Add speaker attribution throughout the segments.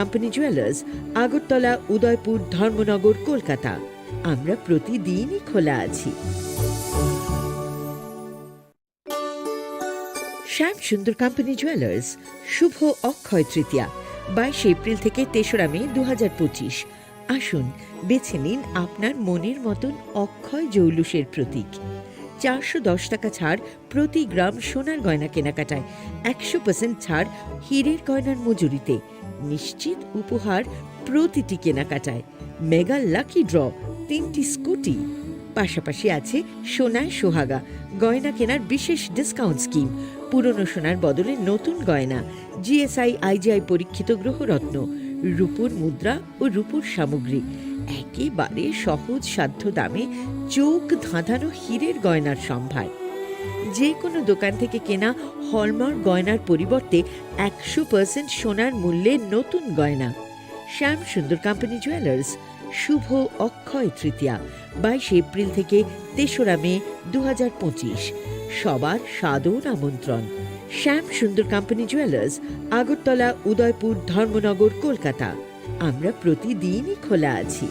Speaker 1: Company jewellers, Agartala, Udaipur, Dharmanagar, Kolkata. আমরা প্রতিদিনই খোলা আছি। শ্যাম সুন্দর কোম্পানি জুয়েলার্স, শুভ অক্ষয় তৃতীয়া 22 এপ্রিল থেকে 3রা মে 2025। আসুন বেছে নিন আপনার মনের মতন অক্ষয় জৌলুসের প্রতীক। 410 টাকা ছাড় প্রতি গ্রাম সোনার গয়না কেনাকাটায়, 100% ছাড় হীরের গয়নার মজুরিতে, নিশ্চিত উপহার প্রতিটি কেনাকাটায়, মেগা লাকি ড্র, 3টি স্কুটি। পাশাপাশি আছে সোনায় সোহাগা গয়না কেনার বিশেষ ডিসকাউন্ট স্কিম, পুরনো সোনার বদলে নতুন গয়না, জিএসআই আইজিআই পরীক্ষিত গ্রহরত্ন, রূপোর মুদ্রা ও রূপোর সামগ্রী, একেবারে সহজ সাধ্য দামে চোখ ধাঁধানো হীরের গয়নার সম্ভার। যে কোনো দোকান থেকে কেনা হলমার্ক গয়নার পরিবর্তে 100% সোনার মূল্যে নতুন গয়না। শ্যাম সুন্দর কোম্পানি জুয়েলার্স, শুভ অক্ষয় তৃতীয়া 22 এপ্রিল থেকে 3রা মে 2025। সবার সাদর আমন্ত্রণ। শ্যাম সুন্দর কোম্পানি জুয়েলার্স, আগরতলা, উদয়পুর, ধর্মনগর, কলকাতা। আমরা প্রতিদিনই খোলা আছি।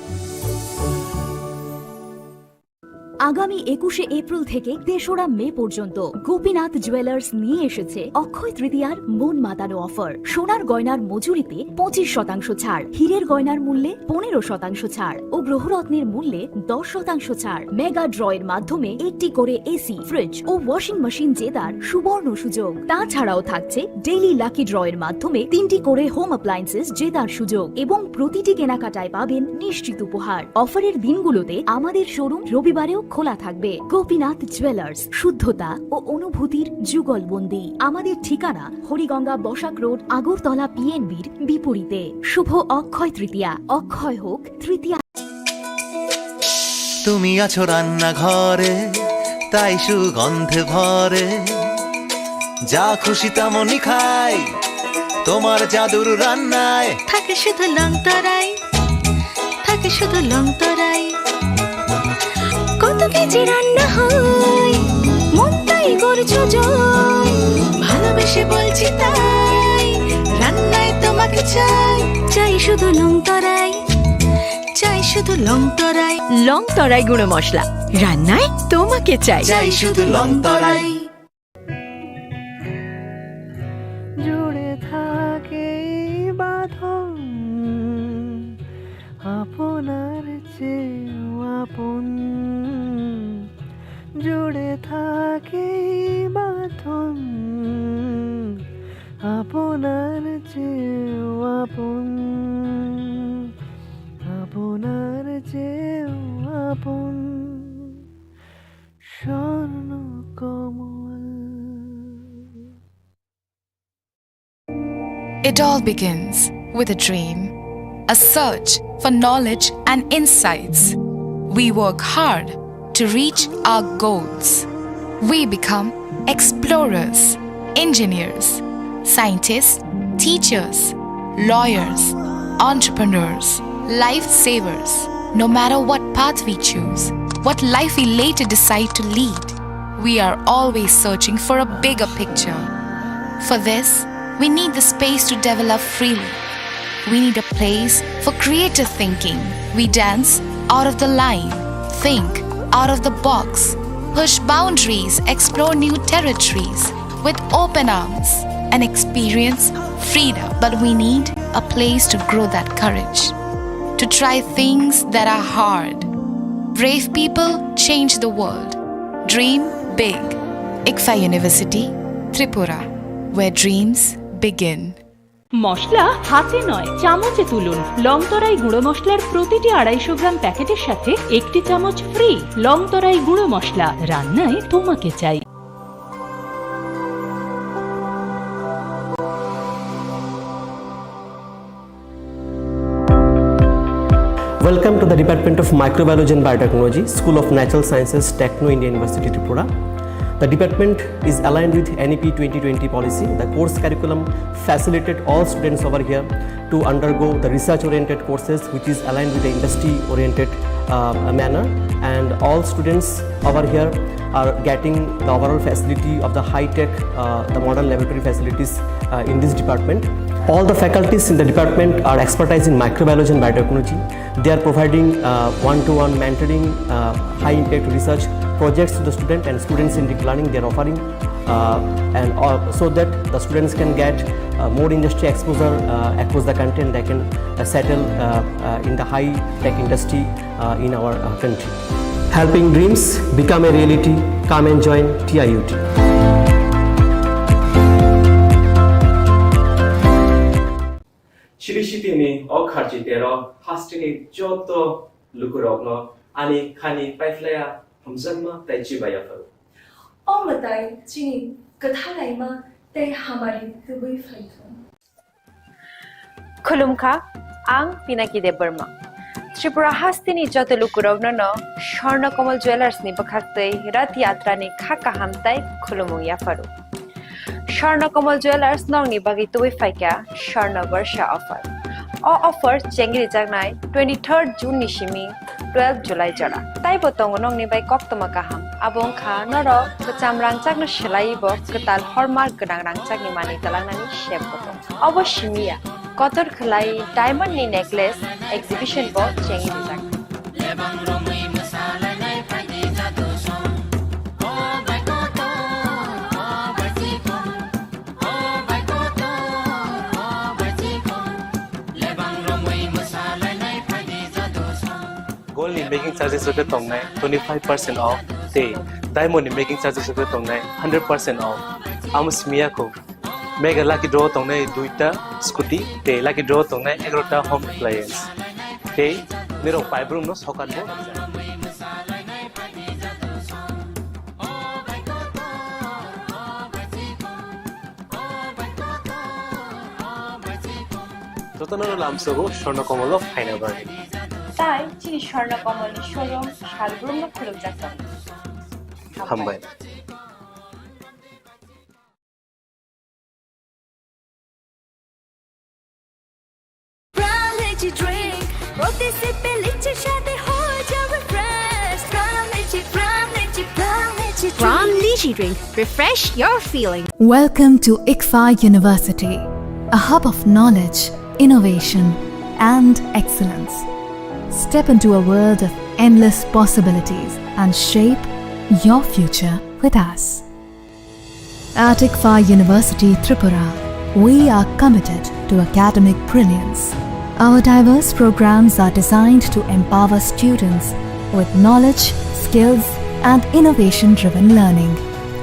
Speaker 2: আগামী 21শে এপ্রিল থেকে 3রা মে পর্যন্ত গোপীনাথ জুয়েলার্স নিয়ে এসেছে অক্ষয় তৃতীয়ার মন মাতানো অফার। সোনার গয়নার মজুরিতে 25% ছাড়, হীরের গয়নার মূল্যে 15% ছাড় ও গ্রহরত্নের মূল্যে 10% ছাড়। মেগা ড্রয়ের মাধ্যমে একটি করে এসি, ফ্রিজ ও ওয়াশিং মেশিন জেতার সুবর্ণ সুযোগ। তাছাড়াও থাকছে ডেইলি লাকি ড্রয়ের মাধ্যমে 3টি করে হোম অ্যাপ্লায়েন্সেস জেতার সুযোগ এবং প্রতিটি কেনাকাটায় পাবেন নিশ্চিত উপহার। অফারের দিনগুলোতে আমাদের শোরুম রবিবারেও খোলা থাকবে। গোপীনাথ জুয়েলার্স, শুদ্ধতা ও অনুভূতির যুগলবন্দি। আমাদের ঠিকানা হরিগঙ্গা বসাক রোড, আগরতলা পিএনবির বিপরীতে। শুভ অক্ষয় তৃতীয়া, অক্ষয় হোক তৃতীয়া।
Speaker 3: তুমি আছো রান্না ঘরে, তাই সুগন্ধে ভরে, যা খুশি তেমনই খাই তোমার জাদুর রান্নায়।
Speaker 4: থাকে শুধু লং তরাই, থাকে শুধু লং তরাই। কত কেজি রান্না হয়, মনটাই করছো জয়। ভালোবেসে বলছি তাই, রান্নায় তোমাকে চাই। চাই শুধু লং তরাই, চাই শুধু লং তরাই।
Speaker 2: লং তরাই গুঁড়ো মশলা, রান্নায় তোমাকে চাই।
Speaker 3: চাই শুধু লং তরাই।
Speaker 5: জুড়ে থাকে বাঁধন আপনার চেয়েও আপন, জুড়ে থাকে বাঁধন আপনার চেয়েও আপন, আপনার চেয়েও আপন স্বর্ণ কমল।
Speaker 6: It all begins with a dream, a search for knowledge and insights. We work hard to reach our goals. We become explorers, engineers, scientists, teachers, lawyers, entrepreneurs, lifesavers. No matter what path we choose, what life we later decide to lead, we are always searching for a bigger picture. For this, we need the space to develop freely. We need a place for creative thinking. We dance out of the line, think out of the box, push boundaries, explore new territories with open arms and experience freedom. But we need a place to grow that courage, to try things that are hard. Brave people change the world. Dream big. ICFA University, Tripura, where dreams begin.
Speaker 7: মশলা হাতে নয় চামচে তুলুন। Long তরাই গুঁড়ো মশলার প্রতিটি 250 গ্রাম প্যাকেটের সাথে 1টি চামচ ফ্রি। লং তরাই গুঁড়ো মশলা, রান্নায় তোমাকে চাই।
Speaker 8: Welcome to the Department of Microbiology and Biotechnology, School of Natural Sciences, Techno India University, Tripura. The department is aligned with NEP 2020 policy. The course curriculum facilitated all students over here to undergo the research-oriented courses, which is aligned with the industry-oriented manner. And all students over here are getting the overall facility of the high-tech, the modern laboratory facilities in this department. All the faculties in the department are expertise in microbiology and biotechnology. They are providing one-to-one mentoring, high-impact research projects to the student and student-centric learning they are offering, so that the students can get more industry exposure across the country and they can settle in the high-tech industry in our country. Helping dreams become a reality. Come and join TIUT.
Speaker 9: Chirishitini Okharjitero Hastini Joto Lukurogno Ani Kani Paiflea Hamzanma Taichibayafaru.
Speaker 10: All the time, Chini Kathalaima Te Hamari the way Faithful.
Speaker 11: Kulumka Ang Pinaki de Burma. Tripura Hastini Joto Lukurogno no Shorna Komal Jewelers ni Bakakte Rati Atrani Kaka Hamtai Kulumu Yafaru. Shorna Komal Jewelers nong ni bagi tuwi faika Shorna Varsha offer. O offer chengri jagnai 23rd June nishimi 12 July jara. Tai botong nong ni bai kok tumakaham. Abong kha noro kecam rangcak no shelai bo ketal hormar gedang rangcak ni mani talang nani shep botong. Abo shimia kotor khlai diamond ni necklace exhibition bo chengri jagnai.
Speaker 9: Gold in making charges of the tongue 25% off. Day diamond in making charges of the tongue 100% off. Amus Miyako Mega lucky draw tongue duita scooty. Day lucky draw tongue agrota home appliance. Day Nero Fibrum no Sokanbo. Totanano Lamsogo, Shorna Komolo, Hainavari.
Speaker 11: Tai Chini Shorna Komali showroom Shalbrum no Kulujaka.
Speaker 9: Hambai.
Speaker 4: Drink,
Speaker 2: Brown Lychee Drink. Refresh your feeling.
Speaker 12: Welcome to ICFA University, a hub of knowledge, innovation, and excellence. Step into a world of endless possibilities and shape your future with us. At ICFA University, Tripura, we are committed to academic brilliance. Our diverse programs are designed to empower students with knowledge, skills, and innovation-driven learning,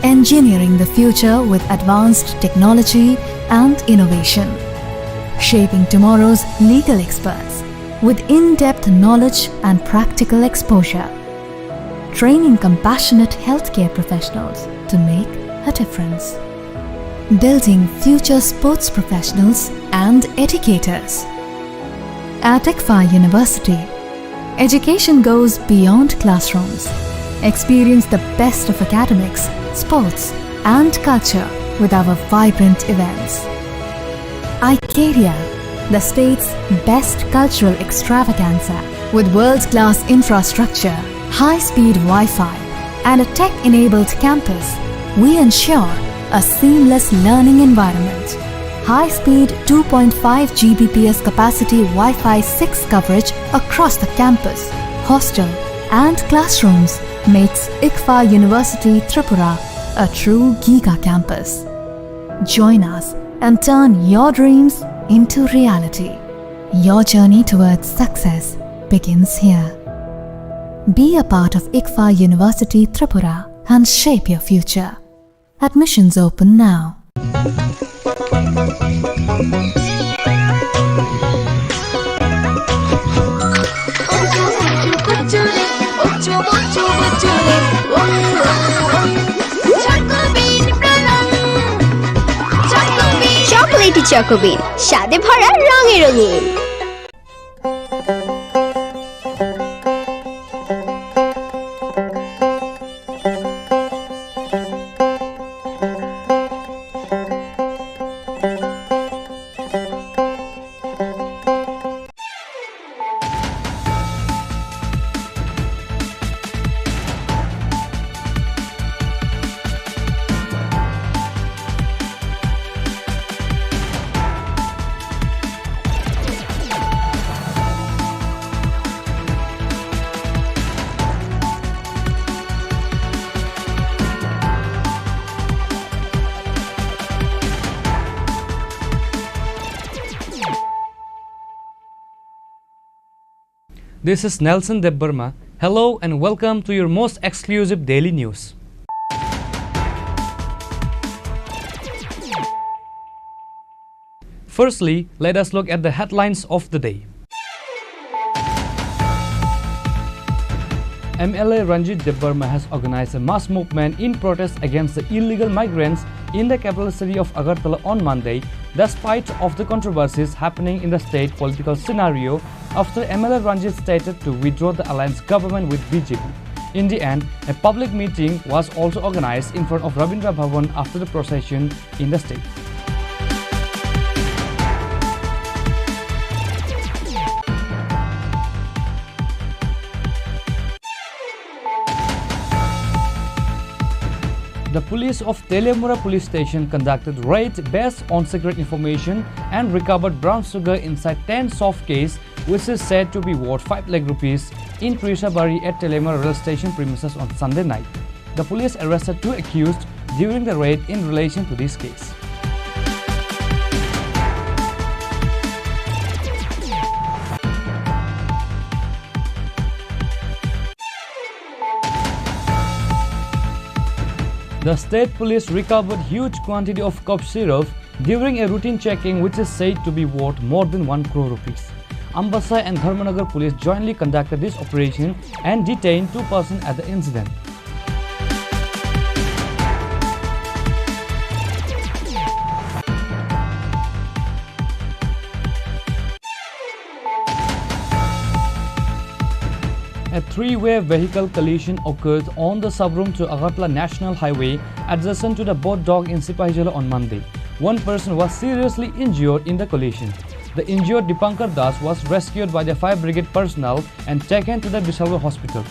Speaker 12: engineering the future with advanced technology and innovation, shaping tomorrow's legal experts with in-depth knowledge and practical exposure, training compassionate healthcare professionals to make a difference, building future sports professionals and educators. At ICFA University, education goes beyond classrooms. Experience the best of academics, sports, and culture with our vibrant events. Icaria, the state's best cultural extravaganza, with world-class infrastructure, high-speed Wi-Fi, and a tech-enabled campus, we ensure a seamless learning environment. High-speed 2.5 Gbps capacity Wi-Fi 6 coverage across the campus, hostel, and classrooms makes ICFA University Tripura a true Giga campus. Join us and turn your dreams into reality. Your journey towards success begins here. Be a part of ICFA University Tripura and shape your future. Admissions open now.
Speaker 13: Chocolatey চকোবিন স্বাদে ভরা রঙে রঙিন।
Speaker 14: This is Nelson Debbarma. Hello and welcome to your most exclusive daily news. Firstly, let us look at the headlines of the day. MLA Ranjit Debbarma has organized a mass movement in protest against the illegal migrants in the capital city of Agartala on Monday, despite of the controversies happening in the state political scenario after MLA Ranjit stated to withdraw the alliance government with BJP. In the end, a public meeting was also organized in front of Rabindra Bhavan after the procession in the state. The police of Telemura police station conducted raid based on secret information and recovered brown sugar inside 10 soft case, which is said to be worth 5 lakh rupees in Trishabari at Telemura rail station premises on Sunday night. The police arrested 2 accused during the raid in relation to this case. The state police recovered huge quantity of cough syrup during a routine checking, which is said to be worth more than 1 crore rupees. Ambassa and Dharmanagar police jointly conducted this operation and detained 2 persons at the incident. A 3-way vehicle collision occurred on the Sabrum to Agartala National Highway adjacent to the boat dock in Sipahijala on Monday. 1 person was seriously injured in the collision. The injured Dipankar Das was rescued by the fire brigade personnel and taken to the Bisalwa hospital.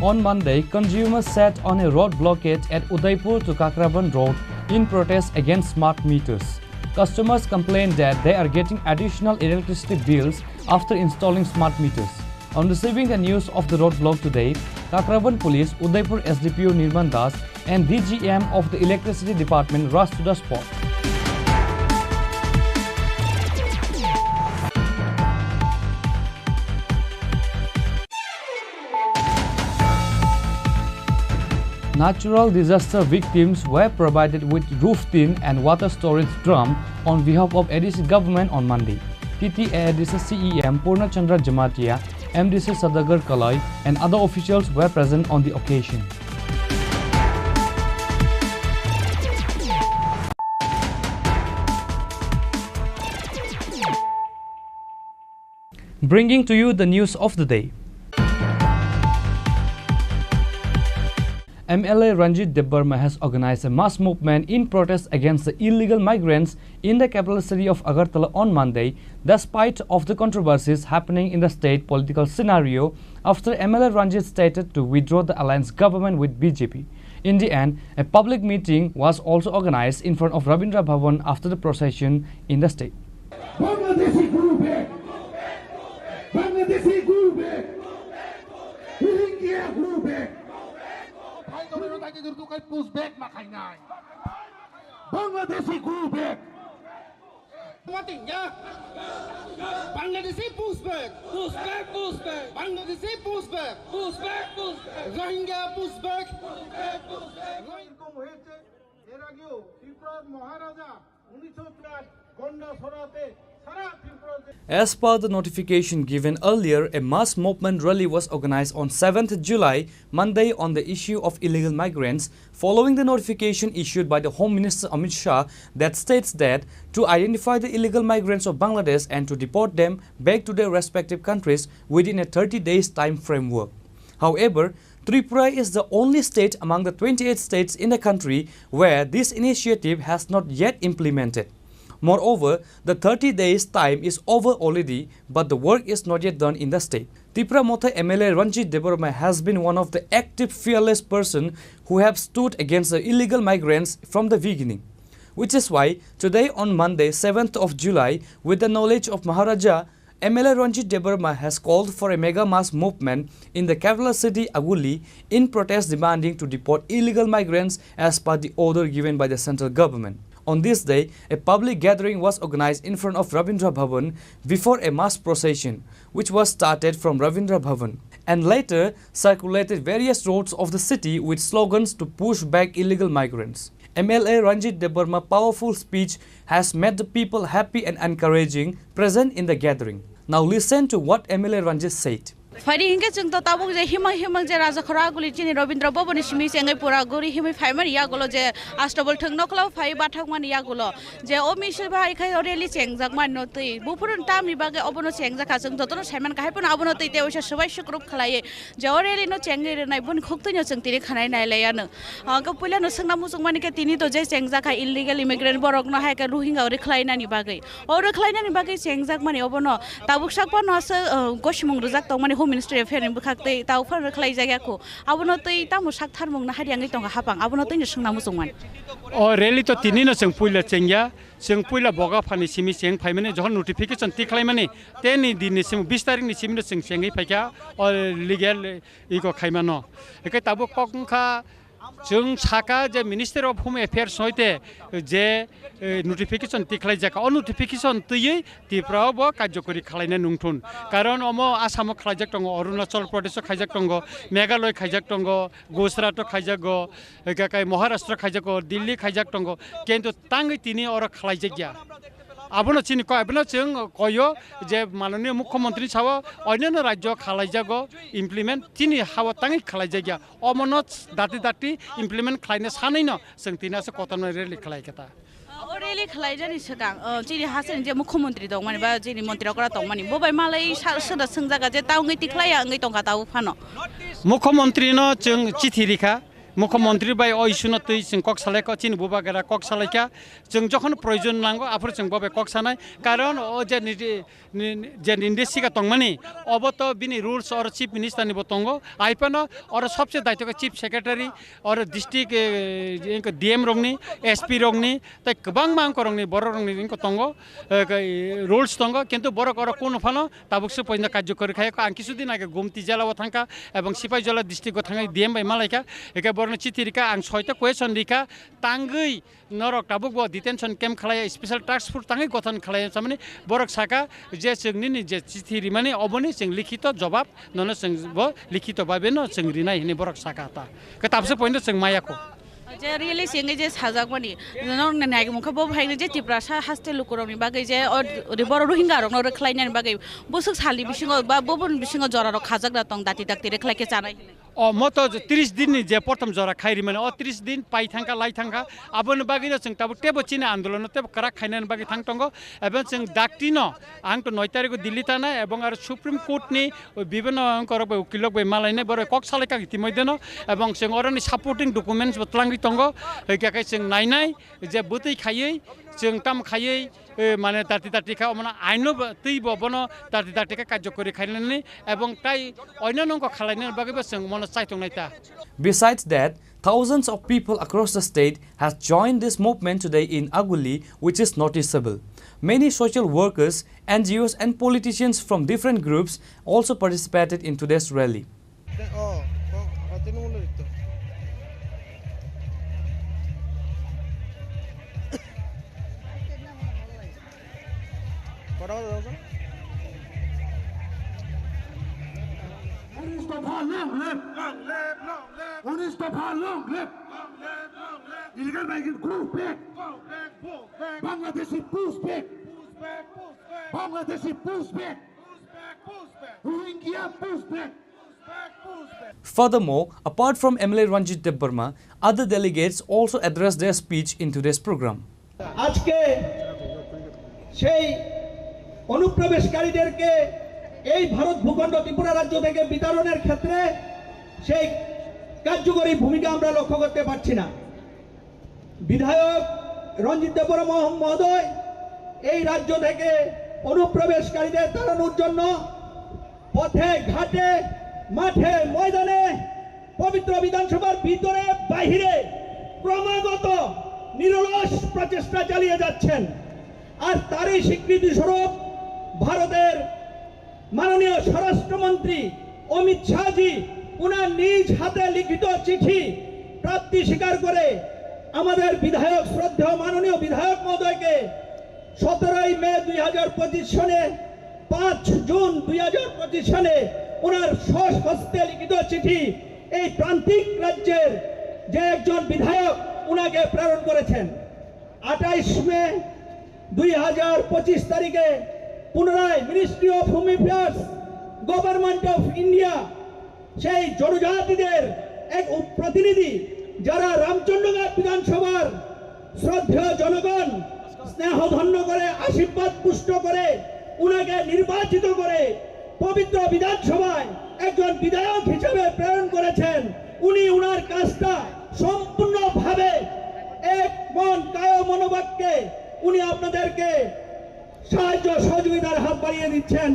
Speaker 14: On Monday, consumers sat on a road blockade at Udaipur to Kakraban Road in protest against smart meters. Customers complained that they are getting additional electricity bills after installing smart meters. On receiving the news of the roadblock today, Kakraban Police, Udaipur SDPO Nirman Das and DGM of the Electricity Department rushed to the spot. Natural disaster victims were provided with roof tin and water storage drum on behalf of ADC government on Monday. TTA ADC CEM Purna Chandra Jamatia, MDC Sadagar Kalai and other officials were present on the occasion. Bringing to you the news of the day. MLA Ranjit Debbarma has organized a mass movement in protest against the illegal migrants in the capital city of Agartala on Monday, despite of the controversies happening in the state political scenario after MLA Ranjit stated to withdraw the alliance government with BJP. In the end, a public meeting was also organized in front of Rabindra Bhavan after the procession in the state.
Speaker 15: Bangladeshi group hai. Bangladeshi group hai. Rohingya group hai. Bangladeshi group back. Bangladeshi push back. Push back, push back. Bangladeshi push back. Push back, push back. Rohingya push back. এরকম হয়েছে এর আগেও ত্রিপুরার মহারাজা 1904 গন্ডা ছড়াতে সারা ত্রিপুরাতে।
Speaker 14: As per the notification given earlier, a mass movement rally was organized on 7th July, Monday, on the issue of illegal migrants, following the notification issued by the Home Minister Amit Shah that states that to identify the illegal migrants of Bangladesh and to deport them back to their respective countries within a 30 days time framework. However, Tripura is the only state among the 28 states in the country where this initiative has not yet implemented. Moreover, the 30 days time is over already, but the work is not yet done in the state. Tripura Motha MLA Ranjit Debbarma has been one of the active, fearless person who have stood against the illegal migrants from the beginning. Which is why today on Monday, 7th of July, with the knowledge of Maharaja MLA Ranjit Debarma has called for a mega mass movement in the capital city Aguli in protest demanding to deport illegal migrants as per the order given by the central government. On this day, a public gathering was organized in front of Ravindra Bhavan before a mass procession, which was started from Ravindra Bhavan and later circulated various roads of the city with slogans to push back illegal migrants. MLA Ranjit Debarma's powerful speech has made the people happy and encouraging present in the gathering. Now listen to what MLA Ranjit said.
Speaker 16: Fighting hinga chung to tabuk je himang je raja khora guli chini Ravindra Bhavan simi sengai pura gori himi phaiman ya golo je astabol thung nokla phai bathak man ya golo je o misel bhai khai oreli chengjak man no tei bupurun tam ni bage obono chengjak ka chung jotono saiman khai pon abono tei te oisa sabai sukrup khalai je oreli no chengri nai bun khuktu no chung tiri khanai nai layano ga pula no sangna musung mani ke tini to je chengjak ka illegal immigrant borok no hai ka ruhinga ore khlai na ni bage ore khlai na ni bage chengjak mani obono tabuk sakpa no asa goshmung rujak tong mani Ministry of Health bukakte tau phar khlai jaga ko abono tei tamu sakthar mung na hariangai tong hapang abono tei sungna musungman
Speaker 17: o rally to tini no sing puila chengya sing puila boga phani simi seng phaimane johon notification tiklai mane teni din sim 20 tarik ni simi no sing sengai phaika o legal iko khaimano ekai tabu kokha जों साका जे minister of home affairs होइते जे notification तिखलाई जाका a notification तयै तिफ्राव ब कार्यकरी खालायना नुंथुन कारण अमो आसाम खालायजाक दङ अरुणाचल प्रदेश खायजाक दङ मेघालय खायजाक दङ गुजरात खायजाक गाकाय महाराष्ट्र खायजाक दिल्ली खायजाक दङ किन्तु तांगै तिनि अर खालायजाक आबनो चिनि को आबनो जों कयो जे माननीय मुख्यमंत्री साव अन्य राज्य खालायजागो इमप्लिमेंट तिनि हाव तांगै खालायजागिया अमनो दाति दाति इमप्लिमेंट खालायनो सानैनो जों तिनासो कतन रेलि खालायकेता
Speaker 16: रेलि खालायजानि सिगां चिनि हासिन जे मुख्यमंत्री दं माने बा चिनि मन्त्रि करा दं माने बबाय मालाय सोदा सोंजागा जे तावङै तिखलाया आङै दंगा ताव फानो
Speaker 17: मुख्यमंत्री न जों चिठि लिखा मुख्यमंत्री बाय अइसुन तै जों कक सालायका चिनि बुबा गेरा कक सालायका जों जखन प्रयोजन नांगौ आफोर जों बबे कक सानाय कारण ओ जे निर्देशिका तंगमानि अब तो बिनि रूल्स और चीफ मिनिस्टर नि बतंगो आइपन और सबसे दायित्व चीफ सेक्रेटरी और डिस्ट्रिक्ट इनको डीएम रोंगनि एसपी रोंगनि तै गोबां मांग रोंगनि बर रोंगनि इनको तंगो रूल्स तंगो किन्तु बर कर कोन फानो ताबुकसो पयना कार्यकरी खायको आं किसुदिन आगे गुमति जिल्लाव थांका एवं सिपाही जिल्ला डिस्ट्रिक्टआव थांगा डीएम बाय मालायका एके बरनो चिठिरिका आं सयता क्वेश्चन रिका तांगै नरक ताबुक ब डिटेंशन कैम्प खालाय स्पेशल टास्क फोर्स तांगै गठन खालाय सामने बरक साका जे जोंनि जे चिठि माने अबनि जों लिखित जवाब ननो जों ब लिखित भाबे न जों रिनाय हिने बरक साका ता के ताबसे पयनो जों मायाको
Speaker 16: जे रियली सिंगे जे साजाक माने नन नायग मुखा ब भाइनो जे तिब्रा सा हास्ते लुकुरनि बागै जे बर रोहिंगा रनो रखलायनानि बागै बसुक सालि बिसिङाव बा बबन बिसिङाव जरा र खाजाक दा तंग दाति दाति रेखलायके जानाय
Speaker 17: म तो 30 दिन नि जे प्रथम जरा खाइरि माने 30 दिन पाइ थांका लाई थांका आबन बागै जों ताबो टेबो चिने आन्दोलन तेब करा खाइनानि बागै थांतंगो एबं जों डाक्टिनो आं तो 9 तारिख दिल्ली थाना एबं आरो सुप्रीम कोर्ट नि विभिन्न अंकर उकिलक बे मालायने बर कक सालायका इतिमध्येनो एबं जों अरनि सपोर्टिंग डकुमेन्ट्स बतलांगि तंगो एकाकै जों नायनाय जे बुतै खायै जों ताम खायै माने ताति तातिका माने आइनो तै बबनो ताति तातिका कार्यकरी खाइनानि एबं ताइ अन्यनंको खालायनानि बागैबो जों मन चाइतंनायता
Speaker 14: Besides that, thousands of people across the state has joined this movement today in Aguli, which is noticeable. Many social workers, NGOs and politicians from different groups also participated in today's rally.
Speaker 15: Illegal migrant go back. Bangladeshi push back. Bangladeshi push back. Rohingya push back.
Speaker 14: Furthermore, apart from MLA Ranjit Debarma, other delegates also addressed their speech in today's program.
Speaker 18: আজকে সেই অনুপ্রবেশকারীদেরকে এই ভারত ভূখণ্ড ত্রিপুরা রাজ্য থেকে বিতরণের ক্ষেত্রে সেই কার্যকরী ভূমিকা আমরা লক্ষ্য করতে পারছি না বিধায়ক রঞ্জিত দেববর্মা মহোদয় এই রাজ্য থেকে অনুপ্রবেশকারীদের তাড়ানোর জন্য পথে ঘাটে মাঠে ময়দানে পবিত্র বিধানসভার ভিতরে বাইরে ক্রমাগত নিরলস প্রচেষ্টা চালিয়ে যাচ্ছেন আর তারই স্বীকৃতি স্বরূপ ভারতের মাননীয় স্বরাষ্ট্রমন্ত্রী অমিত শাহজি উনার নিজ হাতে লিখিত চিঠি প্রাপ্তি স্বীকার করে আমাদের বিধায়ক শ্রদ্ধেয় মাননীয় বিধায়ক মহোদয়কে 17 মে 2025 সনে 5 জুন 2025 সনে ওনার স্বহস্তে লিখিত চিঠি এই প্রান্তিক রাজ্যের যে একজন বিধায়ক উনাকে প্রেরণ করেছেন। 28 মে 2025 তারিখে পুনরায় ministry of home affairs government of India সেই জনজাতিদের এক প্রতিনিধি যারা রামচন্দ্রঘাট বিধানসভার শ্রদ্ধেয় জনগণ স্নেহধন্য করে আশীর্বাদ পুষ্ট করে উনাকে নির্বাচিত করে পবিত্র বিধানসভায় একজন বিধায়ক হিসেবে প্রেরণ করেছেন। উনি উনার কাজটা সম্পূর্ণভাবে এক মন কায় মনোবাক্যে উনি আপনাদেরকে সাহায্য সহযোগিতার হাত বাড়িয়ে দিচ্ছেন।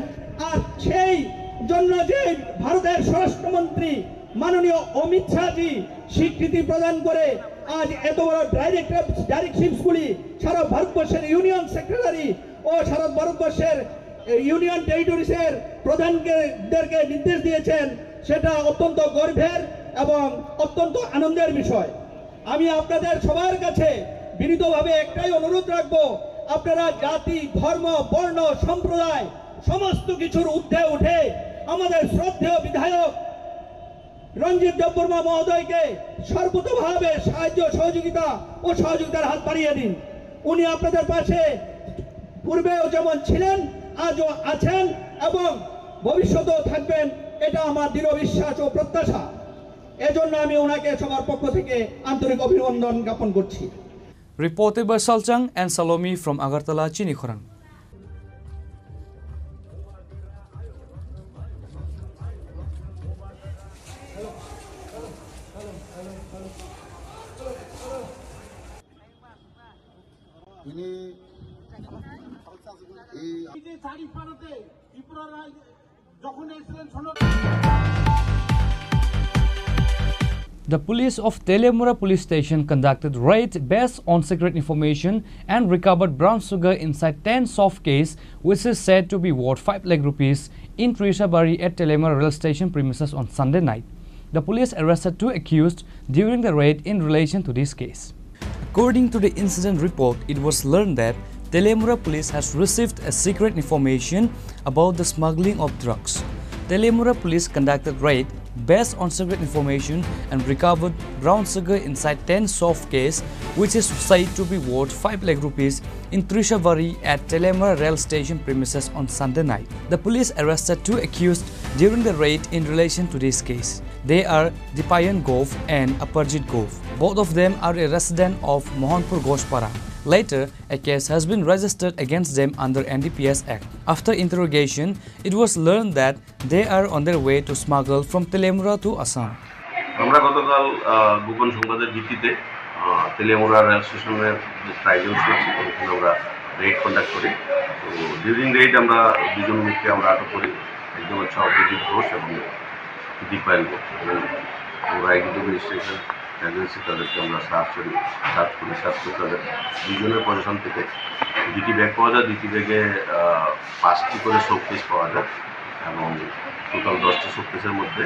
Speaker 18: আর সেই জন্য যে ভারতের স্বরাষ্ট্রমন্ত্রী মাননীয় অমিত শাহজি স্বীকৃতি প্রদান করে আজ এত বড় ডাইরেক্টশিপসগুলি সারা ভারতবর্ষের ইউনিয়ন সেক্রেটারি ও সারা ভারতবর্ষের ইউনিয়ন টেরিটরিজের প্রধানদেরকে নির্দেশ দিয়েছেন, সেটা অত্যন্ত গর্বের এবং অত্যন্ত আনন্দের বিষয়। আমি আপনাদের সবার কাছে বিনীতভাবে একটাই অনুরোধ রাখবো, আপনারা জাতি ধর্ম বর্ণ সম্প্রদায় সমস্ত কিছুর ঊর্ধ্বে উঠে আমাদের শ্রদ্ধেয় বিধায়ক রঞ্জিত দেববর্মা মহোদয়কে সর্বতোভাবে সাহায্য সহযোগিতা ও সহযোগিতার হাত বাড়িয়ে দিন। উনি আপনাদের পাশে পূর্বেও যেমন ছিলেন আজও আছেন এবং ভবিষ্যতেও থাকবেন, এটা আমার দৃঢ় বিশ্বাস ও প্রত্যাশা। এজন্য আমি ওনাকে সবার পক্ষ থেকে আন্তরিক অভিনন্দন জ্ঞাপন করছি।
Speaker 14: Reported by Salchang and Salomi from Agartala, Chini Khorang. The police of Telemura police station conducted raid based on secret information and recovered brown sugar inside 10 soft case, which is said to be worth 5 lakh rupees in Trishabari at Telemura rail station premises on Sunday night. The police arrested 2 accused during the raid in relation to this case. According to the incident report, it was learned that Telemura police has received a secret information about the smuggling of drugs. Telemura police conducted raid based on secret information and recovered brown sugar inside 10 soft case, which is said to be worth 5 lakh rupees in Trishabari at Telemura rail station premises on Sunday night. The police arrested 2 accused during the raid in relation to this case. They are Dipayan Gov and Aparjit Gov. Both of them are a resident of Mohanpur Goshpara. Later, a case has been registered against them under NDPS Act. After interrogation, it was learned that they are on their way to smuggle from Telemura to Assam.
Speaker 19: আমরা গতকাল গোপন সংবাদের ভিত্তিতে Teliamura rail স্টেশনের যে ট্রাইজেল ছিল সেখানে আমরা রেড কন্ডাক্ট করি। তো ডিউরিং রেড আমরা 2 জন লোককে আমরা আটক করি। একজন হচ্ছে অভিজিৎ ঘোষ এবং দীপায়ন ঘোষ, এবং আমরা এক্সিকিউটিভ রেজিস্ট্রেশন এজেন্সি তাদেরকে আমরা সার্চ করি তাদের 2 জনের পজিশন থেকে 2টি ব্যাগ পাওয়া যায়। 2টি ব্যাগে 5টি করে শোকেস পাওয়া যায় এবং টোটাল 10টি শোকেসের মধ্যে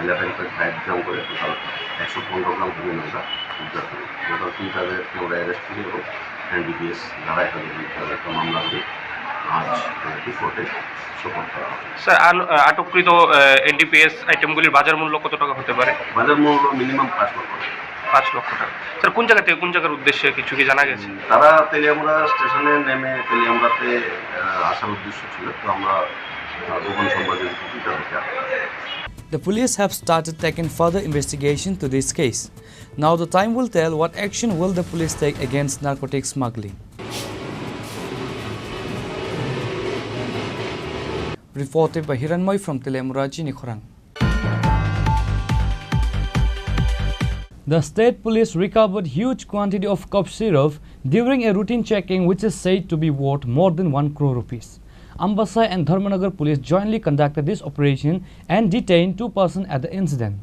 Speaker 19: 11.5 গ্রাম করে টোটাল 115 গ্রাম ধরে আমরা উদ্ধার করি। টোটাল 3টা ব্যাগকে আমরা অ্যারেস্ট করি এবং NDPS ধারায় তাদেরকে মামলা করে আজ কোর্টে সোপর্দ করা হয়।
Speaker 20: স্যার, আটককৃত NDPS আইটেমগুলির বাজার মূল্য কত টাকা হতে পারে?
Speaker 19: বাজার মূল্য মিনিমাম 5 লক্ষ টাকা।
Speaker 20: 5 লক্ষ টাকা। স্যার, কোন জায়গা থেকে কোন জায়গার উদ্দেশ্যে কিছু কি জানা গেছে?
Speaker 19: তারা তেলিয়ামুড়া স্টেশনে নেমে তেলিয়ামুড়াতে আসার উদ্দেশ্য ছিল, তো আমরা গোপন সংবাদের ভিত্তিতে
Speaker 14: The police have started taking further investigation to this case. Now the time will tell what action will the police take against narcotics smuggling. Reported by Hiranmoy from Telemura, Chini Khorang. The state police recovered huge quantity of cough syrup during a routine checking, which is said to be worth more than 1 crore rupees. Ambassa and Dharmanagar police jointly conducted this operation and detained 2 persons at the incident.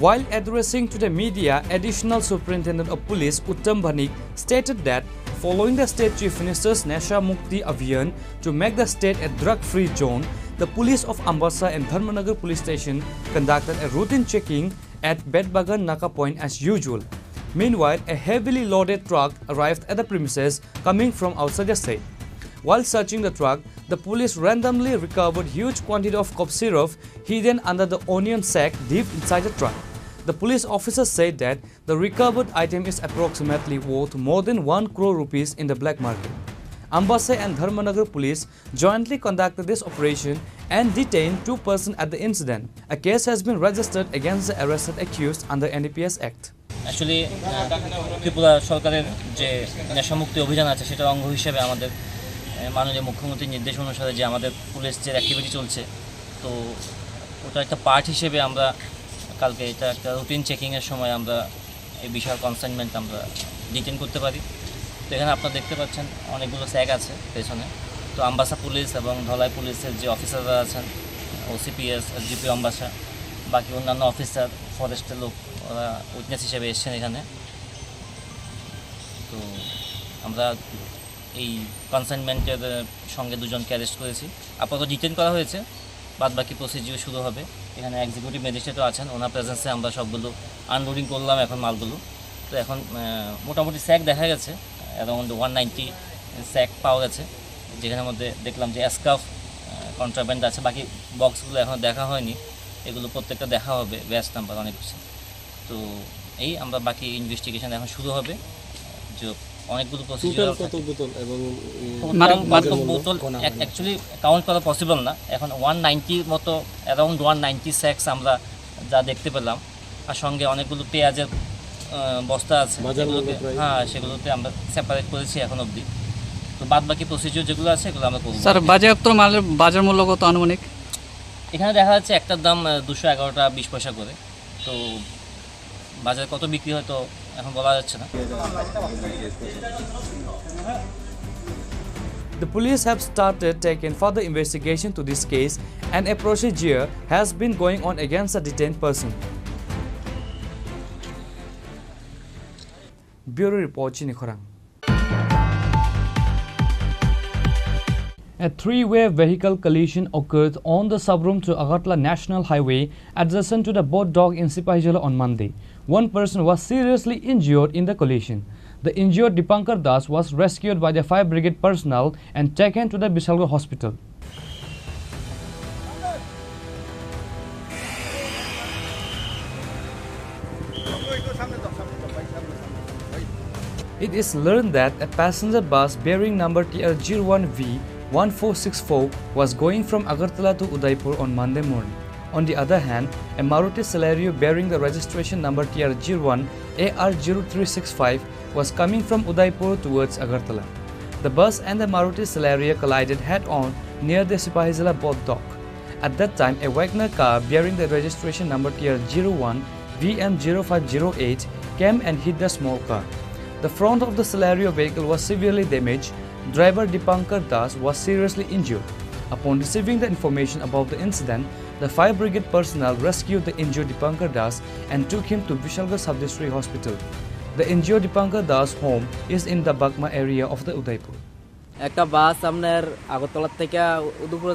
Speaker 14: While addressing to the media, Additional Superintendent of Police Uttam Bhanik stated that following the state chief minister's Nasha Mukti Abhiyan to make the state a drug-free zone, the police of Ambassa and Dharmanagar police station conducted a routine checking at Bedbagan Naka point as usual. Meanwhile, a heavily loaded truck arrived at the premises coming from outside the state. While searching the truck, the police randomly recovered huge quantity of cough syrup hidden under the onion sack deep inside the truck. The police officers said that the recovered item is approximately worth more than 1 crore rupees in the black market. Ambassa and Dharmanagar police jointly conducted this operation and detained 2 persons at the incident. A case has been registered against the arrested accused under NDPS Act.
Speaker 21: Actually, Tripura সরকারের যে নেশামুক্তি অভিযান আছে সেটার অঙ্গ হিসেবে আমাদের মাননীয় মুখ্যমন্ত্রীর নির্দেশ অনুসারে যে আমাদের পুলিশ যে অ্যাক্টিভিটি চলছে, তো ওটা একটা পার্ট হিসেবে আমরা কালকে এটা একটা রুটিন চেকিংয়ের সময় আমরা এই বিষয়ের কনসাইনমেন্ট আমরা ডিটেন করতে পারি। তো এখানে আপনারা দেখতে পাচ্ছেন অনেকগুলো স্যাগ আছে পেছনে। তো আম্বাসা পুলিশ এবং ধলাই পুলিশের যে অফিসাররা আছেন, ওসিপিএস, এসডিপি আম্বাসা, বাকি অন্যান্য অফিসার, ফরেস্টের লোক, ওরা উইটনেস হিসেবে এসছেন এখানে। তো আমরা এই কনসাইনমেন্টের সঙ্গে 2 জনকে অ্যারেস্ট করেছি, আপাতত ডিটেন করা হয়েছে, বাদ বাকি প্রসিডিউর শুরু হবে। এখানে এক্সিকিউটিভ ম্যাজিস্ট্রেটও আছেন, ওনার প্রেজেন্সে আমরা সবগুলো আনলোডিং করলাম এখন মালগুলো। তো এখন মোটামুটি স্যাক দেখা গেছে অ্যারাউন্ড 190 স্যাক পাওয়া গেছে, যেখানের মধ্যে দেখলাম যে স্কার্ফ কন্ট্রাব্যান্ড আছে। বাকি বক্সগুলো এখন দেখা হয়নি, এগুলো প্রত্যেকটা দেখা হবে, ব্যাচ নাম্বার অনেক কিছু। তো এই আমরা বাকি ইনভেস্টিগেশন এখন শুরু হবে। যে অনেকগুলো প্রসিডিউর বোতল অ্যাকচুয়ালি কাউন্ট করা পসিবল না, এখন 190 মতো অ্যারাউন্ড 190 স্যাক্স আমরা যা দেখতে পেলাম। আর সঙ্গে অনেকগুলো পেঁয়াজের বস্তা আছে, সেগুলোতে আমরা সেপারেট করেছি এখন অবধি। তো বাদ বাকি প্রসিডিউর যেগুলো আছে এগুলো আমরা করব।
Speaker 22: স্যার, বাজেয়াপ্ত মালের বাজার মূল্য কত আনুমানিক?
Speaker 21: এখানে দেখা যাচ্ছে একটার দাম 211 টাকা 20 পয়সা করে। তো বাজারে কত বিক্রি হয় তো এখন বলা যাচ্ছে না।
Speaker 14: The police have started taking further investigation to this case and a procedure has been going on against the detained person. Bureau Report, Chini Khorang. A 3-way vehicle collision occurred on the subroom to Agartala National Highway adjacent to the boat dock in Sipahijala on Monday. 1 person was seriously injured in the collision. The injured Dipankar Das was rescued by the fire brigade personnel and taken to the Bishalgarh hospital. It is learned that a passenger bus bearing number TR01V 1464 was going from Agartala to Udaipur on Monday morning. On the other hand, a Maruti Celerio bearing the registration number TR01 AR0365 was coming from Udaipur towards Agartala. The bus and the Maruti Celerio collided head-on near the Sipahijala boat dock. At that time, a Wagner car bearing the registration number TR01 VM0508 came and hit the small car. The front of the Celerio vehicle was severely damaged. Driver Dipankar Das was seriously injured. Upon receiving the information about the incident, the fire brigade personnel rescued the injured Dipankar Das and took him to Bishalgarh Sub-District Hospital. The injured Dipankar Das' home is in the Bagma area of the Udaipur.
Speaker 22: একটা বাস আপনার আগরতলা থেকে উদয়পুরে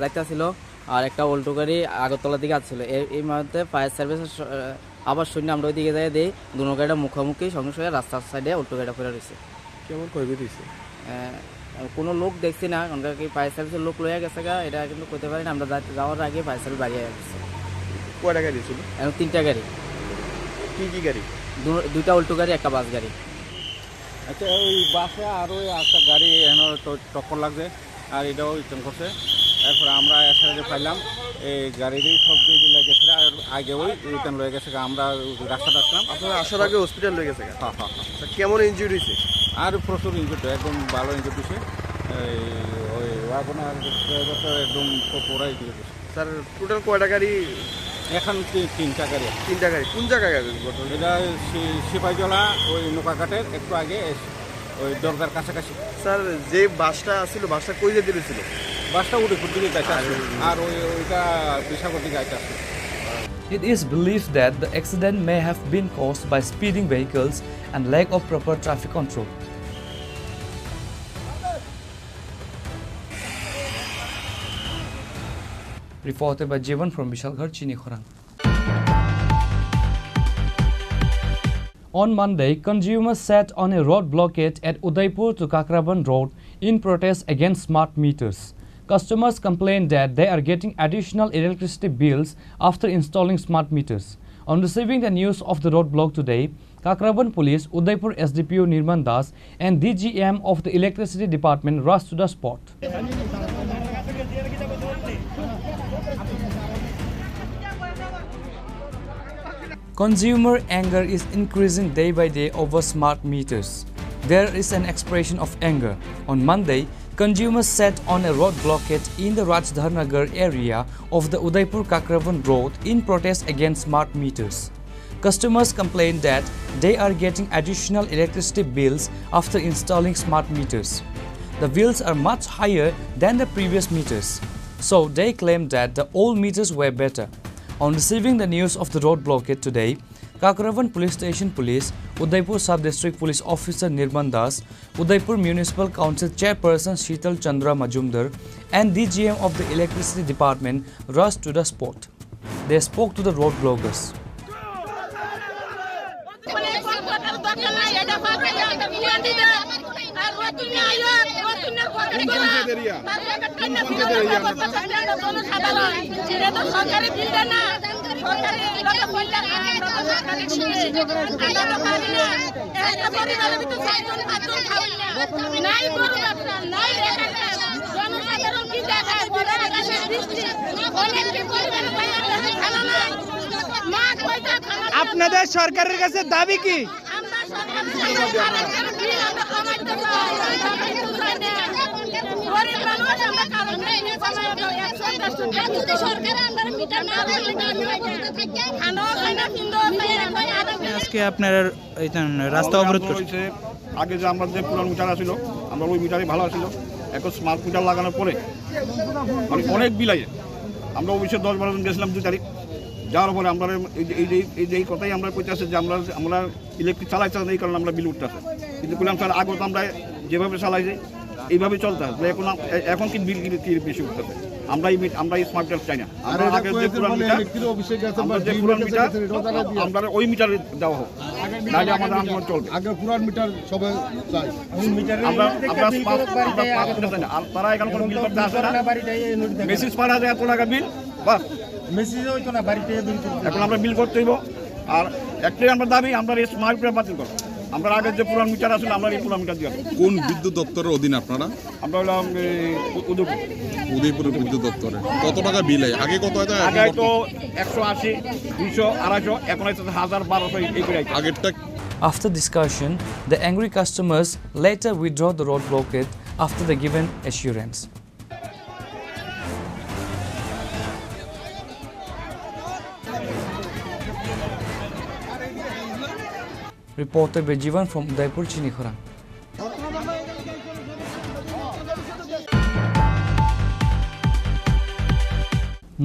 Speaker 22: যাইতেছিল আর একটা Alto গাড়ি আগরতলা দিকে আসছিল। এই মুহূর্তে ফায়ার সার্ভিসের আবার শূন্য আমরা ওই দিকে যাই দিই, দুটো গাড়িটা মুখোমুখি সঙ্গে সঙ্গে রাস্তার সাইডে অল্টো গাড়িটা ফেরা রয়েছে।
Speaker 5: কেমন ক্ষয়ক্ষতি হয়েছে?
Speaker 22: কোনো লোক দেখছি না, কারণ কি ফায়ার সার্ভিসের লোক লইয়া গেছে গা, এটা কিন্তু করতে পারি না। আমরা যাওয়ার আগে ফায়ার সার্ভিস বাড়িয়ে গেছে।
Speaker 5: কয়টা গাড়ি ছিল?
Speaker 22: এখন 3টা গাড়ি।
Speaker 5: কি গাড়ি?
Speaker 22: 2টা অল্টো গাড়ি, একটা বাস গাড়ি।
Speaker 17: আচ্ছা, ওই বাসে আর ওই একটা গাড়ি এখানে টক্কর লাগছে আর এটাও রিটার্ন করছে। এরপরে আমরা এসে পাইলাম এই গাড়িরই সব দিয়ে গেছে আর আগে ওই রিটার্ন লয়ে গেছে। আমরা রাস্তাটা আসলাম,
Speaker 5: আপনারা আসার আগে হসপিটাল লয়ে গেছে?
Speaker 17: হ্যাঁ হ্যাঁ হ্যাঁ।
Speaker 5: কেমন ইনজুরি হয়েছে?
Speaker 17: আর প্রচুর ইনজুরি, একদম ভালো ইনজুরি হয়েছে। ওই আপনার একদম পুরাই ইনজুরি হয়েছে।
Speaker 5: স্যার, টোটাল কয়টা গাড়ি?
Speaker 17: এখন 3টা গাড়ি।
Speaker 5: 3টা গাড়ি কোন জায়গায়?
Speaker 17: এটা সিপাহীজলা ওই নৌকাঘাটের একটু আগে ওই দরগার কাছাকাছি।
Speaker 5: স্যার, যে বাসটা ছিল বাসটা কই যেতে ছিল?
Speaker 17: বাসটা উদয়পুর দিকে যাইতে আসছে আর ওইটা বিশাখার দিকে যাইতে আসছে।
Speaker 14: It is believed that the accident may have been caused by speeding vehicles and lack of proper traffic control. Reported by Jeevan from Vishalgarh, Chini Khorang. On Monday, consumers sat on a road blockade at Udaipur to Kakraban Road in protest against smart meters. Customers complained that they are getting additional electricity bills after installing smart meters. On receiving the news of the roadblock today, Kakraban Police, Udaipur SDPO Nirman Das and DGM of the Electricity Department rushed to the spot. Consumer anger is increasing day by day over smart meters. There is an expression of anger. On Monday, consumers sat on a road blockade in the Rajdharnagar area of the Udaipur Kakravan Road in protest against smart meters. Customers complained that they are getting additional electricity bills after installing smart meters. The bills are much higher than the previous meters, so they claimed that the old meters were better. On receiving the news of the road blockade today, Kakravan Police Station Police, Udaipur Sub-District Police Officer Nirman Das, Udaipur Municipal Council Chairperson Sheetal Chandra Majumdar and DGM of the Electricity Department rushed to the spot. They spoke to the road blockers.
Speaker 15: আপনাদের সরকারের কাছে দাবি কি? আজকে আপনার রাস্তা অবরোধ করছে। আগে যে আমাদের যে পুরান মিটার ছিল, আমরা ওই মিটারই ভালো ছিল। এখন স্মার্ট মিটার লাগানোর পরে মানে অনেক বিল আছে। আমরা অফিসে 10-12 জন গেছিলাম 2 তারিখ। যাওয়ার পরে আমরা এই যে কথাই আমরা কইতাছে যে আমরা ইলেকট্রিক চালাইতে এই কারণে আমরা বিল উঠতেছে। কিন্তু বললাম স্যার আগে তো আমরা যেভাবে চালাইছি এইভাবে চলতে হবে। এখন কি বিল কি বেশি উঠতেছে? আমরা এই স্মার্ট মিটার চাই না। আমরা আগে যে পুরান মিটার আমরা ওই মিটার দেওয়া হোক, নাহলে আমাদের আন্দোলন চলবে। আগে পুরান মিটার সবাই চাই। আমরা চাই না। আর তারা এখানে কোনো বিল করতে আসে না। মেসেজ পাঠা যায় এত টাকা বিল, বাস মেসেজ হইতো না বাড়িতে। এখন আমরা বিল করতে হইব। আর একটাই আমরা দাবি, আমরা এই স্মার্ট মিটার বাতিল করব। আমরা আগে যে পুরান মিটার আসলে আমরা এই পুরান মিটার দিয়ে
Speaker 1: কোন বিদ্যুৎ দপ্তরের অধীনে আপনারা?
Speaker 15: আমরা হলাম
Speaker 1: উদয়পুরের বিদ্যুৎ দপ্তরে। কত টাকা বিল হয়? আগে কত হয়?
Speaker 15: আগে তো 180, 200, 250, এখন হয়তো 1000, 1200 এই করে।
Speaker 1: আগেরটা।
Speaker 14: After discussion, the angry customers later withdrew the road blockade after the given assurance. Reported by Jeevan from Udaipur, Chini Khorang.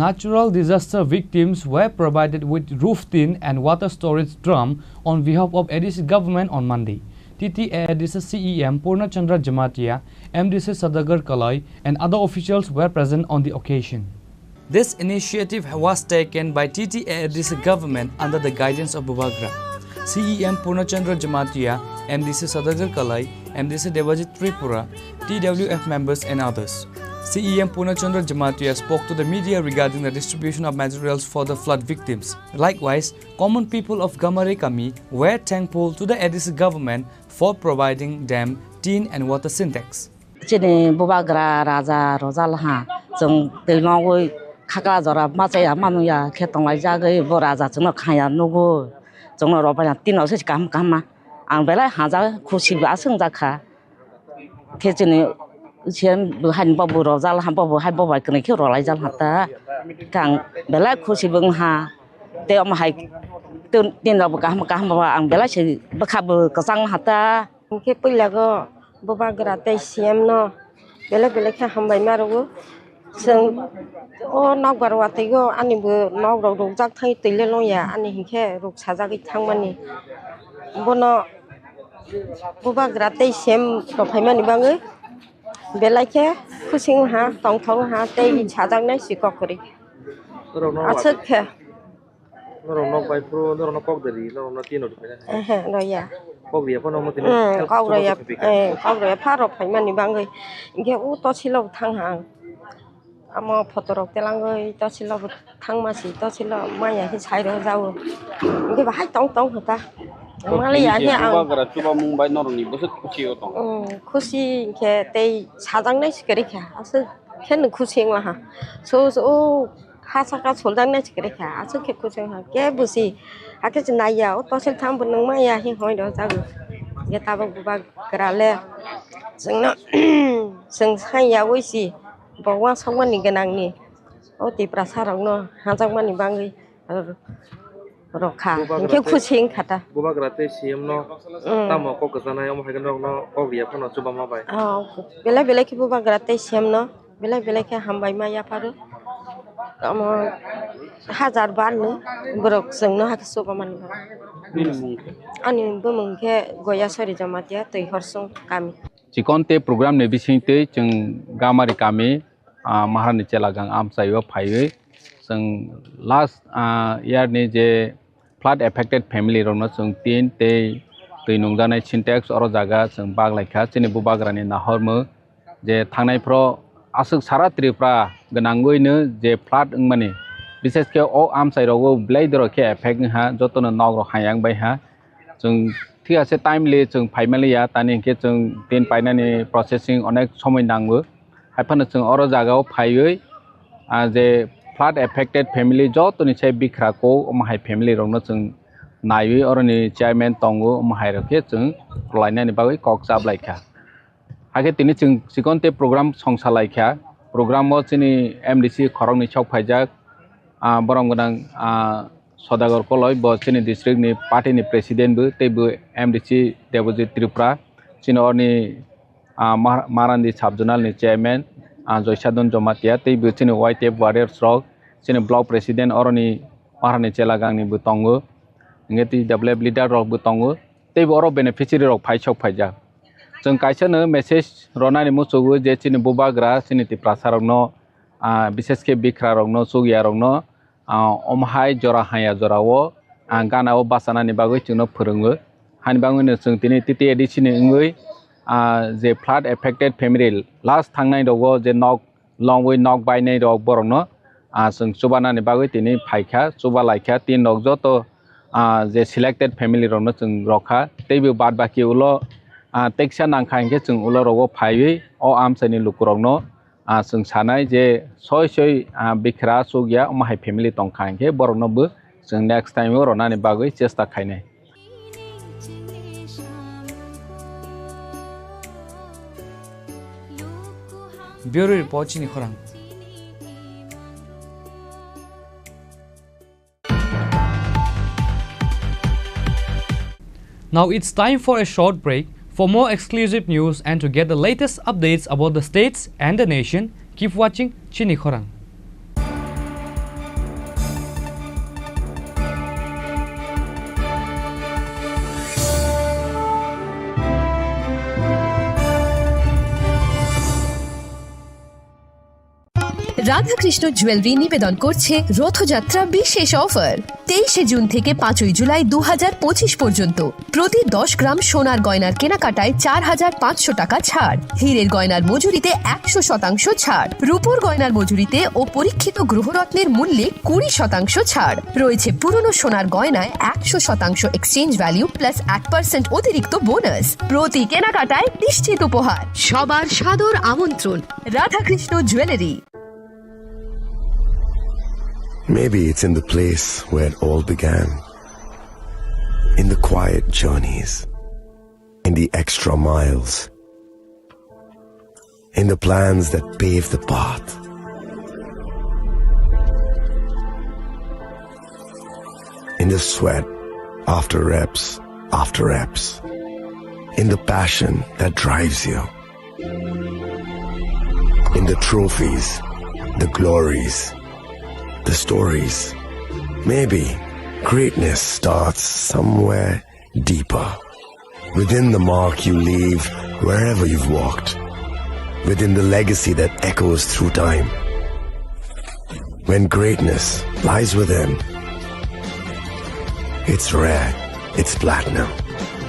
Speaker 14: Natural disaster victims were provided with roof tin and water storage drum on behalf of ADC government on Monday. TTA ADC CEM Purna Chandra Jamatia, MDC Sadagar Kalai and other officials were present on the occasion. This initiative was taken by TTA ADC government under the guidance of Bubagra. CEM Purnachandra Jamatia, MDC Sadagar Kalai, MDC Devajit Tripura, TWF members and others. CEM Purnachandra Jamatia spoke to the media regarding the distribution of materials for the flood victims. Likewise, common people of Gamarekami were thankful to the ADC government for providing them tin and water syntax.
Speaker 3: Chini Bubagra Raja Rosalha, Jung Tilnaway, Kakazora, Masaya Manuya, Ketonga Jaga, Boraza, Kaya Nugo. Chúng nó rồi tin nó sẽ cam mà anh về lại hàng ra khu xí bá sưng ra cả thế cho nên chuyện bữa hành bao bữa rồi ra là hành bao bữa hay bao vài cái này kêu rồi lại ra hạt ta càng về lại khu xí bưng hà để mà hay tin nó bữa cam mà anh về lại sẽ bắt khắp bữa cái sang hạt ta
Speaker 23: cái bây giờ có bữa ba cái tây xem nó về lại cái hàng bài mà rồi
Speaker 3: जों नावगारवातैगो आंनिबो नावराव रंजाक थाङै तैले लया आंनि हिंखे रग साजागै थांमानि बनो बुबाग्रा दै same दफायमानि बाङो बेलायखे खुसिं हा टंथं हा दै साजांनाय सिककरि आसोखे
Speaker 6: नरनो बाइफ्रो नरनो कगदरी नरनो तीनो
Speaker 3: एहे लया
Speaker 6: कगरिया फनो मतिनो
Speaker 3: कावराया फारब फायमानि बाङै इंखे उ तसिलाव थांहा आम फटरक तेलांगै तसिलाव थांमासि तसिलाव माया हि साइरो जावो इंखे बाहाय टं टं होता मालाया हे आं
Speaker 6: बुबाग्रा तुबा मुंबाइ नरनि बसत खुसियो दं
Speaker 3: खुसि इंखे दै साजांनाय सिकरिखा आसो खेन खुसिं लाहा सो हासाका सोलदांनाय सिकरिखा आसो खे खुसिं हा के बुसि आके नाया उ तसिल थांबो नों माया हि होइरो जागो ये ताबो बुबाग्राले जोंनो जों साया वइसि बावा सावमानि गोनांनि ओ तिप्रा सारावनो हाजांमानि बाङै रखा इंखे खुसिं खाता
Speaker 6: बुबाग्राते सिएमनो तामो कगजानाय अम हायगन रंनो कगरिया फनो तुबा माबाय
Speaker 3: बेलाय बेलायखे बुबाग्राते सिएमनो बेलाय बेलायखे हामबाय माया फारो आम हाजार बारनो बरक जोंनो हाके सुबा मानि आनि बुमुंखे गया सरि जमातिया तै हरसुं गामि
Speaker 7: चिकनते प्रोग्राम ने बिसिंते जों गामारि गामि महारानी चेलागां आमसायो फायै जों लास्ट इयार नि जे फ्लाड एफेक्टेड फैमिली रनो जों तीन दै नंजानाय सिन्टेक्स और जागा जों बागलायखा जोंनि बुबाग्रानि नाहरमो जे थांनायफ्राव आसुक सारा त्रिपुरा गोनांगैनो जे फ्लाड माने विशेषके ओ आमसाइरावबो ब्लेदरखे एफेक्ट हा जतनो नावरो हायांबाय हा जों ठीक आसे टाइमलि जों फाइमालिया तानिके जों दिन पाइनानि प्रोसेसिंग अनेक समय नांगो हायफानो जों और जागायाव फायै जे फ्लाड एफेक्टेड फैमिली जतनि से बिख्राखौ माहाय फैमिली रनो जों नायै औरनि चेयरमैन तंगो माहाय रखे जों लायनानि बागै कक जाबलायखा हागे तिनि जों सिकनते प्रोग्राम संसालायखा प्रोग्रामाव जोंनि एमडीसी खरंनि सावफायजाक बरंगोनां सदागर कलय बसिनि डिस्ट्रिक्टनि पार्टीनि प्रेसिडेंटबो तेबो एमडीसी देवजित त्रिपुरा चिनरनि मारान्दी साबजोनालनि चेयरमैन जयसादन जमातिया तेबो चिनि वाइट एप वारियर्स रक चिनि ब्लक प्रेसिडेंट औरनि महारानी चेलागांनिबो तंगो इंगे डेभलप लीडर रकबो तंगो तेबो और बेनिफिशियरी रक फाइजाक जों कायसानो मेसेज रनानि मुसुगो जे चिनि बुबाग्रा चिनि तिप्रासारनो विशेषके बिख्रा रंनो सुगिया रंनो अमहाय जरा हाया जरावो गानावो बासानानि बागै जोंनो फोरोङो हानि बागैनो जों दिनै टिटि एडिसिनि इंगै जे फ्लाड एफेक्टेड फैमिली लास्ट थांनाय दगो जे नक लंगै नक बायनाय दग बरनो जों सुबानानि बागै दिनै फायखा सुबा लायखा तीन नक जत जे सिलेक्टेड फैमिली रंनो जों रखा तेबो बाद बाकी उलो टेक्सा नांखांखे जों उलो रगो फायै ओ आमसानि लुकुरंनो जों सानाय जे सय बिख्रा सुगिया माहाय फैमिली तंखांखे बरनोबो जों नेक्स्ट टाइम रनानि बागै चेष्टा खायनाय
Speaker 14: Bureau Report Chini Khorang. Now it's time for a short break. For more exclusive news and to get the latest updates about the states and the nation, keep watching Chini Khorang.
Speaker 2: Radhakrishna jewellery নিবেদন করছে রথযাত্রা বিশেষ offer 23 June থেকে 5 জুলাই 2025 পর্যন্ত প্রতি 10 গ্রাম সোনার গয়নার কেনাকাটায় 4500 টাকা ছাড়, হীরের গয়নার মজুরিতে 100% ছাড়, রূপোর গয়নার মজুরিতে ও পরীক্ষিত গ্রহরত্নের মূল্যে 20% ছাড় রয়েছে। পুরনো সোনার গয়নায় 100% এক্সচেঞ্জ ভ্যালু প্লাস 8% অতিরিক্ত বোনাস। প্রতি কেনাকাটায় নিশ্চিত উপহার। সবার সাদর আমন্ত্রণ Radhakrishna jewellery.
Speaker 23: Maybe it's in the place where it all began, in the quiet journeys, in the extra miles, in the plans that pave the path. In the sweat after reps, in the passion that drives you, in the trophies the glories, the stories. Maybe greatness starts somewhere deeper, within the mark you leave wherever you've walked, within the legacy that echoes through time. When greatness lies within, it's rare, it's platinum.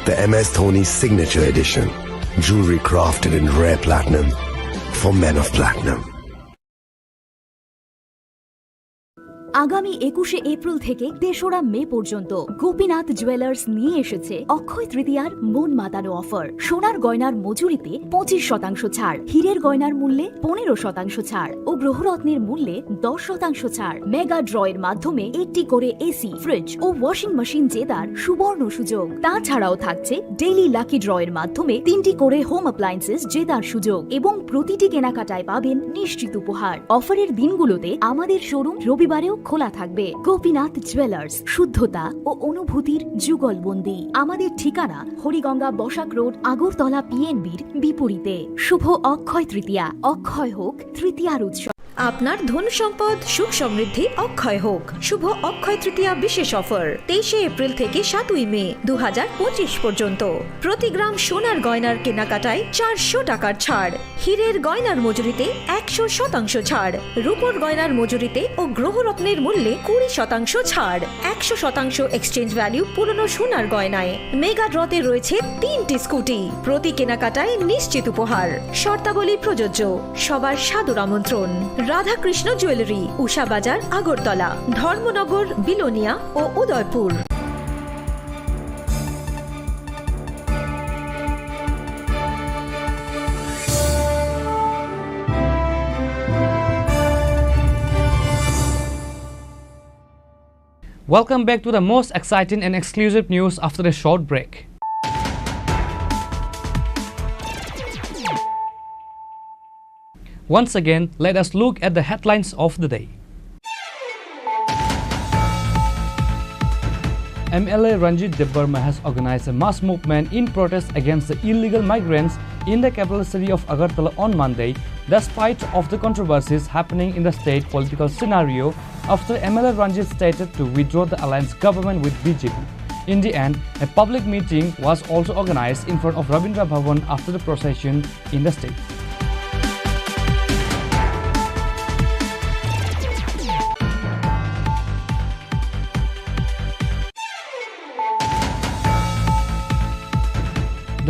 Speaker 23: The MS Dhoni Signature Edition, jewelry crafted in rare platinum for men of platinum.
Speaker 2: আগামী 21শে April থেকে ৩রা মে পর্যন্ত Gopinath jewellers নিয়ে এসেছে অক্ষয় তৃতীয়ার মন মাতানো offer. সোনার গয়নার মজুরিতে 25% ছাড়, হীরের গয়নার মূল্যে 15% ছাড় ও গ্রহরত্নের মূল্যে 10% ছাড়। মেগা ড্রয়ের মাধ্যমে একটি করে এসি, ফ্রিজ ও ওয়াশিং মেশিন জেতার সুবর্ণ সুযোগ। তাছাড়াও থাকছে ডেইলি লাকি ড্রয়ের মাধ্যমে 3টি করে হোম অ্যাপ্লায়েন্সেস জেতার সুযোগ এবং প্রতিটি কেনাকাটায় পাবেন নিশ্চিত উপহার। অফারের দিনগুলোতে আমাদের শোরুম রবিবারেও খোলা থাকবে। গোপীনাথ জুয়েলার্স, শুদ্ধতা ও অনুভূতির যুগলবন্দি। আমাদের ঠিকানা হরিগঙ্গা বসাক রোড, আগরতলা পিএনবির বিপরীতে। শুভ অক্ষয় তৃতীয়া, অক্ষয় হোক তৃতীয়ার উৎসব।
Speaker 8: আপনার ধন সম্পদ সুখ সমৃদ্ধি অক্ষয় হোক। শুভ অক্ষয় তৃতীয়া বিশেষ অফার 23শে এপ্রিল থেকে 7ই মে 2025 পর্যন্ত। প্রতি গ্রাম সোনার গয়নার কেনাকাটায় 400 টাকার ছাড়, হীরের গয়নার মজুরিতে 100% ছাড়, রূপোর গয়নার মজুরিতে ও গ্রহরত্নের মূল্যে 20% ছাড়, 100% এক্সচেঞ্জ ভ্যালু পুরনো সোনার গয়নায়। মেগা ড্রতে রয়েছে 3টি স্কুটি, প্রতি কেনাকাটায় নিশ্চিত উপহার। শর্তাবলী প্রযোজ্য। সবার সাদর আমন্ত্রণ। রাধাকৃষ্ণ জুয়েলারি, উষা বাজার, আগরতলা, ধর্মনগর, বিলোনিয়া ও Udaipur.
Speaker 14: Welcome back to the most exciting and exclusive news after a short break. Once again, let us look at the headlines of the day. MLA Ranjit Debarma has organized a mass movement in protest against the illegal migrants in the capital city of Agartala on Monday, despite of the controversies happening in the state political scenario after MLA Ranjit stated to withdraw the alliance government with BJP. In the end, a public meeting was also organized in front of Rabindra Bhavan after the procession in the state.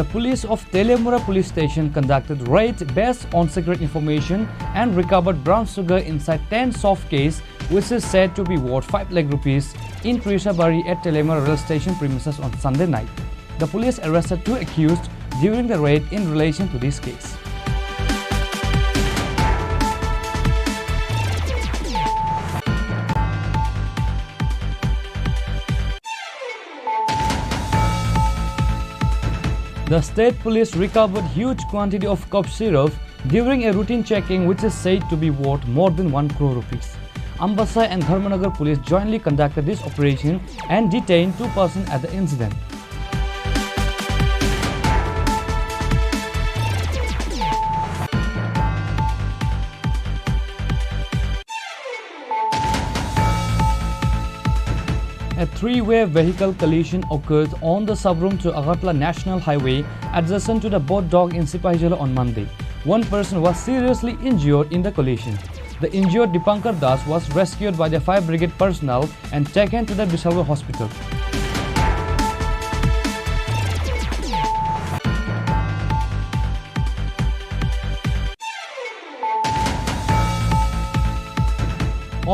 Speaker 14: The police of Telemura police station conducted raid based on secret information and recovered brown sugar inside 10 soft case, which is said to be worth 5 lakh rupees in Trishabari at Telemura rail station premises on Sunday night. The police arrested 2 accused during the raid in relation to this case. The state police recovered huge quantity of cough syrup during a routine checking, which is said to be worth more than 1 crore rupees. Ambassa and Dharmanagar police jointly conducted this operation and detained 2 persons at the incident. A 3-way vehicle collision occurred on the sub-room to Agartala National Highway adjacent to the boat dock in Sipahijala on Monday. 1 person was seriously injured in the collision. The injured Dipankar Das was rescued by the fire brigade personnel and taken to the Bisalwa hospital.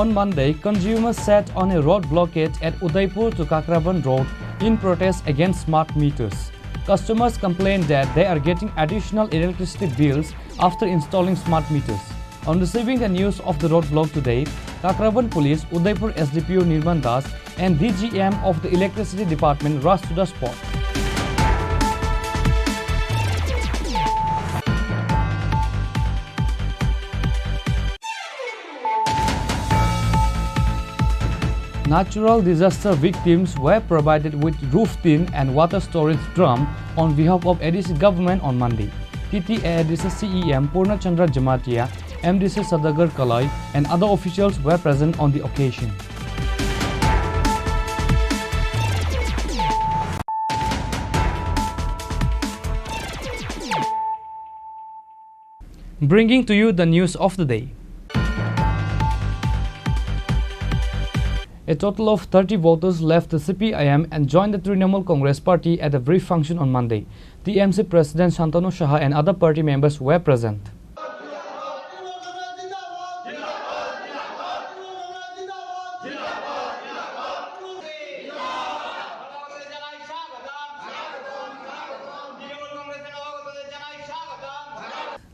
Speaker 14: On Monday, consumers sat on a road blockade at Udaipur to Kakraban Road in protest against smart meters. Customers complained that they are getting additional electricity bills after installing smart meters. On receiving the news of the roadblock today, Kakraban Police, Udaipur SDPO Nirman Das and DGM of the Electricity Department rushed to the spot. Natural disaster victims were provided with roof tin and water storage drum on behalf of ADC government on Monday. TTA ADC CEM Purna Chandra Jamatia MDC Sadagar Kalai and other officials were present on the occasion. Bringing to you the news of the day. A total of 30 voters left the CPIM and joined the Trinamool Congress Party at a brief function on Monday. The TMC President Shantanu Saha and other party members were present.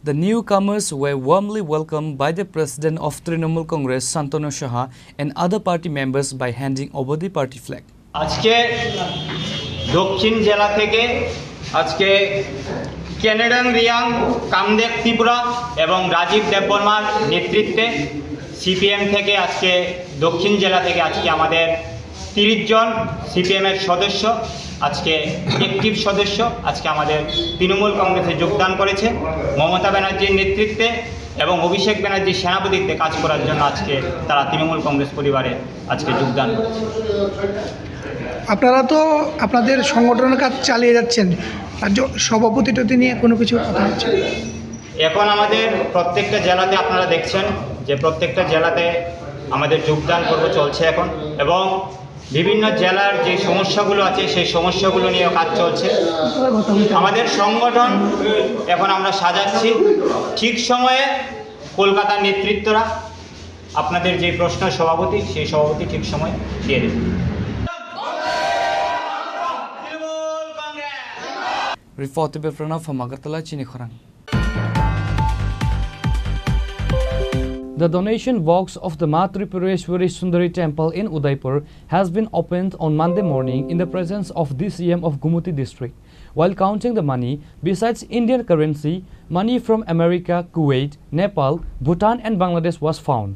Speaker 14: The newcomers were warmly welcomed by the President of Trinamool Congress, Shantanu Saha, and other party members by handing over the party flag.
Speaker 9: আজকে দক্ষিণ জেলা থেকে আজকে ক্যানাডান রিয়াং কামদেব ত্রিপুরা এবং রাজীব দেববর্মার নেতৃত্বে CPM থেকে আজকে দক্ষিণ জেলা থেকে আজকে আমাদের 30 জন সিপিএমের সদস্য আজকে অ্যাক্টিভ সদস্য আজকে আমাদের তৃণমূল কংগ্রেসে যোগদান করেছে মমতা ব্যানার্জির নেতৃত্বে এবং অভিষেক ব্যানার্জির সেনাপতিত্বে কাজ করার জন্য আজকে তারা তৃণমূল কংগ্রেস পরিবারে আজকে যোগদান করেছে।
Speaker 10: আপনারা তো আপনাদের সংগঠনের কাজ চালিয়ে যাচ্ছেন, রাজ্য সভাপতিত্ব নিয়ে কোনো কিছু কথা হচ্ছে?
Speaker 9: এখন আমাদের প্রত্যেকটা জেলাতে আপনারা দেখছেন যে প্রত্যেকটা জেলাতে আমাদের যোগদান পর্ব চলছে এখন, এবং বিভিন্ন জেলার যে সমস্যাগুলো আছে সেই সমস্যাগুলো নিয়ে কাজ চলছে। আমাদের সংগঠন এখন আমরা সাজাচ্ছি, ঠিক সময়ে কলকাতার নেতৃত্বরা আপনাদের যে প্রশ্ন সভাপতি সেই সভাপতি ঠিক সময় দিয়ে দেবে।
Speaker 14: Reported by Pranav from Agartala, Chini Khorang. The donation box of the Ma Tripureshwari Sundari Temple in Udaipur has been opened on Monday morning in the presence of the CM of Gumuti district. While counting the money, besides Indian currency, money from America, Kuwait, Nepal, Bhutan and Bangladesh was found.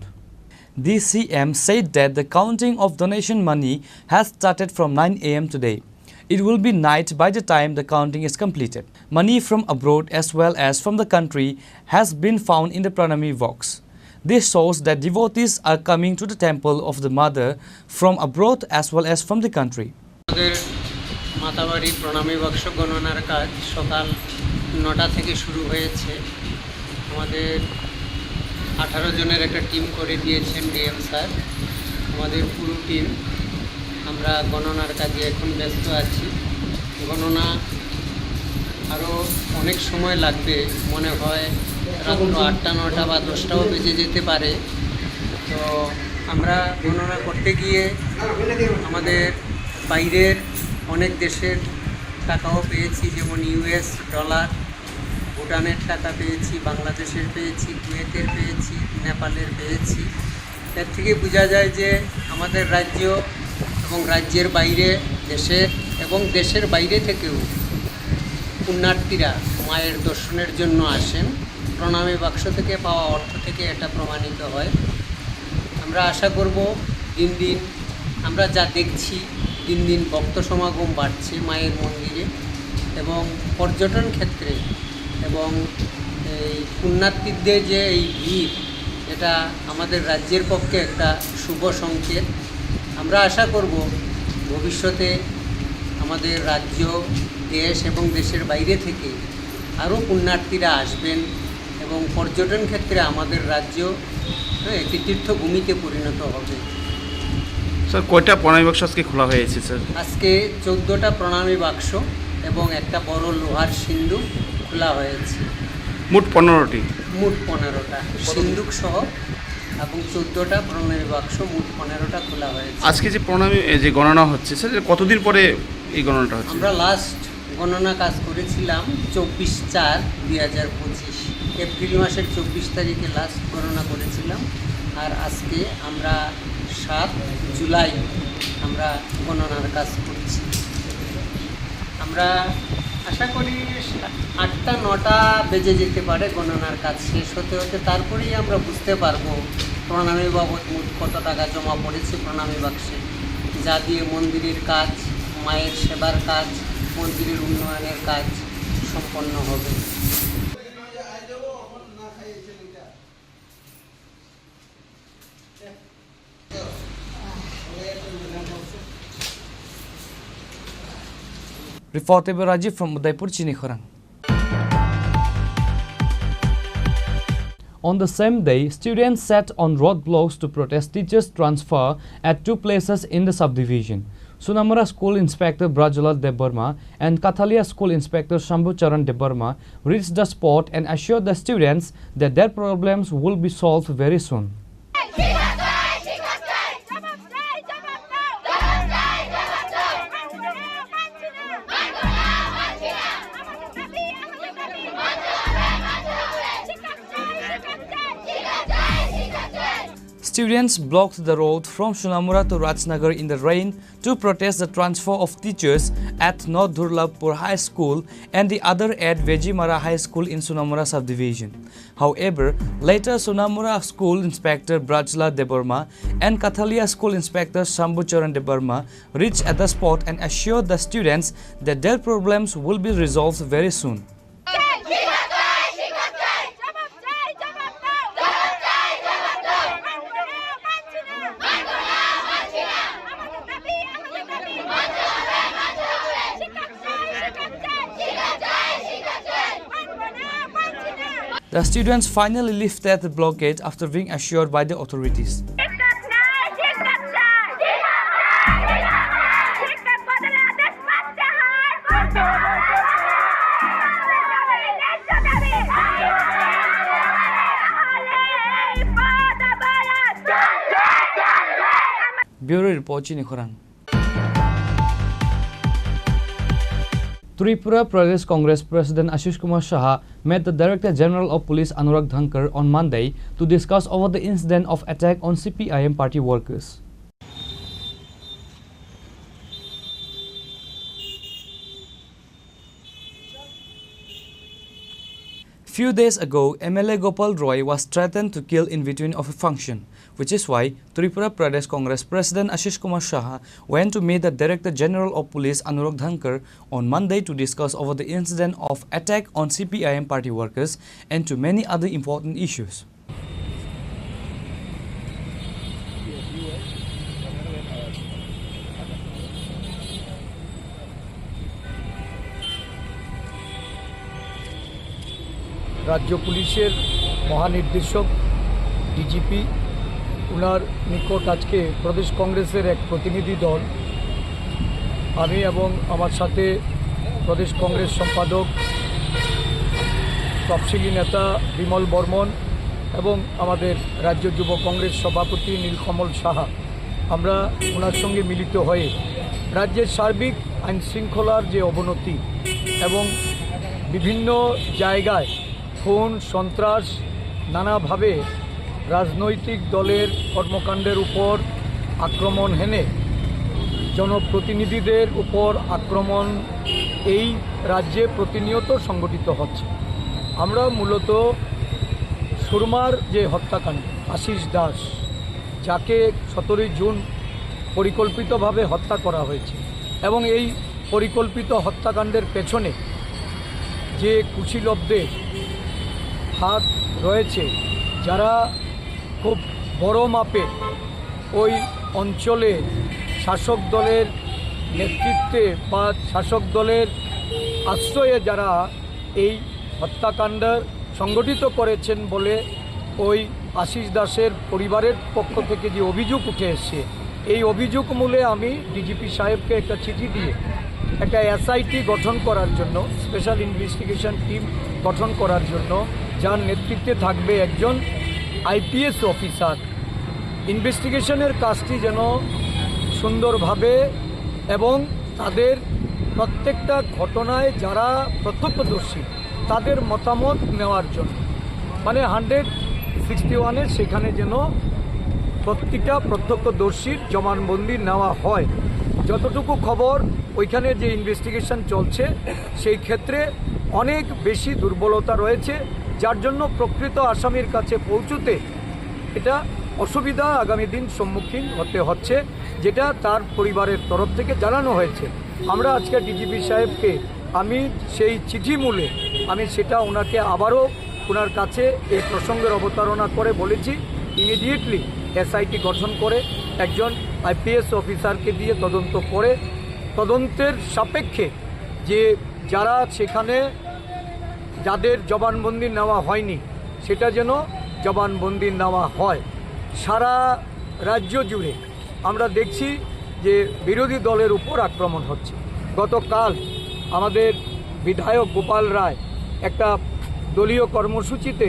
Speaker 14: The CM said that the counting of donation money has started from 9 a.m. today. It will be night by the time the counting is completed. Money from abroad as well as from the country has been found in the Pranami box. This shows that devotees are coming to the temple of the mother from abroad as well as from the country.
Speaker 11: Matabari প্রণামী বাক্স গণনার কাজ সকাল 9টা থেকে শুরু হয়েছে। আমাদের 18 জনের একটা টিম করে দিয়েছেন ডিএম স্যার। আমাদের পুরো টিম আমরা গণনার কাজে এখন ব্যস্ত আছি। গণনা আরও অনেক সময় লাগবে, মনে হয় রাত 8টা 9টা বা 10টাও বেজে যেতে পারে। তো আমরা গণনা করতে গিয়ে আমাদের বাইরের অনেক দেশের টাকাও পেয়েছি, যেমন ইউএস ডলার, ভুটানের টাকা পেয়েছি, বাংলাদেশের পেয়েছি, কুয়েতের পেয়েছি, নেপালের পেয়েছি। এর থেকে বোঝা যায় যে আমাদের রাজ্য এবং রাজ্যের বাইরে দেশের এবং দেশের বাইরে থেকেও পুণ্যার্থীরা মায়ের দর্শনের জন্য আসেন। প্রণামী বাক্স থেকে পাওয়া অর্থ থেকে এটা প্রমাণিত হয়। আমরা আশা করব দিন দিন আমরা যা দেখছি দিন দিন ভক্ত সমাগম বাড়ছে মায়ের মন্দিরে, এবং পর্যটন ক্ষেত্রে এবং এই পুণ্যার্থীদের যে এই ভিড়, এটা আমাদের রাজ্যের পক্ষে একটা শুভ সংকেত। আমরা আশা করব ভবিষ্যতে আমাদের রাজ্য, দেশ এবং দেশের বাইরে থেকে আরও পুণ্যার্থীরা আসবেন এবং পর্যটন ক্ষেত্রে আমাদের রাজ্য একটি তীর্থভূমিতে পরিণত হবে।
Speaker 24: স্যার, কয়টা প্রণামী বাক্স আজকে খোলা হয়েছে স্যার?
Speaker 11: আজকে 14টা প্রণামী বাক্স এবং একটা বড় লোহার সিন্দুক খোলা হয়েছে।
Speaker 24: মোট 15টি?
Speaker 11: মোট 15টা সিন্দুক সহ এবং 14টা প্রণামী বাক্স, মোট 15টা খোলা হয়েছে।
Speaker 24: আজকে যে প্রণামী যে গণনা হচ্ছে স্যার, কতদিন পরে এই গণনাটা হচ্ছে?
Speaker 11: আমরা লাস্ট গণনা কাজ করেছিলাম 24/4/2025, এপ্রিল মাসের 24 তারিখে লাস্ট গণনা করেছিলাম। আর আজকে আমরা 7 জুলাই আমরা গণনার কাজ করছি। আমরা আশা করি 8টা 9টা বেজে যেতে পারে গণনার কাজ শেষ হতে হতে। তারপরেই আমরা বুঝতে পারবো প্রণামী বাবদ মোট কত টাকা জমা পড়েছে প্রণামী বাক্সে, যা দিয়ে মন্দিরের কাজ, মায়ের সেবার কাজ, মন্দিরের উন্নয়নের কাজ সম্পন্ন হবে।
Speaker 14: Reported by Rajiv from Udaipur, Chini Khorang. On the same day, students sat on roadblocks to protest teachers' transfer at 2 places in the subdivision. Sunamura School Inspector Brajulal Debarma and Kathalia School Inspector Shambhu Charan Debarma reached the spot and assured the students that their problems will be solved very soon. Students blocked the road from Sunamura to Rajnagar in the rain to protest the transfer of teachers at North Durlabpur High School and the other at Vejimara High School in Sunamura subdivision. However, later Sunamura School Inspector Brajla Debarma and Kathalia School Inspector Shambhu Charan Debarma reached at the spot and assured the students that their problems will be resolved very soon. The students finally lifted the blockade after being assured by the authorities. Bureau Report, Chini Khorang. Tripura Pradesh Congress President Ashish Kumar Saha met the Director General of Police Anurag Dhankar on Monday to discuss over the incident of attack on CPIM party workers. Few days ago, MLA Gopal Roy was threatened to kill in between of a function, which is why Tripura Pradesh Congress President Ashish Kumar Saha went to meet the Director General of Police Anurag Dhankar on Monday to discuss over the incident of attack on CPIM party workers and to many other important issues.
Speaker 4: রাজ্য পুলিশের মহানির্দেশক DGP উনার নিকট আজকে প্রদেশ কংগ্রেসের এক প্রতিনিধি দল আমি এবং আমার সাথে প্রদেশ কংগ্রেস সম্পাদক তফসিলি নেতা বিমল বর্মন এবং আমাদের রাজ্য যুব কংগ্রেস সভাপতি নীলকমল সাহা আমরা ওনার সঙ্গে মিলিত হয়ে রাজ্যের সার্বিক আইন শৃঙ্খলার যে অবনতি এবং বিভিন্ন জায়গায় খুন সন্ত্রাস নানাভাবে রাজনৈতিক দলের কর্মকাণ্ডের উপর আক্রমণ হেনে জনপ্রতিনিধিদের উপর আক্রমণ এই রাজ্যে প্রতিনিয়ত সংগঠিত হচ্ছে। আমরা মূলত সুরমার যে হত্যাকাণ্ড আশিস দাস যাকে 17 জুন পরিকল্পিতভাবে হত্যা করা হয়েছে এবং এই পরিকল্পিত হত্যাকাণ্ডের পেছনে যে কুশীলবদের হাত রয়েছে যারা খুব বড় মাপে ওই অঞ্চলে শাসক দলের নেতৃত্বে বা শাসক দলের আশ্রয়ে যারা এই হত্যাকাণ্ড সংগঠিত করেছেন বলে ওই আশিস দাসের পরিবারের পক্ষ থেকে যে অভিযোগ উঠে এসছে এই অভিযোগ মূলে আমি ডিজিপি সাহেবকে একটা চিঠি দিয়ে একটা এসআইটি গঠন করার জন্য স্পেশাল ইনভেস্টিগেশন টিম গঠন করার জন্য যার নেতৃত্বে থাকবে একজন আইপিএস অফিসার ইনভেস্টিগেশনের কাজটি যেন সুন্দরভাবে এবং তাদের প্রত্যেকটা ঘটনায় যারা প্রত্যক্ষদর্শী তাদের মতামত নেওয়ার জন্য মানে 161-এর সেখানে যেন প্রত্যেকটা প্রত্যক্ষদর্শীর জবানবন্দি নেওয়া হয়। যতটুকু খবর ওইখানে যে ইনভেস্টিগেশন চলছে সেই ক্ষেত্রে অনেক বেশি দুর্বলতা রয়েছে যার জন্য প্রকৃত আসামির কাছে পৌঁছতে এটা অসুবিধা আগামী দিন সম্মুখীন হতে হচ্ছে যেটা তার পরিবারের তরফ থেকে জানানো হয়েছে। আমরা আজকে ডিজিপি সাহেবকে আমি সেই চিঠি মূলে আমি সেটা ওনাকে আবারও ওনার কাছে এই প্রসঙ্গের অবতারণা করে বলেছি ইমিডিয়েটলি এসআইটি গঠন করে একজন আইপিএস অফিসারকে দিয়ে তদন্ত করে তদন্তের সাপেক্ষে যে যারা সেখানে যাদের জবানবন্দি নেওয়া হয়নি সেটা যেন জবানবন্দি নেওয়া হয়। সারা রাজ্য জুড়ে আমরা দেখছি যে বিরোধী দলের উপর আক্রমণ হচ্ছে। গতকাল আমাদের বিধায়ক গোপাল রায় একটা দলীয় কর্মসূচিতে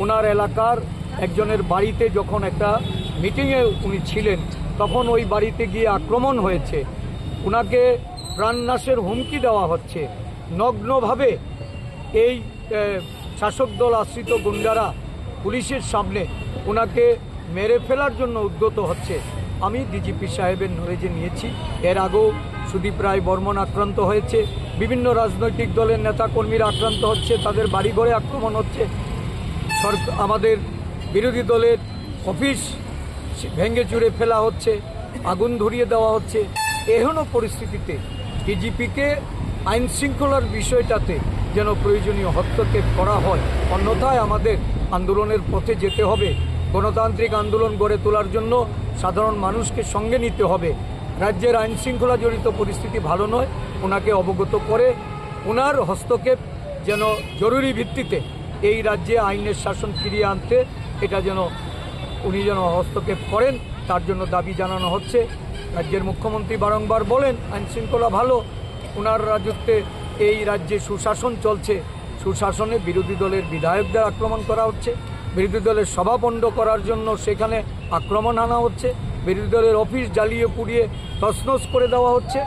Speaker 4: ওনার এলাকার একজনের বাড়িতে যখন একটা মিটিংয়ে উনি ছিলেন তখন ওই বাড়িতে গিয়ে আক্রমণ হয়েছে, ওনাকে প্রাণনাশের হুমকি দেওয়া হচ্ছে। নগ্নভাবে এই শাসক দল আশ্রিত গুন্ডারা পুলিশের সামনে ওনাকে মেরে ফেলার জন্য উদ্যত হচ্ছে। আমি ডিজিপি সাহেবের নলেজে নিয়েছি, এর আগেও সুদীপ রায় বর্মন আক্রান্ত হয়েছে, বিভিন্ন রাজনৈতিক দলের নেতাকর্মীরা আক্রান্ত হচ্ছে, তাদের বাড়িঘরে আক্রমণ হচ্ছে, আমাদের বিরোধী দলের অফিস ভেঙে চুরে ফেলা হচ্ছে, আগুন ধরিয়ে দেওয়া হচ্ছে। এহেন পরিস্থিতিতে ডিজিপিকে আইন শৃঙ্খলার বিষয়টাতে যেন প্রয়োজনীয় হস্তক্ষেপ করা হয়, অন্যথায় আমাদের আন্দোলনের পথে যেতে হবে। গণতান্ত্রিক আন্দোলন গড়ে তোলার জন্য সাধারণ মানুষকে সঙ্গে নিতে হবে। রাজ্যের আইন শৃঙ্খলা জড়িত পরিস্থিতি ভালো নয়, ওনাকে অবগত করে ওনার হস্তক্ষেপ যেন জরুরি ভিত্তিতে এই রাজ্যে আইনের শাসন ফিরিয়ে আনতে এটা যেন উনি যেন হস্তক্ষেপ করেন, তার জন্য দাবি জানানো হচ্ছে। রাজ্যের মুখ্যমন্ত্রী বারংবার বলেন আইন শৃঙ্খলা ভালো, ওনার রাজত্বে এই রাজ্যে সুশাসন চলছে। সুশাসনে বিরোধী দলের বিধায়কদের আক্রমণ করা হচ্ছে, বিরোধী দলের সভা বন্ধ করার জন্য সেখানে আক্রমণ আনা হচ্ছে, বিরোধী দলের অফিস জ্বালিয়ে পুড়িয়ে তছনছ করে দেওয়া হচ্ছে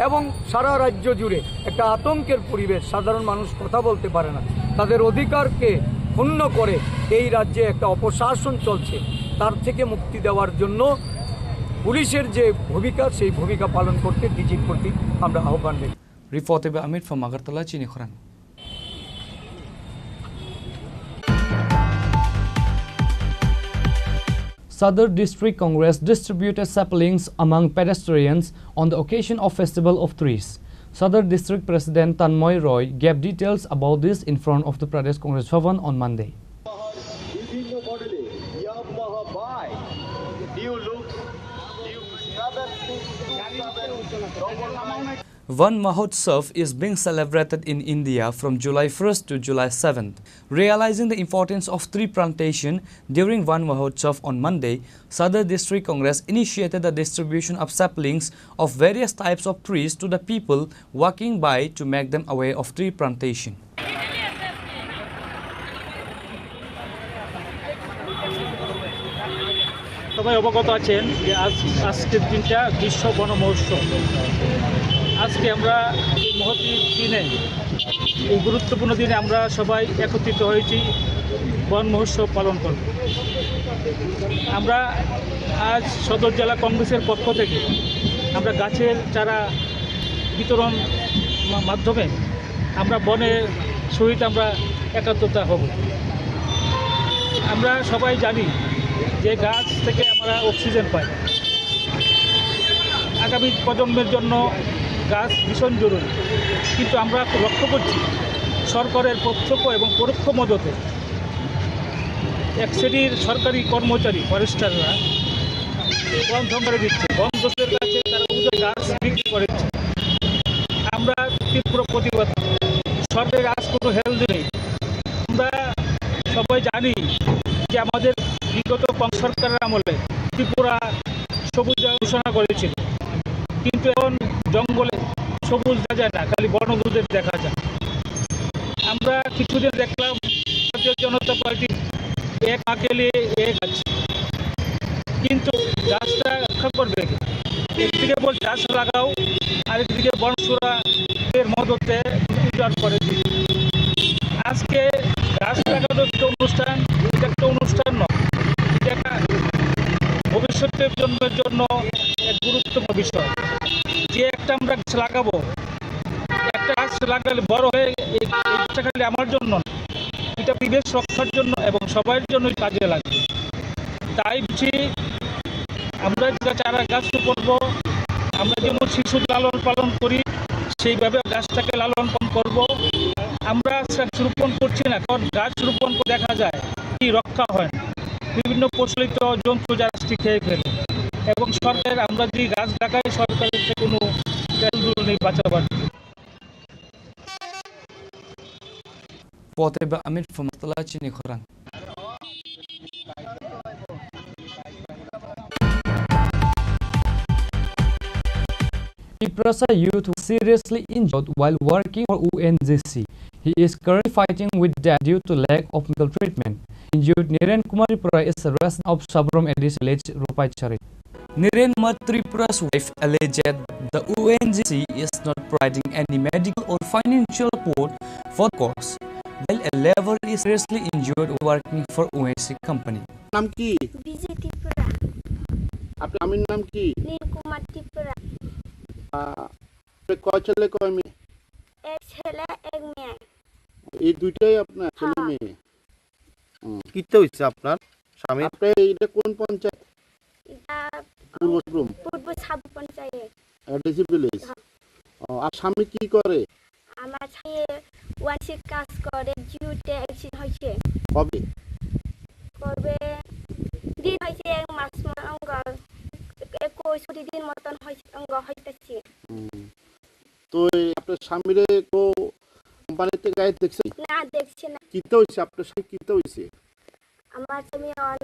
Speaker 4: এবং সারা রাজ্য জুড়ে একটা আতঙ্কের পরিবেশ। সাধারণ মানুষ কথা বলতে পারে না, তাদের অধিকারকে ক্ষুণ্ণ করে এই রাজ্যে একটা অপশাসন চলছে। তার থেকে মুক্তি দেওয়ার জন্য পুলিশের যে ভূমিকা সেই ভূমিকা পালন করতে ডিজির প্রতি আমরা আহ্বান জানাই।
Speaker 14: Reported by Amit from Agartala, Chini Khorang. Sadar District Congress distributed saplings among pedestrians on the occasion of Festival of Trees. Sadar District President Tanmoy Roy gave details about this in front of the Pradesh Congress Bhavan on Monday. Van Mahotsav is being celebrated in India from July 1st to July 7th. Realizing the importance of tree plantation during Van Mahotsav on Monday, Sadar District Congress initiated the distribution of saplings of various types of trees to the people walking by to make them aware of tree plantation.
Speaker 12: সবাই অবগত আছেন যে আজকের দিনটা বিশ্ব বন মহোৎসব। আজকে আমরা এই মহতী দিনে, এই গুরুত্বপূর্ণ দিনে আমরা সবাই একত্রিত হয়েছি বন মহোৎসব পালন করব। আমরা আজ সদর জেলা কংগ্রেসের পক্ষ থেকে আমরা গাছের চারা বিতরণ মাধ্যমে আমরা বনের সহিত আমরা একাত্মতা হব। আমরা সবাই জানি যে গাছ থেকে আমরা অক্সিজেন পাই। আগামী প্রজন্মের জন্য গাছ ভীষণ জরুরি, কিন্তু আমরা লক্ষ্য করছি সরকারের প্রত্যক্ষ এবং পরোক্ষ মদতে এক শ্রেণীর সরকারি কর্মচারী ফরেস্টাররা বন ধ্বংস করে দিচ্ছে, বন দোষের কাছে তারা গাছ বিক্রি করেছে। আমরা তীব্র প্রতিবাদ। সরকারের আজ কোনো হেলথ নেই। আমরা সবাই জানি যে আমাদের বিগত সরকারের আমলে ত্রিপুরা সবুজ ঘোষণা করেছিল, কিন্তু এখন জঙ্গলে সবুজ দেখা যায় না, খালি বনদুদের দেখা যায়। আমরা কিছুদিন দেখলাম ভারতীয় জনতা পার্টি এক আকেলে এক আছে, কিন্তু গাছটা রক্ষা করবে। একদিকে বল গাছ লাগাও, আরেকদিকে বনসুরাদের মদতে উজাড় করে দিই। আজকে গাছ লাগানো একটা অনুষ্ঠান, এটা একটা অনুষ্ঠান নয়, এটা ভবিষ্যতের জন্মের জন্য এক গুরুত্বপূর্ণ বিষয়। যে একটা আমরা গাছ লাগাবো, একটা গাছ লাগালে বড় হয়ে এই গাছটা খালি আমার জন্য না, এটা পরিবেশ রক্ষার জন্য এবং সবার জন্যই কাজে লাগবে। তাই বুঝি আমরা চারা গাছ করব, আমরা যেমন শিশু লালন পালন করি সেইভাবে গাছটাকে লালন পালন করব। আমরা রোপণ করছি না, কারণ গাছ রোপণ করে দেখা যায় কি রক্ষা হয় না। বিভিন্ন প্রচলিত জন্তু জাতি খেয়ে ফেলে এবং সরকার আমরা যদি গাছ লাগাই সরকারের থেকে কোনো তেল নেই বাঁচাবার।
Speaker 14: Poteba Amir from Chini Khorang. Tripura youth was seriously injured while working for UNGC. He is currently fighting with death due to lack of medical treatment. Injured Niren Kumar Tripura is a resident of Sabram Edis village, Ropaichari. Niren Kumar Tripura's wife alleged the UNGC is not providing any medical or financial support for the course, while a level is seriously injured working for UNGC company.
Speaker 13: নাম কি?
Speaker 16: বিজয় ত্রিপুরা।
Speaker 13: আপনার আমির নাম কি?
Speaker 16: নীল কুমার ত্রিপুরা।
Speaker 13: কয় ছেলে কয় মেয়ে?
Speaker 16: এক ছেলে এক মেয়ে।
Speaker 13: এই দুইটাই আপনার ছেলে মেয়ে?
Speaker 5: কিতে হইছে আপনার স্বামী?
Speaker 13: আপনি এটা কোন পঞ্চায়েত?
Speaker 16: এটা
Speaker 13: পূর্ব
Speaker 16: সাব পঞ্চায়েত।
Speaker 13: ADC village. আর স্বামী কি করে?
Speaker 16: আমার স্বামী ওয়ানসি কাজ করে, জিওতে অ্যাক্সিডেন্ট হয়েছে।
Speaker 13: কবে?
Speaker 16: কবে দিন হয়েছে এক মাস অঙ্গ 21 দিন মতন অঙ্গ হইতেছে।
Speaker 13: তো আপনার স্বামীরে তো কোম্পানিতে গায়ে দেখছেন?
Speaker 16: না দেখছি না।
Speaker 13: কিতে হইছে আপনার স্বামী কিতে হইছে?
Speaker 16: আমার স্বামী অন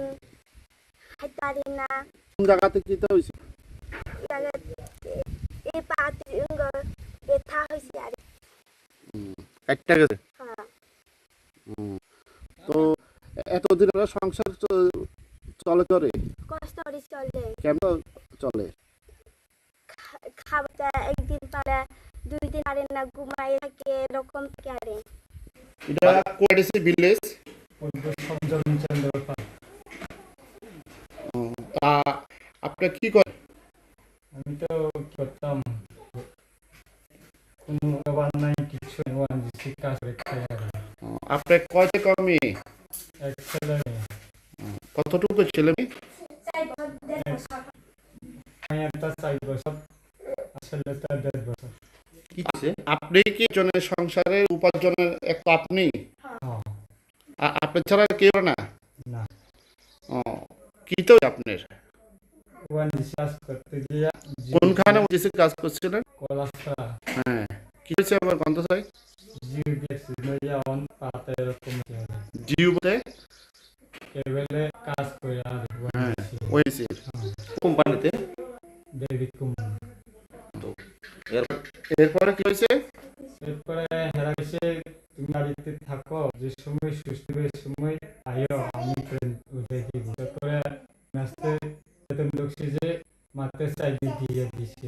Speaker 16: হাইতারি না।
Speaker 13: কোন জায়গাতে কিতে হইছে?
Speaker 16: এই পাতে অঙ্গ ব্যথা হইছে আর।
Speaker 5: একটা গেছে।
Speaker 16: হ্যাঁ।
Speaker 13: তো এতদিন ওরা সংসার চলে করে?
Speaker 16: কষ্ট করে চলে।
Speaker 13: কেমন চলে?
Speaker 16: খাবারটা একদিন পারে 2 দিন পারে না, ঘুমায় থাকে এরকম করে।
Speaker 13: এটা কোয়াডিসি ভিলেজ। আপনি কি করেন?
Speaker 12: আমি তো করতাম কোনো ব্যাপার নাই, কিছু ওয়ানজিসি কাজ করে খাই।
Speaker 13: আপনি কয়টা কমে?
Speaker 12: এক ছেলে মেয়ে।
Speaker 13: কতটুকু ছেলে মেয়ে?
Speaker 16: 4 বছর।
Speaker 12: মেয়েটা 4 বছর, ছেলেটা 1.5 বছর।
Speaker 13: আপনি কি জনের সংসারের উপার্জনের এক আপনি? আপনি ছাড়া কেউ না?
Speaker 12: না।
Speaker 13: কি তো আপনার?
Speaker 12: ওয়ানজিসি কাজ করতে গিয়ে।
Speaker 13: কোনখানে ওয়ানজিসি কাজ করছিলেন?
Speaker 12: কলাসা।
Speaker 13: হ্যাঁ, কি হয়েছে আমার গন্ধ চাই?
Speaker 12: জিও গেছে নয়া অন পাতে এরকম হবে।
Speaker 13: জিওতে
Speaker 12: কেবলে কাজ করে আর
Speaker 13: ওয়ানজিসি
Speaker 5: কোম্পানিতে
Speaker 12: ডেভিড কোম্পানি।
Speaker 13: এরপরে কি হয়েছে?
Speaker 12: এরপরে হেরা গেছে, তুমি বাড়িতে থাকো, যে সময় সুস্থ হবে সময় আইও, আমি ট্রেন উঠে দিব। তারপরে নাচতে তুমি দেখছি যে মাত্র সাইড দিয়ে দিছি।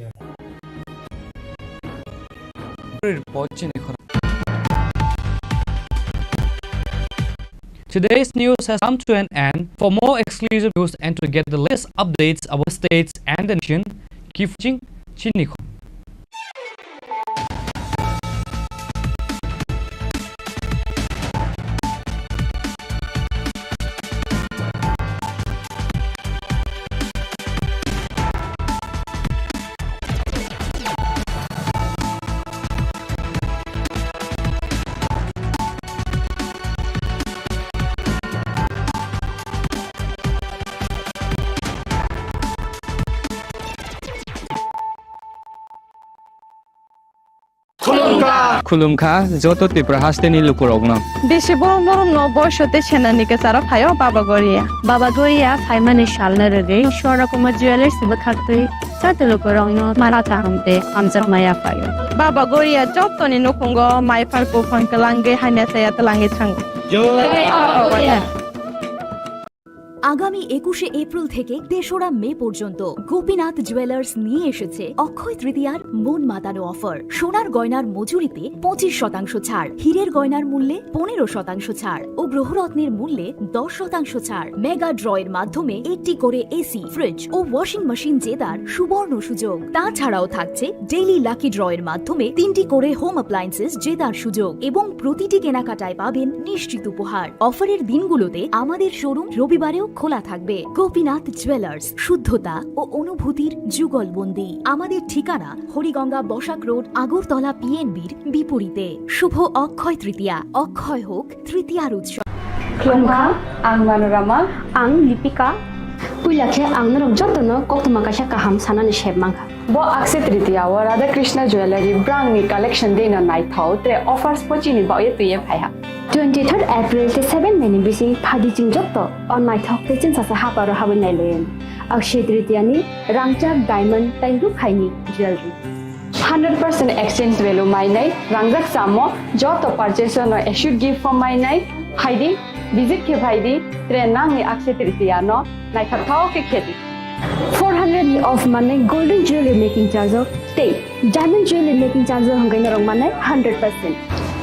Speaker 14: Today's news has come to an end. For more exclusive news and to get the latest updates about states and the nation, keep watching Chini Khorang.
Speaker 18: Khulumkha, Joto Tripura Hasteni Lukurogna.
Speaker 20: Beshi borom borom no boyshote chenanike sara phayo Baba Goria. Baba Goria phaimani shalnerege Shora Kuma Jewelers Bakhatri Satelo Korongno Marata Hamte Amjar Maya Fayo. Baba Goria Jotoni Nukungo Mai Farko Fankalange Hanasaya Talange Chango.
Speaker 2: আগামী 21শে April থেকে 3রা মে পর্যন্ত Gopinath jewellers নিয়ে এসেছে অক্ষয় তৃতীয়ার মন মাতানো offer. সোনার গয়নার মজুরিতে 25% ছাড়, হীরের গয়নার মূল্যে 15% ছাড় ও গ্রহরত্নের মূল্যে 10% ছাড়। মেগা ড্রয়ের মাধ্যমে একটি করে এসি, ফ্রিজ ও ওয়াশিং মেশিন জেতার সুবর্ণ সুযোগ। তাছাড়াও থাকছে ডেইলি লাকি ড্রয়ের মাধ্যমে 3টি করে হোম অ্যাপ্লায়েন্সেস জেতার সুযোগ এবং প্রতিটি কেনাকাটায় পাবেন নিশ্চিত উপহার। অফারের দিনগুলোতে আমাদের শোরুম রবিবারেও খোলা থাকবে। গোপীনাথ জুয়েলার্স, শুদ্ধতা ও অনুভূতির যুগলবন্দি। আমাদের ঠিকানা হরিগঙ্গা বসাক রোড, আগরতলা পিএনবির বিপরীতে। শুভ অক্ষয় তৃতীয়া, অক্ষয় হোক তৃতীয়ার উৎসব।
Speaker 20: Klongka, ang Manorama, ang Lipika. Puilakhe ang narok jotono koktuma kaisa kaham sanani shebmangka. Bo Akshaya Tritiya o Radha Krishna Jewelry brang ni collection day na night thau tre offers pochini ba ye tuye phaiha. 23rd April te 7 meni bisi phadi jing jotto on my thok te chin sa ha paro ha banai len. Akshaya Tritiya ni rangchak diamond tai ru phaini jewelry. 100% exchange value mainai rangjak samo joto purchase no should give for mainai phaidi visit ke phaidi tre nang ni Akshaya Tritiya no nai thau ke kheti. 400 of money golden jewelry making charge of stay diamond jewelry making charge of hangai narong manai 100%.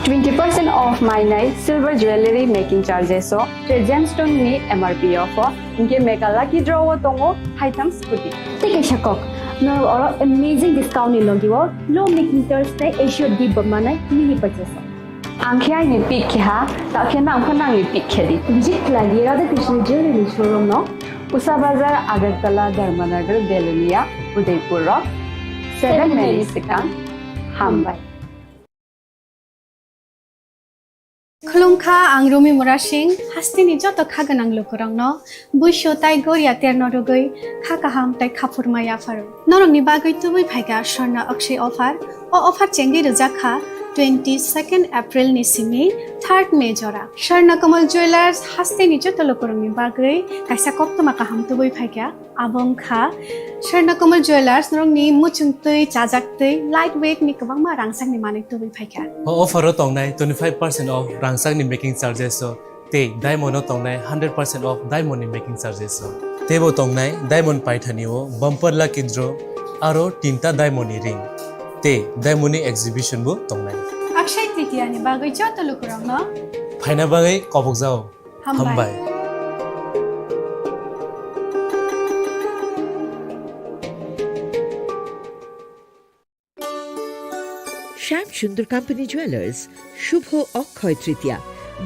Speaker 20: 20% off my night silver jewelry making charges so gemstone ni MRP of inke mega lucky draw tongo items puti take a shakok no or amazing discount ni logiwo low making charge te issue di manai mini purchase angkhai ni pick kha ta khena angkhana ni pick khedi visit lagi Radha Krishna jewelry showroom no Usa Bazar Agartala Dharmanagar Belunia Udaipur 7 Mary Sikang Hambai
Speaker 17: Khulungkha ang Rumi Murashing hastini joto khaganang lukurangno buisho tai goria ternodogoi khakaham tai khapurmaya faru norongni bagoi tubui phaiga Swarna Akshay offer o offer chengi rujakha 22nd April ni simi 3rd May jora Swarna Kamal Jewelers hastini joto lukurangni bagoi kaisa koptoma kaham tubui phaiga abongkha Swarna Kamal Jewelers norongni muchungtui chajaktui lightweight ni kabangma rangsang ni manik tubui phaiga
Speaker 19: offer tongnai 25% off rangsang ni making charges so te diamond tongnai 100% off diamond ni making charges so tebo tongnai diamond paithani o bumper lucky draw aro tinta diamond ni ring te diamond ni exhibition bo tongnai
Speaker 17: Akshaya Tritiya ni bagoi joto lukurangno
Speaker 19: phaina bagai kobok jao hambai
Speaker 21: Shyam Sundar company jewellers Shubho Akshaya Tritiya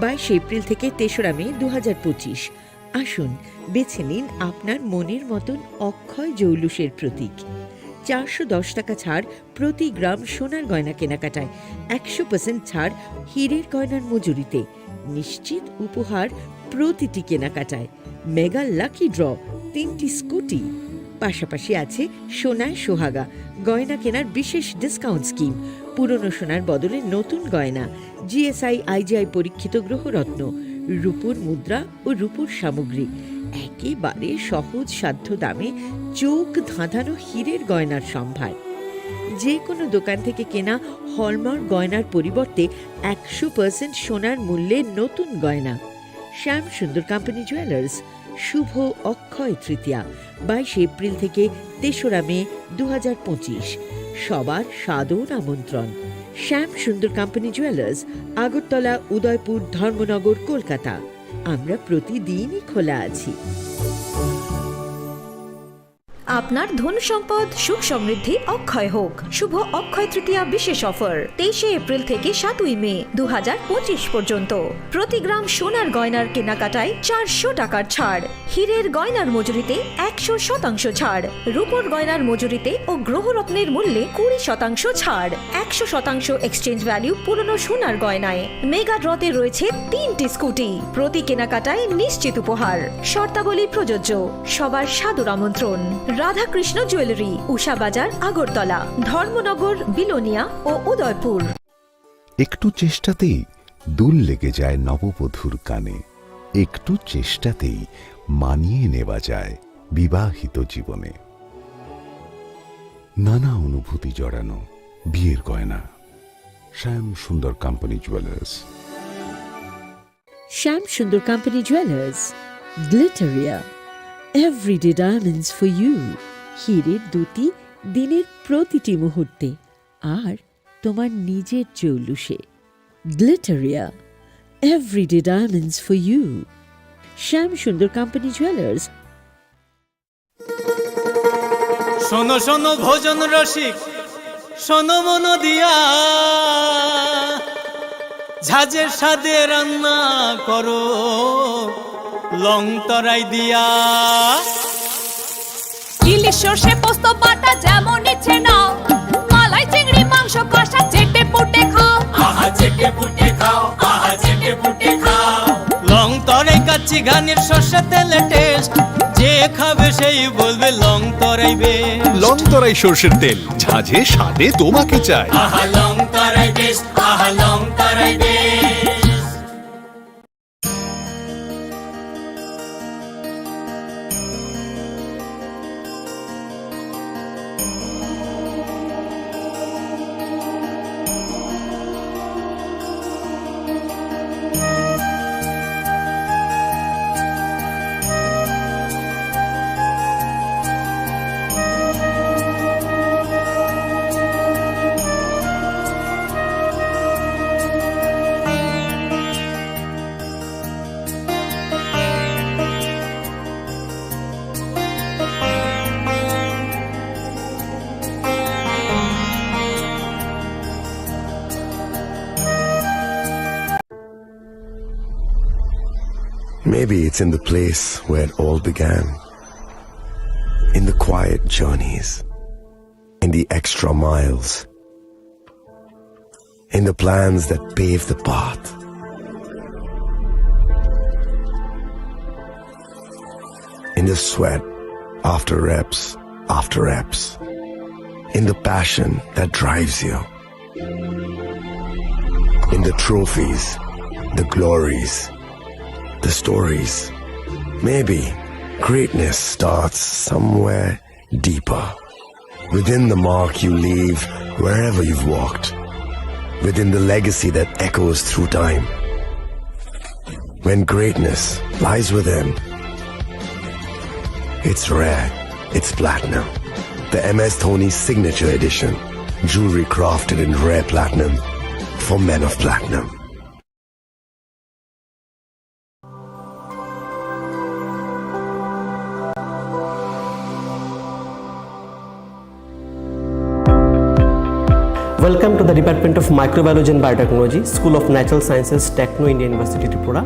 Speaker 21: 22 April থেকে 3রা মে 2025 আসুন বেছে নিন আপনার মনের মতন অক্ষয় জৌলুসের প্রতীক 410 টাকা ছাড় প্রতি গ্রাম সোনার গয়না কেনাকাটায় 100% ছাড় হীরের গয়নার মজুরিতে নিশ্চিত উপহার প্রতিটি কেনাকাটায় মেগা লাকি ড্র 3টি স্কুটি পাশাপাশি আছে সোনায় সোহাগা গয়না কেনার বিশেষ ডিসকাউন্ট স্কিম পুরনো সোনার বদলে নতুন গয়না জিএসআই আইজিআই পরীক্ষিত গ্রহরত্ন রূপোর মুদ্রা ও রূপোর সামগ্রী একেবারে সহজ সাধ্য দামে চোখ ধাঁধানো হীরের গয়নার সম্ভার যে কোনো দোকান থেকে কেনা হলমার্ক গয়নার পরিবর্তে 100% সোনার মূল্যে নতুন গয়না শ্যাম সুন্দর কোম্পানি জুয়েলার্স শুভ অক্ষয় তৃতীয়া 22 এপ্রিল থেকে 3রা মে 2025 সবার সাদর আমন্ত্রণ শ্যাম সুন্দর কোম্পানি জুয়েলার্স আগরতলা উদয়পুর ধর্মনগর কলকাতা আমরা প্রতিদিনই খোলা আছি
Speaker 8: আপনার ধন সম্পদ সুখ সমৃদ্ধি অক্ষয় হোক শুভ অক্ষয় তৃতীয়া বিশেষ অফার 23 এপ্রিল থেকে 7 মে 2025 পর্যন্ত প্রতি গ্রাম সোনার গয়নার কেনাকাটায় 400 টাকার ছাড় হীরের গয়নার মজুরিতে 100% ছাড় রূপোর গয়নার মজুরিতে ও গ্রহরত্নের মূল্যে 20% ছাড় 100% এক্সচেঞ্জ ভ্যালু পুরনো সোনার গয়নায় মেগা ড্রতে রয়েছে 3টি স্কুটি প্রতি কেনাকাটায় নিশ্চিত উপহার শর্তাবলী প্রযোজ্য সবার সাদর আমন্ত্রণ রাধা কৃষ্ণ জুয়েলারি উষা বাজার আগরতলা ধর্মনগর বিলোনিয়া ও উদয়পুর
Speaker 22: একটু চেষ্টাতেই দুল লেগে যায় নববধূর কানে একটু চেষ্টাতেই মানিয়ে নেওয়া যায় বিবাহিত জীবনে নানা অনুভূতি জড়ানো বিয়ের গয়না শ্যাম Sundar company jewellers
Speaker 21: Shyam Sundar company jewellers গ্লিটারিয়া Everyday diamonds for you. হীরের দুটি দিনের প্রতিটি মুহূর্তে আর তোমার নিজের জৌলুসে গ্লিটারিয়া Everyday diamonds for you. Shyam Sundar company jewellers
Speaker 25: শোনো শোনো ভোজন রসিক শোনো মন দিয়া ঝাঁঝের স্বাদে রান্না করো লং তরাই দিয়া
Speaker 26: ইলিশ সর্ষে পোস্ত বাটা যেমন ইচ্ছে নাও মালাই চিংড়ি মাংস কষা চেটে পুটে খাও
Speaker 25: আহা চেটে পুটে খাও আহা চেটে পুটে খাও লং তরাই দেশি ঘানির সর্ষে তেলে টেস্ট যে খাবে সেই বলবে লং তরাই বেস্ট
Speaker 1: লং তরাই সর্ষের তেল ঝাঁঝে স্বাদে তোমাকে চাই
Speaker 25: আহা লং তরাই বেস্ট আহা long Terai best
Speaker 3: Maybe it's in the place where it all began. In the quiet journeys. In the extra miles. In the plans that pave the path. In the sweat after reps. In the passion that drives you. In the trophies, the glories, the stories. Maybe greatness starts somewhere deeper. Within the mark you leave wherever you've walked. Within the legacy that echoes through time. When greatness lies within, it's rare, it's platinum. The MS Dhoni Signature Edition. Jewelry crafted in rare platinum for men of platinum.
Speaker 6: Welcome to the Department of Microbiology and Biotechnology, School of Natural Sciences, Techno India University, Tripura.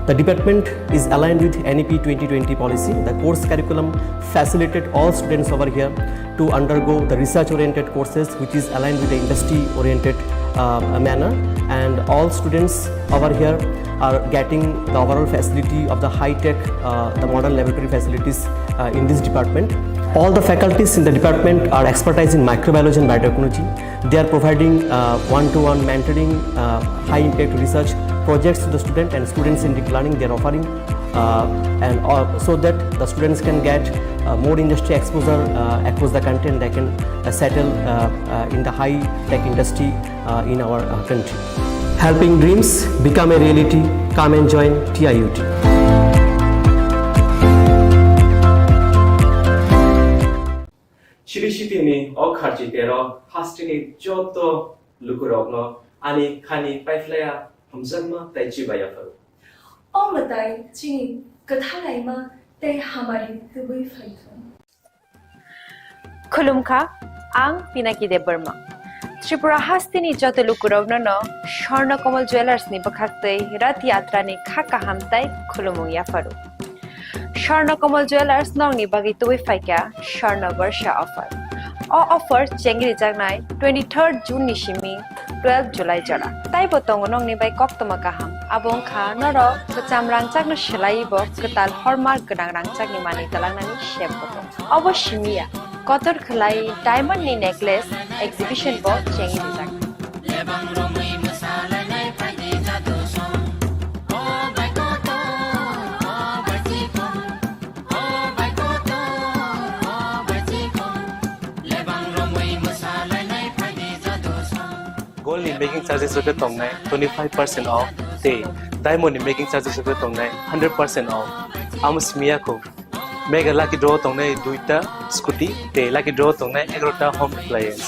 Speaker 6: The department is aligned with NEP 2020 policy. The course curriculum facilitated all students over here to undergo the research-oriented courses, which is aligned with the industry-oriented manner. And all students over here are getting the overall facility of the high-tech, the modern laboratory facilities in this department. All the faculties in the department are expertise in microbiology and biotechnology. They are providing one-to-one mentoring, high-impact research projects to the student, and students in deep learning they are offering, so that the students can get more industry exposure across the country, and they can settle in the high-tech industry in our country. Helping dreams become a reality. Come and join TIUT.
Speaker 19: Shirishitini okharji tero hastini joto lukurogno ani khani paiflaya hamsanma taichi bayafaru.
Speaker 7: O matai chini kathalaima te hamari tubui faithon.
Speaker 15: Khulumkha ang Pinaki de Burma. Tripura hastini joto lukurogno no Shorna Komal Jewelers ni bakhaktei rat yatra ni khaka hamtai khulumung yafaru. Shorna Komal Jewelers nong ni bagi tuwi faika Shorna Varsha offer. All offer chengri jagnai 23rd June nishimi 12 July jara. Tai botong nong ni bai koktoma kaham. Abong kha noro kecam rangcak no shelai bo ketal hormar gedang rangcak ni mani talang nani shep botong. Obo shimia kotor khlai diamond ni necklace exhibition bo chengri jagnai.
Speaker 19: Gold in making charges of the tongnai 25% off. They diamond in making charges of the tongnai 100% off. Amus miyako. Mega lucky draw tongnai duita scooty. They lucky draw tongnai egrota home appliance.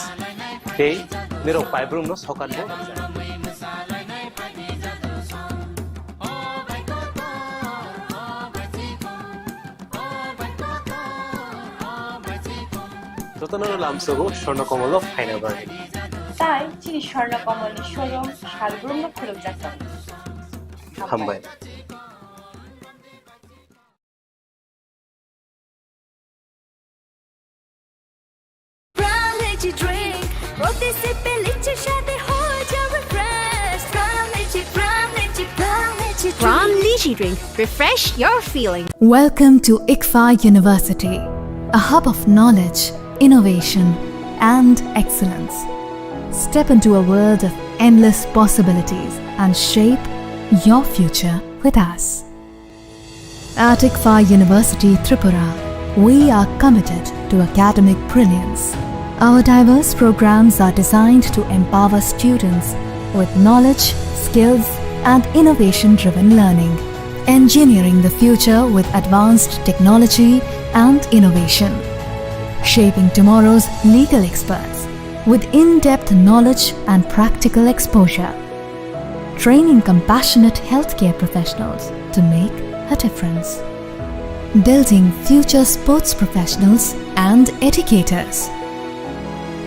Speaker 19: They nero pipe room no sokan bo. Totanano lamsogo Shorna Komolo Final Burning.
Speaker 15: তাই চিনি স্বর্ণ কমল showroom শালগ্রাম খুলুক যাচ্ছে
Speaker 19: হাম্বাই
Speaker 8: প্রাণ লিচি
Speaker 4: energy drink. Refresh your feeling.
Speaker 9: Welcome to ICFA University, a hub of knowledge, innovation, and excellence. Step into a world of endless possibilities and shape your future with us. At ICFA University Tripura, we are committed to academic brilliance. Our diverse programs are designed to empower students with knowledge, skills, and innovation-driven learning, engineering the future with advanced technology and innovation, shaping tomorrow's legal experts with in-depth knowledge and practical exposure, training compassionate healthcare professionals to make a difference, building future sports professionals and educators.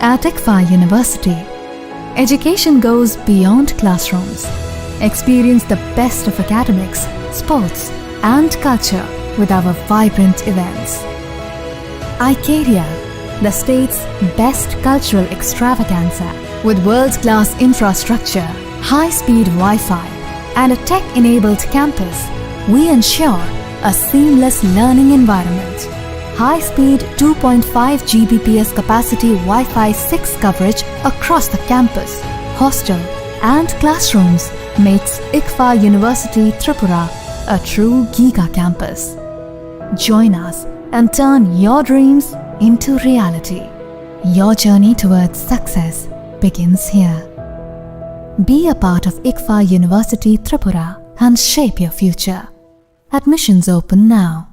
Speaker 9: At ICFA University, education goes beyond classrooms. Experience the best of academics, sports, and culture with our vibrant events. Icaria, the state's best cultural extravaganza, with world-class infrastructure, high-speed Wi-Fi, and a tech-enabled campus, we ensure a seamless learning environment. High-speed 2.5 Gbps capacity Wi-Fi 6 coverage across the campus, hostel, and classrooms makes ICFA University Tripura a true Giga campus. Join us and turn your dreams into reality. Your journey towards success begins here. Be a part of ICFA University Tripura and shape your future. Admissions open now.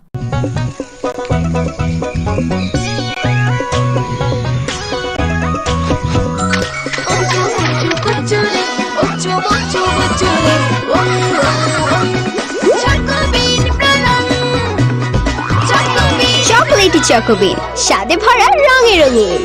Speaker 4: Chocolatey চকোবিন স্বাদে ভরা রঙে রঙিন।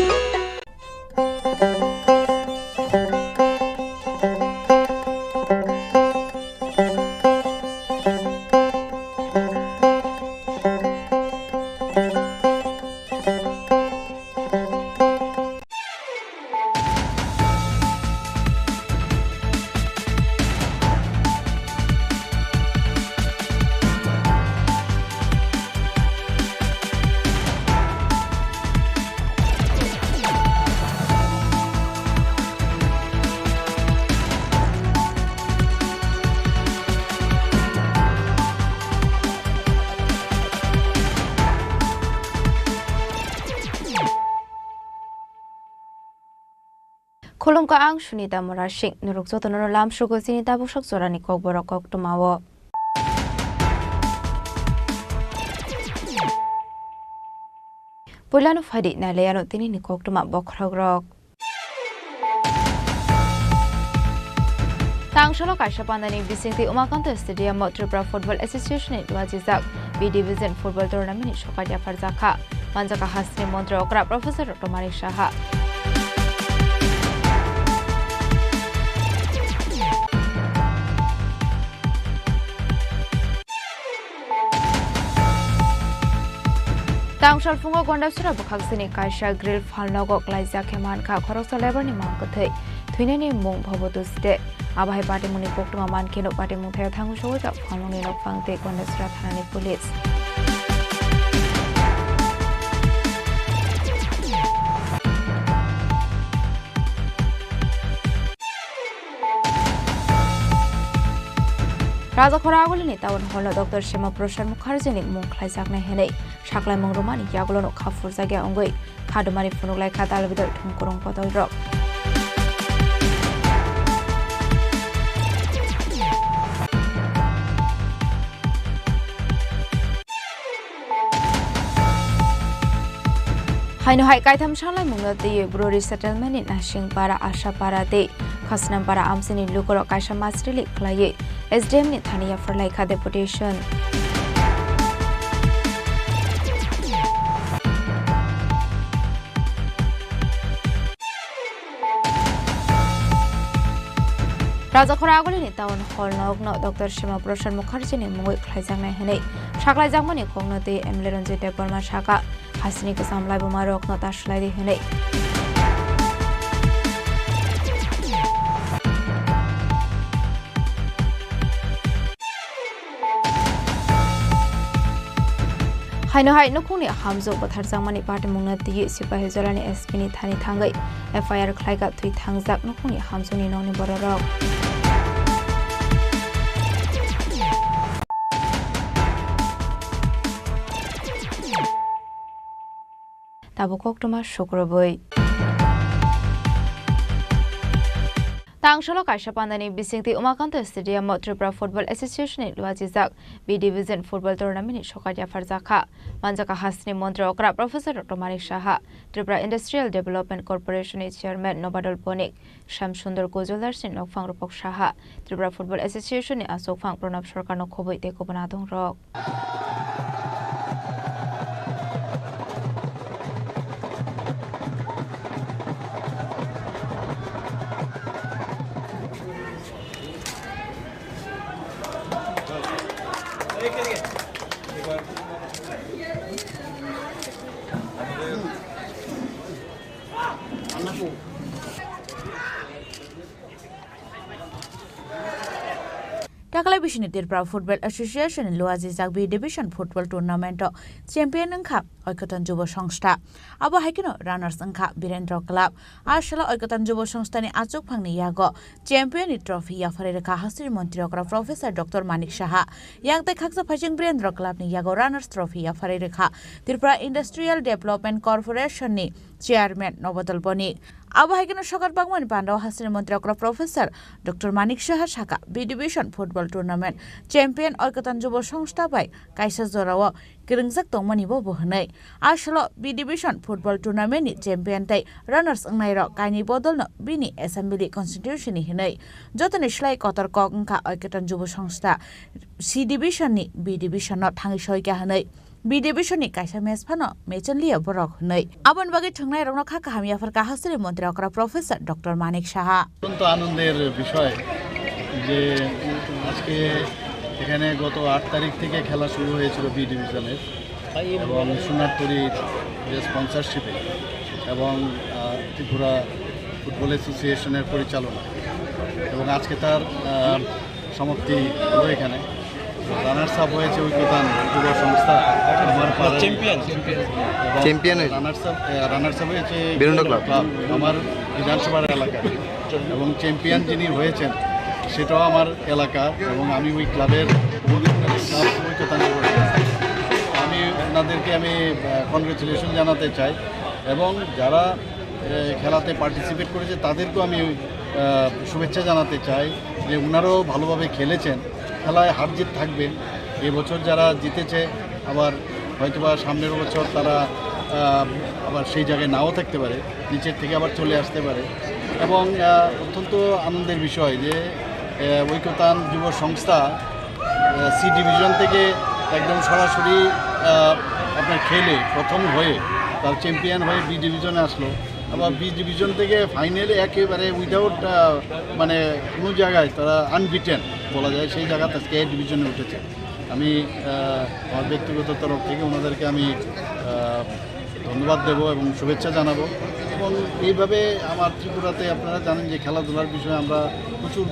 Speaker 15: Khulumka ang Sunita Morashik nurukso tono lam shugo sinita bushak zorani kok borokok tumawo. Pulano fadi na leyano tini ni kok tuma bokragrok. Tangsholo kaisha pandani bisingti Umakanto Stadium Tripura Football Association wajizak B Division Football Tournament shokadia farzaka manjaka hasni montre okra Professor Dr. Manik Shaha. Tangshal fungo gondapsura bukhaksini kaisha grill falnogo klaisa keman kha khoroksa lebar ni mangkathe thuineni mung bhobotu ste abhai party muni poktuma man keno party muthe thangu shoja falnoni nok fangte gondapsura thanani police Raja Khoraguli ni tawon holo Dr. Shema Prashar Mukherjee ni mung khlaijak na henei saklai mongromani yagulo no khafur jagya ongoi khadumani funuklai khatal bidor thumkurong potol rok Haino hai kaitam shalai mungna te brori settlement in Ashing para Asha para te khasnam para amsini lukoro kaisha masrili khlaye SDM ni thaniya farlai kha deputation Raja Khoraguli ni tawon hol no Dr. Shema Prashar Mukherjee ni mungoi khlaijak na henei saklai jakmani khongno te Emile Ranjit Deborma Shaka hasini ko samlai buma rokno tashlai di henei
Speaker 5: haino hai nukhungni hamjo batharjangmani party mungna ti sipahi jorani SP ni thani thangai FIR khlaiga thui thangjak nukhungni hamjoni nongni bororok tabukok tuma shukraboi Tangsholo kaisa pandani bisingti Umakanta Stadium Tripura Football Association luajizak B Division Football Tournament ni sokaja farjaka manjaka hasni montre okra Professor Dr. Manik Saha Tripura Industrial Development Corporation ni Chairman Nobadol Bonik Shamsundar Gojolars ni Nokphang Rupok Saha Tripura Football Association ni Asokphang Pranab Sarkar no khoboi te kobana dongrok Takala bishini Tripura Football Association luajizak B Division Football Tournament champion angkha oikotan jubo songsta abo haikino runners angkha Birendra Club ashala oikotan jubo songsta ni achuk phangni yago champion ni trophy yafare rekha hasri mantri okra Professor Dr. Manik Saha yangte khaksa phajing Birendra Club ni yago runners trophy yafare rekha Tripura Industrial Development Corporation ni Chairman Nobadol Boni abo haikino sokar bagmani pandaw hasri mantri okra Professor Dr. Manik Saha Saka B Division Football Tournament champion oikotan jubo songsta bai kaisa jorawo kiringjak tongmani bo bohnai asalo B Division Football Tournament ni champion tai runners angnai ro kaini bodol no bini assembly constitution ni hinai jotoni slai kotor kok angka oikotan jubo songsta C Division ni B Division no thangi soika hanai B Division ni kaisa match phano mechanliya borok hunai abon bagi thangnai rokno kha kahamiya farka hasri মন্ত্রী okra Professor Dr. Manik Saha
Speaker 10: অত্যন্ত আনন্দের বিষয় যে আজকে এখানে গত 8 তারিখ থেকে খেলা শুরু হয়েছিল বি ডিভিশনের এবং সোনারতরীর যে স্পন্সরশিপে এবং ত্রিপুরা ফুটবল অ্যাসোসিয়েশনের পরিচালনা এবং আজকে তার সমাপ্তি হলো এখানে রানার্স আপ হয়েছে ঐক্যতান যুব সংস্থা আমার চ্যাম্পিয়ন রানার্স আপ হয়েছে বীরেন্দ্র ক্লাব আমার বিধানসভার এলাকায় এবং চ্যাম্পিয়ন যিনি হয়েছেন সেটাও আমার এলাকা এবং আমি ওই ক্লাবের আমি ওনাদেরকে আমি কনগ্রেচুলেশন জানাতে চাই এবং যারা খেলাতে পার্টিসিপেট করেছে তাদেরকেও আমি শুভেচ্ছা জানাতে চাই যে ওনারাও ভালোভাবে খেলেছেন খেলায় হার জিত থাকবে এবছর যারা জিতেছে আবার হয়তোবা সামনের বছর তারা আবার সেই জায়গায় নাও থাকতে পারে নিচের থেকে আবার চলে আসতে পারে এবং অত্যন্ত আনন্দের বিষয় যে ঐক্যতান যুব সংস্থা সি ডিভিশন থেকে একদম সরাসরি আপনার খেলে প্রথম হয়ে তার চ্যাম্পিয়ন হয়ে বি ডিভিশনে আসলো আবার বি ডিভিশন থেকে ফাইনালে একেবারে উইদাউট মানে কোনো জায়গায় তারা আনবিটেন বলা যায় সেই জায়গাতে আজকে এ ডিভিশনে উঠেছে আমি আমার ব্যক্তিগত তরফ থেকে ওনাদেরকে আমি ধন্যবাদ দেব এবং শুভেচ্ছা জানাবো এবং এইভাবে আমার ত্রিপুরাতে আপনারা জানেন যে খেলাধুলার বিষয়ে আমরা প্রচুর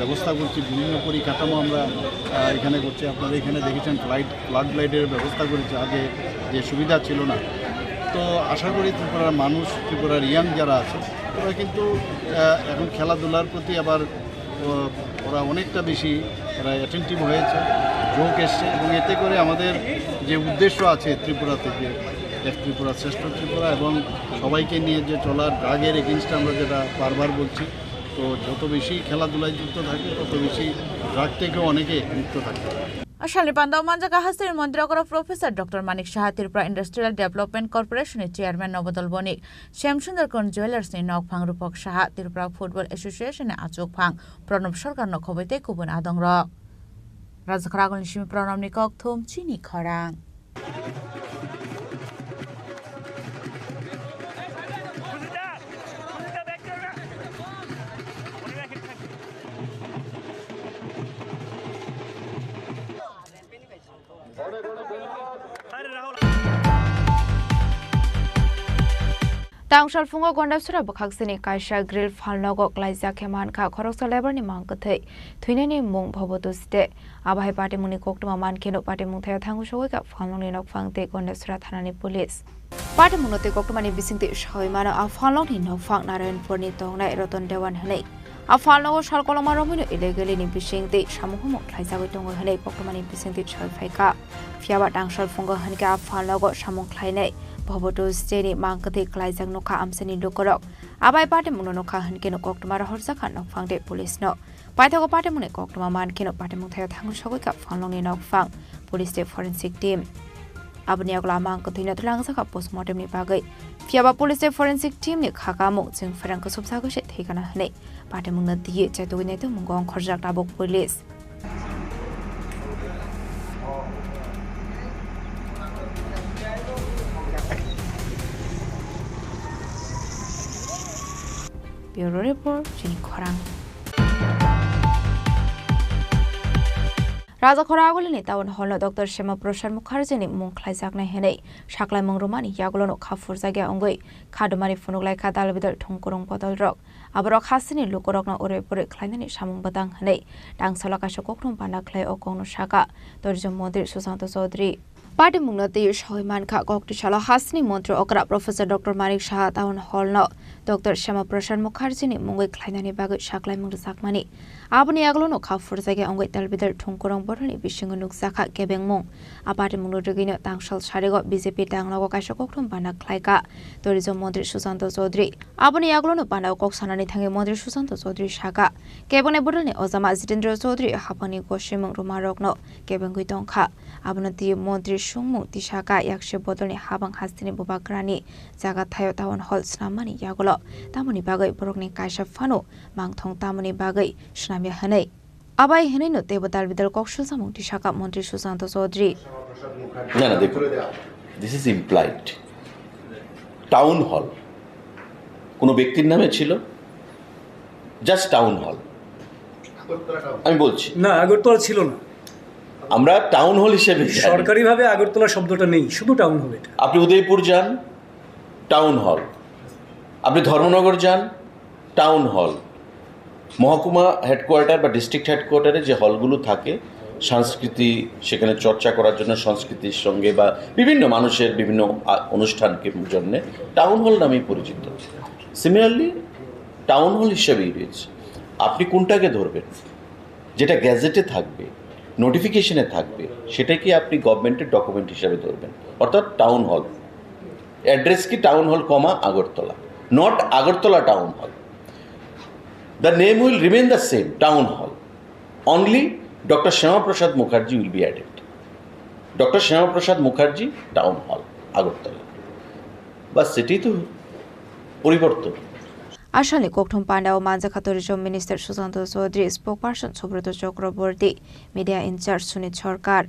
Speaker 10: ব্যবস্থা করছি বিভিন্ন পরিকাঠামো আমরা এখানে করছি আপনারা এখানে দেখেছেন ফ্লাড লাইটের ব্যবস্থা করেছি আগে যে সুবিধা ছিল না তো আশা করি ত্রিপুরার মানুষ ত্রিপুরার ইয়াং যারা আছে ওরা কিন্তু এখন খেলাধুলার প্রতি আবার ওরা অনেকটা বেশি ওরা অ্যাটেন্টিভ হয়েছে যোগ এসছে এবং এতে করে আমাদের যে উদ্দেশ্য আছে ত্রিপুরা থেকে ত্রিপুরা শ্রেষ্ঠ ত্রিপুরা এবং সবাইকে নিয়ে যে চলার ড্রাগের এগেনস্টে আমরা যেটা বারবার বলছি তো যত বেশি খেলাধুলায় যুক্ত থাকে তত বেশি ড্রাগ থেকেও অনেকে মুক্ত থাকে
Speaker 2: Ashali Pandau Manjaka Hasri Mantri okra Professor Dr. Manik Saha Tripura Industrial Development Corporation ni Chairman Nobadol Bonik Shamsundar Kon Jewelers ni Nokphang Rupok Saha Tripura Football Association ni Achuk Phang Pranab Sarkar no khoboite kubun adongrok Rajakharagon Shimi Pranam ni Kokthum Chini Khorang
Speaker 15: Tangsal fungo gonda sura bakhaksini kaisa grill falnogo klaisa keman kha khoroksa lebar ni mangkathai thuine ni mung bhobotu ste abahai party muni koktuma man keno party mung thaya thangu shogoi ka falnong ni nok phangte gonda sura thanani police party munote koktuma ni bisingte shoi mana a falnong ni nok phang narayanpur ni tongnai roton dewan hanai a falnogo salkoloma romino illegally ni bisingte samuhumo klaisa goi tongo hanai koktuma ni bisingte shoi phaika fiaba tangsal fungo hanka a falnogo samung khlainai Boboto steni mangkati klaijang nokha amsani lukorok abai party muno nokha hanke no koktuma horsa khan nok phangde police no paithago party mune koktuma man kino party mung thaya thangu sogoi ka phanglong ni nok phang police te forensic team abni agla mangkati na thlang saka postmortem ni bagai fiaba police te forensic team ni khaka mung jing farang ko subsa go se thekana hne party mung na diye chaito ne to mungong khorjak tabok police Bureau Report, Chini Khorang. Raja Khoragul ni tawon holo Dr. Shema Prashar Mukherjee ni mung khlaijak na henei saklai mung romani yagulo no khafur jagya ongoi khadumari funuglai khadal bidal thongkorong bodol rok aborok hasini lukorok na ore pore khlainani samung batang henei dangsala ka sokokrom pana khlai okong no saka torjom mondir Sushant Chaudhary Party mungnate shoiman kha koktishala hasni mantri okra Professor Dr. Manik Shah tawon hall no Dr. Shema Prashar Mukherjee ni mungoi khlainani bagai saklai mung sakmani aboni aglo no khafur jagya ongoi talbidal thongkorong bodoni bisingo nuksakha gebengmung apati mungno regino tangsal sarego BJP tanglago kaisa kokrom pana khlaika tourism mantri Sushant Chaudhary aboni aglo no pana kok sanani thangi mantri Sushant Chaudhary saka kebone bodoni ozama Jitendra Chaudhary hapani koshimung rumarokno kebengui tongkha abonati mantri sungmu tisaka yakse bodoni habang hastini bubagrani jaga thayo tawon hall snamani yagulo tamoni bagai borokni kaisa fano mangthong tamoni bagai snamya hanai abai hanai no tebotal bidal kokshul samung tisaka mantri Sushant Chaudhary
Speaker 11: না না দেখুন this is implied town hall কোনো ব্যক্তির নামে ছিল just town hall আমি বলছি
Speaker 12: না আগরতলা ছিল না
Speaker 11: আমরা টাউন হল হিসেবে
Speaker 12: সরকারিভাবে আগরতলা শব্দটা নেই শুধু টাউন হল এটা
Speaker 11: আপনি উদয়পুর যান টাউন হল আপনি ধর্মনগর যান টাউন হল মহকুমা হেডকোয়ার্টার বা ডিস্ট্রিক্ট হেডকোয়ার্টারে যে হলগুলো থাকে সংস্কৃতি সেখানে চর্চা করার জন্য সংস্কৃতির সঙ্গে বা বিভিন্ন মানুষের বিভিন্ন অনুষ্ঠানকে জন্য টাউন হল নামেই পরিচিত সিমিলারলি টাউন হল হিসেবেই রয়েছে আপনি কোনটাকে ধরবেন যেটা গ্যাজেটে থাকবে নোটিফিকেশনে থাকবে সেটাই কি আপনি গভর্নমেন্টের ডকুমেন্ট হিসেবে ধরবেন অর্থাৎ টাউন হল অ্যাড্রেস কি town hall comma Agartala not Agartala town hall the name will remain the same town hall only Dr. Shama Prasad Mukherjee will be added. Dr. Shama Prasad Mukherjee Town Hall, Agartala. Bas city to poriborton.
Speaker 15: Ashali kokthom panda o manjakha tourism minister Sushant Chaudhary spokesperson Subroto Chakraborty media in charge Sunit Sarkar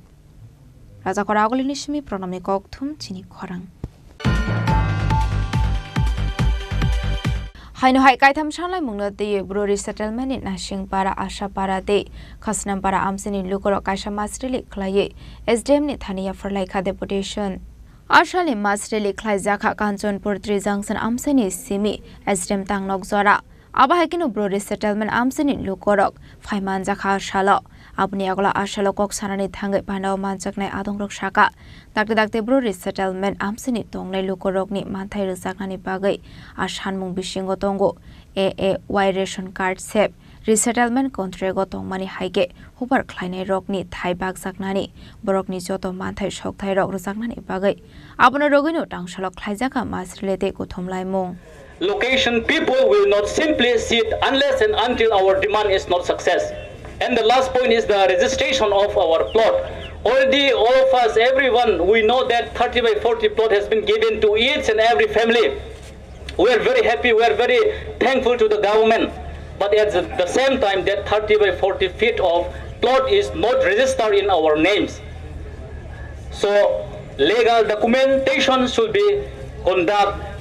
Speaker 15: Raja Khoragul nishmi pranamni kokthom Chini Khorang Haino hai kaitham sanglai mungno te Brori settlement in Nashingpara Ashapara de Khasnampara amsini lukoro kaisa masrili khlaye SDM ni thaniya forlaika deputation Ashali masrili khlai jakha Kanchanpur 3 junction amsini simi SDM tangnok jora aba hakino Brori settlement amsini lukorok phaiman jakha shala apni agla ashalo kok sanani thangai panao manjaknai adongrok saka dakte Brori settlement amsini tongnai lukorokni manthai rjaknani bagai ashanmung bisingo tongo AAY ration card sep resettlement contract go tongmani haike hubar khlainai rokni thai bag jaknani borokni joto manthai sokthai rok rjaknani bagai abono rogino tangsalok khlaijaka masrilete kothomlai mung
Speaker 13: Location people will not simply sit unless and until our demand is not success. And the last point is the registration of our plot. Already all of us, everyone, we know that 30 by 40 plot has been given to each and every family. We are very happy, we are very thankful to the government. But at the same time, that 30 by 40 feet of plot is not registered in our names. So legal documentation should be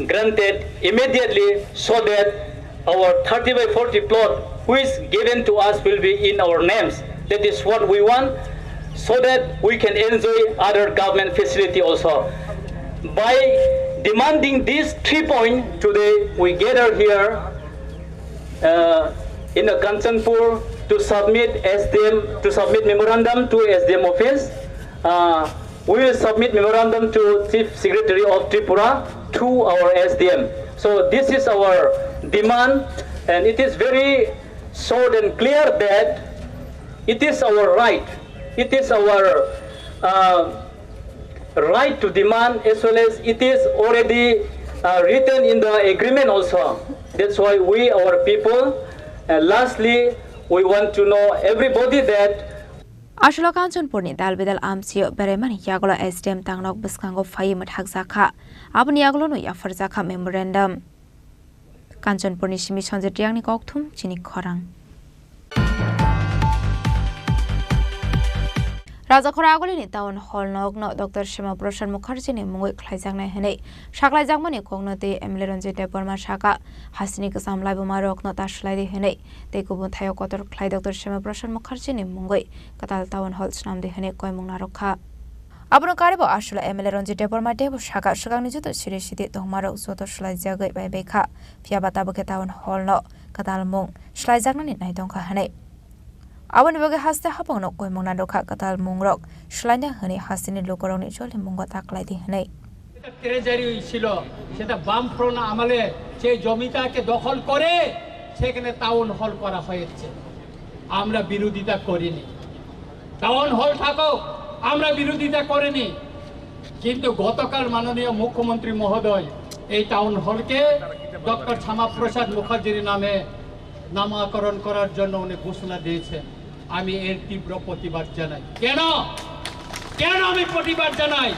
Speaker 13: granted immediately so that our 30 by 40 plot which is given to us will be in our names. That is what we want so that we can enjoy other government facility also. By demanding these 3 points, today we gather here in the Kanchanpur to submit memorandum to SDM office. We will submit memorandum to Chief Secretary of Tripura to our SDM. So this is our demand, and it is very short and clear that it is our right. It is our right to demand, as well as it is already written in the agreement also. That's why we, our people, lastly, we want to know everybody that
Speaker 5: Ashlo Kanchanpur ni dalbidal amsio beremani yagola SDM tangnok biskango fayi mathak zakha abni yaglo no yafar zakha memorandum Kanchanpur ni simi sonje tiang ni kokthum Chini Khorang Raja Khoragoli ni town hall nok no Dr. Shima Prasad Mukherjee ni mungoi khlaijak nai hene saklajak mani kongno te MLA Ranjit Deborma Shaka hasini ka samlai buma rok no tashlai de hene te kubun thayo kotor khlai Dr. Shima Prasad Mukherjee ni mungoi katal town hall snam de hene koimung narokha abno karibo ashula MLA Ranjit Deborma Debo Shaka shugang ni juto siri sidi dongmaro soto shlai jagai bai bekha phia bata buke town hall no katal mung shlai jak ni nai dongkha hene Awan bagi haste hapang no koi mungna dokha katal mungrok shlaina hani hasini lokorong ni chole mungo taklai di hanai
Speaker 14: treasury ছিল সেটা বামফ্রন্ট আমলে সেই জমিটাকে দখল করে সেখানে town hall করা হয়েছে আমরা বিরোধিতা করিনি টাউন হল থাকো আমরা বিরোধিতা করিনি কিন্তু গতকাল মাননীয় মুখ্যমন্ত্রী মহোদয় এই টাউন হলকে ডক্টর শ্যামাপ্রসাদ মুখার্জির নামে নামকরণ করার জন্য উনি ঘোষণা দিয়েছেন আমি এর তীব্র প্রতিবাদ জানাই কেন আমি প্রতিবাদ জানাই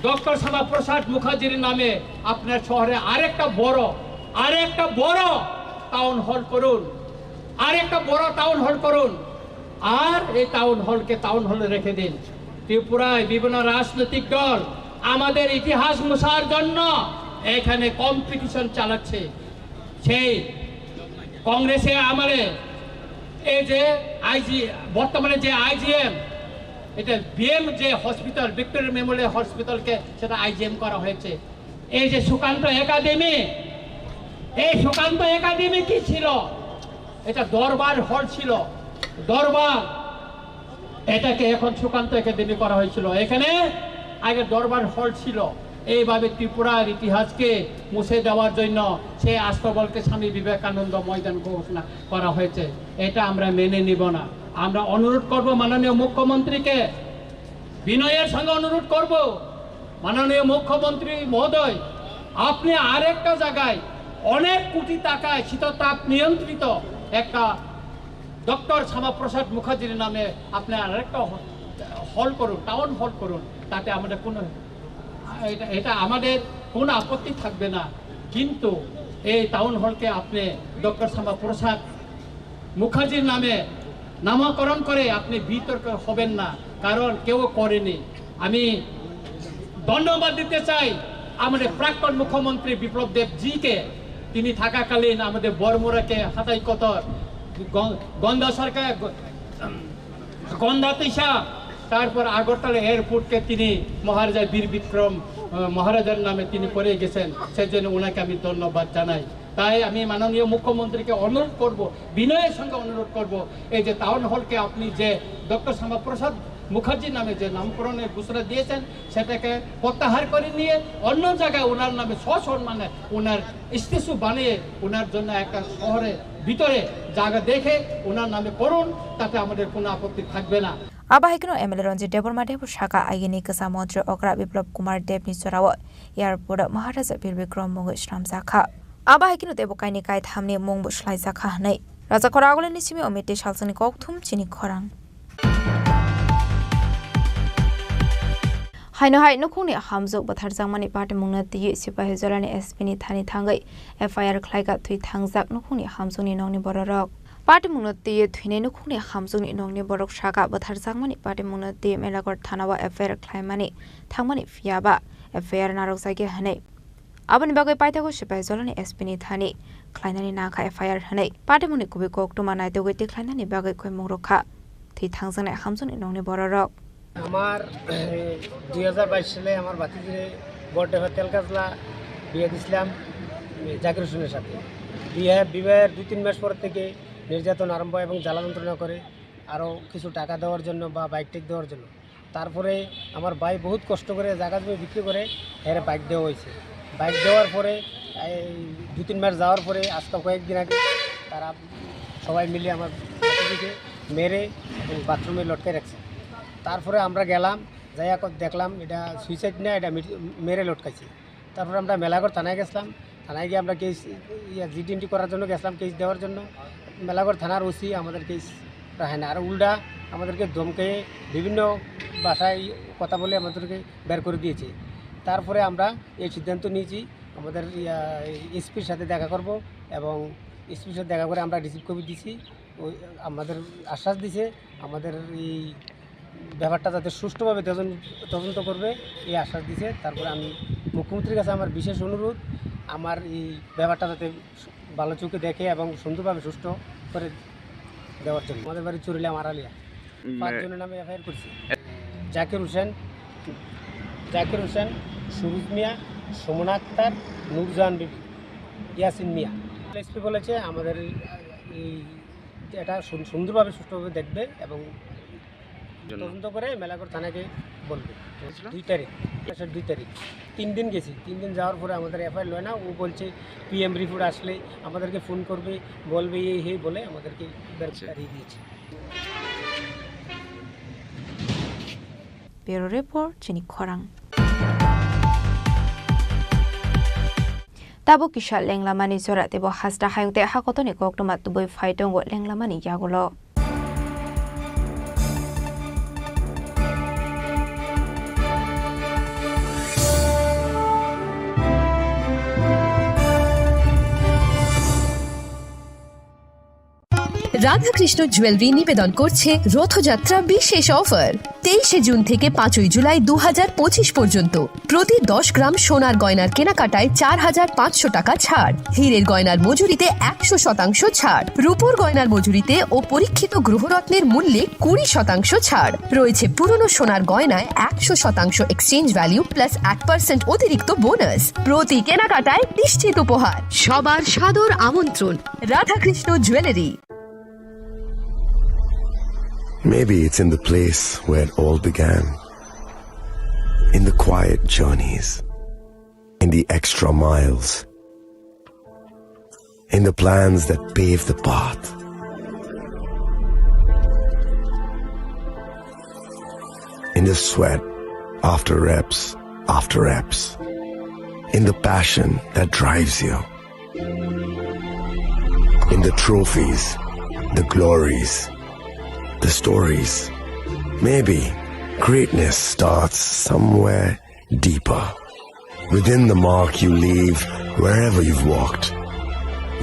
Speaker 14: ডক্টর শ্যামাপ্রসাদ মুখার্জির নামে আপনার শহরে আরেকটা বড় টাউন হল করুন আর এই টাউন হলকে টাউন হলে রেখে দিন ত্রিপুরায় বিভিন্ন রাজনৈতিক দল আমাদের ইতিহাস মুছার জন্য এখানে কম্পিটিশন চালাচ্ছে সেই কংগ্রেসে আমলে এই যে বর্তমানে যে আইজিএম এটা বিএম যে হসপিটাল ভিক্টোরিয়া মেমোরিয়াল হসপিটালকে সেটা আইজিএম করা হয়েছে এই যে সুকান্ত একাডেমি কি ছিল এটা দরবার হল ছিল এটাকে এখন সুকান্ত একাডেমি করা হয়েছিল এখানে আগে দরবার হল ছিল এইভাবে ত্রিপুরার ইতিহাসকে মুছে দেওয়ার জন্য সেই আস্তবলকে স্বামী বিবেকানন্দ ময়দান ঘোষণা করা হয়েছে এটা আমরা মেনে নিব না আমরা অনুরোধ করব মাননীয় মুখ্যমন্ত্রীকে বিনয়ের সঙ্গে অনুরোধ করব মাননীয় মুখ্যমন্ত্রী মহোদয় আপনি আরেকটা জায়গায় অনেক কোটি টাকায় শীততাপ নিয়ন্ত্রিত একটা ডক্টর শ্যামাপ্রসাদ মুখার্জির নামে আপনি আরেকটা হল করুন টাউন হল করুন তাতে আমাদের এটা আমাদের কোনো আপত্তি থাকবে না কিন্তু এই টাউন হলকে আপনি ডক্টর শ্যামাপ্রসাদ মুখার্জির নামে নামকরণ করে আপনি বিতর্ক হবেন না কারণ কেউ করেনি আমি ধন্যবাদ দিতে চাই আমাদের প্রাক্তন মুখ্যমন্ত্রী বিপ্লব দেব জিকে তিনি থাকাকালীন আমাদের বরমুরাকে হাতাই কতর গন্ধা সরকার গন্ধা তিসা তারপর আগরতলা এয়ারপোর্টকে তিনি মহারাজা বীর বিক্রম মহারাজার নামে তিনি করে গেছেন সেজন্য ওনাকে আমি ধন্যবাদ জানাই তাই আমি মাননীয় মুখ্যমন্ত্রীকে অনুরোধ করব বিনয়ের সঙ্গে অনুরোধ করব এই যে টাউন হলকে আপনি যে ডক্টর শ্যামাপ্রসাদ মুখার্জির নামে যে নামকরণের ঘোষণা দিয়েছেন সেটাকে প্রত্যাহার করে নিয়ে অন্য জায়গায় ওনার নামে সসম্মানে ওনার স্ট্যাচু বানিয়ে ওনার জন্য একটা শহরের ভিতরে জায়গা দেখে ওনার নামে করুন তাতে আমাদের কোনো আপত্তি থাকবে না
Speaker 5: Abahikno MLA Ranjit Deborma Debo Shaka Agini Kasa Mantri Okra Biplop Kumar Dev ni Sorawa Airport Maharaja Bir Bikram Mungu Shram Zakha Abahikno Debo Kaini Kai Thamni Mungbu Shlai Zakha Nei Raja Khoragoli ni Simi Omite Shalsani Kokthum Chini Khorang Haino hai nukuni hamzuk bathar jangmani party mungna ti sipahi zorani SP ni thani thangai FIR khlaiga thui thangjak nukuni hamzuni nongni bororok Party Munati Twine Nukuni Hamsung in Nongni Borok Shaka, but her Zangmani Party Munati Melagor Tanawa affair Climani, Tangmani Fiaba, affair Narosaki Hane. Aban Bagai Pitago Shipa Zolani Espini Thani, Kleinani Naka FIR Hane, Party Munikubiko to Manai the Witty Kleinani Bagai Moroka, T Tangsan at Hamsun in Nongni Borok.
Speaker 16: আমার 2022 সালে আমার ভাতিজিরে বড়ডেফা তেলকাজলা বিয়ে দিয়েছিলাম জাকির হোসেনের সাথে। বিবাহের 2-3 মাস পর থেকে নির্যাতন আরম্ভ এবং জ্বালা যন্ত্রণা করে, আরও কিছু টাকা দেওয়ার জন্য বা বাইক টেক দেওয়ার জন্য। তারপরে আমার ভাই বহুত কষ্ট করে জায়গা জমি বিক্রি করে এর বাইক দেওয়া হয়েছে। বাইক দেওয়ার পরে 2-3 মাস যাওয়ার পরে আজকে কয়েকদিন আগে তারা সবাই মিলে আমার দিকে মেরে এবং বাথরুমে লটকে রাখছে। তারপরে আমরা গেলাম, যাইয়া দেখলাম এটা সুইসাইড না, এটা মেরে লটকাইছে। তারপরে আমরা মেলাঘর থানায় গেছিলাম। থানায় গিয়ে আমরা কেস জিডিএনটি করার জন্য গেছিলাম, কেস দেওয়ার জন্য। মেলাঘর থানার ওসি আমাদের কেস রাখে না, আর উল্টা আমাদেরকে ধমকে বিভিন্ন ভাষায় কথা বলে আমাদেরকে বের করে দিয়েছে। তারপরে আমরা এই সিদ্ধান্ত নিয়েছি আমাদের এসপির সাথে দেখা করব এবং এসপির সাথে দেখা করে আমরা রিসিভ কপি দিছি। ওই আমাদের আশ্বাস দিছে আমাদের এই ব্যাপারটা যাতে সুষ্ঠুভাবে তদন্ত করবে এই আশ্বাস দিছে। তারপরে আমি মুখ্যমন্ত্রীর কাছে আমার বিশেষ অনুরোধ, আমার এই ব্যাপারটা যাতে ভালো চোখে দেখে এবং সুন্দরভাবে সুষ্ঠু করে দেওয়ার জন্য। আমাদের বাড়ি চুরিলাম আড়ালিয়া, 5 জনের নামে এফআইআর করছি। জাকির হোসেন, সুরুজ মিয়া, সুমনা আক্তার, নুরজাহান বিবি, ইয়াসিন মিয়া। এসপি বলেছে আমাদের এই এটা সুন্দরভাবে সুষ্ঠুভাবে দেখবে এবং তদন্ত করে মেলাঘর থানাকে বলবে। 2 তারিখ 3 দিন গেছি। 3 দিন যাওয়ার পরে আমাদের এফআইআর লয় না। ও বলছে পিএম রিপোর্ট আসলে আমাদেরকে ফোন করবে, বলবে এই বলে আমাদেরকে বের করে দিয়েছে।
Speaker 5: ব্যুরো রিপোর্ট চিনি খরাং। Tabo kisha lenglamani zora tebo hasda hayungte hakotoni koktomat tuboi faitong go lenglamani yagulo.
Speaker 8: Radhakrishna jewellery নিবেদন করছে রথযাত্রা বিশেষ অফার। 23 জুন থেকে 5 জুলাই 2025 পর্যন্ত প্রতি 10 গ্রাম সোনার গয়নার কেনাকাটায় 4500 টাকা ছাড়, হীরের গয়নার মজুরিতে 100% ছাড়, রূপোর গয়নার মজুরিতে ও পরীক্ষিত গ্রহরত্নের মূল্যে 20% ছাড় রয়েছে। পুরনো সোনার গয়নায় 100% এক্সচেঞ্জ ভ্যালু প্লাস 1% অতিরিক্ত বোনাস। প্রতি কেনাকাটায় নিশ্চিত উপহার। সবার সাদর আমন্ত্রণ Radhakrishna jewellery.
Speaker 3: Maybe it's in the place where it all began. In the quiet journeys. In the extra miles. In the plans that pave the path. In the sweat after reps. In the passion that drives you. In the trophies, the glories, the stories. Maybe greatness starts somewhere deeper. Within the mark you leave wherever you've walked.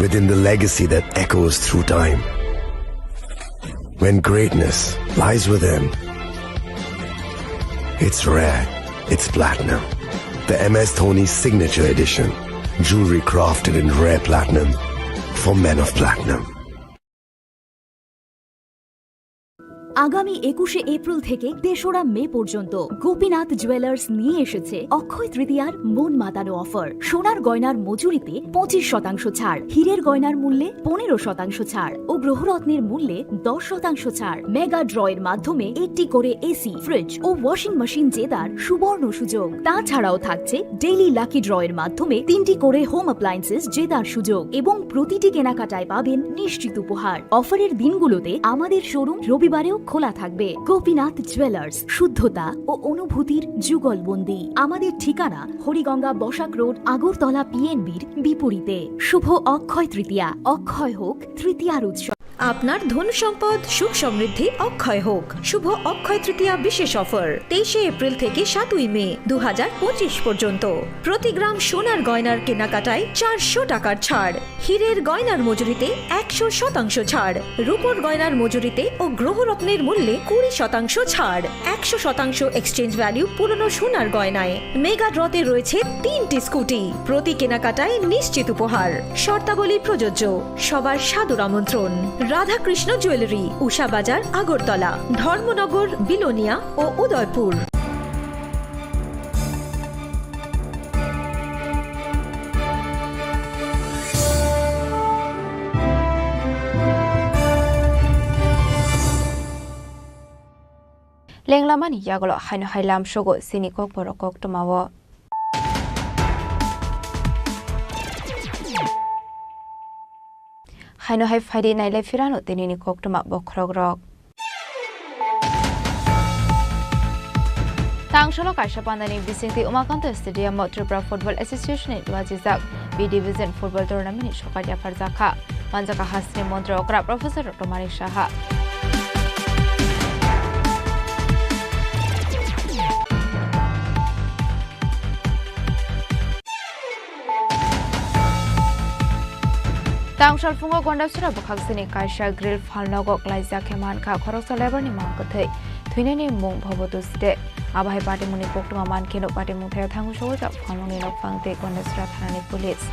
Speaker 3: Within the legacy that echoes through time. When greatness lies within, it's rare, it's platinum. The MS Dhoni Signature Edition. Jewelry crafted in rare platinum for men of platinum.
Speaker 2: আগামী 21শে April থেকে 3রা মে পর্যন্ত Gopinath jewellers নিয়ে এসেছে অক্ষয় তৃতীয়ার মন মাতানো offer. সোনার গয়নার মজুরিতে 25% ছাড়, হীরের গয়নার মূল্যে 15% ছাড় ও গ্রহরত্নের মূল্যে 10% ছাড়। মেগা ড্রয়ের মাধ্যমে একটি করে এসি, ফ্রিজ ও ওয়াশিং মেশিন জেতার সুবর্ণ সুযোগ। তাছাড়াও থাকছে ডেইলি লাকি ড্রয়ের মাধ্যমে 3টি করে হোম অ্যাপ্লায়েন্সেস জেতার সুযোগ এবং প্রতিটি কেনাকাটায় পাবেন নিশ্চিত উপহার। অফারের দিনগুলোতে আমাদের শোরুম রবিবারেও খোলা থাকবে। গোপীনাথ জুয়েলার্স, শুদ্ধতা ও অনুভূতির যুগলবন্দি। আমাদের ঠিকানা হরিগঙ্গা বসাক রোড, আগরতলা পিএনবির বিপরীতে। শুভ অক্ষয় তৃতীয়া, অক্ষয় হোক তৃতীয়ার উৎসব।
Speaker 8: আপনার ধন সম্পদ সুখ সমৃদ্ধি অক্ষয় হোক। শুভ অক্ষয় তৃতীয়া বিশেষ অফার 23 এপ্রিল থেকে 7 মে 2025 পর্যন্ত প্রতি গ্রাম সোনার গয়নার কেনাকাটায় 400 টাকার ছাড়, হীরের গয়নার মজুরিতে 100% ছাড়, রূপোর গয়নার মজুরিতে ও গ্রহরত্নের মূল্যে 20% ছাড়, 100% এক্সচেঞ্জ ভ্যালু পুরনো সোনার গয়নায়। মেগা ড্রতে রয়েছে 3টি স্কুটি, প্রতি কেনাকাটায় নিশ্চিত উপহার। শর্তাবলী প্রযোজ্য। সবার সাদর আমন্ত্রণ রাধাকৃষ্ণ জুয়েলারি, উষা বাজার, আগরতলা, ধর্মনগর, বিলোনিয়া ও উদয়পুর।
Speaker 15: লেংলামানি ইয়াগল হাইনো হাইলাম সগো সিনি কক বড় কক টমাও হাইনো হাই ফাইডে নাইলাই ফিরানো তিনিনি কক টমা বখরগ rock Tangshalo Kaisha Pandani Bisingti Umakanto Stadium Tripura Football Association Wajizak B Division Football Tournament Shokadia Farzaka Manjaka Hasni Montre Okra Professor Dr. Manik Shaha Tangshal Fungo Gondasura Bakaksini Kaisha Grill Falnogok Laisa Kemanka Koroksa Leberni Mankathai Twineni Mung Bhobotusde Abai Party Muni Pokto Man Kino Party Muthe Thangu Shoga Falnoni Nok Fangte Gondasura Thanani Police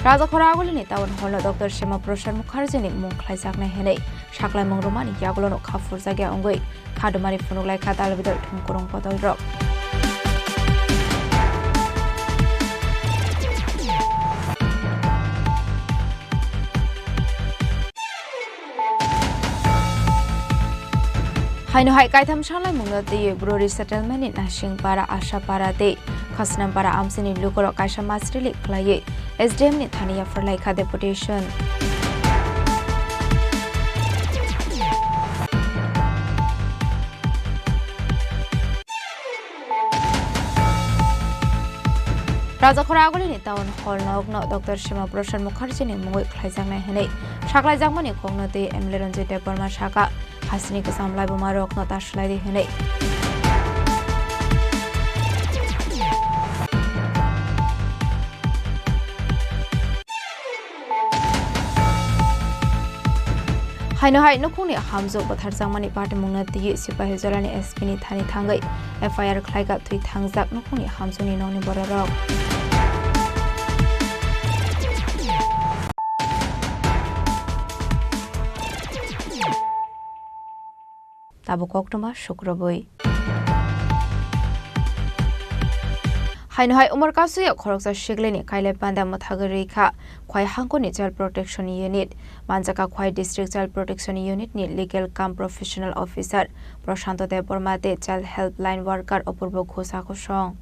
Speaker 15: Raja Khoraguli ni tawon holo Dr. Shema Prashar Mukherjee ni mung khlaijak na henei saklai mongromani yagulo no khafur jage ongoi khadumari funulai khatal bidal thumkurung potoi rok Haino hai kaitam shalai mungla de Brori settlement in Nashing para Asha para de Khasnam para Amsini Lukoro Kaisha Masrili Klaye SDM ni Thania for Laika deputation Raja Khoraguli ni tawon hol no Dr. Shema Prashar Mukherjee ni mungoi khlaijak na henei saklai jakmani khongno de Emleronji Deborma Shaka Hasni ke samlai buma rok no tashlai de henei Haino hai nukuni hamzo bathar jangmani party mungna ti sipahi jolani SP ni thani thangai FIR khlaiga thui thangjak nukuni hamzo ni noni bororok Tabu koktoma shukraboi Haino hai umar kasu ya khoroksa shigleni kaile panda mathagari kha khwai hangkoni child protection unit manjaka khwai district child protection unit ni legal cum professional officer Prashanto Deborma de child helpline worker Opurbo Ghosa Khosong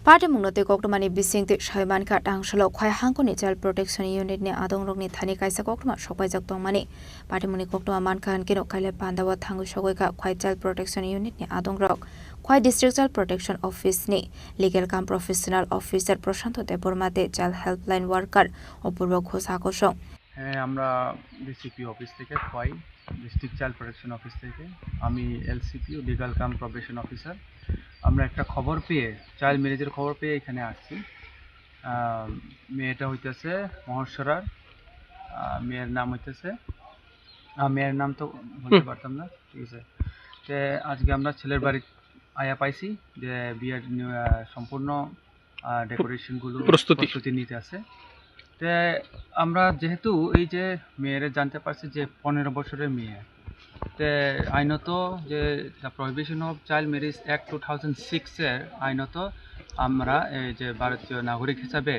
Speaker 15: Party mungnote koktomani bisingti shaiman ka tangshalo khwai hangkoni child protection unit ni adongrokni thani kaisa koktoma sopaijak tongmani party muni koktoma mankan kino kaile pandawa thangu sogoi ka khwai child protection unit ni adongrok khwai district child protection office ni legal cum professional officer Prashanto Deborma de child helpline worker Opurbo Ghosa Khosong
Speaker 17: আমরা DCP office থেকে Khowai district child protection office থেকে আমি এলসিপি legal কাম probation officer আমরা একটা খবর পেয়ে child ম্যারেজের খবর পেয়ে এখানে আসছি মেয়েটা হইতেছে মহর্ষরার মেয়ের নাম হইতেছে মেয়ের নাম তো বলতে পারতাম না ঠিক আছে তো আজকে আমরা ছেলের বাড়ি আয়া পাইছি যে বিয়ের সম্পূর্ণ ডেকোরেশনগুলো প্রস্তুতি নিতে আছে তো আমরা যেহেতু এই যে মেয়েরা জানতে পারছি যে 15 বছরের মেয়ে তো আইনত যে the prohibition of child marriage act 2006 এর আইনত আমরা এই যে ভারতীয় নাগরিক হিসাবে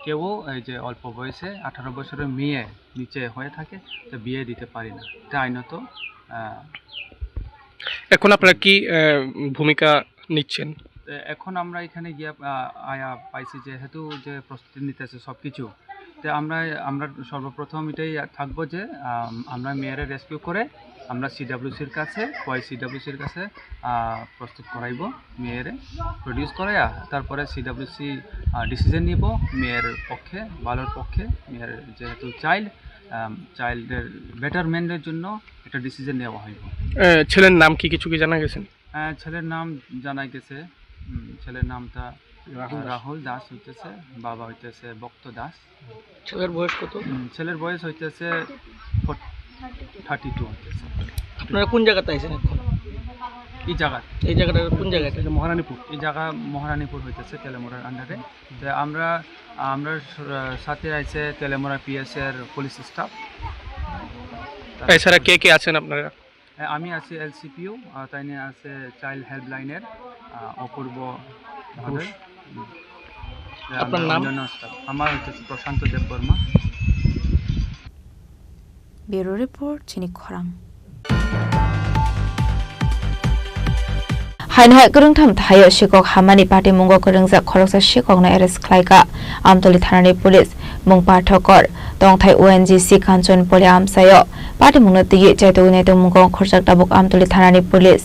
Speaker 17: কেউ এই যে অল্প বয়সে 18 বছরের মেয়ে নিচে হয়ে থাকে তো বিয়ে দিতে পারি না এটা আইনত
Speaker 18: এখন আপনারা কি ভূমিকা নিচ্ছেন
Speaker 17: এখন আমরা এখানে গিয়ে আয়া পাইছি যেহেতু যে প্রস্তুতি নিতেছে সব কিছু তো আমরা সর্বপ্রথম এটাই থাকবো যে আমরা মেয়েরা রেস্কিউ করে আমরা সিডব্লিউসির কাছে সিডব্লিউসির কাছে প্রস্তুত করাইব মেয়েরে প্রডিউস করাইয়া তারপরে সিডব্লিউসি ডিসিশন নিব মেয়ের পক্ষে ভালোর পক্ষে মেয়ের যেহেতু চাইল্ড চাইল্ডের বেটারমেন্টের জন্য একটা ডিসিশন নেওয়া হইব।
Speaker 18: ছেলের নাম কি কিছু কি জানা গেছেন?
Speaker 17: ছেলের নাম জানা গেছে, ছেলের নামটা রাহুল দাস হইতেছে, বাবা হইতেছে ভক্ত দাস।
Speaker 18: ছেলের বয়স কত?
Speaker 17: ছেলের বয়স হইতেছে 32 হইতেছে।
Speaker 18: আপনারা কোন জায়গাতে আছেন এখন?
Speaker 17: এই জায়গাটা
Speaker 18: কোন জায়গাটা?
Speaker 17: মহারানীপুর। এই জায়গা মহারানীপুর হইতেছে তেলেমোড়ার আন্ডারে। তো আমরা সাথে আছে তেলেমোড়া পিএস এর পুলিশ স্টাফ।
Speaker 18: এছাড়া কে কে আছেন আপনারা?
Speaker 17: আমি আছি এলসিপিও, তাই নিয়ে আছে চাইল্ড হেল্পলাইনের অপূর্ব ঘোষ।
Speaker 18: আপনার নাম?
Speaker 17: আমার হচ্ছে প্রশান্ত দেববর্মা।
Speaker 5: ব্যুরো রিপোর্ট চিনি খরাং। हाइनहाय गोरोंथाम थायो शिকক हामानि पार्टी मुंगो गोरोंजा खरकसा शिककनो एरेस्ट खालायगा आमतली थानानि पुलिस मुं पाठकर दंथाय ओएनजीसी कांचन पले आमसायो पार्टी मुंनो तिगि चाइतोगने तो मुंगो खरजाक दाबुक आमतली थानानि पुलिस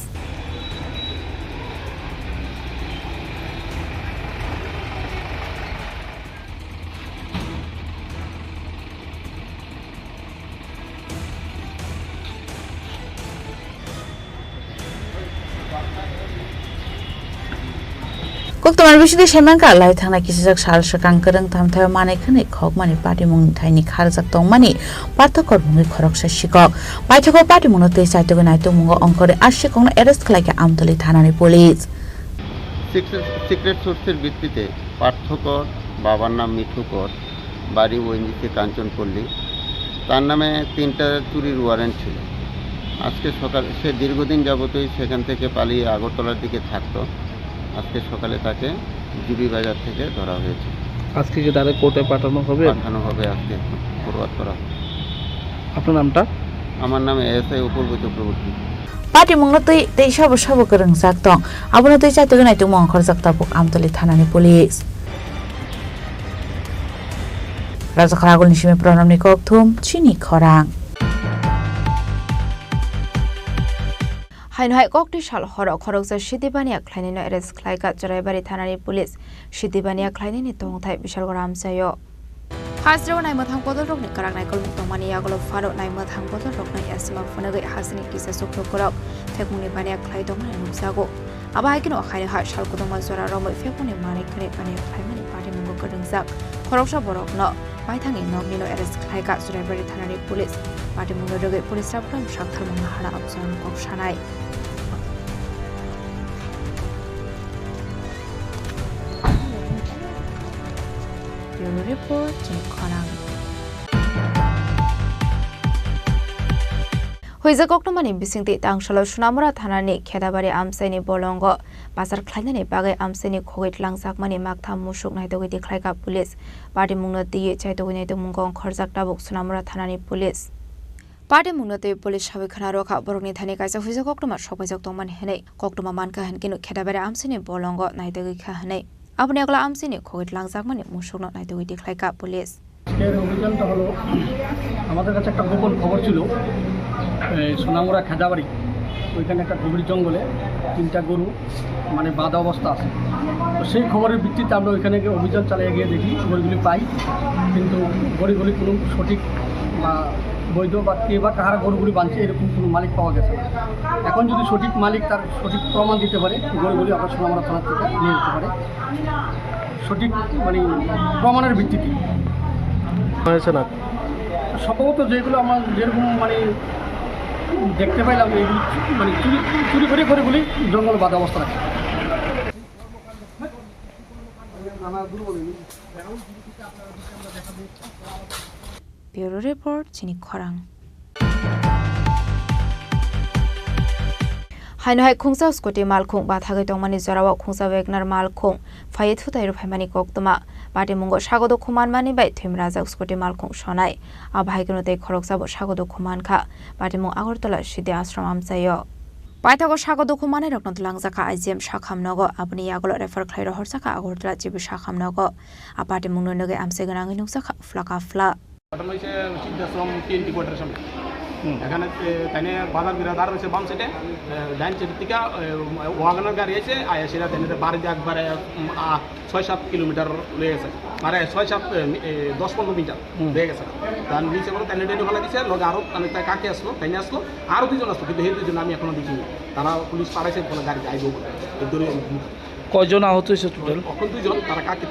Speaker 5: তোমার বিষয়ে সেমানকা লাই থানা কিসিজাক সাল সকাং করং থামথায় মানেখানে খক মানি পার্টি মুং থাইনি খারজাক দং মানি পার্থকর মুঙ্গি খরকসা শিকক পাইথকর পার্টি মুনতে চাইতগো নাইতো মুঙ্গ অঙ্করে আশিকং এরেস্ট খালাইকে আমতলি থানানি পুলিশ।
Speaker 20: সিক্রেট সোর্সের ভিত্তিতে পার্থকর, বাবার নাম মিঠুকর, বাড়ি ওএনজিসি কাঞ্চনপল্লী, তার নামে 3টা চুরির ওয়ারেন্ট ছিল। আজকে সকালে সে দীর্ঘদিন যাবতই সেখান থেকে পালিয়ে আগরতলার দিকে থাকতো। আজকে সকালে তাকে জিবি বাজার থেকে ধরা হয়েছে।
Speaker 18: আজকে কি তাদের কোর্টে পাঠানো হবে?
Speaker 20: আজকে ফরওয়ার্ড করা হবে।
Speaker 18: আপনার নামটা?
Speaker 20: আমার নাম এসআই অপূর্ব চক্রবর্তী।
Speaker 5: পার্টি মুংনো তৈ সব করং জাক দং আবনো তৈ চাইতগো নাইতো মুং খরজাক দাবুক আমতলি থানানি পুলিশ। রাজাখাগল নিশিমে প্রণাম নিকথুম চিনি খরাং। हाइनहाय ककटी साल हर खरकजा सिदिबानिया ख्लाइनिनो एरेस्ट खालायगा जराइबारि थानानि पुलिस सिदिबानिया ख्लाइनिनि तंथाय बिशालगड़ आमसायो हाजिराव नायमोथां बदल रकनि कारांनाय कलमुक तंमानि यागल फारो नायमोथां बदल रकनि एसिमा फुनगै हासिनि किसा सुख्रकरक फेकमुनि बानिया ख्लाइ दंमोन नुजागो आबाहायकिनो हाइनहाय सालकुदमा जरा रमै फेकमुनि मानिखनि बानिया ख्लाइमानि पार्टी मुंगो गदंजाक खरकसा बरकनो बायथांनि नगनिनो एरेस्ट खालायगा जराइबारि थानानि पुलिस पार्टी मुंगो रगै पुलिसरा फ्राम साक्थार मुंगा हारा अबजान कक्षानाय। Bureau Report Chini Khorang Huiza Koknomani Bisingti Tangshalo Sunamura Thanani Khedabari Amsaini Bolongo Bazar Khlainani Bagai Amsaini Khogit Langsakmani Maktham Mushuk Naidogoi Dekhlaiga Police Party Mungno Diye Chaitogoi Naido Mungong Khorzak Dabuk Sunamura Thanani Police Party Mungno Te Police Habi Khana Roka Borokni Thani Kaisa Huiza Koknoma Shobajak Tongman Henei Koknoma Manka Henkinu Khedabari Amsaini Bolongo Naidogoi Khanei আপনি আগলা আমসিনি খোগিট লাংজাক মানে মুশক নাই তো witty খাইকা police.
Speaker 12: এর অভিযানটা হলো আমাদের কাছে একটা গোপন খবর ছিল সোনামুড়া খেদাবাড়ি ওইখানে একটা গভীর জঙ্গলে 3টা গরু মানে বাঁধা অবস্থা আছে। তো সেই খবরের ভিত্তিতে আমরা ওইখানে গিয়ে অভিযান চালিয়ে গিয়ে দেখি গরুগুলি পাই, কিন্তু গরুগুলি কোনো সঠিক বা বৈধ বা কে বা কাহারা গরুগুলি বাঁধছে এরকম কোনো মালিক পাওয়া গেছে। এখন যদি সঠিক মালিক তার সঠিক প্রমাণ দিতে পারে গরুগুলি আমরা সোনামুড়া থানা থেকে নিয়ে যেতে পারে সঠিক মানে প্রমাণের ভিত্তিতে
Speaker 18: হয়েছে না।
Speaker 12: সম্ভবত যেগুলো আমার যেরকম মানে দেখতে পাইলাম এইগুলি মানে চুরি করে গরুগুলি জঙ্গলে বাঁধা অবস্থা রাখে।
Speaker 5: Bureau Report Chini Khorang हाइनहाय खुंसा स्कुटी मालखुं बाथागै दंमानि जराव खुंसा वेगनार मालखुं फायथु ताइरु फायमानि कक्तमा पार्टी मुंगो सागद खुमान मानि बाय थेमराजाक स्कुटी मालखुं सनाय आबाहायगनो तै खरकसाबो सागद खुमान खा पार्टी मुं आगरतला सिदे आश्रम आमसायो पाइथागो सागद खुमानै रकन लांजाका आइजेम साखामनगो आपनि यागल रेफर खलाइरो हरसाका आगरतला जिबि साखामनगो आ पार्टी मुंनो नगै आमसे गनाङै नुजाका फ्लाका फ्ला
Speaker 21: घटना से सीधा श्रम PNP क्वार्टर सामने
Speaker 1: এখানে তাইনে বাজার বিরাদার রয়েছে বাম সাইডে ডাইন সাইড থেকে ওয়াগনার গাড়ি আছে আয়া সেটা তাইনে বাড়িতে একবারে 6-7 কিলোমিটার লেগে গেছে মানে 10-15 মিটার লেগে গেছে তার নিচে করে তাইনে ডেটে ফেলা দিচ্ছে লগে আরও মানে তাই কাকে আসলো তাইনে আসলো আরও 2 জন আসলো কিন্তু সেই 2 জন আমি এখনো দেখিনি তারা পুলিশ পাঠাইছে বলে গাড়িতে আইব বলে
Speaker 21: কয়জন আহত হয়েছে টোটাল?
Speaker 1: এখন 2 জন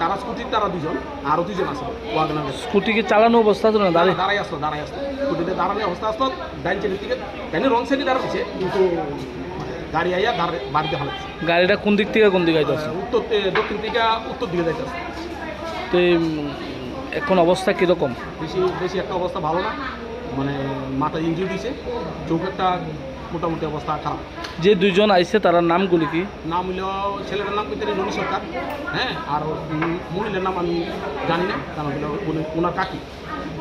Speaker 1: তারা স্কুটির তারা 2 জন আরও 2 জন আছে ওয়াগনার
Speaker 21: স্কুটি কি চালানো অবস্থা তো না
Speaker 1: দাঁড়াই আসলো স্কুটিতে দাঁড়ানো অবস্থা আসলো ডাইন সাইডের দিকে তাইনে রং সাইডে দাঁড়াচ্ছে কিন্তু গাড়ি আইয়া বাড়িতে ফেলাচ্ছে।
Speaker 21: গাড়িটা কোন দিক থেকে কোন দিকে যাইতেছে?
Speaker 1: দক্ষিণ থেকে উত্তর দিকে যাইতেছে।
Speaker 21: তো এখন অবস্থা কীরকম?
Speaker 1: বেশি একটা অবস্থা ভালো না, মানে মাথা ইঞ্জুরি দিয়েছে, চোখ একটা মোটামুটি অবস্থা খারাপ।
Speaker 21: যে 2 জন আইছে তার নামগুলি কি?
Speaker 1: নাম হইল ছেলেটার নাম কইতে ননী সরকার, হ্যাঁ, আর মহিলার নাম আমি জানি না, কারণ ওনার কাকি।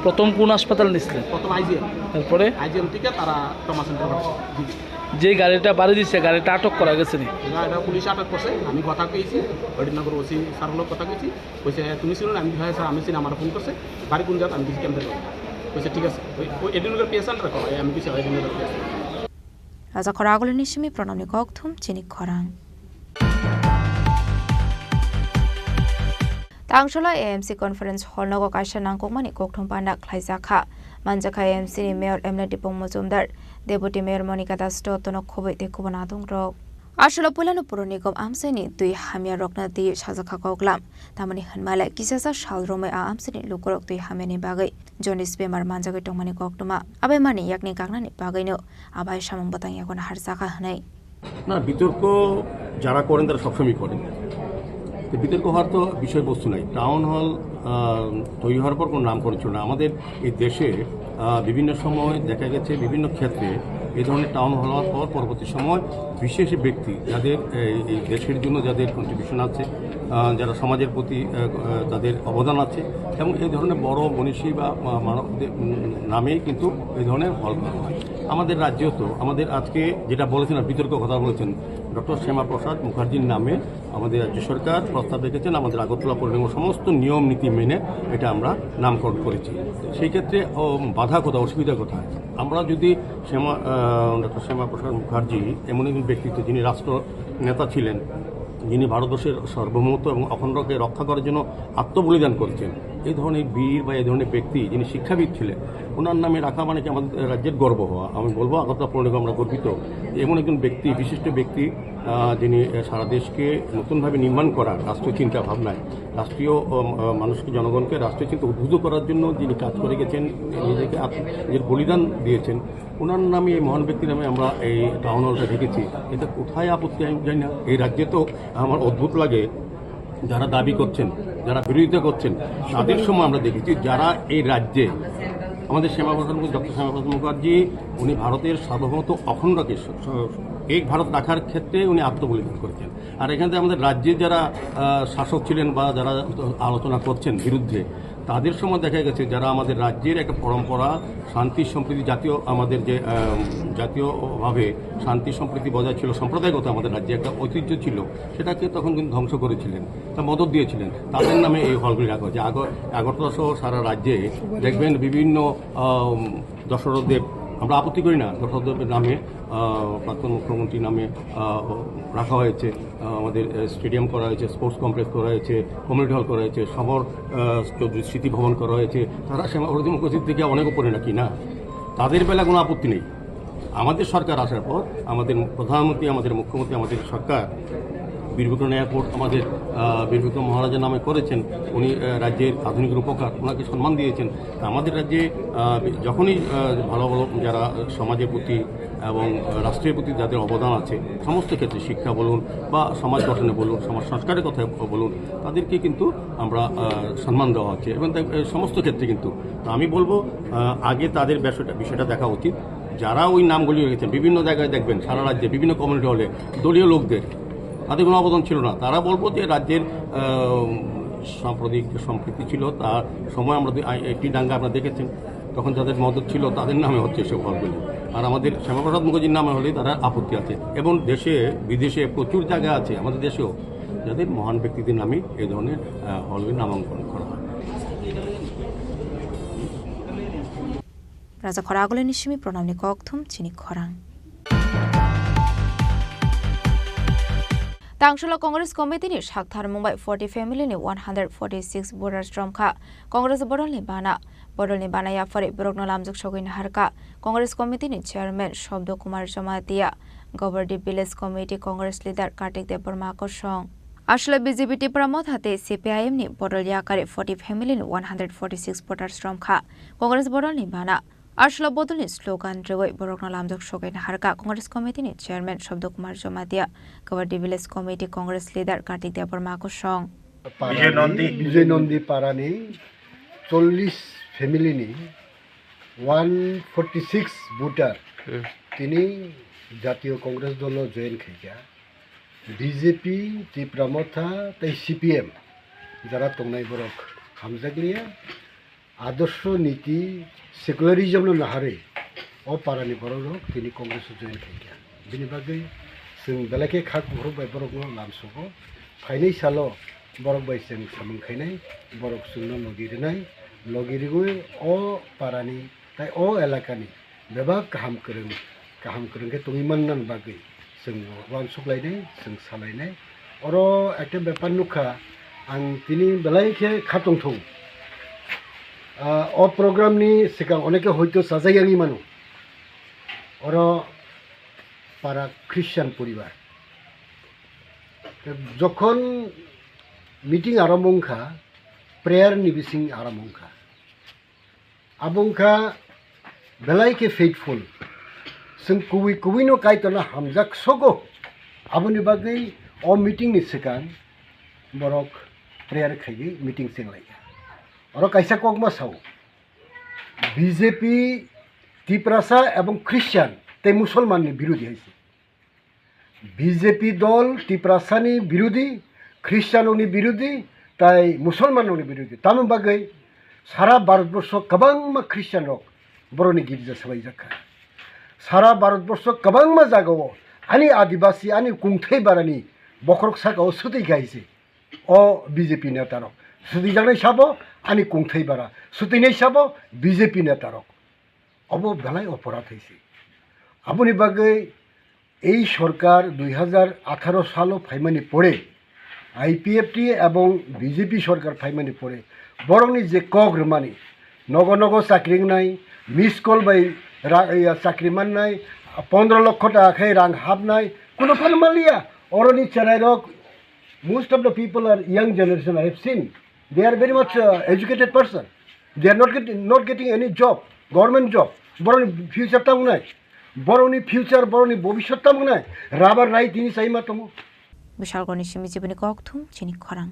Speaker 21: প্রথম কোন হাসপাতাল নিচ্ছিলেন?
Speaker 1: প্রথম আইজিএম,
Speaker 21: তারপরে
Speaker 1: আইজিএম থেকে তারা ট্রমা সেন্টার পাঠাচ্ছে।
Speaker 21: যে গাড়িটা বাড়ি দিচ্ছে গাড়িটা আটক করা গেছে নি?
Speaker 1: গাড়িটা পুলিশ আটক করছে, আমি কথা পেয়েছি হরিনগর ওসি স্যারের কথা পেয়েছি, কইছে তুমি ছিল না? আমি ভাই স্যার আমি চিনি, আমার ফোন করছে, বাড়ি কোন জাত, আমি কিছু কেমন কইছে ঠিক আছে ওই এডিনগর পেশেন্ট রাখো, আমি কিছু AD Nagar patient
Speaker 5: Raja Khoragul Nishimi Pranam Nikokthum Chini Khorang Tangshula AMC Conference Hall Nogo Kaisha Nangkokmani Kokthum Pandak Khlaisakha Manjaka AMC ni Mayor Emlati Pongmozumdar Deputy Mayor Monica Dasto Tonok Khoboi te Kubanadung Rok Asholo Pulanu Puro Nigom Amseni Dui Hamia Rokna Di Shazakha Koklam Tamani Hanmala Kisasa Shalrome A Amseni Lukorok Dui Hameni Bagai Jonis Bemar Manjagai Tongmani Koktuma Abe Mani Yakni Kagnani Bagaino Abai Shamam Batang Yakon Harsaka Hanai
Speaker 22: না বিতর্ক যারা করেন তারা সবসময় করেন, তো বিতর্ক হওয়ার তো বিষয়বস্তু নাই। টাউন হল তৈরি হওয়ার পর কোনো নামকরণ ছিল না। আমাদের এই দেশে বিভিন্ন সময় দেখা গেছে বিভিন্ন ক্ষেত্রে এই ধরনের টাউন হল হওয়ার পর পরবর্তী সময় বিশেষ ব্যক্তি যাদের এই দেশের জন্য যাদের কন্ট্রিবিউশন আছে, যারা সমাজের প্রতি তাদের অবদান আছে, এবং এই ধরনের বড় মনীষী বা মানবদের নামেই কিন্তু এই ধরনের হল করা হয়। আমাদের রাজ্যেও তো আমাদের আজকে যেটা বলেছেন বিতর্ক কথা বলেছেন ডক্টর শ্যামাপ্রসাদ মুখার্জির নামে আমাদের রাজ্য সরকার প্রস্তাব রেখেছেন। আমাদের আগরতলা পৌর নিগম সমস্ত নিয়ম নীতি মেনে এটা আমরা নামকরণ করেছি। সেই ক্ষেত্রে বাধা কোথায়, অসুবিধা কোথায়? আমরা যদি ডক্টর শ্যামাপ্রসাদ মুখার্জি এমন একজন ব্যক্তিত্ব যিনি রাষ্ট্র নেতা ছিলেন, যিনি ভারতবর্ষের সার্বভৌমত্ব এবং অখণ্ডকে রক্ষা করার জন্য আত্মবলিদান করেছেন, এই ধরনের বীর বা এই ধরনের ব্যক্তি যিনি শিক্ষাবিদ ছিলেন, ওনার নামে রাখা মানে কি আমাদের রাজ্যের গর্ব হওয়া। আমি বলবো আগরতলা পৌর নিগম আমরা গর্বিত এমন একজন ব্যক্তি, বিশিষ্ট ব্যক্তি, যিনি সারা দেশকে নতুনভাবে নির্মাণ করার রাষ্ট্রীয় চিন্তা ভাবনায়, রাষ্ট্রীয় মানুষকে জনগণকে রাষ্ট্রীয় চিন্তা উদ্বুদ্ধ করার জন্য যিনি কাজ করে গেছেন, নিজেকে নিজের বলিদান দিয়েছেন, ওনার নামে এই মহান ব্যক্তির নামে আমরা এই টাউন হলটা রেখেছি। এটা কোথায় আপত্তি আমি জানি না। এই রাজ্যে তো আমার অদ্ভুত লাগে যারা দাবি করছেন, যারা বিরোধিতা করছেন, তাদের সময় আমরা দেখেছি যারা এই রাজ্যে আমাদের ডক্টর শ্যামাপ্রসাদ মুখার্জি উনি ভারতের সার্বভৌমত্ব অখণ্ডকে এক ভারত রাখার ক্ষেত্রে উনি আত্মবলিদান করেছেন। আর এখান থেকে আমাদের রাজ্যে যারা শাসক ছিলেন বা যারা আলোচনা করছেন বিরুদ্ধে, তাদের সময় দেখা গেছে যারা আমাদের রাজ্যের একটা পরম্পরা, শান্তি সম্প্রীতি, আমাদের যে জাতীয়ভাবে শান্তি সম্প্রীতি বজায় ছিল, সাম্প্রদায়িকতা আমাদের রাজ্যে একটা ঐতিহ্য ছিল, সেটাকে তখন কিন্তু ধ্বংস করেছিলেন, তা মদত দিয়েছিলেন। তাদের নামে এই হলগুলি রাখা হয়েছে। আগরতলা সহ সারা রাজ্যে দেখবেন বিভিন্ন দশরথদেব, আমরা আপত্তি করি না, দশরথদেবের নামে প্রাক্তন মুখ্যমন্ত্রীর নামে রাখা হয়েছে, আমাদের স্টেডিয়াম করা হয়েছে, স্পোর্টস কমপ্লেক্স করা হয়েছে, কমিউনিটি হল করা হয়েছে, সমর চৌধুরী স্মৃতি ভবন করা হয়েছে। তারা শ্যামাপ্রসাদ মুখার্জির থেকে অনেক উপরে নাকি না, তাদের বেলা কোনো আপত্তি নেই। আমাদের সরকার আসার পর আমাদের প্রধানমন্ত্রী, আমাদের মুখ্যমন্ত্রী, আমাদের সরকার বীরবিক্রম এয়ারপোর্ট আমাদের বীরবিক্রম মহারাজের নামে করেছেন। উনি রাজ্যের আধুনিক রূপকার, ওনাকে সম্মান দিয়েছেন। আমাদের রাজ্যে যখনই ভালো ভালো যারা সমাজের প্রতি এবং রাষ্ট্রের প্রতি যাদের অবদান আছে, সমস্ত ক্ষেত্রে শিক্ষা বলুন বা সমাজ গঠনে বলুন, সমাজ সংস্কারের কথা বলুন, তাদেরকে কিন্তু আমরা সম্মান দেওয়া হচ্ছে এবং সমস্ত ক্ষেত্রে কিন্তু। তো আমি বলবো আগে তাদের বিষয়টা দেখা উচিত। যারা ওই নামগুলি রেখেছেন বিভিন্ন জায়গায় দেখবেন সারা রাজ্যে বিভিন্ন কমিউনিটি হলে দলীয় লোকদের, তাদের কোনো অবদান ছিল না। তারা বলবো যে রাজ্যের সাম্প্রদায়িক যে সম্প্রীতি ছিল তার সময় আমরা একটি দাঙ্গা আপনারা দেখেছেন, তখন যাদের মদত ছিল তাদের নামে হচ্ছে এসব হলগুলি। আর আমাদের শ্যামাপ্রসাদ মুখার্জির নামে হলে তারা আপত্তি আছে। এবং দেশে বিদেশে প্রচুর জায়গা আছে, আমাদের দেশেও, যাদের মহান ব্যক্তিদের নামে এই ধরনের হলগুলি নামাঙ্কন করা হয়।
Speaker 5: রাজা খরা আগলে নিশিমি প্রণামনি ককথুম চিনি খরাং Tangshula Congress Committee ni Shakthar Mumbai 40 family ni 146 voters tromkha Congress Bodol ni bana ya fare Brokno Lamjuk Shogin Harka Congress Committee ni Chairman Shobdo Kumar Jamatia Governor Village Committee Congress Leader Kartik Deborma Koshong Ashla BJP Tripura hate CPIM ni Bodol yakare 40 family ni 146 voters tromkha Congress Bodol ni bana Ashla Bodol ni slogan Rewai Brokno Lamjuk Shogin Harka Congress Committee ni Chairman Shobdo Kumar Jamatia Governor Village Committee Congress Leader Kartik Deborma Koshong
Speaker 6: বিজয় Nandi পারানি 40 family নি 146 voter তিনি জাতীয় কংগ্রেস দল join খাইয়া BJP Tripura মথা তাই CPM যারা তংনাই বরক হামজাগলিয়া আদর্শ নীতি secularism নাহারে ও পারানি বরক তিনি কংগ্রেস জয়েন খাইয়া বিনি বাগै जों बेलाके खाक बरक बरक लामसोको फाइनै सालो बरक बाय जों सामखायनाय बरक सुंनो लगिरिगो ओ पारानि ताय ओ एलाकानि बेबा गाहाम करंगे तुमिमाननान बागै जों वान सुक्लायनाय जों सालायनाय अरो एकटे बेपार नुखा आं तिनि बेलाके खातंथौ ओ प्रग्रामनि सिगां अनेके हयतो साजायाङि मानु अरो পারা খ্রিস্টান পরিবার যখন মিটিং আরম্ভখা প্রেয়ার নিবিসিং আরম্ভখা আবংখা বেলাইকে ফেইথফুল जों कुबैनो कायतना हामजाक सगो आबुनि बागै अ मिटिं नि सिगां बरक प्रेयार खायि मिटिं सेंलाया अरो कायसा कगमा साव बीजेपी ত্রিপুরাসা এবং খ্রিস্টান ते मुसलमाननि बिरोधी हईसे बीजेपी दल ত্রিপুরাসাनि बिरोधी ख्रिस्टाननि बिरोधी ताई मुसलमाननि बिरोधी ताम बागै सारा भारतवर्ष गोबां ख्रिस्टान रक बर'नि गिर्जा सबाय जाखा सारा भारतवर्ष गोबां जागाव आनि आदिवासी आनि कुंथै बारानि बखरक सागाव सुदै गायसे अ बीजेपी नेता रक सुदै जानाय साबो आनि कुंथै बारा सुदैनाय साबो बीजेपी नेता रक अब बेलाय अपराध हईसे আপনি বাগে এই সরকার 2018 সালও ফাইমানি পড়ে আইপিএফটি এবং বিজেপি সরকার ফাইমানি পড়ে বরংনি যে কগ্রমানি নগ নগ চাকরি নাই মিস কল বাই চাকরি মান নাই 15 লক্ষ টাকা খাই রাং হাব নাই কোনো ফরমালিয়া অরনি চেরাইরক most of the people are young generation I have seen they are very much educated person they are not getting any job government job বরংনি ফিউচার তাম নাই বরনি ফিউচার বরনি ভবিষ্যৎ তাম নাই রাবার রাই তিনি চাইমা তম
Speaker 5: বিশাল গণেশী মিজিবনি ককথুম চিনি খরাং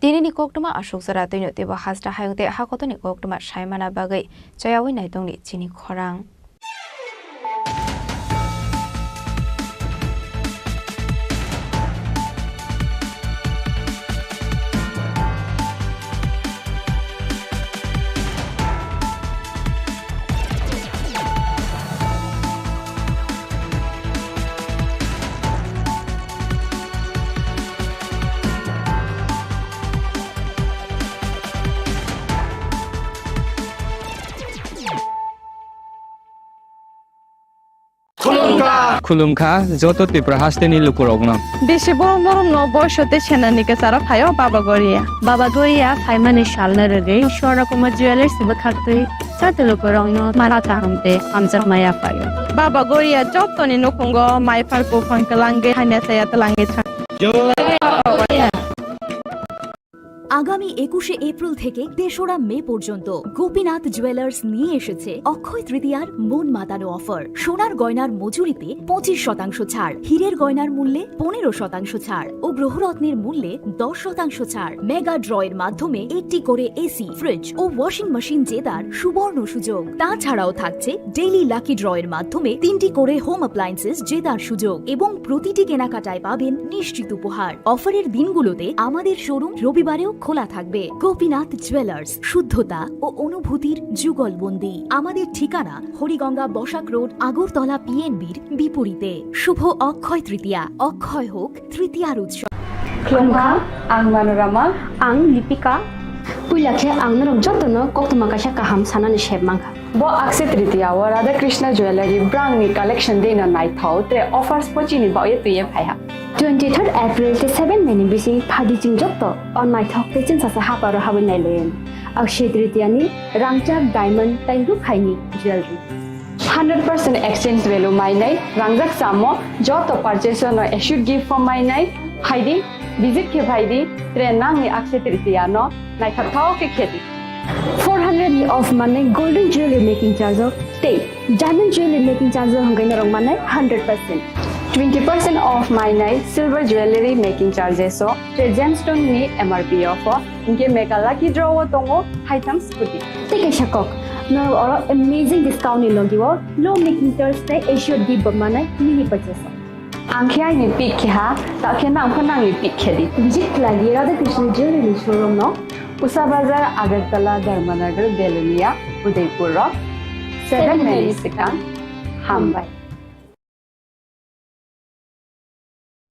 Speaker 5: তিনি নিককটমা আশোক জরা তৈন তেবা হাজরা হায়তে হাকতনি ককটমা সাইমানা বাগৈ জয়াওই নাইতংনি চিনি খরাং
Speaker 7: खुलुमखा जत त्रिपुरा हास्टेनि लुकुरगना
Speaker 23: बेसे बरम बरम न बयसते सेनानिके सारा फायो बाबा गोरिया फाइमानि सालना रगे शोरा कुमार ज्वेलर्स बखाते साते लुकुरगन माराता हमते हमजर माया फायो बाबा गोरिया जतनि नखंगो माय फारको फंकलांगे हानेसाया तलांगे
Speaker 2: আগামী 21শে এপ্রিল থেকে ৩রা মে পর্যন্ত গোপীনাথ জুয়েলার্স নিয়ে এসেছে অক্ষয় তৃতীয়ার মন মাতানো অফার। সোনার গয়নার মজুরিতে 25% ছাড়, হীরের গয়নার মূল্যে 15% ছাড় ও গ্রহরত্নের মূল্যে 10% ছাড়। মেগা ড্রয়ের মাধ্যমে একটি করে এসি, ফ্রিজ ও ওয়াশিং মেশিন জেতার সুবর্ণ সুযোগ। তাছাড়াও থাকছে ডেইলি লাকি ড্রয়ের মাধ্যমে 3টি করে হোম অ্যাপ্লায়েন্সেস জেতার সুযোগ এবং প্রতিটি কেনাকাটায় পাবেন নিশ্চিত উপহার। অফারের দিনগুলোতে আমাদের শোরুম রবিবারেও খোলা থাকবে। গোপীনাথ জুয়েলার্স, শুদ্ধতা ও অনুভূতির যুগলবন্দি। আমাদের ঠিকানা হরিগঙ্গা বসাক রোড, আগরতলা পিএনবির বিপরীতে। শুভ অক্ষয় তৃতীয়া, অক্ষয় হোক তৃতীয়ার উৎসব।
Speaker 23: Khulumkha, ang Manorama, ang Lipika. Puilakhe ang narok jotono koktuma kasha kaham sanani shebmangkha.
Speaker 4: Bo Akshaya Tritiya wa Radha Krishna Jewelry brand ni collection dena nai thau te offers pochini ba ye tuye phaiha.
Speaker 23: 23rd April te 7 meni bisi phadi jingjokto on my thok te chin sasa haparo habin nai len. Akshaya Tritiya ni rangchak diamond tai ru khaini jewelry.
Speaker 4: 100% exchange value my nai rangjak samo joto purchase no issued gift from my nai haidi visit ke bhaidi tre nang ni Akshaya Tritiya no nai thau ke kheti.
Speaker 23: 400 ni off mane golden jewelry making charge of stay. Diamond jewelry making charge of hangai narong mane 100%.
Speaker 4: 20% off my nai silver jewelry making charges so tre gemstone ni MRP offer inke mega lucky draw tongo haitam scooty.
Speaker 23: Take a shakok. No amazing discount ni logiwo low making charge te issue di bamane mini purchase.
Speaker 4: Angkhya ni pick kha ta khena angkhana ni pick khedi.
Speaker 23: Visit lagi Radha Krishna jewelry showroom no
Speaker 4: Usa Bazar Agartala Dharmanagar Belunia Udaipur 7 Mexican Hambai.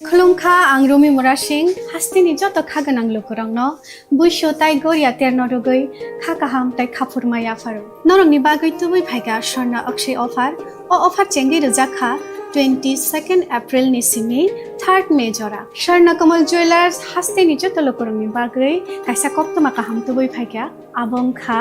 Speaker 23: Khulumkha ang Rumi Mura Singh hastini joto khaganang lukurang no buisho tai goria terno rogoi khakaham tai khapurmaya faru norong ni bagoi tubui phaiga Swarna Akshay offer o offer chengi rujakha 22nd April ni simi 3rd May jora Swarna Kamal Jewelers hastini joto lukurang ni bagoi kaisa koktoma kaham tubui phaiga abongkha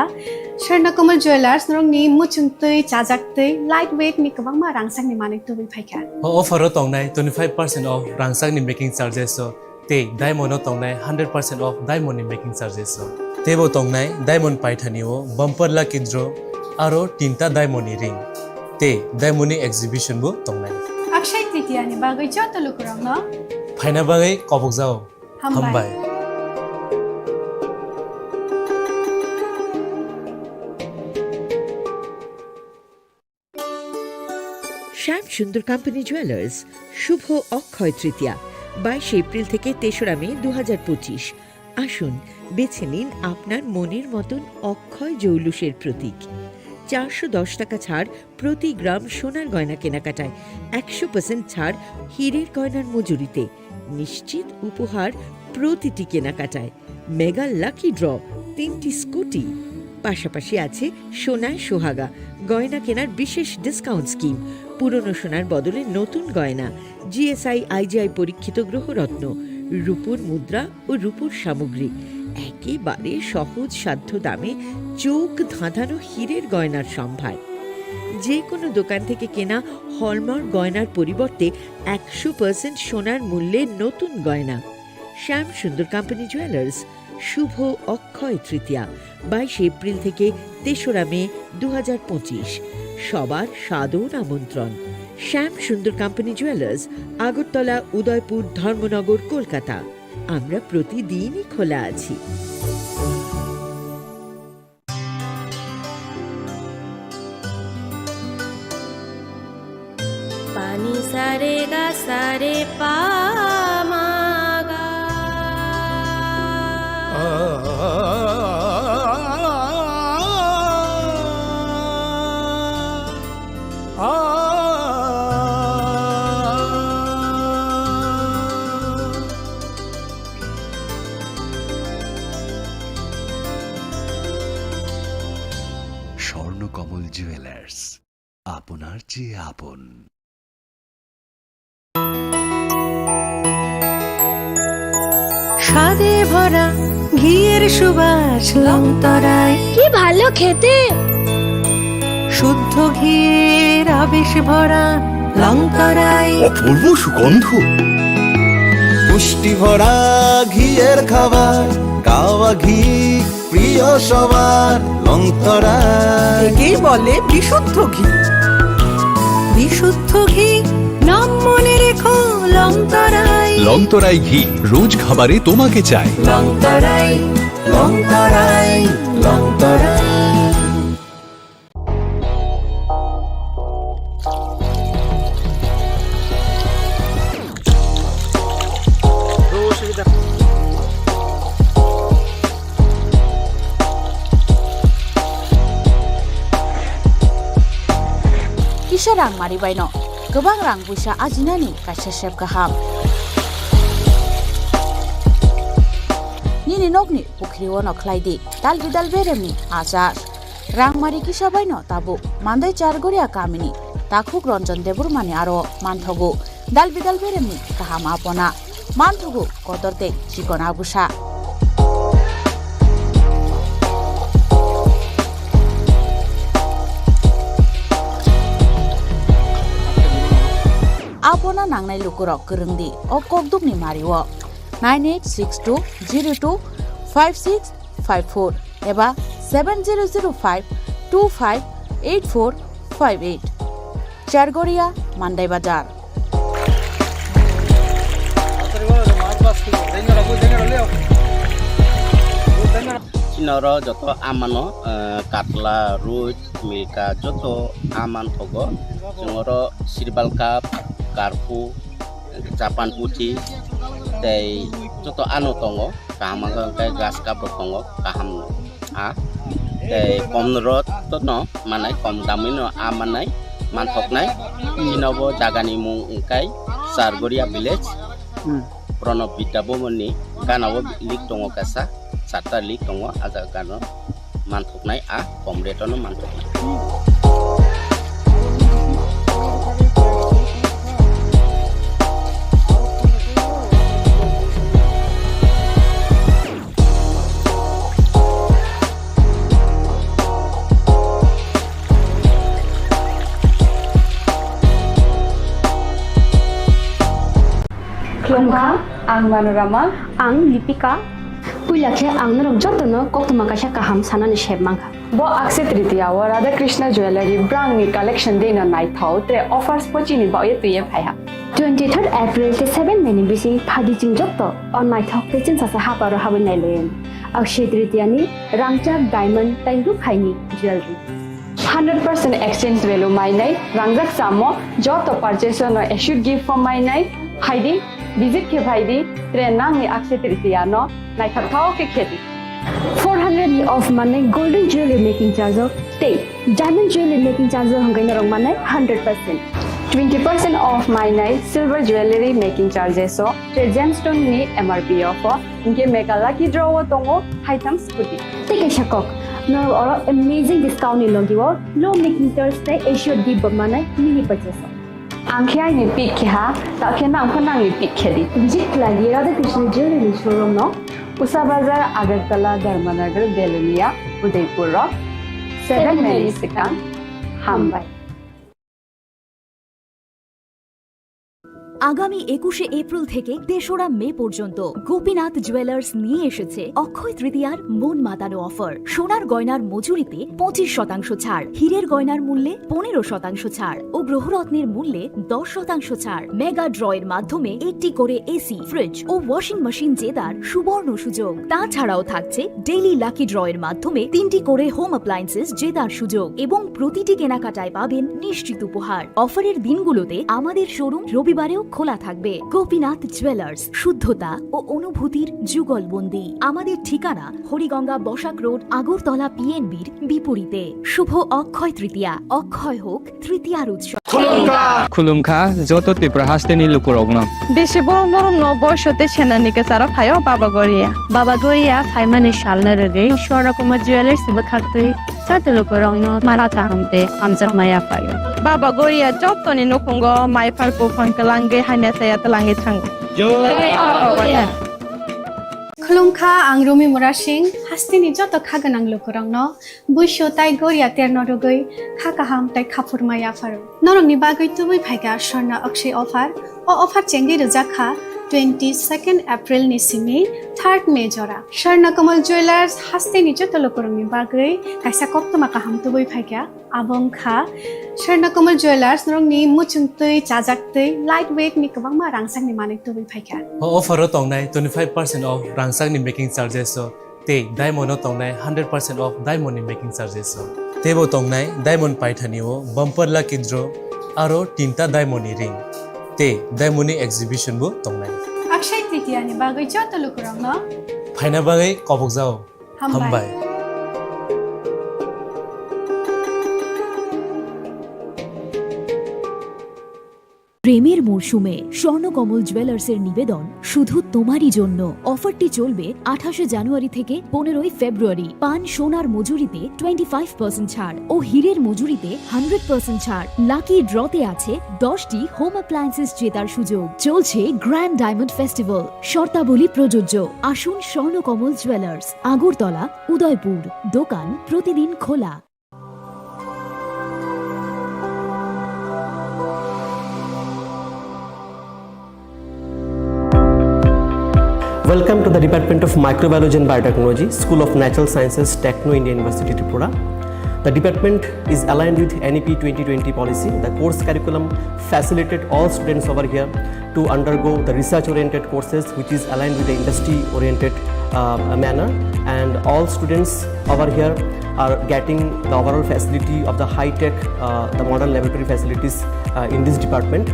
Speaker 23: Swarna Kamal Jewelers norong ni muchungtui chajaktui lightweight ni kabangma rangsang ni manik tubui phaiga
Speaker 9: offer tongnai 25% off rangsang ni making charges so te diamond tongnai 100% off diamond ni making charges so tebo tongnai diamond paithani o bumper lucky draw aro tinta diamond ni ring te diamond ni exhibition bu tongnai
Speaker 23: Akshaya Tritiya ni bagoi joto lukurang no
Speaker 9: phaina bagai kobok jao hambai
Speaker 19: Shyam Sundar company jewellers Shubho Akshaya Tritiya 22 April থেকে 3রা মে 2025 আসুন বেছে নিন আপনার মনের মতন অক্ষয় জৌলুসের প্রতীক 410 টাকা ছাড় প্রতি গ্রাম সোনার গয়না কেনাকাটায় 100% ছাড় হীরের গয়নার মজুরিতে নিশ্চিত উপহার প্রতিটি কেনাকাটায় মেগা লাকি ড্র 3টি স্কুটি পাশাপাশি আছে সোনায় সোহাগা গয়না কেনার বিশেষ ডিসকাউন্ট স্কিম পুরনো সোনার বদলে নতুন গয়না জিএসআই আইজিআই পরীক্ষিত গ্রহরত্ন রূপোর মুদ্রা ও রূপোর সামগ্রী একেবারে সহজ সাধ্য দামে চোখ ধাঁধানো হীরের গয়নার সম্ভার যে কোনো দোকান থেকে কেনা হলমার্ক গয়নার পরিবর্তে 100% সোনার মূল্যে নতুন গয়না শ্যাম সুন্দর কোম্পানি জুয়েলার্স শুভ অক্ষয় তৃতীয়া 22 এপ্রিল থেকে 3রা মে 2025 সবার সাদর আমন্ত্রণ শ্যাম সুন্দর কোম্পানি জুয়েলার্স আগরতলা উদয়পুর ধর্মনগর কলকাতা আমরা প্রতিদিনই খোলা আছি
Speaker 24: পানি সারে গা সারে পা
Speaker 25: স্বর্ণকমল জুয়েলার্স আপনার চেয়ে আপন
Speaker 8: স্বাদে ভরা ঘিয়ের সুবাস লংতরায়
Speaker 23: কি ভালো খেতে
Speaker 8: শুদ্ধ ঘিয়ের আবেশ ভরা লংতরায়
Speaker 25: অপূর্ব সুগন্ধ
Speaker 26: পুষ্টি ভরা ঘিয়ের খাবার গাওয়া ঘি প্রিয় সবার লংতরায়
Speaker 8: একেই বলে বিশুদ্ধ ঘি বিশুদ্ধ ঘি নাম মনে রেখো লংতরাই
Speaker 25: লংতরাই ঘি রোজ খাবারে তোমাকে চাই
Speaker 26: লংতরাই লংতরাই লংতরাই
Speaker 5: Kisah rang mari baino, gebang rang busa ajinani kasih sep kaham. bini nokni pukriwo no khlaidi dalbidal beremni achar rangmari kisabai no tabu mandai chargoria kamini takhuk ranjan deburmani aro manthogu dalbidal beremni kaham apona manthogu kodorte chikon abusa apona nangnai lukurok kerengdi o kokdukni mariwo 9862025654 eba 7005258458 Chargoria Mandai Bazar
Speaker 3: Chinoro joto amano katla ruj milka joto aman thogo jongoro sirbal cup karpu Japan putih tei joto anu tongo kaham kai gas cup tongo kaham a tei komrot to no manai kom damino amanai manthoknai chinobo jagani mung ungkai Sargoria village Pronov Bidabomoni ganao lik tongo kasa sata lik tongo aja gano manthoknai a komretono manthoknai
Speaker 4: Klongkha, ang Manorama, ang Lipika, Pulakhe ang narok jotono koktuma kasha kaham sanani shebmangkha. Bo akse tritiya wa Radha Krishna Jewelry brand ni collection dena nai thau te offers pochini ba ye tuye phaiha. 23rd April te 7 meni bisi phadi jing jotto on nai thau te chin sa ha paro habin nai len. Akse tritiya ni rangchak diamond tairu khaini jewelry. 100% exchange value mai nai rangjak samo joto purchase no issued gift from mai nai haidi visit ke bhaidi train nang ni akse tritiya no nai thau ke kheti 400 ni of mane golden jewelry making charge of stay diamond jewelry making charge hangai na rong mane 100% 20% off my night silver jewelry making charges so gemstone ni MRP of inke mega lucky draw tongo item scooty take a shakok no or amazing discount ni logiwo low making charge te issue di mane mini purchase angkhya ni pick kha ta khena angkhana ni pick khedi visit lagi Radha Krishna jewelry showroom no Usa Bazar Agartala Dharmanagar Belunia Udaipur 7 Mexican Hambai
Speaker 2: আগামী 21শে April থেকে ৩রা মে পর্যন্ত Gopinath jewellers নিয়ে এসেছে অক্ষয় তৃতীয়ার মন মাতানো offer সোনার গয়নার মজুরিতে 25% ছাড় হীরের গয়নার মূল্যে 15% ছাড় ও গ্রহরত্নের মূল্যে 10% ছাড় মেগা ড্রয়ের মাধ্যমে একটি করে এসি ফ্রিজ ও ওয়াশিং মেশিন জেতার সুবর্ণ সুযোগ তাছাড়াও থাকছে ডেইলি লাকি ড্রয়ের মাধ্যমে 3টি করে হোম অ্যাপ্লায়েন্সেস জেতার সুযোগ এবং প্রতিটি কেনাকাটায় পাবেন নিশ্চিত উপহার অফারের দিনগুলোতে আমাদের শোরুম রবিবারেও খোলা থাকবে গোপীনাথ জুয়েলার্স শুদ্ধতা ও অনুভূতির যুগলবন্দি আমাদের ঠিকানা হরিগঙ্গা বসাক রোড আগরতলা পিএনবির বিপরীতে শুভ অক্ষয় তৃতীয়া অক্ষয় হোক তৃতীয়ার উৎসব
Speaker 7: খুলুমখা যত ত্রিপুরা হাসতেনি লুকুরগ্ন
Speaker 23: বেশি বড় বড় বয়সতে সেনানিকে সারা ফায়ও বাবা গরিয়া ফাইমানি শালনা রে সরকম জুয়েলার্স বখাতে চাতে লুকুরগ্ন মারা চাহমতে আমজা মায়া ফায়ো বাবা গরিয়া যতনি নকুঙ্গ মাই ফারকো ফাঙ্কলাঙ্গে হাইনা সায়া তলাঙ্গে থাঙ্গ
Speaker 10: Khulungkha ang Rumi Murashing hastini joto khaganang lukurangno buisho tai goria ternodogoi khakaham tai khapurmaya faru norongni bagoi tubui phaiga sorna akshay offer o offer chengi rujakha 22nd April ni simi 3rd May jora Sharna Kamal Jewelers hastini joto lukurangni bagoi kaisa koptoma kaham tubui phaiga abongkha Sharna Kamal Jewelers norongni muchungtui chajaktui lightweight ni kabangma rangsang ni manik tubui phaiga
Speaker 9: offer tongnai 25% off rangsang ni making charges so te diamond tongnai 100% off diamond ni making charges so tebo tongnai diamond paithaniwo bumper lucky draw aro tinta diamond ni ring te diamond ni exhibition bu tongnai
Speaker 10: Akshay Tritiya ni bagoi joto lukurangno
Speaker 9: phaina bagai kobokjao hambai
Speaker 2: প্রেমের মরশুমে স্বর্ণকমল জুয়েলার্সের নিবেদন শুধু তোমারই জন্য। অফারটি চলবে 28 জানুয়ারি থেকে 15 ফেব্রুয়ারি। পান সোনার মজুরিতে 25% ছাড় ও হীরের মজুরিতে 100% ছাড়। লাকি ড্রতে আছে 10টি হোম অ্যাপ্লায়েন্সেস জেতার সুযোগ। চলছে গ্র্যান্ড ডায়মন্ড ফেস্টিভ্যাল, শর্তাবলী প্রযোজ্য। আসুন স্বর্ণকমল জুয়েলার্স, আগরতলা, উদয়পুর। দোকান প্রতিদিন খোলা।
Speaker 11: Welcome to the Department of Microbiology and Biotechnology, School of Natural Sciences, Techno India University, Tripura. The department is aligned with NEP 2020 policy. The course curriculum facilitated all students over here to undergo the research-oriented courses, which is aligned with the industry-oriented manner. And all students over here are getting the overall facility of the high-tech, the modern laboratory facilities in this department.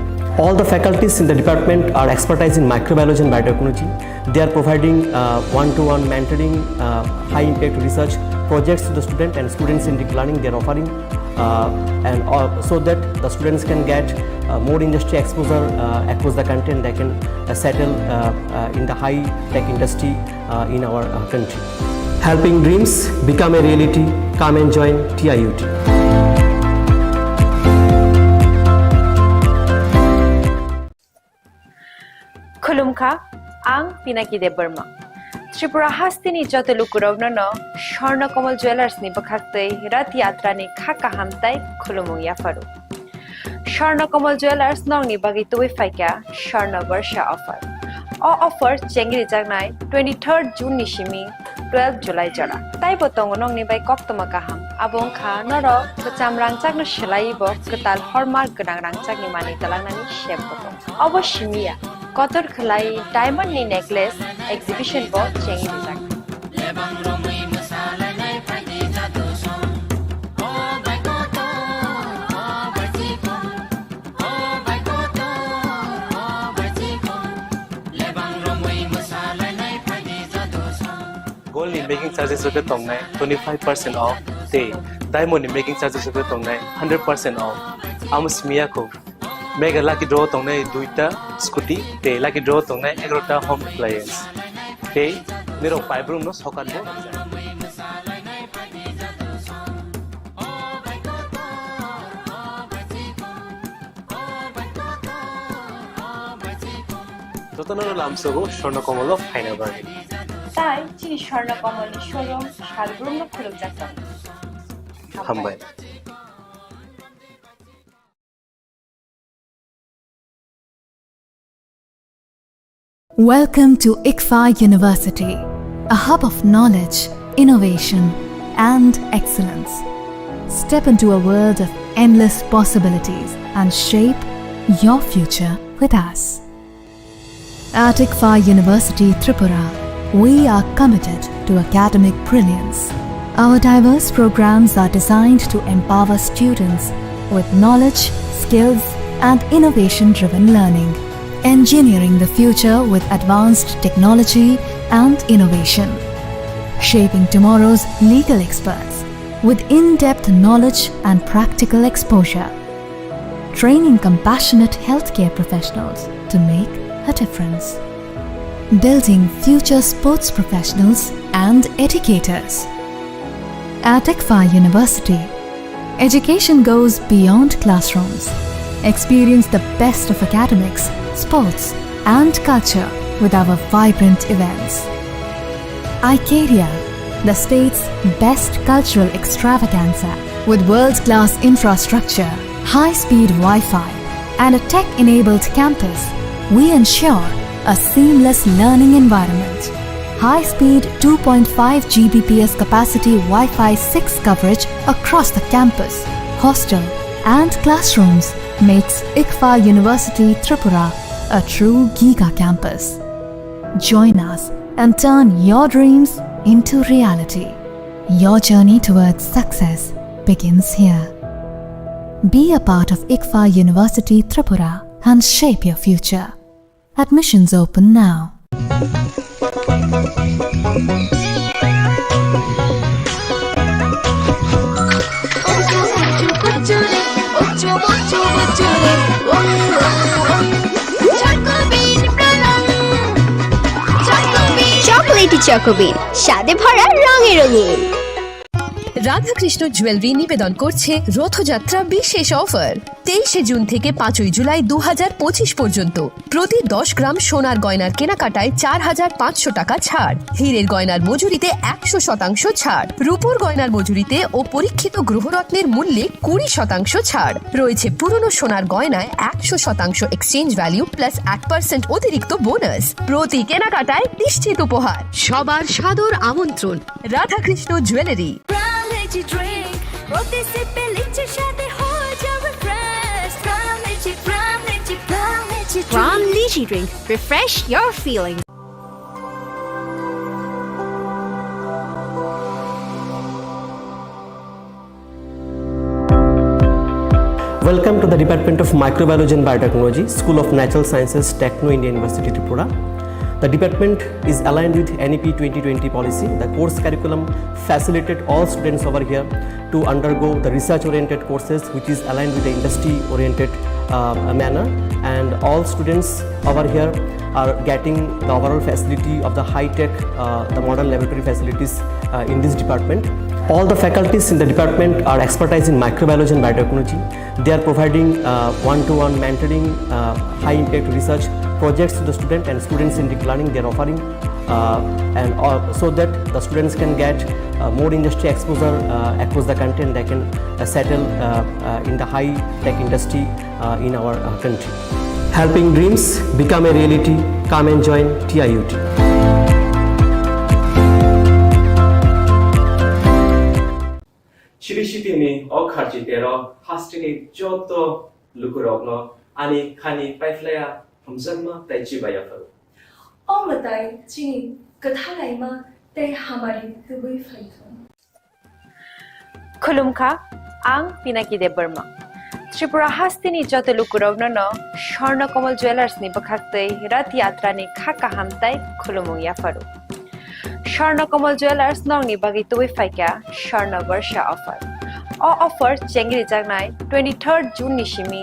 Speaker 11: All the faculties in the department are expertise in microbiology and biotechnology. They are providing one-to-one mentoring, high-impact research projects to the student and student-centric learning they are offering, and so that the students can get more industry exposure across the country, and they can settle in the high-tech industry in our country. Helping dreams become a reality. Come and join TIUT.
Speaker 13: Khulumkha, ang Pinaki de Burma. Tripura Hastini Jotelukurovno, Shornakomal Jewelers ni Bakakte, Rati Atrani Kaka Hamtai, Khulumung Yafaru. Shornakomal Jewelers nong ni Bagitui Faika, Shorna Varsha offer. All offer Chengri Jagnai, 23rd June Nishimi, 12 July Jara. Taibo Tongonong ni by Koktomakaham, Abong Kha, Noro, Kacham Rangchak no Shelaibo, Katal Hormark Ganang Rangchak ni Mani Talanani Shepotong. Obo Shimia. Kotor Khalai Diamond ni Necklace Exhibition bo Chengi Dijak.
Speaker 9: Gold in making charges of the tongnai 25% off. Day diamond in making charges of the tongnai 100% off. Amus Miyako. Mega lucky draw tongnai duita scooty. Day lucky draw tongnai 11ta home appliance. Day niro 5 room no sokan bo. Jotono lamsogo Shornakomal of Hainabari.
Speaker 13: Tai Chini Khorang showroom Shalbrum no Khulumjakam.
Speaker 9: Hambai.
Speaker 14: Welcome to ICFA University, a hub of knowledge, innovation, and excellence. Step into a world of endless possibilities and shape your future with us. At ICFA University, Tripura, we are committed to academic brilliance. Our diverse programs are designed to empower students with knowledge, skills, and innovation-driven learning. Engineering the future with advanced technology and innovation. Shaping tomorrow's legal experts with in-depth knowledge and practical exposure. Training compassionate healthcare professionals to make a difference. Building future sports professionals and educators. At ICFA University, education goes beyond classrooms. Experience the best of academics, sports, and culture with our vibrant events. Icaria, the state's best cultural extravaganza, with world-class infrastructure, high-speed Wi-Fi, and a tech-enabled campus, we ensure a seamless learning environment. High-speed 2.5 Gbps capacity Wi-Fi 6 coverage across the campus, hostel, and classrooms makes ICFA University Tripura a true Giga campus. Join us and turn your dreams into reality. Your journey towards success begins here. Be a part of ICFA University Tripura and shape your future. Admissions open now.
Speaker 26: Butture,
Speaker 12: চকোবিন স্বাদে ভরা রঙে রঙিন।
Speaker 8: Radhakrishna jewellery নিবেদন করছে রথযাত্রা বিশেষ offer 23 June থেকে 5 জুলাই 2025 পর্যন্ত প্রতি 10 গ্রাম সোনার গয়নার কেনাকাটায় 4500 টাকা ছাড়, হীরের গয়নার মজুরিতে 100% ছাড়, রূপোর গয়নার মজুরিতে ও পরীক্ষিত গ্রহরত্নের মূল্যে 20% ছাড় রয়েছে। পুরনো সোনার গয়নায় 100% এক্সচেঞ্জ ভ্যালু প্লাস 1% অতিরিক্ত বোনাস। প্রতি কেনাকাটায় নিশ্চিত উপহার। সবার সাদর আমন্ত্রণ Radhakrishna jewellery.
Speaker 12: From Lychee Drink, refresh your feeling.
Speaker 11: Welcome to the Department of Microbiology and Biotechnology, School of Natural Sciences, Techno India University Tripura. The department is aligned with NEP 2020 policy. The course curriculum facilitated all students over here to undergo the research-oriented courses, which is aligned with the industry-oriented manner. And all students over here are getting the overall facility of the high-tech, the modern laboratory facilities in this department. All the faculties in the department are expertise in microbiology and biotechnology. They are providing one-to-one mentoring, high-impact research projects to the student and student-centric learning they are offering, and so that the students can get more industry exposure across the country, and they can settle in the high-tech industry in our country. Helping dreams become a reality. Come and join TIUT.
Speaker 9: Chirishitini okharjitero hastini joto lukurogno ani khani paiflaya hamzanma taichibaya faru.
Speaker 15: All matai chini kathalaima te hamari tubui faithon.
Speaker 13: Khulumkha ang Pinaki de Burma. Tripura hastini joto lukurogno no Shorna Komal Jewelers ni bakhaktei rat yatra ni khaka hamtai khulumung ya faru. Shorna Komal Jewelers nong ni bagi tubui faika Shorna Varsha offer. O offer chengri jagnai 23rd June nishimi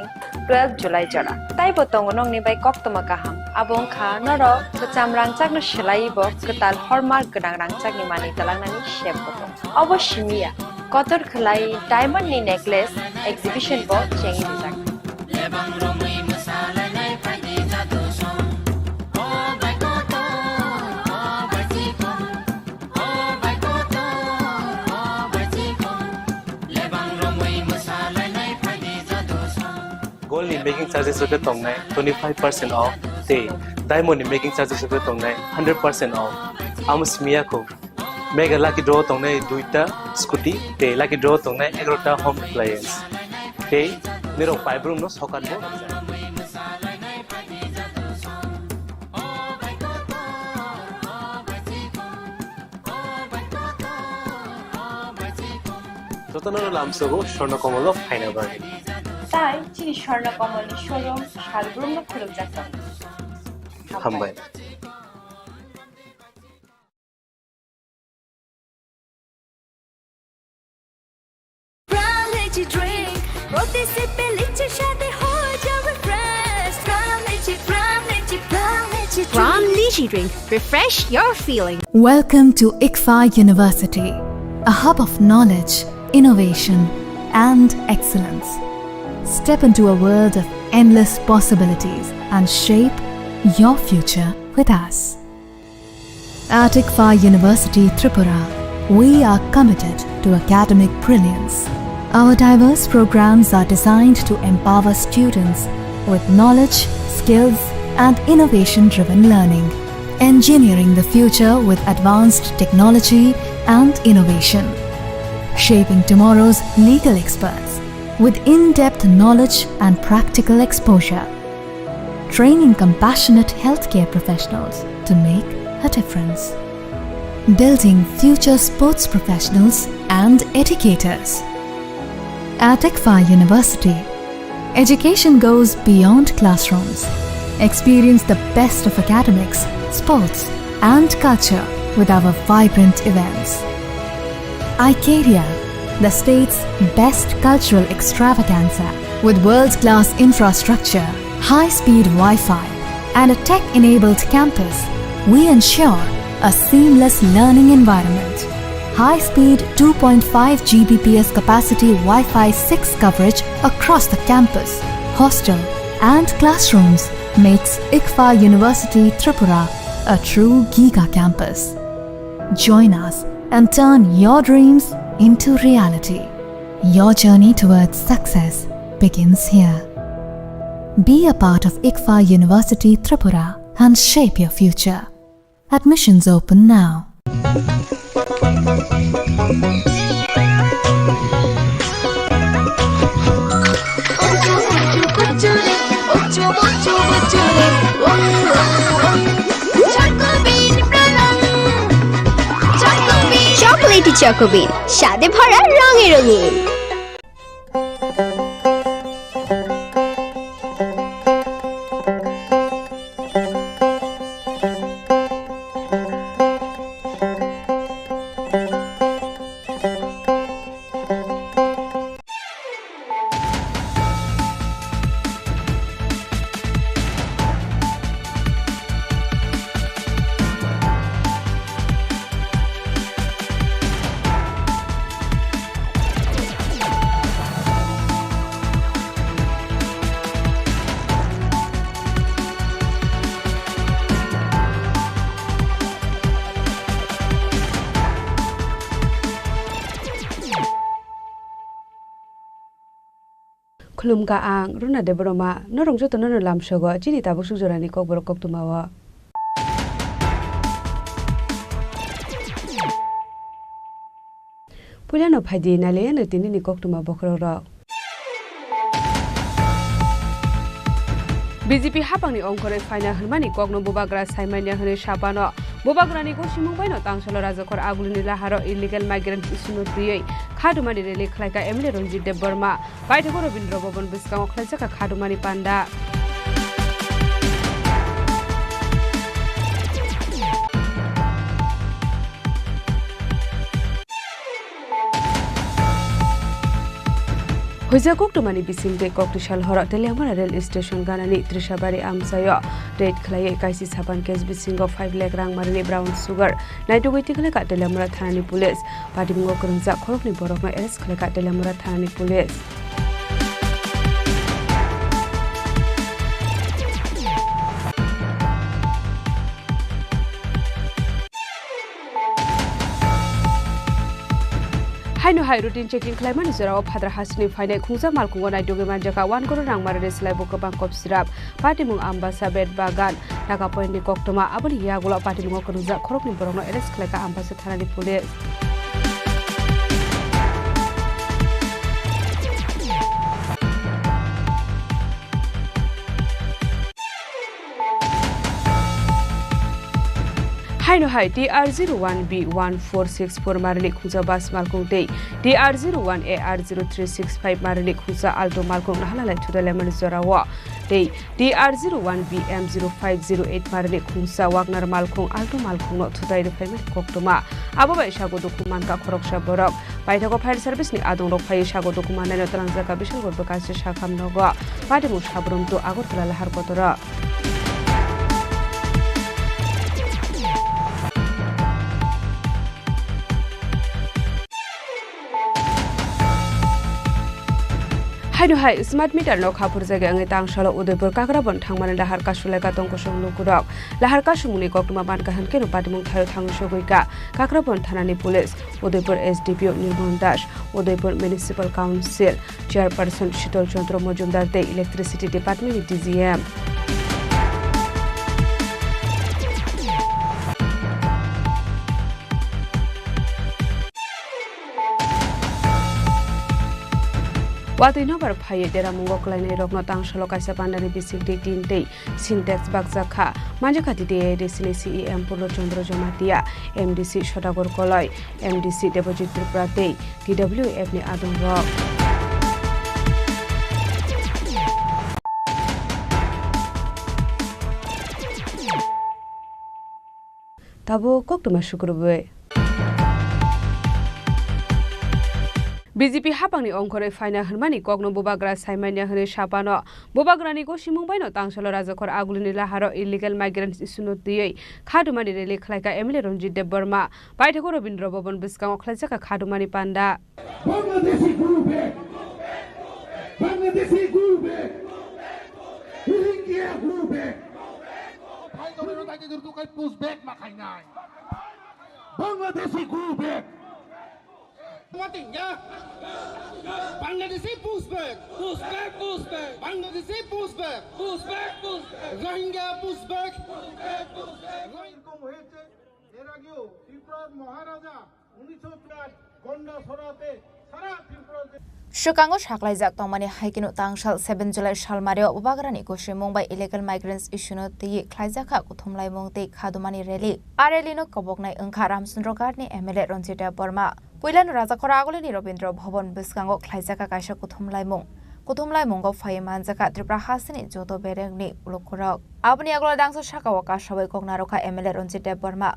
Speaker 13: 12 July jara. Tai botong nong ni bai kok toma kaham. Abong kha noro kecam rangcak no selai bo ketal hallmark gedang rangcak ni mani talang nani shep botong. Obo shimia kotor khlai diamond ni necklace exhibition bo chengri jagnai.
Speaker 9: Gold in making charges of the tongnai 25% off. They diamond in making charges of the tongnai 100% off. Amus miyako mega lucky draw tongnai duita scooty. They lucky draw tongnai egrota home appliance. They nero five room no sokan bo. Totanoro lamsogo Shorna Komolo final bani.
Speaker 13: Tai chini Shorna Komal ni showroom shalbrum no khuluk jakam.
Speaker 9: Hambai.
Speaker 12: From Lychee Drink, roti se pe lychee shade ho ja refresh. From Lychee Drink, refresh your feeling.
Speaker 14: Welcome to ICFA University, a hub of knowledge, innovation, and excellence. Step into a world of endless possibilities and shape your future with us. At ICFA University Tripura, we are committed to academic brilliance. Our diverse programs are designed to empower students with knowledge, skills, and innovation-driven learning, engineering the future with advanced technology and innovation, shaping tomorrow's legal experts with in-depth knowledge and practical exposure, training compassionate healthcare professionals to make a difference, building future sports professionals and educators. At ICFA University, education goes beyond classrooms. Experience the best of academics, sports, and culture with our vibrant events. ICARIA, the state's best cultural extravaganza, with world-class infrastructure, high-speed Wi-Fi, and a tech-enabled campus, we ensure a seamless learning environment. High-speed 2.5 Gbps capacity Wi-Fi 6 coverage across the campus, hostel and classrooms makes ICFA University Tripura a true Giga campus. Join us and turn your dreams into reality. Your journey towards success begins here. Be a part of ICFA University Tripura and shape your future. Admissions open now.
Speaker 1: Chocolatey চকোবিন স্বাদে ভরা রঙে রঙিন।
Speaker 4: Khulumka ang runa de broma norong joto no lam sogo chini tabuk sujorani kok borok kok tumawa Pulano phadi nale na tini ni kok tuma bokhro ro BJP hapangni ongkore final hmani kokno bubagra saimanya hne sapano bubagrani ko simung baino tangsalo rajakor agulini laharo illegal migrant isuno tiyei khadumani rele khlaika emle ronjit dev burma baithako robindra bhavan biskang khlaijaka khadumani panda Hoja koktumani bisingte koktisal hora telehamara rail station ganani trishabari amsayo rate khlai kaisi sapan case bisingo 5 lakh rang marni brown sugar naitugoi tikhle ka telehamara thanani police patimgo kurungja khorokni borokma arrest khlai ka telehamara thanani police Haino hai routine checking claim mani zara phadra hasni faine khungsa malkungo nai doge manjaka 1 crore rang marare slai boko bang kop sirap patimung ambasa bed bagan taka point ni koktoma aboni yagulo patimung kurungja khorokni borokno arrest khlaika ambasa thanani police Haino hai TR01B1464 marli khuja bas malkung dei TR01AR0365 marli khuja alto malkung nahalai thudale mani zorawa dei TR01BM0508 marli khuja wagner malkung alto malkung no thudai de phai koktoma abo bai sago dokuman ka khoroksa borok baithako fire service ni adong rok phai sago dokuman na transa ka bishal gorba kaise shakham nogo patimu sabrum to agortala lahar kotora Haino hai smart meter no khapur jaga angai tangsalo udaipur kakrabon thangmani lahar kasulai ka tongko songlu kurok lahar kasumuni koktuma ban kahan keno patimung thayo thangso goika kakrabon thanani police udaipur SDPO Nirmon Das udaipur municipal council chairperson Shitol Chandra Mojumdar te electricity department DGM Wati no bar phaye dera mungo klainai rokno tangsalo kaisa pandani bisikti tintei syntax bakjakha manjakati de desini CEM Purlo Chandra Jomatia MDC Shodagor Koloi MDC Debojit Tripura tei TWF ni adong rok Tabo koktuma shukurbe
Speaker 16: BJP হাপাংনি অংখরে ফাইনা হরমানি কগ্ন বোবাগ্রা সাইমানিয়া হনে সাপানো বোবাগ্রানি গো সিমুংবাইনো তাংসল রাজাখর আগুলিনি লাহারো ইলিগেল মাইগ্রেন্টস ইস্যুনো দিयै খাদুমানি রেলি খলাইকা এমএলএ রঞ্জিত দেববর্মা বাইঠক রবীন্দ্র ভবন বিস্কাং খলাইজাকা খাদুমানি পান্ডা
Speaker 17: বাংলাদেশি গ্রুপে রোহিঙ্গিয়া গ্রুপে বাংলাদেশি গ্রুপে
Speaker 18: Bangladeshi pushback, pushback, pushback. Bangladeshi pushback, pushback, pushback. Rohingya pushback, pushback, pushback.
Speaker 17: এরকম হয়েছে এর আগেও ত্রিপুরার মহারাজা 1904 গন্ডা ছড়াতে সারা ত্রিপুরাতে
Speaker 5: Shukango Shaklaizak Tomani Haikino Tangshal 7 July Shalmario Ubagrani Koshi Mumbai illegal migrants issue no the Klaizaka Kutumlai Mungte Kadumani Rally Arelino Koboknai Unkaram Sundrogarni Emile Ronsita Burma Puilan Razakoragolini Robindro Bobon Biskango Klaizaka Kasha Kutumlai Mung Kutumlai Mungo Fayamanzaka Tripura Hasini Joto Berengni Lukurok Abni Aglo Dangso Shakawaka Shawai Kognaroka Emile Ronsita Burma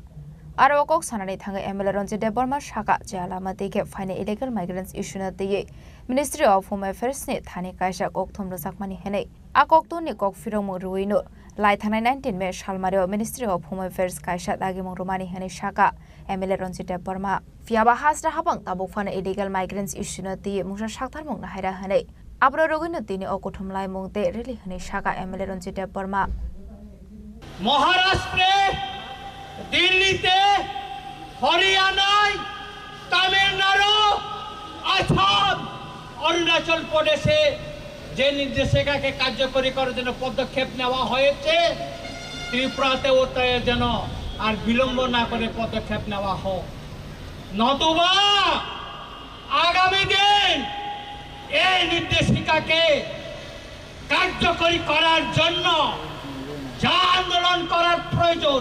Speaker 5: Arokok Sanani Tanga Emile Ronsita Burma Shaka Jalama Dike Fine illegal migrants issue no the Ministry of Home Affairs ni thani kaisa kokthum rosakmani henei akoktu ni kok firong ruino lai thana 19 me shalmario Ministry of Home Affairs kaisa dagi rumani henei shaka MLA Ronjita Burma fiaba hasra habang tabuk fana illegal migrants issue no ti musa shakthar mung na haira henei abro rogino tini okothum lai mungte reli henei shaka MLA Ronjita Burma
Speaker 18: মহারাষ্ট্রে দিল্লিতে হরিয়ানায় তামিলনাড়ু আসাম অরুণাচল প্রদেশে যে নির্দেশিকাকে কার্যকরী করার জন্য পদক্ষেপ নেওয়া হয়েছে ত্রিপুরাতেও তাই যেন আর বিলম্ব না করে পদক্ষেপ নেওয়া হোক নতুবা আগামী দিন এই নির্দেশিকাকে কার্যকরী করার জন্য যা আন্দোলন করার প্রয়োজন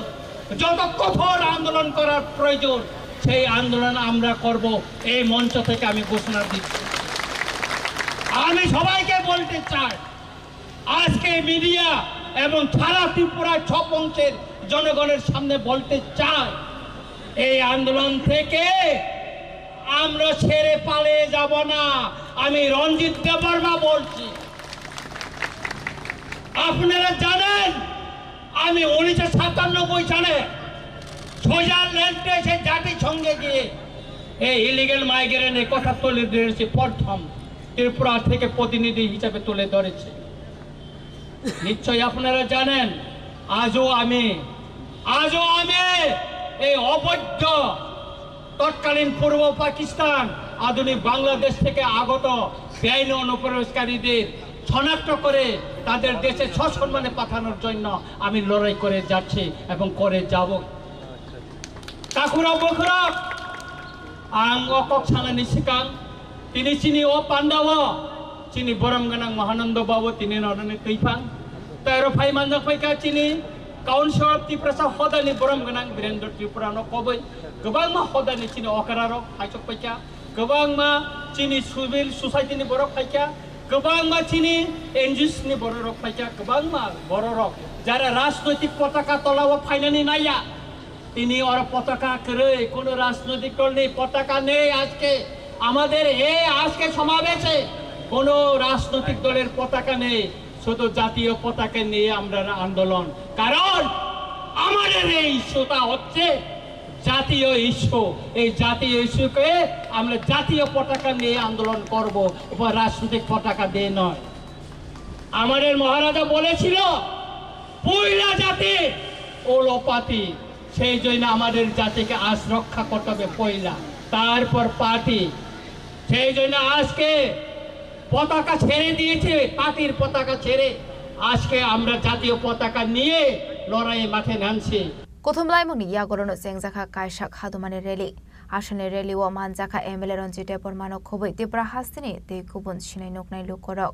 Speaker 18: যত কঠোর আন্দোলন করার প্রয়োজন সেই আন্দোলন আমরা করব এই মঞ্চ থেকে আমি ঘোষণা দিচ্ছি আমি সবাইকে বলতে চাই আজকে মিডিয়া এবং সারা ত্রিপুরার সব অংশের জনগণের সামনে বলতে চাই এই আন্দোলন থেকে আমরা ছেড়ে পালিয়ে যাব না আমি রঞ্জিত দেববর্মা বলছি আপনারা জানেন আমি 1997 সালে সুইজারল্যান্ডে এসে জাতিসংঘে গিয়ে এই ইলিগেল মাইগ্রেন্টের কথা তুলে ধরেছি প্রথম ত্রিপুরা থেকে প্রতিনিধি হিসেবে তুলে ধরেছে নিশ্চয়ই আপনারা জানেন আজও আমি এই অবৈধ তৎকালীন পূর্ব পাকিস্তান আধুনিক বাংলাদেশ থেকে আগত বেআইনি অনুপ্রবেশকারীদের শনাক্ত করে তাদের দেশে সসম্মানে পাঠানোর জন্য আমি লড়াই করে যাচ্ছি এবং করে যাব কাকুরা বকুরা আঙ্গকক সানানি সিকাং তিনি চিনি ও পান্ডাও চিনি বরমগানাং মহানন্দ বাবু তিনি নরনে কৈফাং তাইরো ফাই মানজাক ফাইকা চিনি কাউন্সিল অফ ত্রিপুরা হদানি বরমগানাং বীরেন্দ্র ত্রিপুরানো কবই गोबां मा हदानि चिनि अकारारक फाइचक फाइका गोबां मा चिनि सिभिल सोसाइटिनि बरक फाइका गोबां मा चिनि एनजिओसनि बरक फाइका गोबां मा बरक যারা রাজনৈতিক পতাকা তলাও ফাইনানি নাইয়া তিনি ওর পতাকা করে কোন রাজনৈতিক দল নেই পতাকা নেই আজকে আমাদের এই আজকে সমাবেশে কোন রাজনৈতিক দলের পতাকা নেই শুধু জাতীয় পতাকা নিয়ে আমরা আন্দোলন কারণ আমাদের এই ইস্যুটা হচ্ছে জাতীয় ইস্যু এই জাতীয় ইস্যুকে আমরা জাতীয় পতাকা নিয়ে আন্দোলন করব উপর রাজনৈতিক পতাকা দিয়ে নয় আমাদের মহারাজা বলেছিল পয়লা জাতি ওলোপাতি সেই জন্য আমাদের জাতিকে আজ রক্ষা করতে হবে পয়লা তারপর পার্টি সেই জন্য আজকে পতাকা ছেড়ে দিয়েছে পার্টির পতাকা ছেড়ে আজকে আমরা জাতীয় পতাকা নিয়ে লড়াই মাঠে নামছি
Speaker 5: কোথমলাই মুনি ইয়াগরনো সেংজাখা কাইসা খাদুমানি রেলি আসনে রেলি ও মানজাখা এমএলএ রঞ্জিত দেববর্মানো খবই ত্রিপুরা হাসিনি তে গুবুন সিনাই নকনাই লুকরক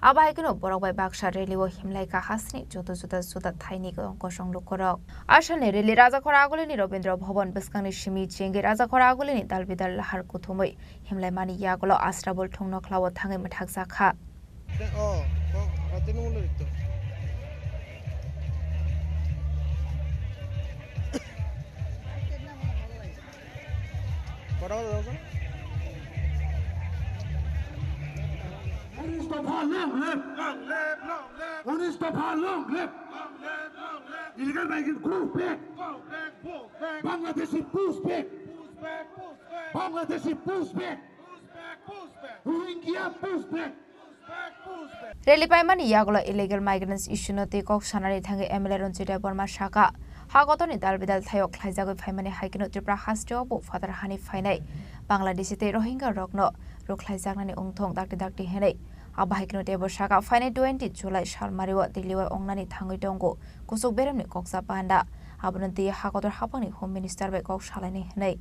Speaker 5: আবাইকনো বরকবাই বাক্সা রেলি ও হিমলাইকা হাসিনি যত জুতা থাইনি অঙ্কসং লুকরক আসনে রেলি রাজাখরা আগলিনি রবীন্দ্র ভবন বিস্কাংনি Simi Changi রাজাখরা আগলিনি দালবিদাল Lahar কুথুমই হিমলাই money ইয়াগলো আশ্রাবল ঠং নখলাও Than মাঠাক জাখা
Speaker 17: Mustafa long live, long live, long live. Mustafa long live, long live, long live. Illegal migrant go back, go back, go back. Bangladeshi push back, push back, push back. Bangladeshi push back, push back, push back. Rohingya push back.
Speaker 5: Rally paimani yagulo illegal migrants issue no te kok sanari thange MLA Ronchita Burma Shaka hagotoni dalbidal thayok khlaijago paimani haikino Tripura hasteo bo father hani fainai Bangladesh te Rohingya rokno rokhlaijagnani ungthong dakti henai aba haikino te bo Shaka fainai 20 July salmariwa diliwa ongnani thangoi tongo kusuk beremni koksa panda abonti hagotor hapangni Home Minister bai kok salani henai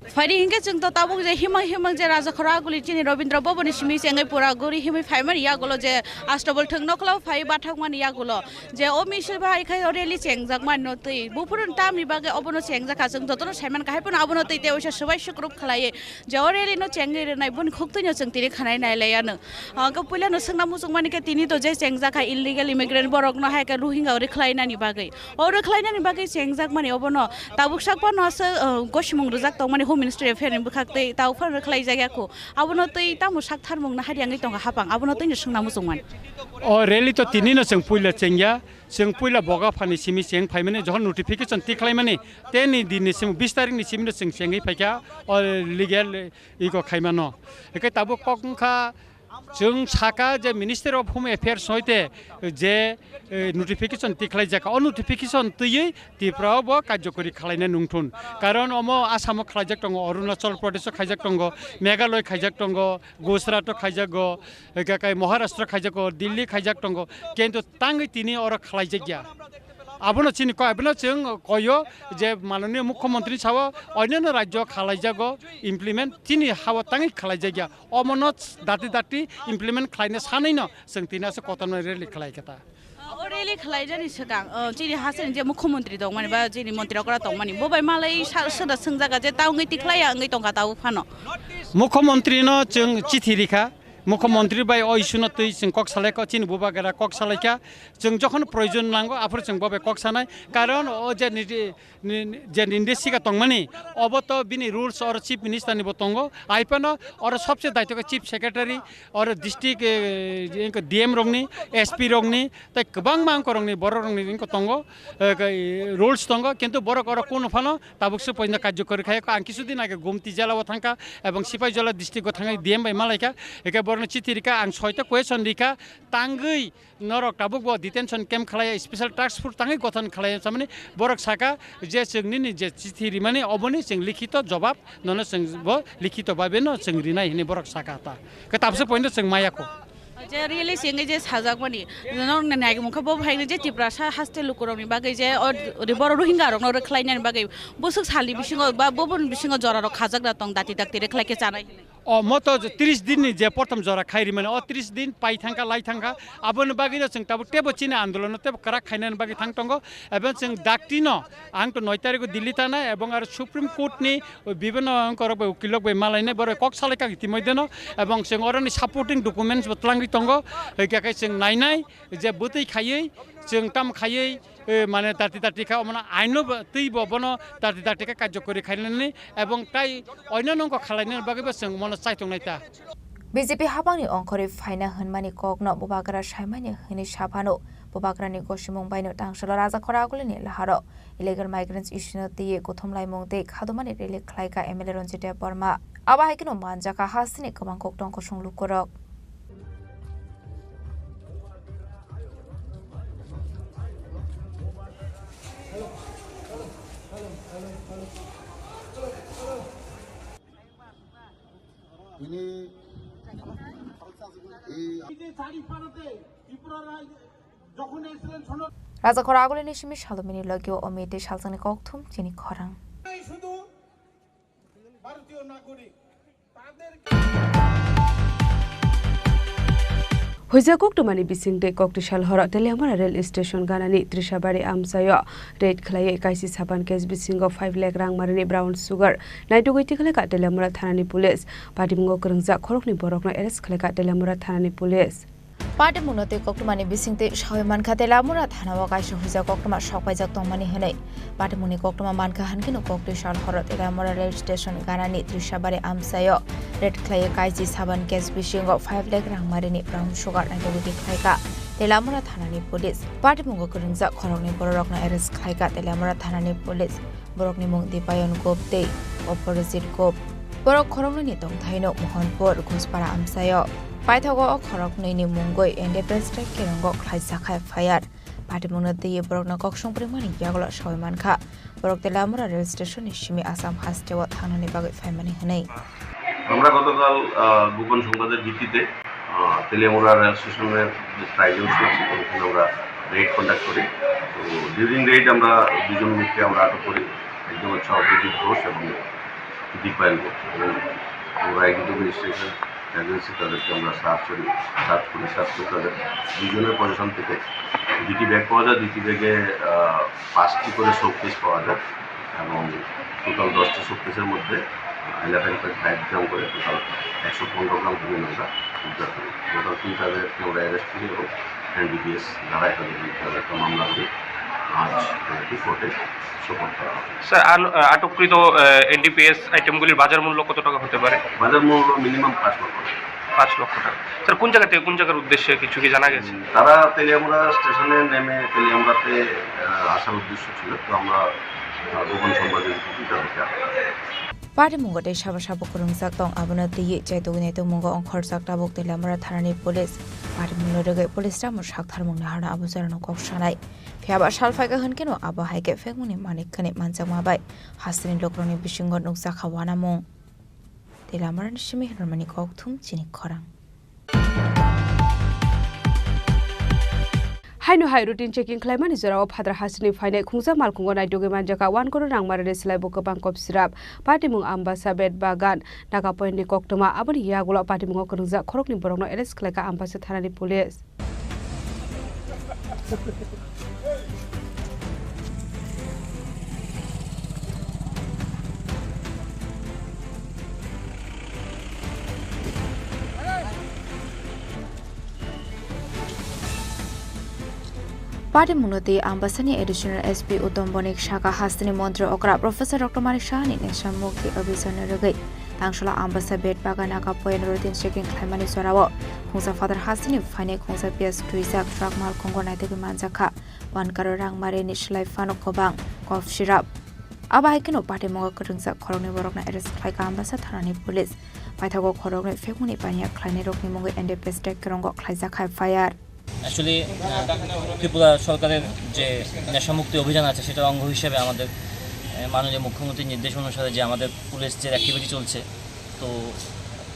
Speaker 6: Fari hingga jeng to tabung je himang je raja khora guli chini Robindra Boboni simi sengai pura guri himi phaiman ya golo je astable thang nokla phai bathak man ya golo je o misil bhai khai oreli chengjak man no tei bupurun tam ni bage obono chengjak ka jeng totono saiman ka haipun abono tei te oisa subai sukrup khlai je oreli no chengai re nai bun khoktu no cheng tiri khanai nai laya no ka puila no sangna musung mani ka tini to je chengjak ka illegal immigrant borok no hai ka Rohingya ore khlai na ni bage ore khlai na ni bage chengjak mani obono tabuk sak pa no se goshmung rujak to mani Home Ministry Affairs bukakte tau phar khlai jaga ko abono tei tamu sak tharmung na hariangai tonga hapang abono tei sungna musungman
Speaker 18: o rally to tini no seng puila chengya seng puila boga phani simi seng phaimane johon notification tiklai mani teni din sing 20 tarik ni simi no seng sengai phaika o legal iko khaimano ekai tabu kokngkha जों साका जे minister of home affairs होइते जे notification तिखलाई जाका a notification तयै तिफ्रावबो कार्यकरी खालायना नुंथुन कारण अमो आसामो खालायजाक दङ अरुणाचल प्रदेश खायजाक दङ मेघालय खायजाक दङ गुजरात खायजागो एकाय महाराष्ट्र खायजागो दिल्ली खायजाक दङ किन्तु तांगै तिनि अर खालायजागिया आबोनो चिनि कयबनो जों कयो जे माननीय मुख्यमंत्री साव अन्य राज्य खालायजागो इमप्लिमेंट तिनि हावा तांगै खालायजागिया अमनो दाति इमप्लिमेंट खालायनो सानैनो जों तिनासो कटन रेलि खालायखता
Speaker 6: ओरेले खलायजानि सगां चिनि हासन जे मुख्यमंत्री दं माने बा चिनि मन्त्रीकरा दं माने बबाय मालाय सदा सोंजागा जे ताउङै तिखलाया आङै टंका ताउ फानो
Speaker 18: मुख्यमंत्री न जों चिठी लिखा मुख्यमंत्री बाय अइसुन तै जों कक सालायका चिनि बुबागरा कक सालायका जों जखन प्रयोजन नांगौ आफोर जों बबे कक सानाय कारण ओ जे निर्देशिका तंगमानि अब तो बिनि रूल्स और चीफ मिनिस्टर नि बतंगो आइपन और सबसे दायित्व का चीफ सेक्रेटरी और डिस्ट्रिक्ट डीएम रंगनि एसपी रंगनि तै गोबां मांग रंगनि बर रंगनि इनको तंगो रूल्स तंगो किन्तु बर कर कोन फानो ताबुकसो पयना कार्यकरी खाय आं किछुदिन आगे गुमती जिल्लायाव थांका एवं सिपाही जिल्ला डिस्ट्रिक्टआव थांनाय डीएम बाय मालायका एके बरनो चिठी रिका आं 6टा क्वेश्चन रिका तांगै नरक ताबुक बो डिटेंशन कैम्प खालाय स्पेशल टास्क फोर्स तांगै गठन खालाय सामने बरक साका जे जोंनि जे चिठी रिमाने अबनि जों लिखित जवाब ननो जों बो लिखित बाबेनो जों रिनाय हिनि बरक साका ता के ताबसे पयनो जों मायाको
Speaker 6: जे रियली सिंगे जे साजाक मानि नन नायग मुखा बो भाइने जे तिप्रा हास्टेल लुकुरनि बागै जे ओरै बर रोहिंगा रंनो रखलायनानि बागै बोसुक सालि बिसिङो बा बबन बिसिङो जरा खाजाक दा तंग दाति दाक्ति रेखलायके जानाय
Speaker 18: म तो 30 दिन जे प्रथम जरा खाइरि माने 30 दिन पाइ थांका लाई थांका आबोन बागिनो जों ताबो टेबो चिने आन्दोलन टेबो करा खाइनानि बागि थांतंगो एबं जों दाक्तिनो आं तो 9 तारिख दिल्ली थाना एबं आरो सुप्रीम कोर्ट नि विभिन्न अंकर उकिलक बे मालायने बर कक सालायका इतिमध्यनो एबं जों अरनि सपोर्टिंग डकुमेन्ट्स बतलांगि तंगो एकाय जों नायनाय जे बोतै खायै जों ताम खायै माने दाति खा माने आइनो तै बबनो दाति का कार्यकरी खाइनानै एबं ताइ अन्य नंग खालायनो बागैबो जों मन चाइथंनायता
Speaker 5: बीजेपी हाबांनि अंखरि फाइना होनमानि ककनो बुबाग्रा सायमानि होनि साफानो बुबाग्रानि गसिमुं बायनो तांसल राजा खरागुलिनि लाहारो इलीगल माइग्रेंट्स इशुनो तिये गथमलाय मुंते खादुमानि रेलि खलायका एमएलए रन्जिता बर्मा आबा हायकिनो मानजाका हासिनि गोबां ककटंखौ संलुकरक राजा खरागुलिनि सिमि सालुमिनि लगियो अमेटे सालजानि ककथुम चिनि खरां
Speaker 16: Hoja koktomani bisingde koktisal hora telehamara rail station ganani Trishabari amsayo rate khlai kaisi saban case bisingo 5 lakh rang marini brown sugar naitugiti khlai ka telehamara thanani police patimgo krangja khorokni borokno arrest khlai ka telehamara thanani police
Speaker 5: पाटे मुनते कोक्टमानि बिसिंते सावे मानखा तेलामुरा थानावा काइसो हुजा कोक्टमा सकपाइजाक तंमानि हनै पाटे मुनि कोक्टमा मानखा हानकिनो कोक्टे साल हरत Teliamura rail station गानानि त्रिशाबारे आमसायो रेड क्लाय काइजि साबान केस बिसिंगो 5 लाख रांमारिनि ब्राउन सुगार नाइदोगि खायका तेलामुरा थानानि पुलिस पाटे मुंगो करंजा खरंनि बररकना एरेस्ट खायका तेलामुरा थानानि पुलिस बरकनि मुं दिपायन गोपते अपरजित गोप बरक खरंनि तंथाइनो मोहनपुर घुसपारा आमसायो पाइथागो खरकनैनि मुंगै एन्डेपेन्डेन्स डे केरंगो खायजाखाय फायार पाटिमुनो दैये बरकना कक्सं प्रेमानि यागला सयमानखा बरक तेलामुरा रेल स्टेशन सिमी आसाम हास्टेवा थांनानै बागै फायमानि हनै
Speaker 19: আমরা গতকাল গোপন সংবাদের ভিত্তিতে তেলিয়ামুড়া রেল স্টেশনের যে ট্রাইজেল আছে ওখানে আমরা রেড কন্ডাক্ট করি তো ডিউরিং রেড আমরা দুজন লোককে আমরা আটক করি একজন হচ্ছে অপরাজিত ঘোষ এবং দীপায়ন ঘোষ এবং আমরা এগ্রিকালচার রেজিস্ট্রেশন এজেন্সি তাদেরকে আমরা সার্চ করি তাদের দুজনের পজিশন থেকে দুটি ব্যাগ পাওয়া যায় দুটি ব্যাগে 5টি করে শোকেস পাওয়া যায় এবং টোটাল 10টি শোকেসের মধ্যে 11.5 গ্রাম করে টোটাল 115 গ্রাম হিরোইন আমরা উদ্ধার করি টোটাল 3 আমরা অ্যারেস্ট করি এবং এনডিপিএস দ্বারা একটা মামলা করি আজ কোর্টে সোপর্দ করা হয়।
Speaker 20: স্যার আটককৃত এনডিপিএস আইটেমগুলির বাজার মূল্য কত টাকা হতে পারে?
Speaker 19: বাজার মূল্য মিনিমাম 5 লক্ষ টাকা।
Speaker 20: 5 লক্ষ টাকা। স্যার কোন জায়গা থেকে কোন জায়গার উদ্দেশ্যে কিছু কি জানা গেছে?
Speaker 19: তারা তেলিয়ামুড়া স্টেশনে নেমে তেলিয়ামুড়াতে আসার উদ্দেশ্য ছিল তো আমরা গোপন সংবাদের ভিত্তিতে
Speaker 5: पाटे मुंगटे साबा साबा खुरुंगजाक दं आबोनो दैये जायदोगने तो मुंगो अंखरजाक दाबक तेलामुरा थानानि पुलिस पाटे मुंनो रगे पुलिस दामु साकथार मुंनो हारना आबुजारनो कक्सानाय फियाबा सालफायगा होनकेनो आबा हायके फेगमुनि मानिक खने मानजाक माबाय हास्रिनि लोकरनि बिसिंग नुकजाखा वाना मुं तेलामुरानि सिमी हरमानि कक्थुम चिनि खरां
Speaker 16: हाइनो हाइ रुटिन चेकिं खालामनानै जेराव फाद्रा हासिनि फायनाय खुंजा मालखुंगो नायदोगे मानजाका 1 करोड़ रां मारिने सिलाइबो गोबां कपसिराब पाटिमुं आम्बासा बेट बागान नागा पइन्टनि कक्टमा आबनि यागुला पाटिमुंगो करंजा खरकनि बरंनो एरेस्ट खालायका आम्बासा थानानि पुलिस
Speaker 5: पाटे मुनोते आम्बासानि एडिशनल एसपी उत्तम बनिक शाखा हास्तिनि मन्त्री अकरा प्रोफेसर डॉक्टर मानिक शाहनि नेशनल मुक्ति अभियान रगै तांसला आम्बासा बेट बागान का पयन रुटिन चेकिं खालामनानै जराव खुंजा फादर हास्तिनि फाइने खुंजा पियास दुइजाक ट्राक माल खुंगो नायदोगे मानजाखा 1 करोड़ रां मारिनि सिलाइ फानो गोबां कफ सिराप आबाहायकेनो पाटे मुंगो करंजा खरंनि बरकना एरेस्ट खालायका आम्बासा थानानि पुलिस पाइथागो खरंनि फेगमुनि पानिया खालायनाय रकनि मुंगो एन्डेपेन्डेन्स डे केरंगो खालायजाखाय फायार
Speaker 21: অ্যাকচুয়ালি ত্রিপুরা সরকারের যে নেশা মুক্তি অভিযান আছে সেটার অঙ্গ হিসেবে আমাদের মাননীয় মুখ্যমন্ত্রীর নির্দেশ অনুসারে যে আমাদের পুলিশ যে অ্যাক্টিভিটি চলছে তো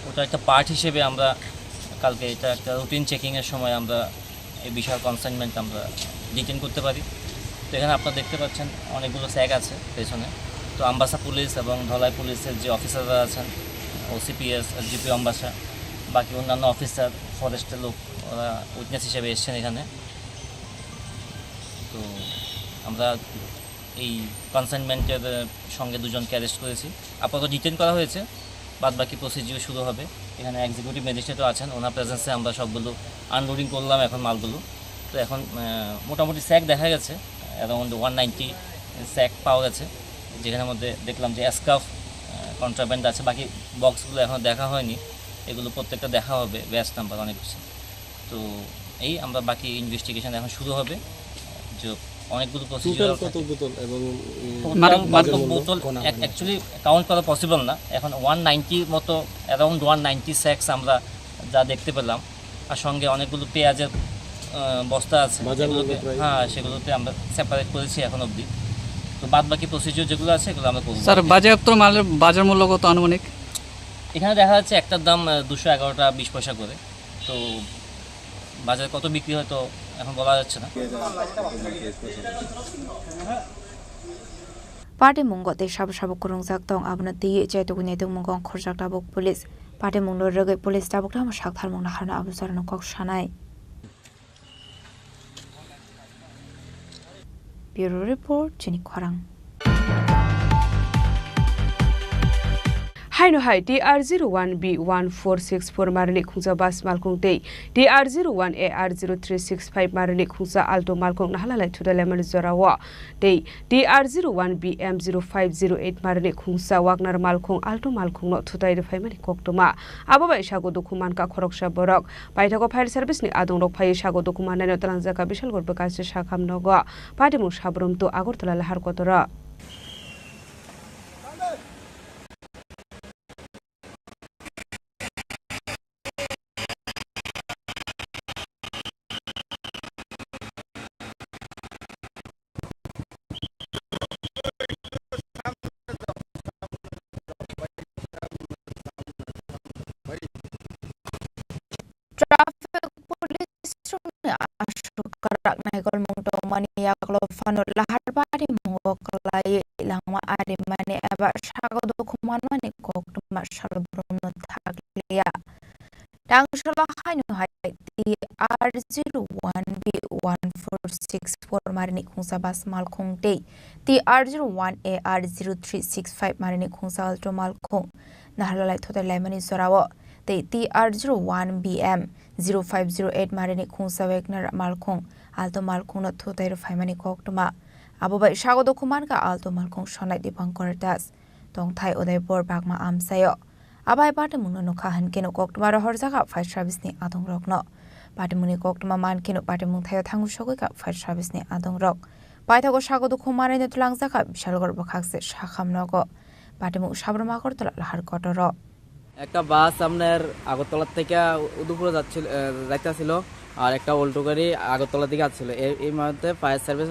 Speaker 21: ওটা একটা পার্ট হিসেবে আমরা কালকে এটা একটা রুটিন চেকিংয়ের সময় আমরা এই বিশাল কনসাইনমেন্ট আমরা ডিটেইন করতে পারি তো এখানে আপনারা দেখতে পাচ্ছেন অনেকগুলো স্যাগ আছে পেছনে তো আম্বাসা পুলিশ এবং ধলাই পুলিশের যে অফিসাররা আছেন ওসিপিএস জিপি আম্বাসা বাকি অন্যান্য অফিসার ফরেস্টের লোক ওরা উইটনেস হিসেবে এসছেন এখানে তো আমরা এই কনসাইনমেন্টের সঙ্গে দুজনকে অ্যারেস্ট করেছি আপাতত ডিটেইন করা হয়েছে বাদ বাকি প্রসিডিউর শুরু হবে এখানে এক্সিকিউটিভ ম্যাজিস্ট্রেটও আছেন ওনার প্রেজেন্সে আমরা সবগুলো আনলোডিং করলাম এখন মালগুলো তো এখন মোটামুটি স্যাক দেখা গেছে অ্যারাউন্ড 190 স্যাক পাওয়া গেছে যেখানের মধ্যে দেখলাম যে স্কার্ফ কন্ট্রাব্যান্ড আছে বাকি বক্সগুলো এখনও দেখা হয়নি এগুলো প্রত্যেকটা দেখা হবে ব্যাচ নাম্বার অনেক কিছু তো এই আমরা বাকি ইনভেস্টিগেশন এখন শুরু হবে যে অনেকগুলো প্রসিডিউর কত বোতল এবং বোতল অ্যাকচুয়ালি কাউন্ট করা পসিবল না এখন 190 মতো অ্যারাউন্ড 190 স্যাক্স আমরা যা দেখতে পেলাম আর সঙ্গে অনেকগুলো পেঁয়াজের বস্তা আছে হ্যাঁ সেগুলোতে আমরা সেপারেট করেছি এখন অবধি তো বাদ বাকি প্রসিডিউর যেগুলো আছে এগুলো আমরা করব
Speaker 22: স্যার বাজেয়াপ্ত মালের বাজার মূল্য কত আনুমানিক
Speaker 21: এখানে দেখা যাচ্ছে একটার দাম 211 টাকা 20 পয়সা করে তো বাজারে কত বিক্রি হয় তো এখন বলা যাচ্ছে না
Speaker 5: पाटे मुंगो ते साब साब खुरुंजाक दं आबनो दैये जायदोगने दं मुंगो अंखरजाक दाबक पुलिस पाटे मुंनो रगै पुलिस दाबक दाम साकथार मुंनो हारना आबुजारनो कक्सानाय ब्यूरो रिपोर्ट चिनि खरां
Speaker 16: Haino hai TR01B1464 marani khungsa bas malkung tei TR01AR0365 marani khungsa alto malkung nahalalai thudalemani zorawa tei TR01BM0508 marani khungsa wagner malkung alto malkung no thudai rifai mani koktoma abo bai sago dokuman ka khoroksa borok paithako file service ni adong rok phai sago dokuman nai talangjaka bishal gorba kaise sakham nogo patimu sabrum to agortala lahar kotora
Speaker 5: Traffic police karak naikol mungto mani yaklo fanut lahar bari mungok lai langma ari mani eba sago dokuman mani kok tuma sarbrum no thakliya Dangshala hainu hai TR01B1464 marni khungsa bas mal khung te TR01AR0365 marni khungsa alto mal khung nahalalai thoda laimani sorawo te TR01BM0508 marni khungsa wegner mal khung alto mal khung no thoda ro faimani koktuma abobai sago dokuman ka alto mal khung sonai dipankor das tongthai udaipur bagma amsayo Abai patemunu no kahan keno koktuma ro horjaga fire service ni adong rok no patemuni koktuma man keno patemung thayo thangu sogoi ka fire service ni adong rok paithago sago du khumare ne tulangjaka bishalgor bakhakse shakham nogo patemung sabrama kortala lahar kotoro
Speaker 3: একটা বাস আপনার আগরতলা থেকে উদয়পুরে যাইতেছিল আর একটা Alto গাড়ি আগরতলা দিকে আসছিল এই মুহূর্তে ফায়ার সার্ভিস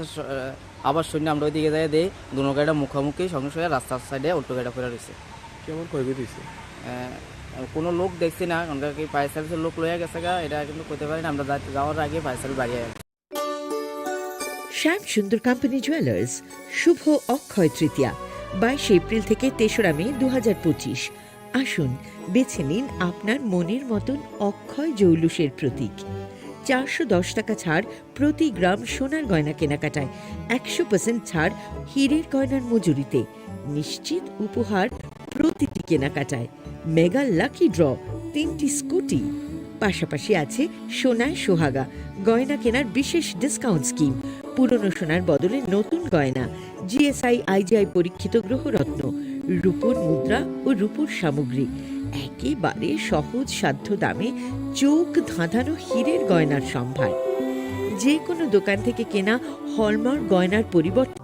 Speaker 3: আবার শূন্য আমরা ওইদিকে যাই দিই দুনো গাড়িটা মুখোমুখি সঙ্গে সঙ্গে রাস্তার সাইডে অল্টো গাড়িটা ফেরা রয়েছে
Speaker 7: কেমন কয় দিয়েছে
Speaker 3: কোনো লোক দেখছি না কারণ কি ফায়ার সার্ভিসের লোক লইয়া গেছে গা এটা কিন্তু করতে পারি না আমরা যাওয়ার আগে ফায়ার সার্ভিস বাড়িয়ে
Speaker 10: শ্যাম সুন্দর কোম্পানি জুয়েলার্স শুভ অক্ষয় তৃতীয়া 22 এপ্রিল থেকে 3রা মে 2025 আসুন বেছে নিন আপনার মনের মতন অক্ষয় জৌলুসের প্রতীক 410 টাকা ছাড় প্রতি গ্রাম সোনার গয়না কেনাকাটায় 100% ছাড় হীরের গয়নার মজুরিতে নিশ্চিত উপহার প্রতিটি কেনাকাটায় মেগা লাকি ড্র 3টি স্কুটি পাশাপাশি আছে সোনায় সোহাগা গয়না কেনার বিশেষ ডিসকাউন্ট স্কিম পুরনো সোনার বদলে নতুন গয়না জিএসআই আইজিআই পরীক্ষিত গ্রহরত্ন রূপোর মুদ্রা ও রূপোর সামগ্রী একেবারে সহজ সাধ্য দামে চোখ ধাঁধানো হীরের গয়নার সম্ভার যে কোনো দোকান থেকে কেনা হলমার্ক গয়নার পরিবর্তে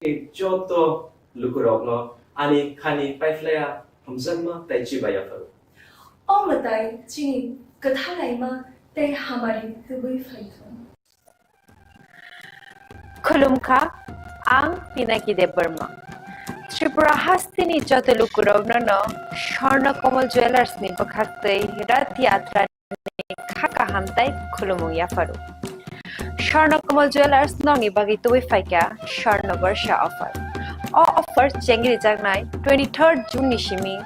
Speaker 11: Joto lukurogno ani khani paiflaya hamzanma taichi baya faru.
Speaker 15: और बताए चीनी कथा लाइमा ते हमारी दुबई फाइथन
Speaker 13: खुलुमखा आं पिनाकी देबबर्मा त्रिपुरा हास्तिनि जत लुकुरावनो स्वर्ण कमल ज्वेलर्स नि बखाक्तै रथ यात्रा खाका हामताई खुलुमु याफारु स्वर्ण कमल ज्वेलर्स नंगि बागि तुबै फाइका स्वर्ण वर्ष ऑफर ऑफर चेंगि जागनाय 23 जून निसिमी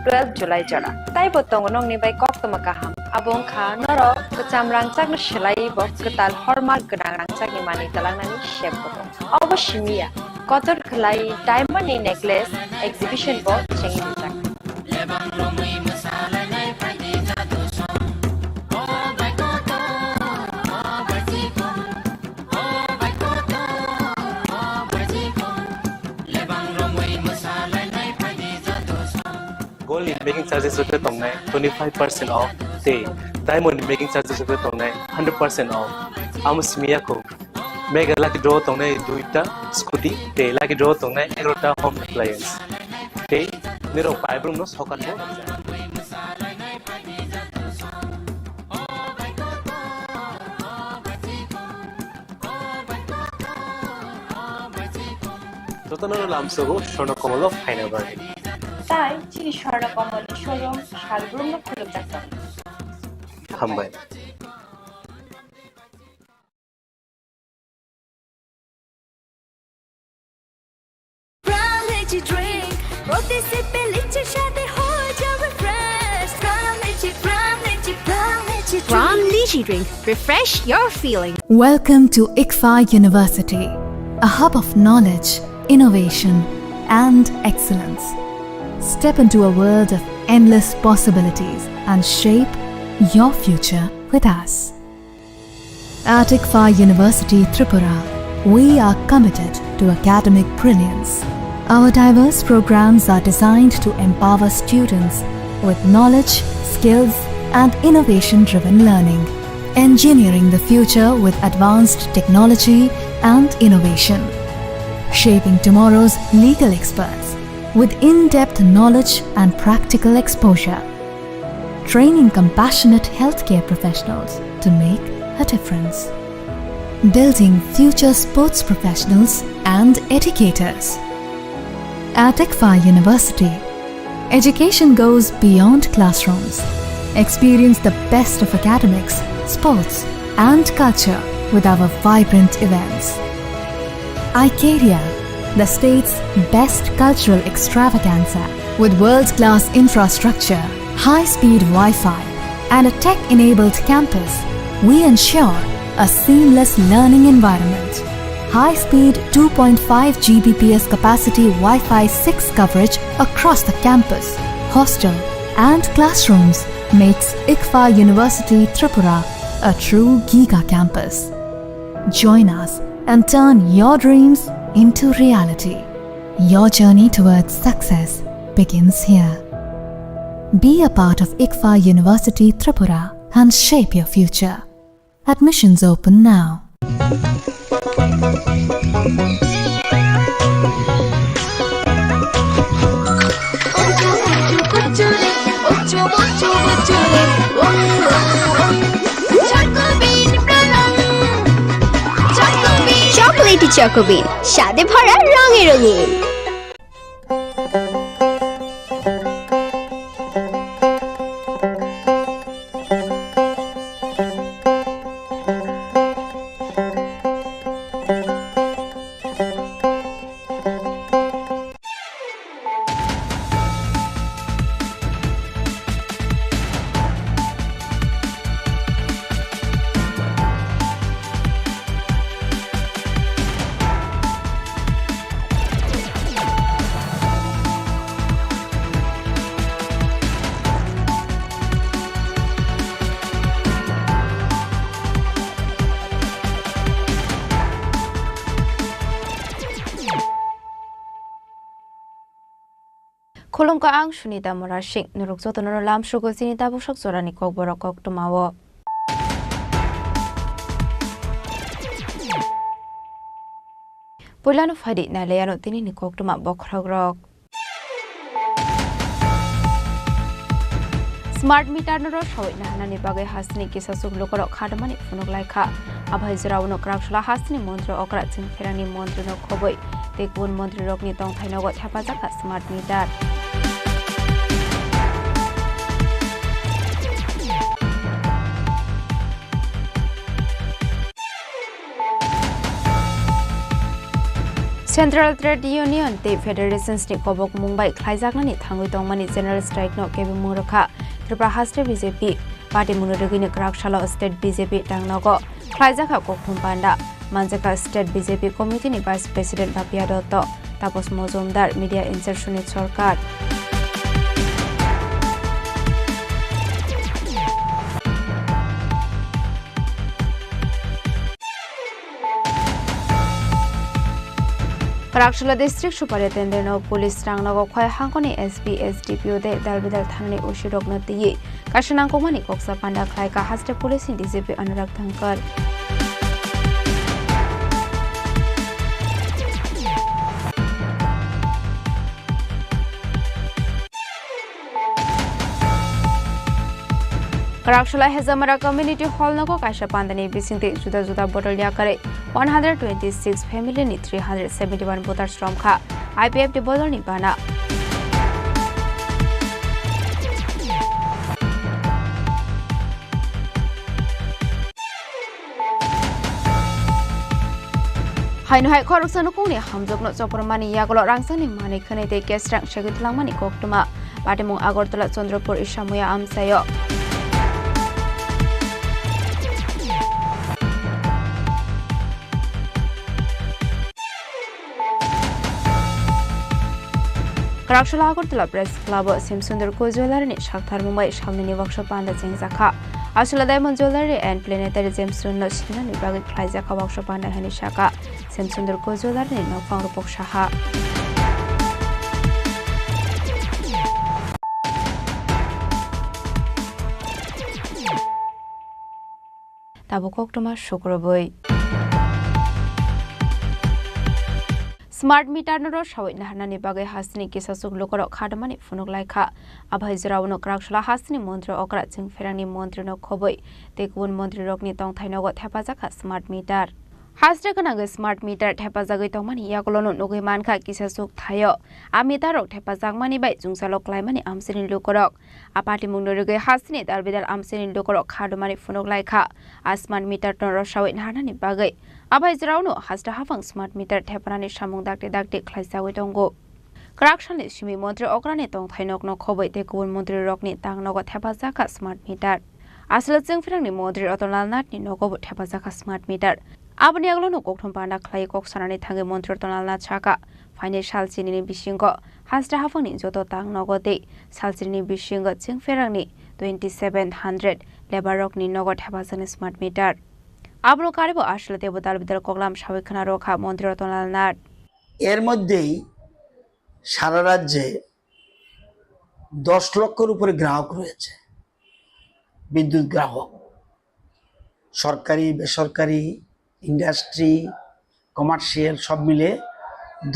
Speaker 13: 12 जुलाई जरा ताइबो तंग नंगनि बाय कक्तमा हाम abong kha noro kecam rangcak no selai bo ketal hormat genang rangcak ni mani talangnani shep boto obashimiya kotor khlai diamond ni necklace exhibition bo chengi dijak
Speaker 9: Gold in making charges of 25% off. Diamond making charges of 100% off. Amusmia ko. Mega lucky draw tongnai duita scooty. Te lucky draw tongnai erota home appliance. Te niro fiber no sokan mo. Totono lamsogo shono komolo final bargain.
Speaker 13: তাই চিনি স্বর্ণ কমলের showroom শালগ্রাম খুলে যাচ্ছে
Speaker 9: হামবাই
Speaker 1: Brown lychee drink. Refresh your feeling.
Speaker 14: Welcome to ICFA University, a hub of knowledge, innovation, and excellence. Step into a world of endless possibilities and shape your future with us. At ICFA University Tripura, we are committed to academic brilliance. Our diverse programs are designed to empower students with knowledge, skills, and innovation-driven learning, engineering the future with advanced technology and innovation, shaping tomorrow's legal experts with in-depth knowledge and practical exposure, training compassionate healthcare professionals to make a difference, building future sports professionals and educators. At ICFA University, education goes beyond classrooms. Experience the best of academics, sports, and culture with our vibrant events. Icaria, the state's best cultural extravaganza, with world-class infrastructure, high-speed Wi-Fi, and a tech-enabled campus, we ensure a seamless learning environment. High-speed 2.5 Gbps capacity Wi-Fi 6 coverage across the campus, hostel, and classrooms makes ICFA University Tripura a true giga campus. Join us and turn your dreams into reality. Your journey towards success begins here. Be a part of ICFA University Tripura and shape your future. Admissions open now.
Speaker 1: Chocolatey চকোবিন স্বাদে ভরা রঙে রঙিন।
Speaker 2: Khulumka ang Sunita Morashik nurukso tono lam shugo sinita bushok zorani kok borokok tumawo. Pulano Fadi Naleano Tinini Koktuma Bokragrok. Smart meter no shawit na hanani bagai hasni kisa suk lokoro khadamani funok laika abhai jrawno kraksla hasni montre okra ching ferani montre no khoboi tekun montre rokni tong thainogo thapajaka smart meter Central Trade Union the Federations ni kobok Mumbai khlaijaknani thangui tongmani general strike no kebi murokha Tripura Haste BJP party munurugini krakshala state BJP tangnogo khlaijaka kokthum panda manjaka state BJP committee ni vice president Bapia Dotto Tapos Mozumdar media insertion ni sarkar Karakshula district superintendent no police rangnago khoi hangkoni SP SDPO de dalbidal thanani ushirok na tiye kashanang komani koksa panda khlai ka haste police in DCP Anurag Thankar Karakshula Hezamara Community Hall nago kaisha pandani bisingte juda juda bottle ya kare 126 family ni 371 voters from kha IPF de bottle ni bana Hainu hai korupsan ko ni hamjok no choprmani yagolo rangsani mani khane te kestrang shagitlamani koktuma patimung Agartala Chandrapur Isamuya amsayo Karakshula Agartala Press Club Simsundar ko jewelry ni Shakthar Mumbai Shamini workshop panda jengjakha Ashula Diamond Jewelry and Planetary Gemstone no Shina ni bagi khlaijaka workshop panda hani shaka Simsundar ko jewelry ni Nokpang Rupok Shaha Tabukok Toma Shukraboi Smart meter no shawit na hanani bagai hasni kisa suk lokoro khadamani funuk laika abhai jrawno kraksla hasni montre okra ching ferani montre no khoboi tekun montre rokni tong thainogo thapajaka smart meter Hasre kanang smart meter thapajagoi tongmani yakolono nogoi mankha kisa suk thayo a meter rok thapajak mani bai jungsalok laimani amsini lokorok apati mungnorogoi hasni darbidal amsini lokorok khadamani funuk laika a smart meter no shawit na hanani bagai Abai jrawno hasta hafang smart meter thepanani samung dakte khlaisawai tongo Karakshani shimi montre okrani tong thainok no khoboi te kubun montre rokni tangnogo thepajaka smart meter asla chengfirangni montre otonal natni nogobo thepajaka smart meter abani aglono kokthom panda khlai koksanani thange montre otonal nat chaka financial chini bisingo hasta hafangni joto tangnogo de salchini bisingo chengfirangni 2700 labor rokni nogo thepajani smart meter Abro karibo আসলে দেবতার ভিতরে কগলাম সাবেক্ষণা রক্ষা মন্ত্রী Ratanlal nut
Speaker 7: এর মধ্যেই সারা রাজ্যে 10 লক্ষের উপরে গ্রাহক রয়েছে বিদ্যুৎ গ্রাহক সরকারি বেসরকারি ইন্ডাস্ট্রি কমার্শিয়াল সব মিলে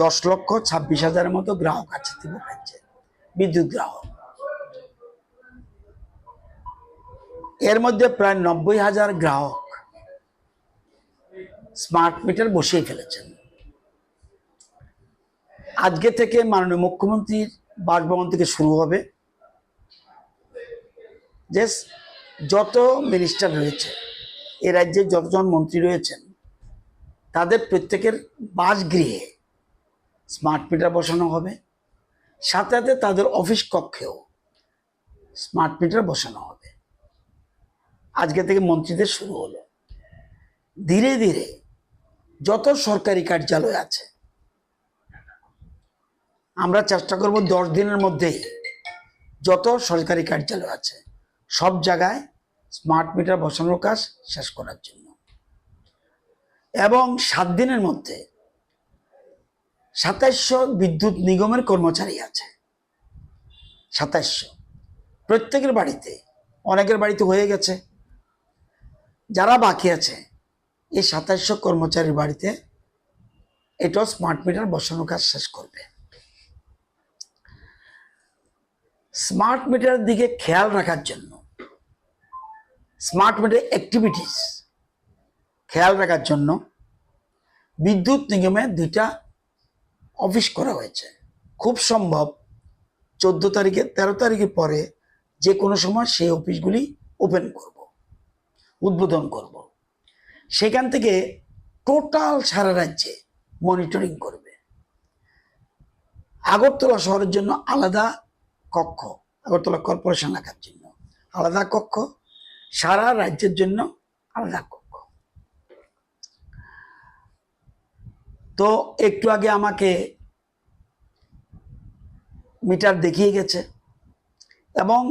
Speaker 7: 10 লক্ষ 26 হাজারের মতো গ্রাহক আছে ত্রিপুরা রাজ্যে বিদ্যুৎ গ্রাহক এর মধ্যে প্রায় 90 হাজার গ্রাহক স্মার্ট মিটার বসিয়ে ফেলেছেন আজকে থেকে মাননীয় মুখ্যমন্ত্রীর বাসভবন থেকে শুরু হবে যে যত মিনিস্টার রয়েছে এই রাজ্যে যতজন মন্ত্রী রয়েছেন তাদের প্রত্যেকের বাসগৃহে স্মার্ট মিটার বসানো হবে সাথে সাথে তাদের অফিস কক্ষেও স্মার্ট মিটার বসানো হবে আজকে থেকে মন্ত্রীদের শুরু হলো ধীরে ধীরে যত সরকারি কার্যালয় আছে আমরা চেষ্টা করব 10 দিনের মধ্যে যত সরকারি কার্যালয় আছে সব জায়গায় স্মার্ট মিটার বসানোর কাজ শেষ করার জন্য এবং 7 দিনের মধ্যে 2700 বিদ্যুৎ নিগমের কর্মচারী আছে 2700 প্রত্যেকের বাড়িতে অনেকের বাড়িতে হয়ে গেছে যারা বাকি আছে এই 2700 কর্মচারীর বাড়িতে এটাও স্মার্ট মিটার বসানোর কাজ শেষ করবে। স্মার্ট মিটারের দিকে খেয়াল রাখার জন্য, স্মার্ট মিটার অ্যাক্টিভিটিস খেয়াল রাখার জন্য বিদ্যুৎ নিগমে 2টা অফিস করা হয়েছে। খুব সম্ভব 14 তারিখে 13 তারিখের পরে যে কোনো সময় সেই অফিসগুলি ওপেন করব, উদ্বোধন করব। সেখান থেকে টোটাল সারা রাজ্যে মনিটরিং করবে। আগরতলা শহরের জন্য আলাদা কক্ষ, আগরতলা কর্পোরেশন এলাকার জন্য আলাদা কক্ষ, সারা রাজ্যের জন্য আলাদা কক্ষ। তো একটু আগে আমাকে মিটার দেখিয়ে গেছে, এবং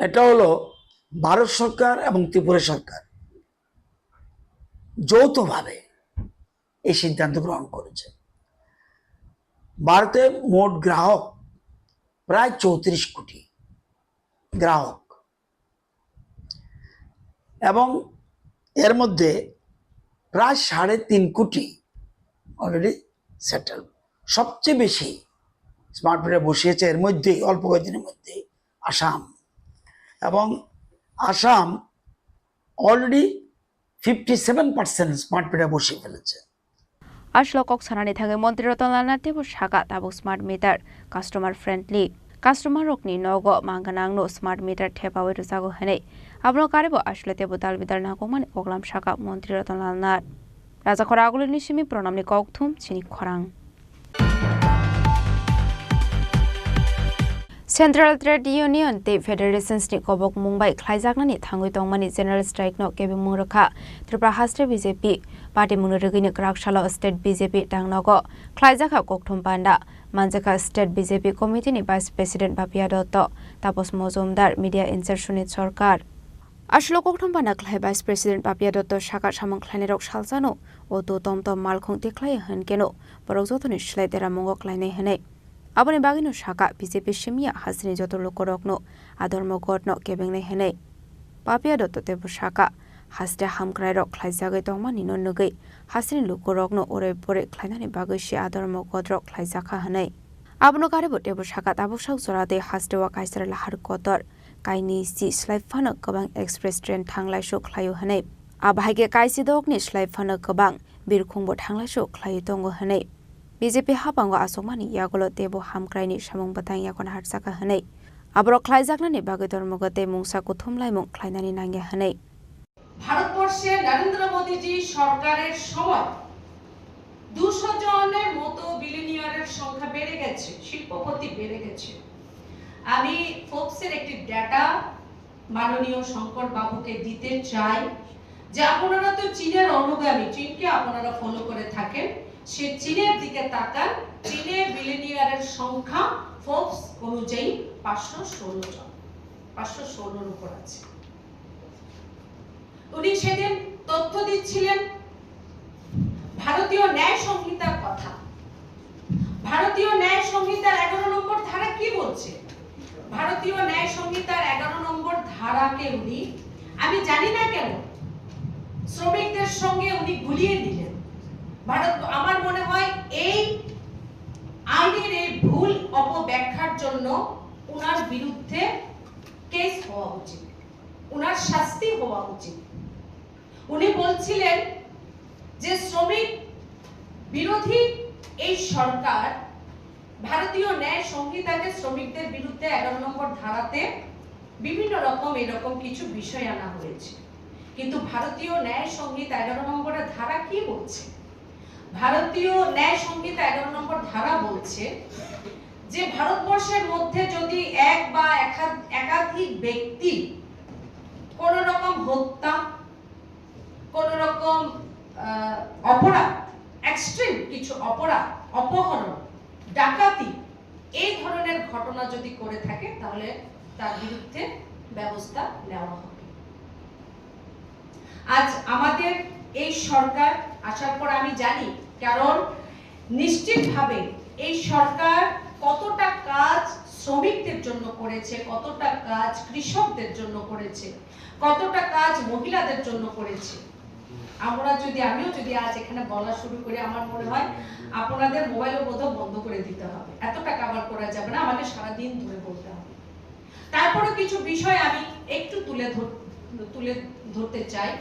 Speaker 7: এটা হলো ভারত সরকার এবং ত্রিপুরা সরকার যৌথভাবে এই সিদ্ধান্ত গ্রহণ করেছে। ভারতে মোট গ্রাহক প্রায় 34 কোটি গ্রাহক, এবং এর মধ্যে প্রায় 3.5 কোটি অলরেডি সেটেল। সবচেয়ে বেশি স্মার্ট মিটার বসিয়েছে এর মধ্যেই অল্প কয়েকদিনের মধ্যেই আসাম, এবং আসাম অলরেডি 57% স্মার্ট মিটার বসিয়ে ফেলেছে।
Speaker 2: Ashlokok sanani thage Montri Rotonlana Tebu Shaka Tabu Smart Meter Customer Friendly Customer Rokni Nogo Manganang no Smart Meter Tepawe to Sago Hene Abno Karibo Ashle Tebu Talvidar Nakoman Oglam Shaka Montri Rotonlana Raza Koragul Nishimi Pronamni Koktum Chini Khorang Central Trade Union the Federations ni Kobok Mumbai Klaizagnani Tangui Tongmani General Strike no Kebi Muraka Tripura Hastre BJP Party Munurigini Krakshala State BJP Tangnogo Klaizaka Koktum Panda Manjaka State BJP Committee ni Vice President Bapia Dotto Tapos Mozumdar Media Insertion in Sarkar Ashlo Koktum Panda Klai Vice President Bapia Dotto Shaka Shamang Klanirok Shalzano Oto Tom Tom Malkong Tiklai Hankeno Borozotoni Schleitera Mongo Kleine Hene Abone bagino shaka BJP shimia hasini joto lokorokno adormo godno kebengne hene Papia dotto tebu shaka hasde hamkrai rok khlaijagai tongmani no nugai hasini lokorokno ore pore khlainani bagai shi adormo godrok khlaijaka hane Abno karebo tebu shaka tabuksak jorade hasde wa kaisar lahar kotor kaini si slaifana gobang express train thanglai sho khlayo hane abhaige kaisi dokni slaifana gobang birkhungbo thanglai sho khlayo tongo hane BJP habango asomani yagolo tebo hamkraini samung batang yakon harsaka hanei abro khlaijaknani bagoi dormogote mungsa kuthumlai mung khlainani nange hanei
Speaker 8: ভারতবর্ষে নরেন্দ্র মোদীজি সরকারের সময় 200 জনের মতো বিলিনিয়ারের সংখ্যা বেড়ে গেছে, শিল্পপতি বেড়ে গেছে। আমি ফোর্বসের একটি ডেটা মাননীয় শঙ্কর বাবুকে দিতে চাই যে আপনারা তো চীনের অনুগামী, চীনকে আপনারা ফলো করে থাকেন, সে চীনের দিকে তাকান, চীনে বিলিনিয়ারের সংখ্যা ফোর্বস অনুযায়ী 516 জন, 516 উপর আছে। উনি সেদিন তথ্য দিচ্ছিলেন ভারতীয় ন্যায় সংহিতার কথা। ভারতীয় ন্যায় সংহিতার 11 নম্বর ধারা কি বলছে? ভারতীয় ন্যায় সংহিতার 11 নম্বর ধারাকে উনি, আমি জানি না কেন, শ্রমিকদের সঙ্গে উনি গুলিয়ে দিলেন। আমার মনে হয় এই আইনের এই ভুল অপব্যাখ্যার জন্য ওনার বিরুদ্ধে কেস হওয়া উচিত, ওনার শাস্তি হওয়া উচিত। উনি বলছিলেন যে শ্রমিক বিরোধী এই সরকার ভারতীয় ন্যায় সংহিতাকে শ্রমিকদের বিরুদ্ধে 11 নম্বর ধারাতে বিভিন্ন রকম এরকম কিছু বিষয় আনা হয়েছে, কিন্তু ভারতীয় ন্যায় সংহিতা 11 নম্বরের ধারা কি বলছে? ভারতীয় ন্যায় সংহিতা 11 নম্বর ধারা বলছে যে ভারতবর্ষের মধ্যে যদি এক বা একাধিক ব্যক্তি কোন রকম হত্যা, কোন রকম অপরাধ, এক্সট্রিম কিছু অপরাধ, অপহরণ, ডাকাতি, এই ধরনের ঘটনা যদি করে থাকে তাহলে তার বিরুদ্ধে ব্যবস্থা নেওয়া হবে। আজ আমাদের এই সরকার আসার পর আমি জানি, কারণ নিশ্চিতভাবে এই সরকার কতটা কাজ শ্রমিকদের জন্য করেছে, কতটা কাজ কৃষকদের জন্য করেছে, কতটা কাজ মহিলাদের জন্য করেছে। আমিও যদি আজ এখানে বলা শুরু করি আমার মনে হয় আপনাদের মোবাইল বোধহয় বন্ধ করে দিতে হবে, এতটা কভার করা যাবে না, আমাকে সারা দিন ধরে বলতে হবে। তারপরে কিছু বিষয় আমি একটু তুলে ধরতে চাই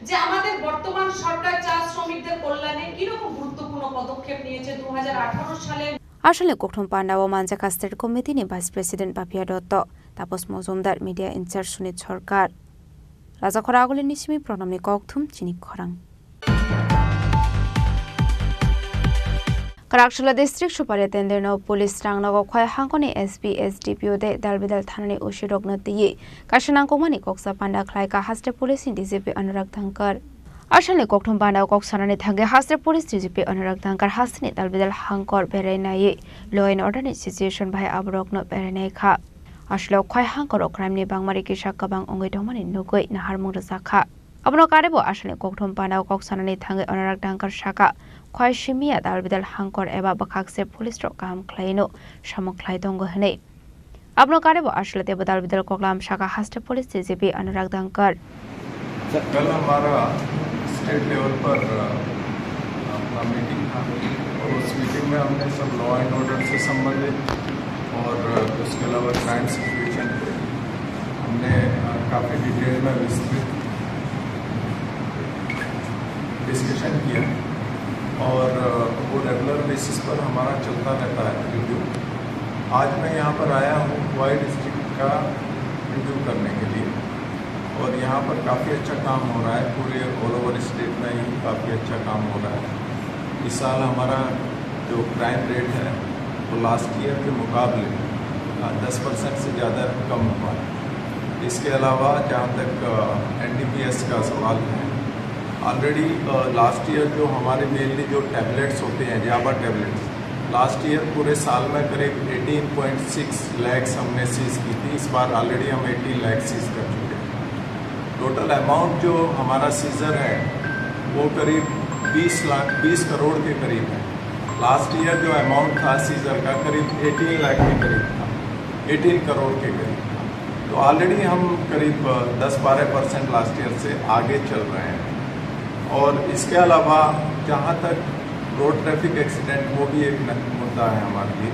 Speaker 8: যে আমাদের বর্তমান সরকার চা শ্রমিকদের কল্যাণে কিরকম গুরুত্বপূর্ণ পদক্ষেপ নিয়েছে। 2018 সালে
Speaker 2: আসলে কোকঠম পান্ডা ও মানজাকা স্টেট কমিটিनि vice president Papia Dutta, Tapas Majumdar, media incharge Sunit Sarkar, রাজাখরা আগুলিनि सिमी प्रणामनि कौथुम चिनी खरां। Karakshula district superintendent of police Rangnago Khoi Hangoni SP SDPO de Dalbidal Thanani Ushirogna Tiye Kashanang Komani Koksa Panda Klaika Haste Police in DCP Anurag Thankar Ashani Kokthum Panda Koksanani Thange Haste Police DCP Anurag Thankar Hasni Dalbidal Hangkor Berenaye Law and Order Situation by Abrokno Berenai Kha Ashlo Khoi Hangkor crime ni Bangmari Kisha Kabang Ongai Domani Nugoi Naharmung Zakha Abno Karebo Ashani Kokthum Panda Koksanani Thange Anurag Thankar Shaka Khoi Shimia Dalbidal Hangkor Eba Bakakse Police Rokam Klaino Shamok Klaidongo Hene Abno Karebo Ashla Deba Dalbidal Koklam Shaka Haste Police DCP Anurag Thankar
Speaker 4: कल हमारा state level पर अपना meeting था और उस meeting में हमने सब लॉ एंड ऑर्डर से संबंधित और उसके अलावा क्राइम सिचुएशन पे हमने काफ़ी डिटेल में विस्तृत डिस्कशन किया और वो रेगुलर बेसिस पर हमारा चलता रहता है रिव्यू। आज मैं यहाँ पर आया हूँ वाई डिस्ट्रिक्ट का रिव्यू करने के लिए और यहाँ पर काफ़ी अच्छा काम हो रहा है, पूरे ऑल ओवर स्टेट में ही काफ़ी अच्छा काम हो रहा है। इस साल हमारा जो क्राइम रेट है वो लास्ट ईयर के मुकाबले 10% से ज़्यादा कम हुआ है। इसके अलावा जहाँ तक NDPS का सवाल है, ऑलरेडी लास्ट ईयर जो हमारे मेनली जो टैबलेट्स होते हैं जावा टैबलेट्स, लास्ट ईयर पूरे साल में करीब 18.6 लाख हमने सीज की थी। इस बार ऑलरेडी हम 18 लाख सीज कर चुके हैं। टोटल अमाउंट जो हमारा सीजर है वो करीब 20 करोड़ के करीब है। लास्ट ईयर जो अमाउंट था सीजर का करीब 18 लाख के करीब था, 18 करोड़ के करीब था। तो ऑलरेडी हम करीब 10-12% लास्ट ईयर से आगे चल रहे हैं। और इसके अलावा जहाँ तक रोड ट्रैफिक एक्सीडेंट, वो भी एक मुद्दा है हमारे लिए,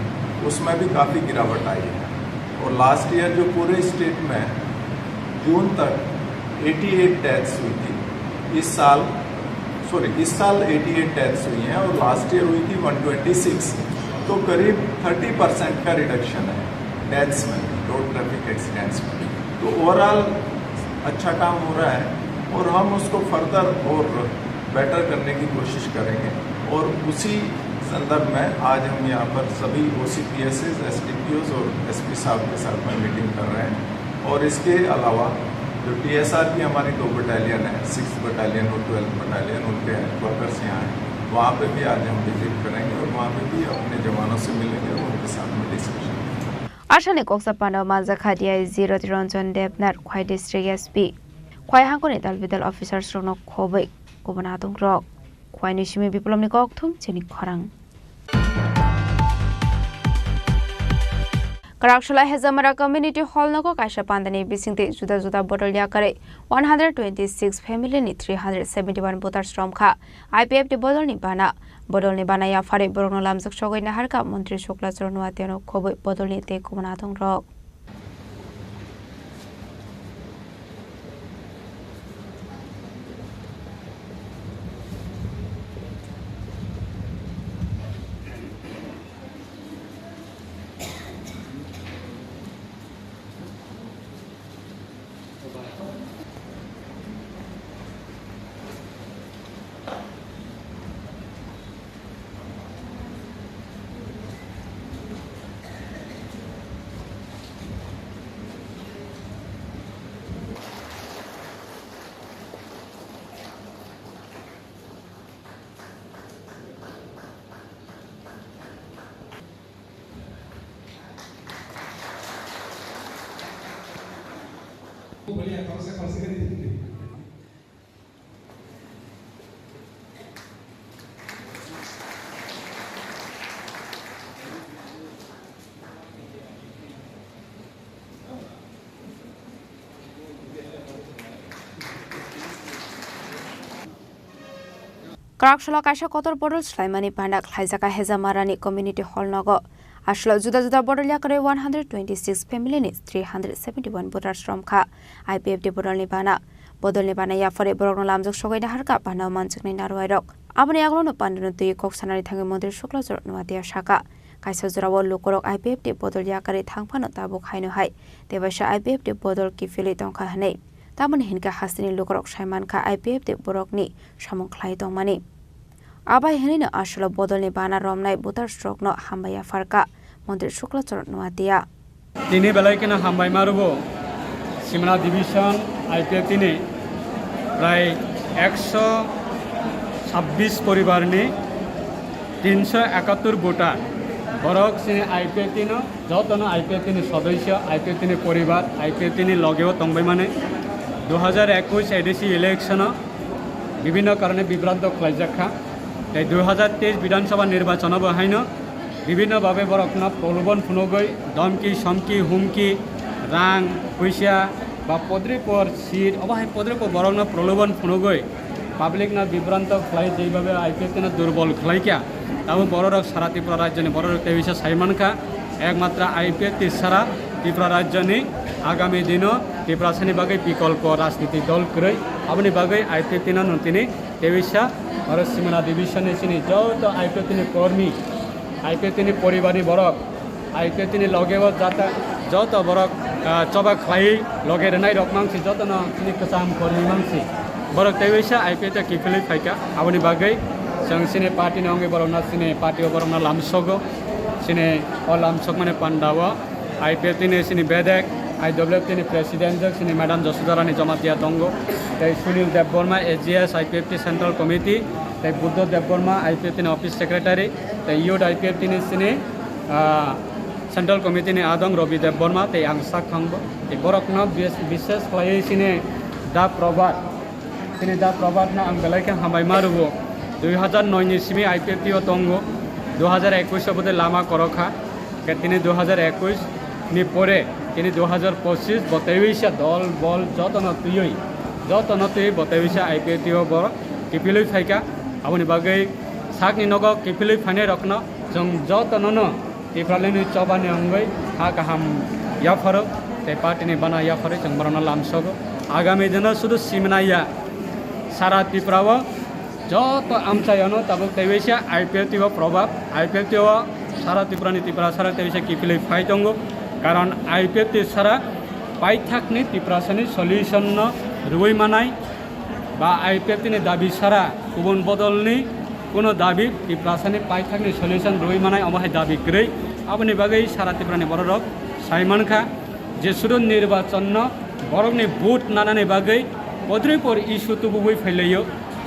Speaker 4: उसमें भी काफ़ी गिरावट आई है। और लास्ट ईयर जो पूरे स्टेट में जून तक 88 डेथ्स हुई थी, इस साल 88 डेथ्स हुई हैं और लास्ट ईयर हुई थी 126, तो करीब 30% का रिडक्शन है डेथ्स में, रोड ट्रैफिक एक्सीडेंट्स में। तो ओवरऑल अच्छा काम हो रहा है और हम उसको फर्दर और बेटर करने की कोशिश करेंगे। और उसी संदर्भ में आज हम यहाँ पर सभी OCPSs, SDPOs और SP साहब के साथ में मीटिंग कर रहे हैं। और इसके अलावा जो TSR की हमारी 2 बटालियन है, 6th बटालियन और 12th बटालियन, उनके वर्कर्स यहाँ हैं, वहाँ पे भी आज हम विजिट करेंगे और वहाँ पे भी अपने जवानों से मिलेंगे और उनके साथ में discussion.
Speaker 2: Ashani Koksapano Manzakadia 0 Ronjon Debnar Khoi District SP Khoi Hangoni Dalbidal Officers Ronok Khobek Gobanatung Rock Khoi Nishimi Biplomni Kokthum Chini Khorang Karakshula Hezamara Community Hall Noko Kaisha Pandani Bisingte Juda Juda Botol Yakare 126 family ni 371 voters from Kha IPF de Bodolni Bana ya Fare Borno Lamsak Shogoi Naharka Montri Shokla Sornuatiano Kobo Bodolni Te Kumanatong Rock Krakshla kaisa kotor bodol slaimani panak khlaijaka hejamarani community hall nogo Ashlo juda juda bodol yakare 126 family ni 371 voters from kha IPF de bodol ni bana ya fore borogno lamjok sogaina harka bana manchikni narwairok aboni aglono pandano tui koksanari thangi mantri suklajor nuatia shaka kaisa jorawo lokorok IPF de bodol yakare thangphano tabo khaino hai tebasa IPF de bodol ki fili tongkha hanei tamoni hinka hasini lokorok saiman kha IPF de borokni samung khlai tongmani abai henina ashlo bodolni bana romnai voter stroke no hambaya farka মন্ত্রী শুক্লাচরণ নোয়াতিয়া
Speaker 12: তিনি বেলায় কিনা হামবাই মারব Shimla division IPF তিনি প্রায় 126 পরিবার নি 371 voter বরক সিনে আইপিএফ তিন যতন আইপিএফ তিনি সদস্য আইপিএফ তিনি পরিবার আইপিএফ তিনি লগেও তংবাই মানে 2021 এডিসি ইলেকশন বিভিন্ন কারণে বিভ্রান্ত খাইজাখা এই 2023 বিধানসভা নির্বাচন বহাইন বিভিন্নভাবে বরকনা প্রলোভন ফুনগৈ ধমকি সমকি হুমকি রাং পয়সা বা পদ্রিপর সিট অবাহাই পদ্রিপর বরকনা প্রলোভন ফুনগৈ পাবলিক না বিভ্রান্ত খাই যেভাবে আইপিএফ না দুর্বল খাইকা তাও বড়রক সারা ত্রিপুরা রাজ্যনি বড়রক তেইশে সাইমানকা একমাত্র আইপিএফ সারা ত্রিপুরা রাজ্যনি আগামী দিন ত্রিপুরা শ্রেণী বাগে বিকল্প রাজনীতিক দল করে আপনি বাগে আইপিএফ তিনা নতিনি তেইশা ভারত সীমানা ডিভিশনে চিনি যত আইপিএফ তিনি কর্মী আইপিএফ তিনি পরিবারী বরক আইপিএফ তিনি লগেও যাতা যত বরক চবা খাই লগে নাই রক মাংসি যত ন তিনি কসাম কর্মী মাংসি বরক তেইশা আইপিএফ কিফিলি ফাইকা আপনি বাগৈ जों सिने पार्टी नंगे बरना सिने पार्टी बरना लामसगो सिने और लामसग माने पांडाव आईपीएफ तिने सिने बेदेक आईडब्ल्यूएफ तिने प्रेसिडेंट जक सिने मैडम जसुदारानी जमातिया दंगो तै Sunil Debbarma AGS IPF T central committee तै बुद्ध देवबर्मा आईपीएफ तिने ऑफिस सेक्रेटरी तै यूथ आईपीएफ तिने सिने सेंट्रल कमिटी ने आदंग रवि देवबर्मा तै आंसा खांगबो तै बरकना विशेष खायै सिने दा प्रभात ना आं बेलायके हामाय मारुबो 2009 नि सिमी आईपीएफ टी तंगो 2021 बदे लामा करखा তিনি 2021 नि परे তিনি 2025 বতেইছা দল বল যতন তুই বতেইছা আইপিএফ টি बर কিপিলৈ ফাইকা আপনি বাগৈ সাকনি নগ কিপিলৈ ফাইনে রকন जों যতন ন টিপ্রালেনি চবানি অঙ্গৈ হা কাহাম ইয়া ফর তে পার্টিনি বানা ইয়া ফরে जों বরনা লামসগ আগামী দিন শুধু সিমনাইয়া সারা ত্রিপুরাও যত আমচায়নো তাবক তেইশা আইপিএফ টি প্রভাব আইপিএফ টি সারা ত্রিপুরানি ত্রিপুরা সারা তেইশা কিপিলৈ ফাইতঙ্গ কারণ আইপিএফ টি সারা পাইথাকনি ত্রিপুরাসানি সলিউশন রুই মানাই বা আইপিএফ টিনি দাবি সারা গুবুন বদলনি কোনো দাবি ত্রিপুরাসানি পাইথাকনি সলিউশন রুই মানাই অবহাই দাবি গ্রৈ আপনি বাগৈ সারা ত্রিপুরানি বড়রক সাইমানখা যে শুধু নির্বাচন বরকনি ভোট নানানি বাগৈ পদ্রিপর ইস্যু তুবুই ফাইলাইयो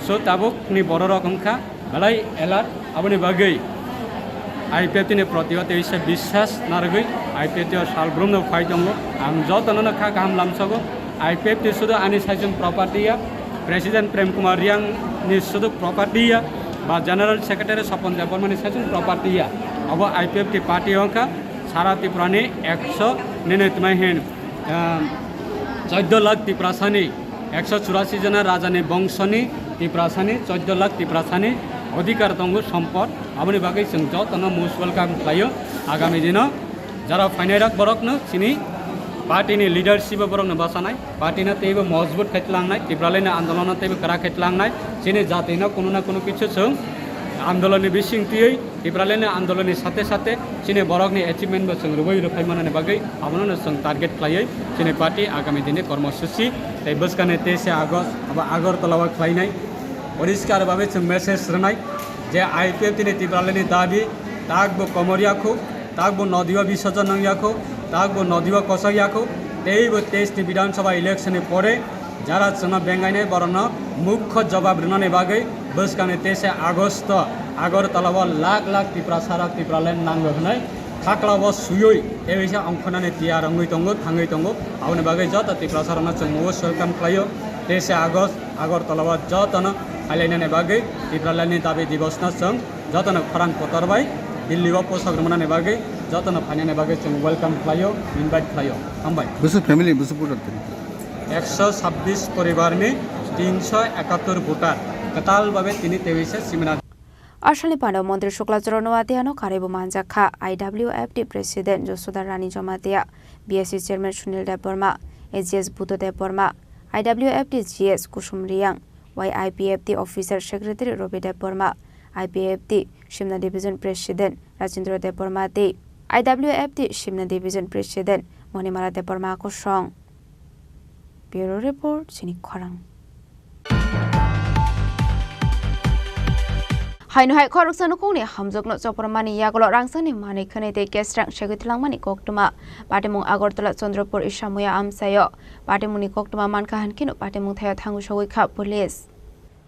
Speaker 12: सो ताबुक नि बर रकमखा बेलाय एलार्ट आपनि बागै आईपीएफ नि प्रतिभा तेइसे विश्वास नारगै आईपीएफ सालब्रुम न फाइदंगो आं जतन खा काम लामसगो आईपीएफ ति सुदु आनि साइजन प्रॉपर्टीया प्रेसिडेंट प्रेम कुमार रियांग नि सुदु प्रॉपर्टीया बा जनरल सेक्रेटरी सपन देवबर्मा नि साइजन प्रॉपर्टीया अब आईपीएफ ति पार्टी अंका सारा त्रिपुरानि 100 नेने तमाहेन 14 लाख त्रिपुरासानि 184 जना राजानि बंशनि ত্রিপুরাসানি 14 লাখ ত্রিপুরাসানি অধিকার দঙ্গ সম্পদ আপনি বাকি जों যতন মোস্ট ওয়েলকাম খাইयो আগামী দিন যারা ফাইনাইরাক বরকনো চিনি পার্টিনি লিডারशिप बरकनो बासानाय पार्टीना तेबो मजबूत खाइतलांनाय ত্রিপুরালাইना आंदोलन तेबो करा खाइतलांनाय चिनि जातिना कोनो ना कोनो किछु जों आंदोलननि बिसिंतियै ত্রিপুরাलाइना आंदोलननि साथे साथे चिनि बरकनि अचिभमेन्ट बो जों रुबै रुफाय मानने बागै आपनो जों टार्गेट खाइयै चिनि पार्टी आगामी दिने कर्मसूची तै बसकाने 23 আগস্ট अब আগরতলাवा खाइनाय परिष्कार भावे जों मेसेज रनाय जे आईपीएफ तिनि ত্রিপুরাलाइनि दाबी ताकबो कमरियाखौ ताकबो नदिवा विसर्जन नंगियाखौ ताकबो नदिवा कसैयाखौ तेइबो 23 नि विधानसभा इलेक्शननि परे যারা जोंना बेंगायनाय बरन मुख्य जवाब रनानै बागै बसकाने 23 আগস্ট আগরতলাवा लाख लाख ত্রিপুরা सारा ত্রিপুরাलाइन नांगो होनाय खाक्लावा सुयै एवैसा अंखनानै तिया रंगै दंगो थांगै दंगो आवनि बागै जत त्रिपुरा साराना जों मोस्ट वेलकाम खालायो 23 আগস্ট আগরতলাवा जतन फाइलायनानै बागै ত্রিপুরাलाइनि दाबी दिवसना जों जतन खरां पतरबाय दिल्लीवा पोसाग्रमनानै बागै जतन फाइनानै बागै जों वेलकाम खालायो इनभाइट खालायो हामबाय
Speaker 17: बुसु फैमिली बुसु पुटार
Speaker 12: 126 परिवारनि 371 भोटार ketalভাবে তিনি তেইশে seminar
Speaker 2: Ashalni Panda Montri Shukla Choronoatiano Karibu Manjaka IWFT President Josuda Rani Jomatia BSC Chairman Sunil Deborma AGS Buto Deborma IWFT GS Kusum Riang YIPFT Officer Secretary Robi Deborma IPFT Shimna Division President Rajendra Deborma T IWFT Shimna Division President Monimara Deborma Kosong Bureau Report Chini Khorang Haino hai koruksan kuni hamjokno choprmani yagolo rangsani mani khane te kesrang segitlang koktuma patimung Agartala Chandrapur Isamuya amsayo patimuni koktuma mankahan kinu patimung thaya thangu sogoi kha police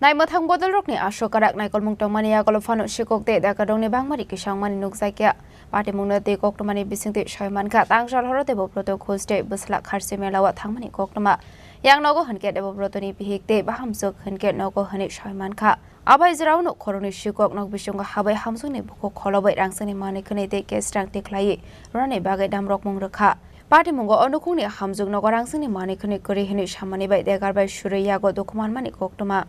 Speaker 2: Naima thang bodol rokni ashokarak naikolmung tongmani yagolo phano sikokte dakadongni bangmari kisangmani nukjaikia patimung te koktumani bisingte soimanka tangsal horote boproto khoste busla kharse melawa thangmani koktuma yang nogo hanke debobrotoni bihikte bahamjok hanke nogo hani soimanka Abai Zrauno Koroni Shikok Nok Bishunga Habai Hamsuni Buko Kolobai Rangsani Mani Kanete Kestrang Tiklai Rane Bagai Damrok Mungraka Party Mungo Onukuni Hamzuk no Rangsani Mani Kuni Kuri Hini Shamani by Degar by Shuri Yago Dokuman Mani Koktuma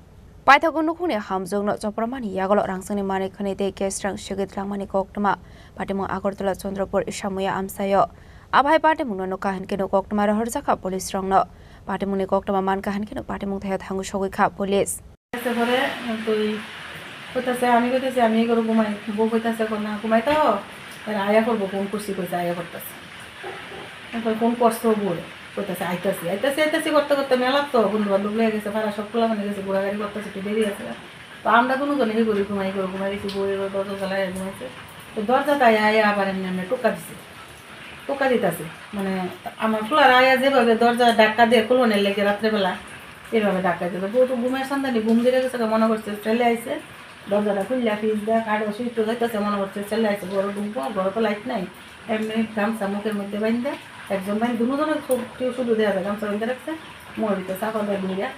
Speaker 2: Paitagonukuni Hamzuk no Chopramani Yagolo Rangsani Mani Kanete Kestrang Shigit Langmani Koktuma Party Mung Agartala Chandrapur Isamuya Amsayo Abai Party Mungo Kahan Kino Koktuma Horzaka Police Strong no Party Muni Koktuma Man Kahan Kino Party Mung Hangu Shogika Police
Speaker 6: করে তুই কইতাছে আমি কইতাছি আমি করব ঘুমাই বউ কইতাছে না ঘুমাই তো আয়া করব ফোন করছি কইছে আয়া করতেছে এখন ফোন করছো বলে কইতাছে আইতাছি করতে করতে মেলা তো বন্ধু বান্ধব লেগে গেছে ভাড়া সব খোলা মানে গেছে ঘোরাঘুরি করতেছে একটু দেরি আছে তো আমরা কোনো জনে করি ঘুমাই গেছি বউয়ের দরজা জ্বালায় ঘুমাইছে তো দরজাটা আয়া আবার এমনি টোকা দিতেছে মানে আমার খোলার আয়া যেভাবে দরজা ধাক্কা দিয়ে খুলনের লেগে রাত্রেবেলা এভাবে ডাকা দিল বউ তো ঘুমের সন্ধানে ঘুম দিয়ে গেছে মনে করছে ছেলে আইসে দরজাটা খুললে ফ্রিজ দেয় কাঠো সুইচ যাইতেছে মনে করছে ছেলে আইসে ঘর ঢুকবো ঘরে তো লাইট নাই এমনি গামছা মুখের মধ্যে বাইন্দা একজন বাইন দুজনের কেউ শুধু দেওয়া যায় গামছা বাইন্দা রাখছে মরিতে চাপা দেয় ঘুরিয়া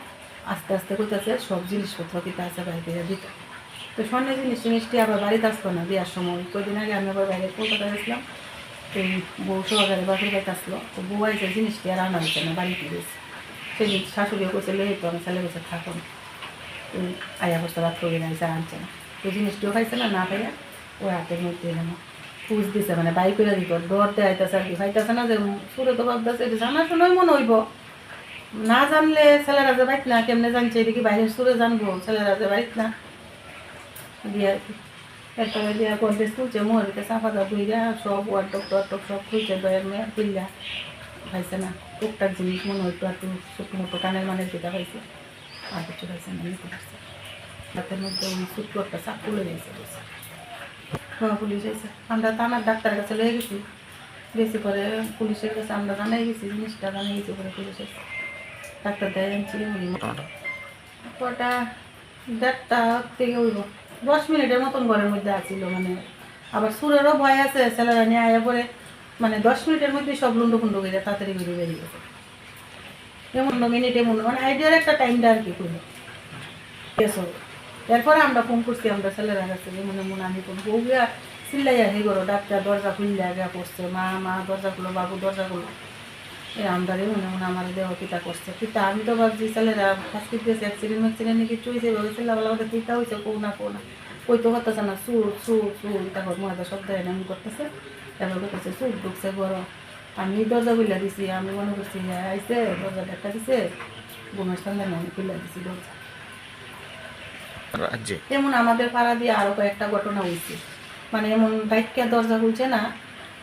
Speaker 6: আস্তে আস্তে কইতেছে সব জিনিসপত্র কিতা আছে বাড়িতে দিতে তো স্বর্ণের জিনিস মিষ্টি আবার বাড়িতে আসতো না দেওয়ার সময় কয়েকদিন আগে আমি আবার বাইরে কলকাতা গেছিলাম এই বউ সহকারে বাপের বাড়িতে আসলো তো বউ আইসে জিনিসটি আর আনা হচ্ছে না বাড়িতে গেছে সেই শাশুড়িও করছে লেই তো আমি ছেলে বসে থাকুন আয়া বসতে রাত করে আইসা আনছে না এই জিনিসটিও খাইছে না খাইয়া ওই হাতের মধ্যে যেন পুষ দিছে মানে বাই করে দিত ডরতে আইতেছে আর কি খাইতেছে না যে সুরে তো ভাবতেছে এটা জানা শুনেই মনে হইব না জানলে ছেলেরা যে বাইত না কেমনে জানছে এটা কি বাইরের সুরে জানবো ছেলেরা যে বাইত না দিয়ে আর কি এরপরে দিয়ে কন্টেস্ট খুলছে মরিতে চাপা দা দুইরা সব ওয়ার ডক্টর সব খুলছে দয়ের মেয়ে পিল্লা খাইছে না টুকটাক জিনিস মনে হইতো একটু ছোটো মোটো কানের মানের যেটা হয়েছে আর কিছু খাইছে না নিতে পারছে হাতের মধ্যে ওই ছোট্ট একটা চাপ খুলে গেছে হ্যাঁ পুলিশ এসে আমরা থানার ডাক্তারের কাছে লয়ে গেছি পরে পুলিশের কাছে আমরা জানাই গেছি জিনিসটা জানাই গেছি পরে পুলিশ এসে ডাক্তার দেয় আনছি ওটা 1:30 থেকে হইব 10 মিনিটের মতন ঘরের মধ্যে আসছিল মানে আবার সুরেরও ভয় আছে ছেলেরা নিয়ে আয়া পরে মানে 10 মিনিটের মধ্যে সব লুন্ডো ফুন্ডো করে তাড়াতাড়ি বেরিয়ে গেছে এমন মিনিট এমন মানে আইডিয়ার একটা টাইমটা আর কি করলো এরপরে আমরা ফোন করছি আমরা ছেলেরা কাছে যে মনে মনে আমি ফোন বউয়া চিল্লাইয়া হে করো ডাক্তার দরজা খুললে আগে করছে মা দরজা খুলো বাবু দরজা খুলো এই আমদারে মনে মনে আমার দেহ পিতা করছে পিতা আমি তো ভাবছি ছেলেরা ফাঁসকি দিয়েছে অ্যাক্সিডেন্ট নাকি চুইছে ছেলেবেলা ওদের পিতা হয়েছে কো না কই তো হতেছে না সুর তারপর মজা সব দেয় না করতেছে তারপর করতেছে সুর ঢুকছে বড় আমি দরজা খুলে দিছি আমি মনে করছি আইসে দরজা একটা দিছে বোনের সঙ্গে আমি খুলে দিছি দরজা এমন আমাদের পাড়া দিয়ে আরো কয়েকটা ঘটনা হয়েছে মানে এমন বাইককে দরজা খুলছে না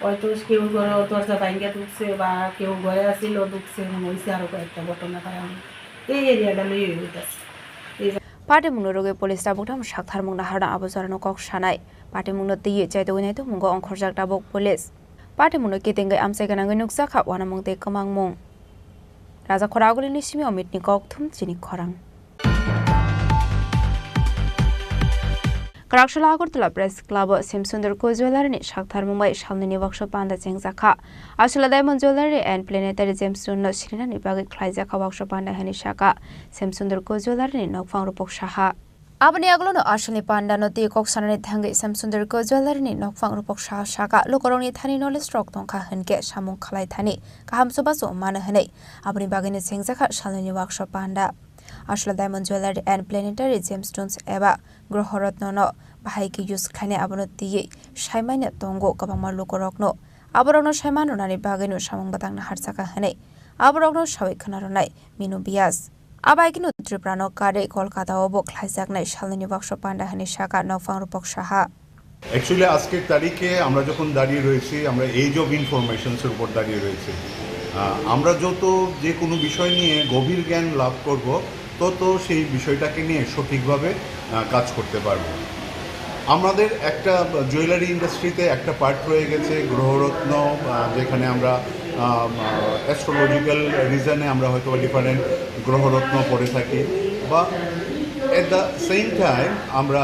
Speaker 6: হয়তো কেউ ঘরে দরজা ভাঙ্গা ঢুকছে বা কেউ ঘরে আসিল ঢুকছে এমন হয়েছে আরো কয়েকটা ঘটনা পাড়া এই এরিয়াটা লই হইতেছে
Speaker 2: Party Muno Roge Police Tabukam Shakhar Mungna Harna Abuzarano Kok Shanai, Party Muno Ti Jaito Winito Mungo on Korjak Tabuk Police. Party Muno Kiting Amseganangunuksaka, one among the Kamang Mung. Raza Koraguli Nishimi or Mitni Kok Tum Chini Khorang. Karakshula Agartala Press Club Simsundar Ko Jewelry Shakhtar Mumbai Shalini Workshop and the Zengzaka Ashula Diamond Jewelry and Planetary Gemstone Shirina Nibagi Klaizaka Workshop and Hanishaka Simsundar Ko Jewelry Nokfang Rupok Shaha Abani Aglono Ashli Panda no the Koksanani Tangi Simsundar Ko Jewelry Nokfang Rupok Shaha Shaka Lokoroni Tani Nole Stroke Donka Henke Shamun Kalai Tani Kaham Subaso Manahane Abani Bagini Zengzaka Shalini Workshop Panda আসলে diamond jewellery and प्लेनेटारि gemstones एबा ग्रहरत्न बाहायखि use खाने आबनो दियै सायमायनो दंगो गोबां लुकरकनो आबरकनो सायमानो नानि बागैनो सामं बातांनो हारसाका हनै आबरकनो सावै खोनारनाय मिनु बियास आबायकिनो त्रिपुरानो कारे कलकातायावबो ख्लायजाकनाय सालनि वर्कशप पान्डा हनै शाखा नौफां रूपक साहा
Speaker 17: অ্যাকচুয়ালি আজকের তারিখে আমরা যখন দাঁড়িয়ে রয়েছি আমরা এজ অফ ইনফরমেশনসের উপর দাঁড়িয়ে রয়েছি আমরা যত যে কোনো বিষয় নিয়ে গভীর জ্ঞান লাভ করব তত সেই বিষয়টাকে নিয়ে সঠিকভাবে কাজ করতে পারব আমাদের একটা জুয়েলারি ইন্ডাস্ট্রিতে একটা পার্ট রয়ে গেছে গ্রহরত্ন যেখানে আমরা অ্যাস্ট্রোলজিক্যাল রিজনে আমরা হয়তো ডিফারেন্ট গ্রহরত্ন পড়ে থাকি বা এট দ্য সেম টাইম আমরা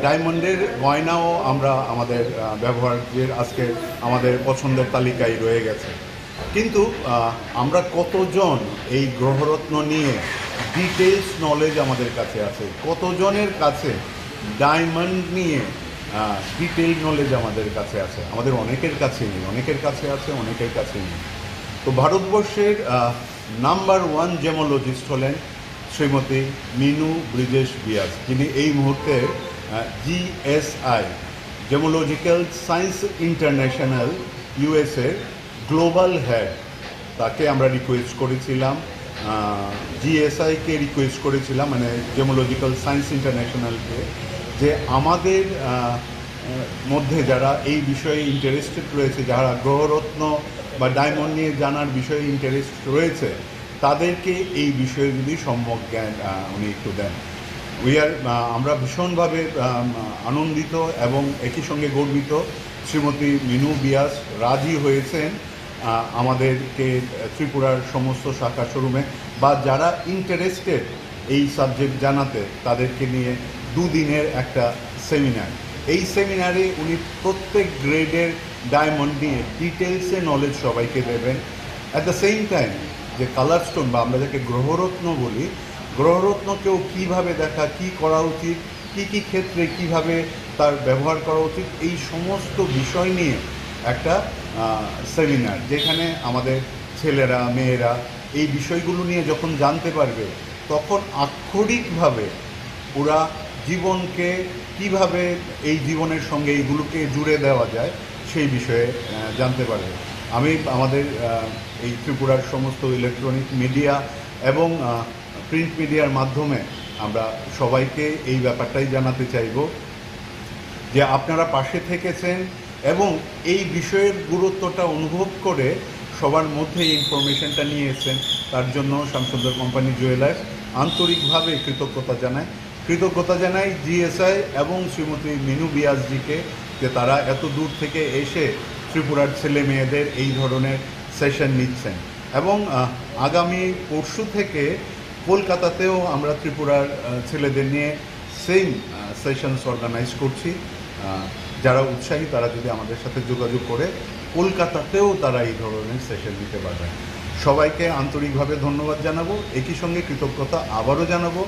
Speaker 17: ডায়মন্ডের গয়নাও আমরা আমাদের ব্যবহারের আজকে আমাদের পছন্দের তালিকায় রয়ে গেছে কিন্তু আমরা কতজন এই গ্রহরত্ন নিয়ে ডিটেলস নলেজ আমাদের কাছে আছে কতজনের কাছে ডায়মন্ড নিয়ে ডিটেইল নলেজ আমাদের কাছে আছে আমাদের অনেকের কাছে নেই অনেকের কাছে আছে অনেকের কাছে নেই তো ভারতবর্ষের নাম্বার 1 জেমোলজিস্ট হলেন শ্রীমতী মিনু ব্রিজেশ বিয়াস যিনি এই মুহূর্তে জিএসআই জেমোলজিক্যাল সায়েন্স ইন্টারন্যাশনাল ইউএসএর গ্লোবাল হেড তাকে আমরা রিকোয়েস্ট করেছিলাম জিএসআইকে রিকোয়েস্ট করেছিলাম মানে জেমোলজিক্যাল সায়েন্স ইন্টারন্যাশনালকে যে আমাদের মধ্যে যারা এই বিষয়ে ইন্টারেস্টেড রয়েছে যারা গ্রহরত্ন বা ডায়মন্ড নিয়ে জানার বিষয়ে ইন্টারেস্ট রয়েছে তাদেরকে এই বিষয়ে যদি সম্যক জ্ঞান উনি একটু দেন আমরা ভীষণভাবে আনন্দিত এবং একই সঙ্গে গর্বিত শ্রীমতী মিনু বিয়াস রাজি হয়েছেন আমাদেরকে ত্রিপুরার সমস্ত শাখা শোরুমে বা যারা ইন্টারেস্টেড এই সাবজেক্ট জানাতে তাদেরকে নিয়ে 2 দিনের একটা সেমিনার এই সেমিনারে উনি প্রত্যেক গ্রেডের ডায়মন্ড নিয়ে ডিটেলসে নলেজ সবাইকে দেবেন অ্যাট দ্য সেম টাইম যে কালার স্টোন বা আমরা যাকে গ্রহরত্ন বলি গ্রহরত্নকেও কীভাবে দেখা কী করা উচিত কী ক্ষেত্রে কিভাবে তার ব্যবহার করা উচিত এই সমস্ত বিষয় নিয়ে একটা সেমিনার যেখানে আমাদের ছেলেরা মেয়েরা এই বিষয়গুলো নিয়ে যখন জানতে পারবে তখন আক্ষরিকভাবে ওরা জীবনকে কিভাবে এই জীবনের সঙ্গে এইগুলোকে জুড়ে দেওয়া যায় সেই বিষয়ে জানতে পারবে আমি আমাদের এই ত্রিপুরার সমস্ত ইলেকট্রনিক মিডিয়া এবং প্রিন্ট মিডিয়ার মাধ্যমে আমরা সবাইকে এই ব্যাপারটাই জানাতে চাইব যে আপনারা পাশে থেকেছেন এবং এই বিষয়ের গুরুত্বটা অনুভব করে সবার মধ্যে এই ইনফরমেশনটা নিয়েছেন তার জন্য শ্যামসুন্দর কোম্পানি জুয়েলার্স আন্তরিকভাবে কৃতজ্ঞতা জানাই জিএসআই এবং শ্রীমতী মিনু বিয়াসজিকে যে তারা এত দূর থেকে এসে ত্রিপুরার ছেলে মেয়েদের এই ধরনের সেশন নিচ্ছেন এবং আগামী পরশু থেকে কলকাতাতেও আমরা ত্রিপুরার ছেলেদের নিয়ে সেম সেশনস অর্গানাইজ করছি যারা উৎসাহী তারা যদি আমাদের সাথে যোগাযোগ করে কলকাতাতেও তারা এই ধরনের সেশন নিতে পারবেন সবাইকে আন্তরিকভাবে ধন্যবাদ জানাবো একই সঙ্গে কৃতজ্ঞতা আবারও জানাবো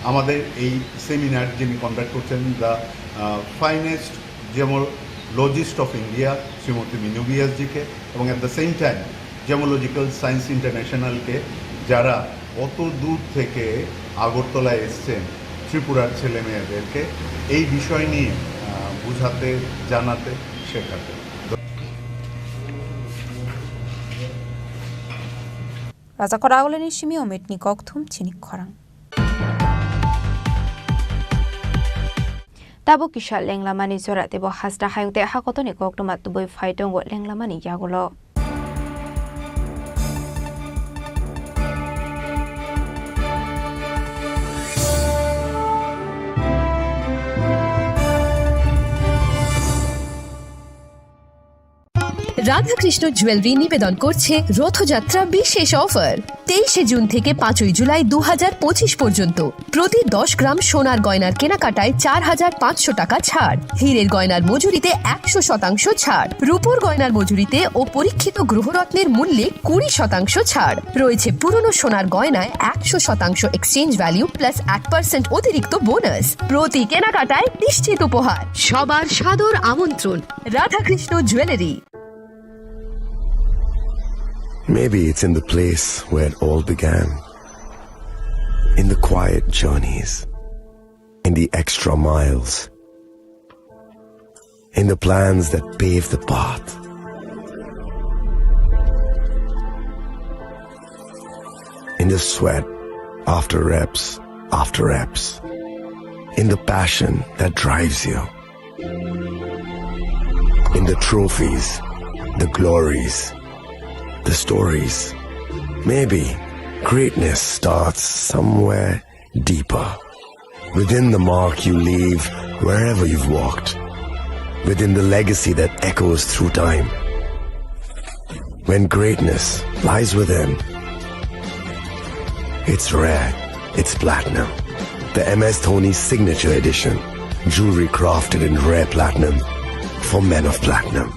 Speaker 17: আমাদের এই সেমিনার যিনি কন্ডাক্ট করছেন the finest gemologist of India Shrimati Minu বিয়াসজিকে এবং at the same time gemological science ইন্টারন্যাশনালকে যারা অত দূর থেকে আগরতলায় এসছেন ত্রিপুরার ছেলে মেয়েদেরকে এই বিষয় নিয়ে বুঝাতে জানাতে শেখাতে
Speaker 2: রাজাকর আগলেনি সিমি অমেটনি ককথুম চিনি খরাং তাবো কিশা লেংলামানি জরা দেব হাসদা হায়ুতে হাকতনি ককটমা তুবই ফাইটং লেংলামানি ইয়াগুলো
Speaker 18: রাধাকৃষ্ণ জুয়েলারি নিবেদন করছে রথযাত্রা বিশেষ অফার 23 জুন থেকে 5 জুলাই 2025 পর্যন্ত প্রতি 10 গ্রাম সোনার গয়নার কেনাকাটায় 4,500 টাকা ছাড় হীরের গয়নার মজুরিতে 100% ছাড় রূপোর গয়নার মজুরিতে ও পরীক্ষিত গ্রহরত্নের মূল্যে 20% ছাড় রয়েছে পুরনো সোনার গয়নায় 100% এক্সচেঞ্জ ভ্যালু প্লাস 8% অতিরিক্ত বোনাস প্রতি কেনাকাটায় নিশ্চিত উপহার সবার সাদর আমন্ত্রণ Radhakrishna jewellery
Speaker 23: Maybe it's in the place where it all began.
Speaker 19: in the quiet journeys, in the extra miles, in the plans that pave the path. In the sweat after reps, in the passion that drives you, in the trophies, the glories, the stories. Maybe greatness starts somewhere deeper, within the mark you leave wherever you've walked, within the legacy that echoes through time. When greatness lies within, it's rare, it's platinum. The MS Dhoni Signature Edition, jewelry crafted in rare platinum for men of platinum.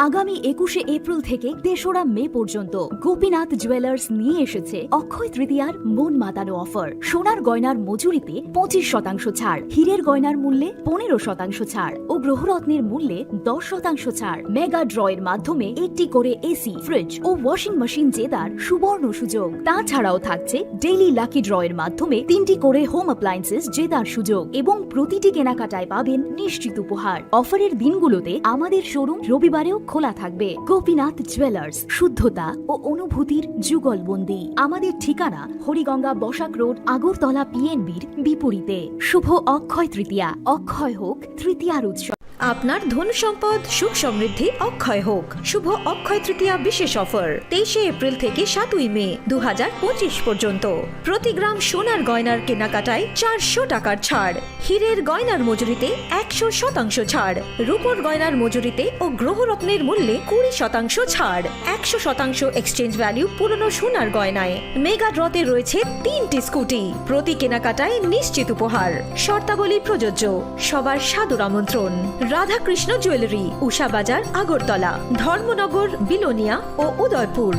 Speaker 20: আগামী 21শে April থেকে ৩রা মে পর্যন্ত Gopinath jewellers নিয়ে এসেছে অক্ষয় তৃতীয়ার মন মাতানো offer. সোনার গয়নার মজুরিতে 25% ছাড়, হীরের গয়নার মূল্যে 15% ছাড় ও গ্রহরত্নের মূল্যে 10% ছাড়। মেগা ড্রয়ের মাধ্যমে একটি করে এসি, ফ্রিজ ও ওয়াশিং মেশিন জেতার সুবর্ণ সুযোগ। তাছাড়াও থাকছে ডেইলি লাকি ড্রয়ের মাধ্যমে 3টি করে হোম অ্যাপ্লায়েন্সেস জেতার সুযোগ এবং প্রতিটি কেনাকাটায় পাবেন নিশ্চিত উপহার। অফারের দিনগুলোতে আমাদের শোরুম রবিবারেও খোলা থাকবে। গোপীনাথ জুয়েলার্স, শুদ্ধতা ও অনুভূতির যুগলবন্দি। আমাদের ঠিকানা হরিগঙ্গা বসাক রোড, আগরতলা পিএনবির বিপরীতে। শুভ অক্ষয় তৃতীয়া, অক্ষয় হোক তৃতীয়ার উৎসব।
Speaker 18: আপনার ধন সম্পদ সুখ সমৃদ্ধি অক্ষয় হোক। শুভ অক্ষয় তৃতীয়া বিশেষ অফার 23শে এপ্রিল থেকে 7ই মে 2025 পর্যন্ত। প্রতি গ্রাম সোনার গয়নার কেনাকাটায় 400 টাকার ছাড়, হীরের গয়নার মজুরিতে 100% ছাড়, রূপোর গয়নার মজুরিতে ও গ্রহরত্নের মূল্যে 20% ছাড়, 100% এক্সচেঞ্জ ভ্যালু পুরনো সোনার গয়নায়। মেগা ড্রতে রয়েছে 3টি স্কুটি, প্রতি কেনাকাটায় নিশ্চিত উপহার। শর্তাবলী প্রযোজ্য। সবার সাদর আমন্ত্রণ। রাধাকৃষ্ণ জুয়েলারি, উষা বাজার, আগরতলা, ধর্মনগর, বিলোনিয়া ও উদয়পুর।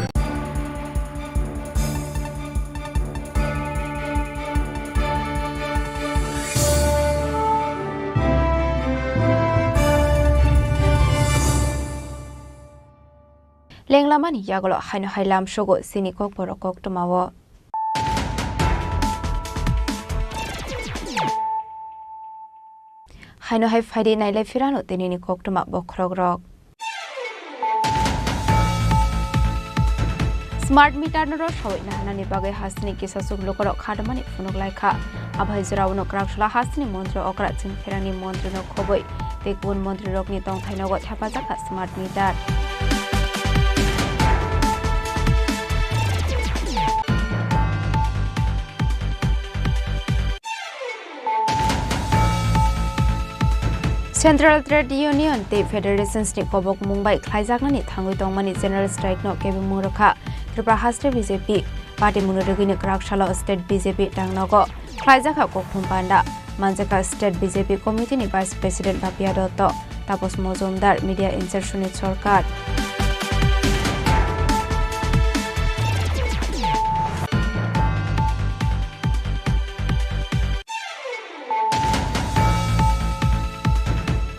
Speaker 2: লেংলামানি ইয়াগল হাইন হাইলাম সগো সিনিকক বরকক টমাও হাইনো হাই ফাইডে নাইলাই ফিরানো তেনিনি কক্টমা বখরক রক স্মার্ট মিটার নর সবাই নাহানানি বাগে হাসনি কিসাসুক লোকর খাডমানি ফুনক লাইখা আভাই জরাউনো ক্রাকসলা হাসনি মন্ত্র অকরা চিং ফেরানি মন্ত্র ন খবই তেকুন মন্ত্রী রকনি তং থাইনগ হেফাজাকা smart meter Central Trade Union te Federations ni kobok Mumbai khlaijaknani thangui tongmani General Strike no kebi murokha Tripura Haste BJP party munurugini Krakshala State BJP tangnogo khlaijakha kokthum panda Manjaka State BJP Committee ni Vice President Bapia Dotto Tapos Mozumdar Media Insertion ni Sarkar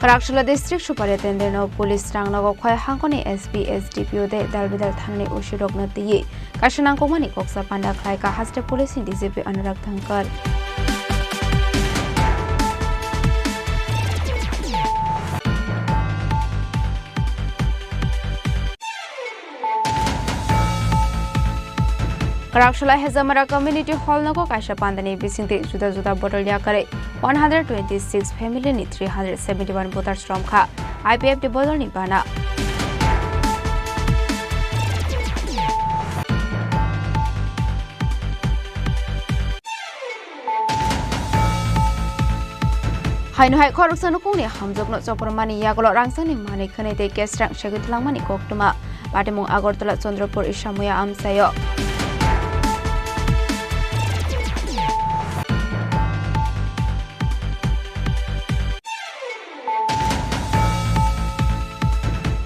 Speaker 2: Karakshula District Superintendent of Police Rangnago Khoi Hangkoni SP SDPO de Dalbidal Thangni Ushirok Natiye Kashanangkomani Koksa Panda Khlaika Haste Police in DCP Anurag Thankar Karakshula Hezamara Community Hall Nago Kasha Pandani Bisinte Juda Juda Botolia Kare 126 family ni 371 voters from Kha IPF de Bodol ni Bana Haino hai koruksan ko ni hamjokno chopormani yagolo rangsani mani khane te kesrang shegitlamani koktuma patemung Agortala Chandrapur Isamuya amsayo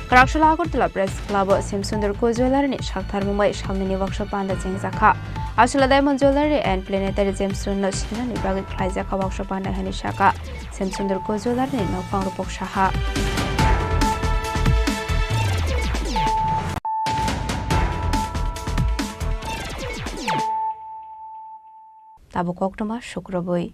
Speaker 2: Karakshula Agortala Press Club Simsundar Ko Jewelry ni Shakthar Mumbai Shamni Workshop Panda Chingjakha Ashula Diamond Jewelry and Planetary Gemstone no Shina ni Bagi Khlaijaka Workshop Panda Hani Shaka Simsundar Ko Jewelry ni Nokpang Rupok Shaha তাবো কক্টমা শুক্রবই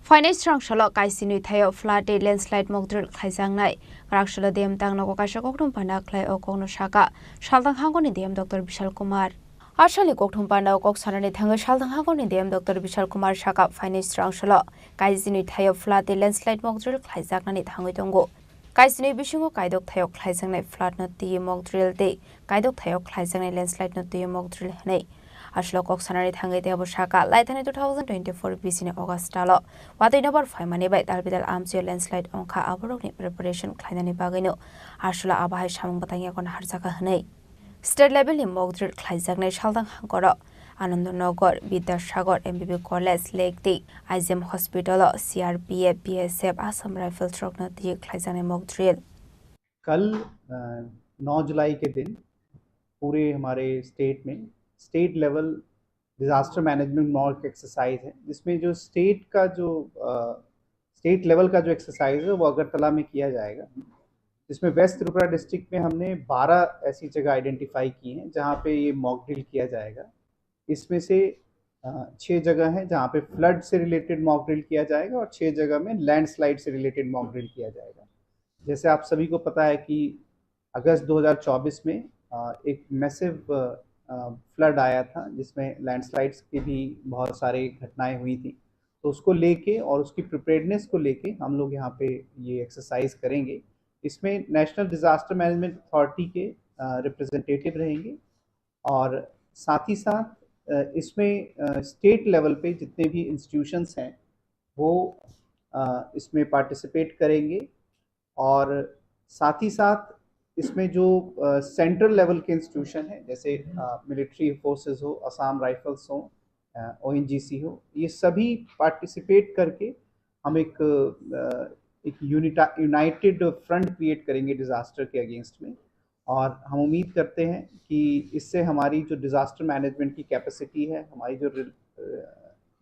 Speaker 2: finance রাংশাল কাইসিনুই থাयो फ्लाटे landslide মগদ্রল খাইজাংনাই রাংশাল দেম তাংনাগো কাইসা কক্টম পানা ख्लाय ও কগনো শাকা শালদাং হাঙ্গনি দেম ডক্টর বিশাল কুমার আসলে কক্টম পানা কক সানানি থাঙ্গো শালদাং হাঙ্গনি দেম ডক্টর বিশাল কুমার শাকা ফাইনান্স রাংশাল কাইসিনুই থাयो फ्लाटे ল্যান্ডস্লাইড মগদ্রল খাইজাকনানি থাঙ্গই দंगो কাইসিনুই बिसिङो कायदक थायो ख्लायजांनाय फ्लाट नति मगद्रिल दे कायदक थायो ख्लायजांनाय ল্যান্ডস্লাইড नति मगद्रिल हनै আসলে কক সানানি থাঙ্গै দেব শাকা লাইথানি 2024 বিসিনে অগাস্টাল ওয়াতাই নবার ফাইমানি বাই দালবিদাল আমজিও ল্যান্ডস্লাইড অংখা আবরকनि প্রিপারেशन ख्लायनानै बागैनो আসলে आबाहाय सामं बातांग এখন हारजाका हनै स्टेट लेभेलनि मगद्रिल ख्लायजागनाय शालदां हांगर आनन्दनगर विद्यासागर एमबीबी कलेज लेकदि IGM hospital CRPF BSF Assam rifle truck नदी ख्लायजागनाय मगद्रिल
Speaker 21: कल 9 जुलाई के दिन पूरे हमारे स्टेट में state level disaster management mock exercise है जिसमें जो स्टेट लेवल का जो एक्सरसाइज है वो अगरतला में किया जाएगा जिसमें वेस्ट त्रिपुरा डिस्ट्रिक्ट में हमने 12 ऐसी जगह आइडेंटिफाई की हैं जहाँ पे ये मॉक ड्रिल किया जाएगा। इसमें से 6 जगह हैं जहाँ पे फ्लड से रिलेटेड मॉक ड्रिल किया जाएगा और 6 जगह में लैंडस्लाइड से रिलेटेड मॉक ड्रिल किया जाएगा। जैसे आप सभी को पता है कि अगस्त 2024 में एक मैसिव फ्लड आया था जिसमें लैंडस्लाइड्स की भी बहुत सारी घटनाएं हुई थी, तो उसको लेके और उसकी प्रिपेयर्डनेस को लेके हम लोग यहाँ पे ये एक्सरसाइज करेंगे। इसमें नेशनल डिज़ास्टर मैनेजमेंट अथॉरिटी के रिप्रेजेंटेटिव रहेंगे और साथ ही साथ इसमें स्टेट लेवल पे जितने भी इंस्टीट्यूशंस हैं वो इसमें पार्टिसिपेट करेंगे और साथ ही साथ इसमें जो सेंट्रल लेवल के इंस्टीट्यूशन हैं जैसे मिलिट्री फोर्सेस हो, असम राइफल्स हो, ओएनजीसी हो, ये सभी पार्टिसिपेट करके हम एक यूनाइटेड फ्रंट क्रिएट करेंगे डिज़ास्टर के अगेंस्ट में। और हम उम्मीद करते हैं कि इससे हमारी जो डिज़ास्टर मैनेजमेंट की कैपेसिटी है, हमारी जो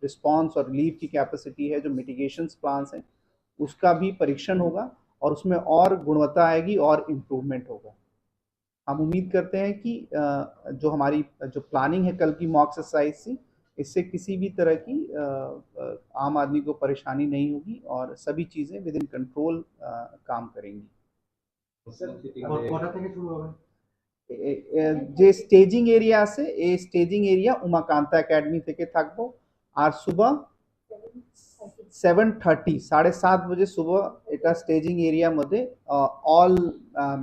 Speaker 21: रिस्पांस और रिलीफ की कैपेसिटी है, जो मिटिगेशंस प्लान्स हैं, उसका भी परीक्षण होगा और उसमें और गुणवत्ता आएगी और इम्प्रूवमेंट होगा। हम उम्मीद करते हैं कि जो हमारी जो प्लानिंग है कल की मॉक एक्सरसाइज से, इससे किसी भी तरह की आम आदमी को परेशानी नहीं होगी और सभी चीज़ें विद इन कंट्रोल काम करेंगी। যে স্টেজিং এরিয়া আছে এই স্টেজিং এরিয়া উমাকান্তা একাডেমি থেকে থাকবো আর সুবহ 7:30 7:30 बजे सुबह এটা স্টেজিং এরিয়ার মধ্যে অল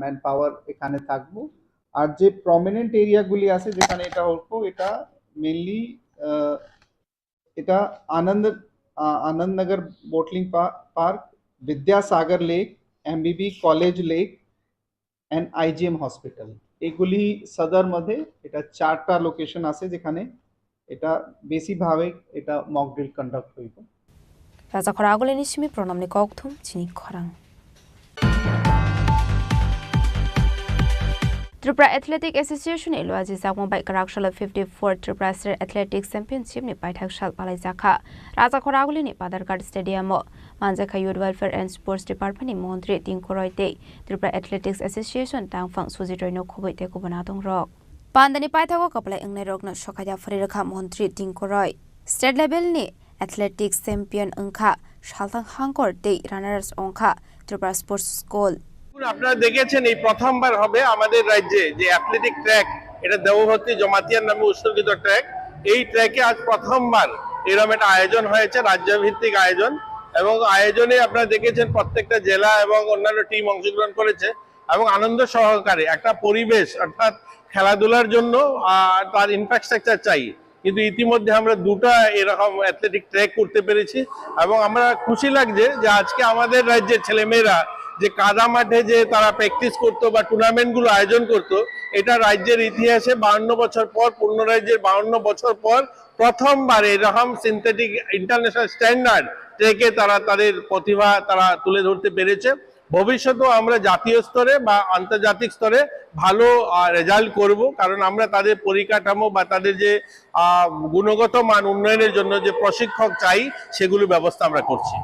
Speaker 21: ম্যান পাওয়ার এখানে থাকবো। আর যে প্রমিনেন্ট এরিয়াগুলি আছে যেখানে এটা হলো এটা মেইনলি এটা আনন্দনগর বোটলিং park, Vidyasagar lake, MBB college lake and IGM hospital, এগুলি সদর মধ্যে এটা 4টা লোকেশন আছে যেখানে এটা বেশিভাবে এটা মক ড্রিল কন্ডাক্ট হইব।
Speaker 2: রাজা খরা আগলে নিসিমি প্রণামনি ককথুম চিনি খরাং त्रिपुरा एथलेटिक एसोसिएशन एलुआजी जागमो बाइक रागशाला 54 त्रिपुरा स्टेट एथलेटिक्स चैंपियनशिप नि पाइथाकशाल पालाइजाखा राजा खरागुली नि पादारघाट स्टेडियम मानजाखा youth welfare and sports department नि मंत्री तिंखरयते त्रिपुरा एथलेटिक्स एसोसिएशन तांगफां सुजित्रयनो खबैते कुबना दंरक पांदानि पाइथाको कपला इंगनै रगनो सखाया फरिरखा मंत्री तिंखरय स्टेट लेवल नि एथलेटिक्स चैंपियन अंखा शालतां हांकर दे रानार्स अंखा त्रिपुरा स्पोर्ट्स स्कूल।
Speaker 22: আপনারা দেখেছেন এই প্রথমবার হবে আমাদের রাজ্যে যে অ্যাথলেটিক ট্র্যাক, এটা দেওভর্তি জমাতিয়ার নামে উৎসর্গিত ট্র্যাক। এই ট্র্যাকে আজ প্রথমবার এরকম একটা আয়োজন হয়েছে, রাজ্যভিত্তিক আয়োজন, এবং আয়োজনে আপনারা দেখেছেন প্রত্যেকটা জেলা এবং অন্যান্য টিম অংশগ্রহণ করেছে এবং আনন্দ সহকারে একটা পরিবেশ, অর্থাৎ খেলাধুলার জন্য তার ইনফ্রাস্ট্রাকচার চাই, কিন্তু ইতিমধ্যে আমরা 2টা এরকম অ্যাথলেটিক ট্র্যাক করতে পেরেছি এবং আমরা খুশি লাগছে যে আজকে আমাদের রাজ্যের ছেলেমেয়েরা যে কাদা মাঠে যে তারা প্র্যাকটিস করতো বা টুর্নামেন্টগুলো আয়োজন করতো, এটা রাজ্যের ইতিহাসে 52 বছর পর, পূর্ণ রাজ্যের 52 বছর পর প্রথমবার এরকম সিনথেটিক ইন্টারন্যাশনাল স্ট্যান্ডার্ড ট্র্যাকে তারা তাদের প্রতিভা তারা তুলে ধরতে পেরেছে। ভবিষ্যতেও আমরা জাতীয় স্তরে বা আন্তর্জাতিক স্তরে ভালো রেজাল্ট করব, কারণ আমরা তাদের পরিকাঠামো বা তাদের যে গুণগত মান উন্নয়নের জন্য যে প্রশিক্ষক চাই সেগুলো ব্যবস্থা আমরা করছি।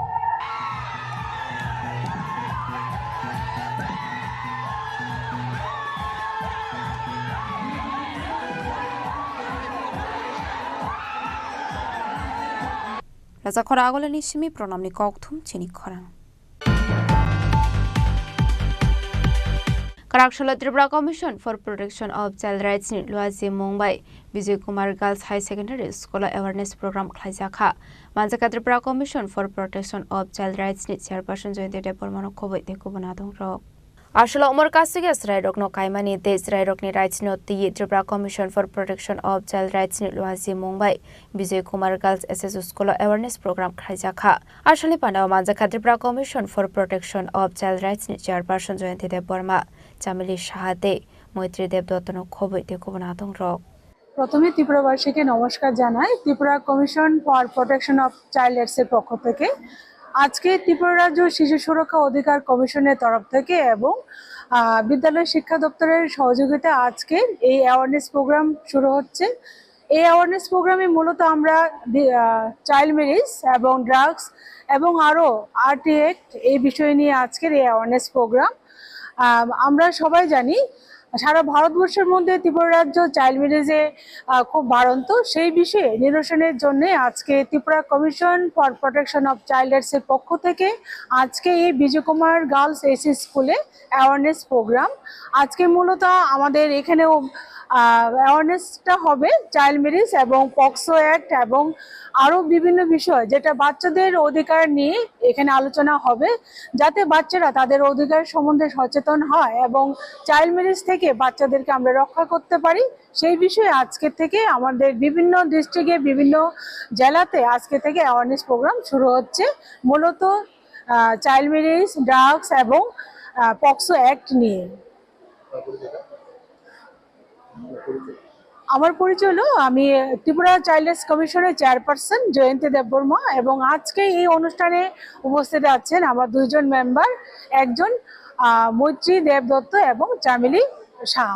Speaker 2: Raja Khora Agolani Simi Pronamni Kokthum Chini Khorang Karakshalo Tripura Commission for Protection of Child Rights ni Luazi Mumbai Vijay Kumar Girls High Secondary School Awareness Program Khlaijaka Manjaka Tripura Commission for Protection of Child Rights ni Chairperson Joyinte Depormano Khoboi Dekubana Dongro Ashalo Umar Kasiga Sraidok no Kaimani Te Sraidok ni Rights no Ti Tripura Commission for Protection of Child Rights ni Luazi Mumbai Vijay Kumar Girls SSU School Awareness Program Khlaijaka Ashali Pandao Manjaka Tripura Commission for Protection of Child Rights ni Chairperson Joyinte Deporma Chamili Shahade Moitri Debdotano Khoboi Dekubana Dongro
Speaker 6: প্রথমে ত্রিপুরাবাসীকে নমস্কার জানাই Tripura commission for protection of child rights এর পক্ষ থেকে আজকে ত্রিপুরা রাজ্য শিশু সুরক্ষা অধিকার কমিশনের তরফ থেকে এবং বিদ্যালয় শিক্ষা দপ্তরের সহযোগিতায় আজকে এই অ্যাওয়ারনেস প্রোগ্রাম শুরু হচ্ছে এই অ্যাওয়ারনেস প্রোগ্রামে মূলত আমরা চাইল্ড ম্যারেজ এবং ড্রাগস এবং আরো আরটি অ্যাক্ট এই বিষয় নিয়ে আজকের এই অ্যাওয়ারনেস প্রোগ্রাম আমরা সবাই জানি সারা ভারতবর্ষের মধ্যে ত্রিপুরা রাজ্য চাইল্ড ম্যারেজে খুব বাড়ন্ত সেই বিষয়ে নিরসনের জন্য আজকে Tripura commission for protection of child rights এর পক্ষ থেকে আজকে এই বিজয় কুমার গার্লস এসি স্কুলে অ্যাওয়ারনেস প্রোগ্রাম আজকে মূলত আমাদের এখানেও অ্যাওয়ারনেসটা হবে চাইল্ড ম্যারেজ এবং পক্সো অ্যাক্ট এবং আরও বিভিন্ন বিষয় যেটা বাচ্চাদের অধিকার নিয়ে এখানে আলোচনা হবে যাতে বাচ্চারা তাদের অধিকার সম্বন্ধে সচেতন হয় এবং চাইল্ড ম্যারেজ থেকে বাচ্চাদেরকে আমরা রক্ষা করতে পারি সেই বিষয়ে আজকে থেকে আমাদের বিভিন্ন ডিস্ট্রিক্টে বিভিন্ন জেলাতে আজকে থেকে অ্যাওয়ারনেস প্রোগ্রাম শুরু হচ্ছে মূলত চাইল্ড ম্যারেজ ড্রাগস এবং পক্সো অ্যাক্ট নিয়ে আমার পরিচয় হলো আমি ত্রিপুরা চাইল্ড রাইটস কমিশনের চেয়ারপারসন জয়ন্তী দেববর্মা এবং আজকে এই অনুষ্ঠানে উপস্থিত আছেন আমার দুইজন মেম্বার একজন মৈত্রী দেবদত্ত এবং চামিলি Shah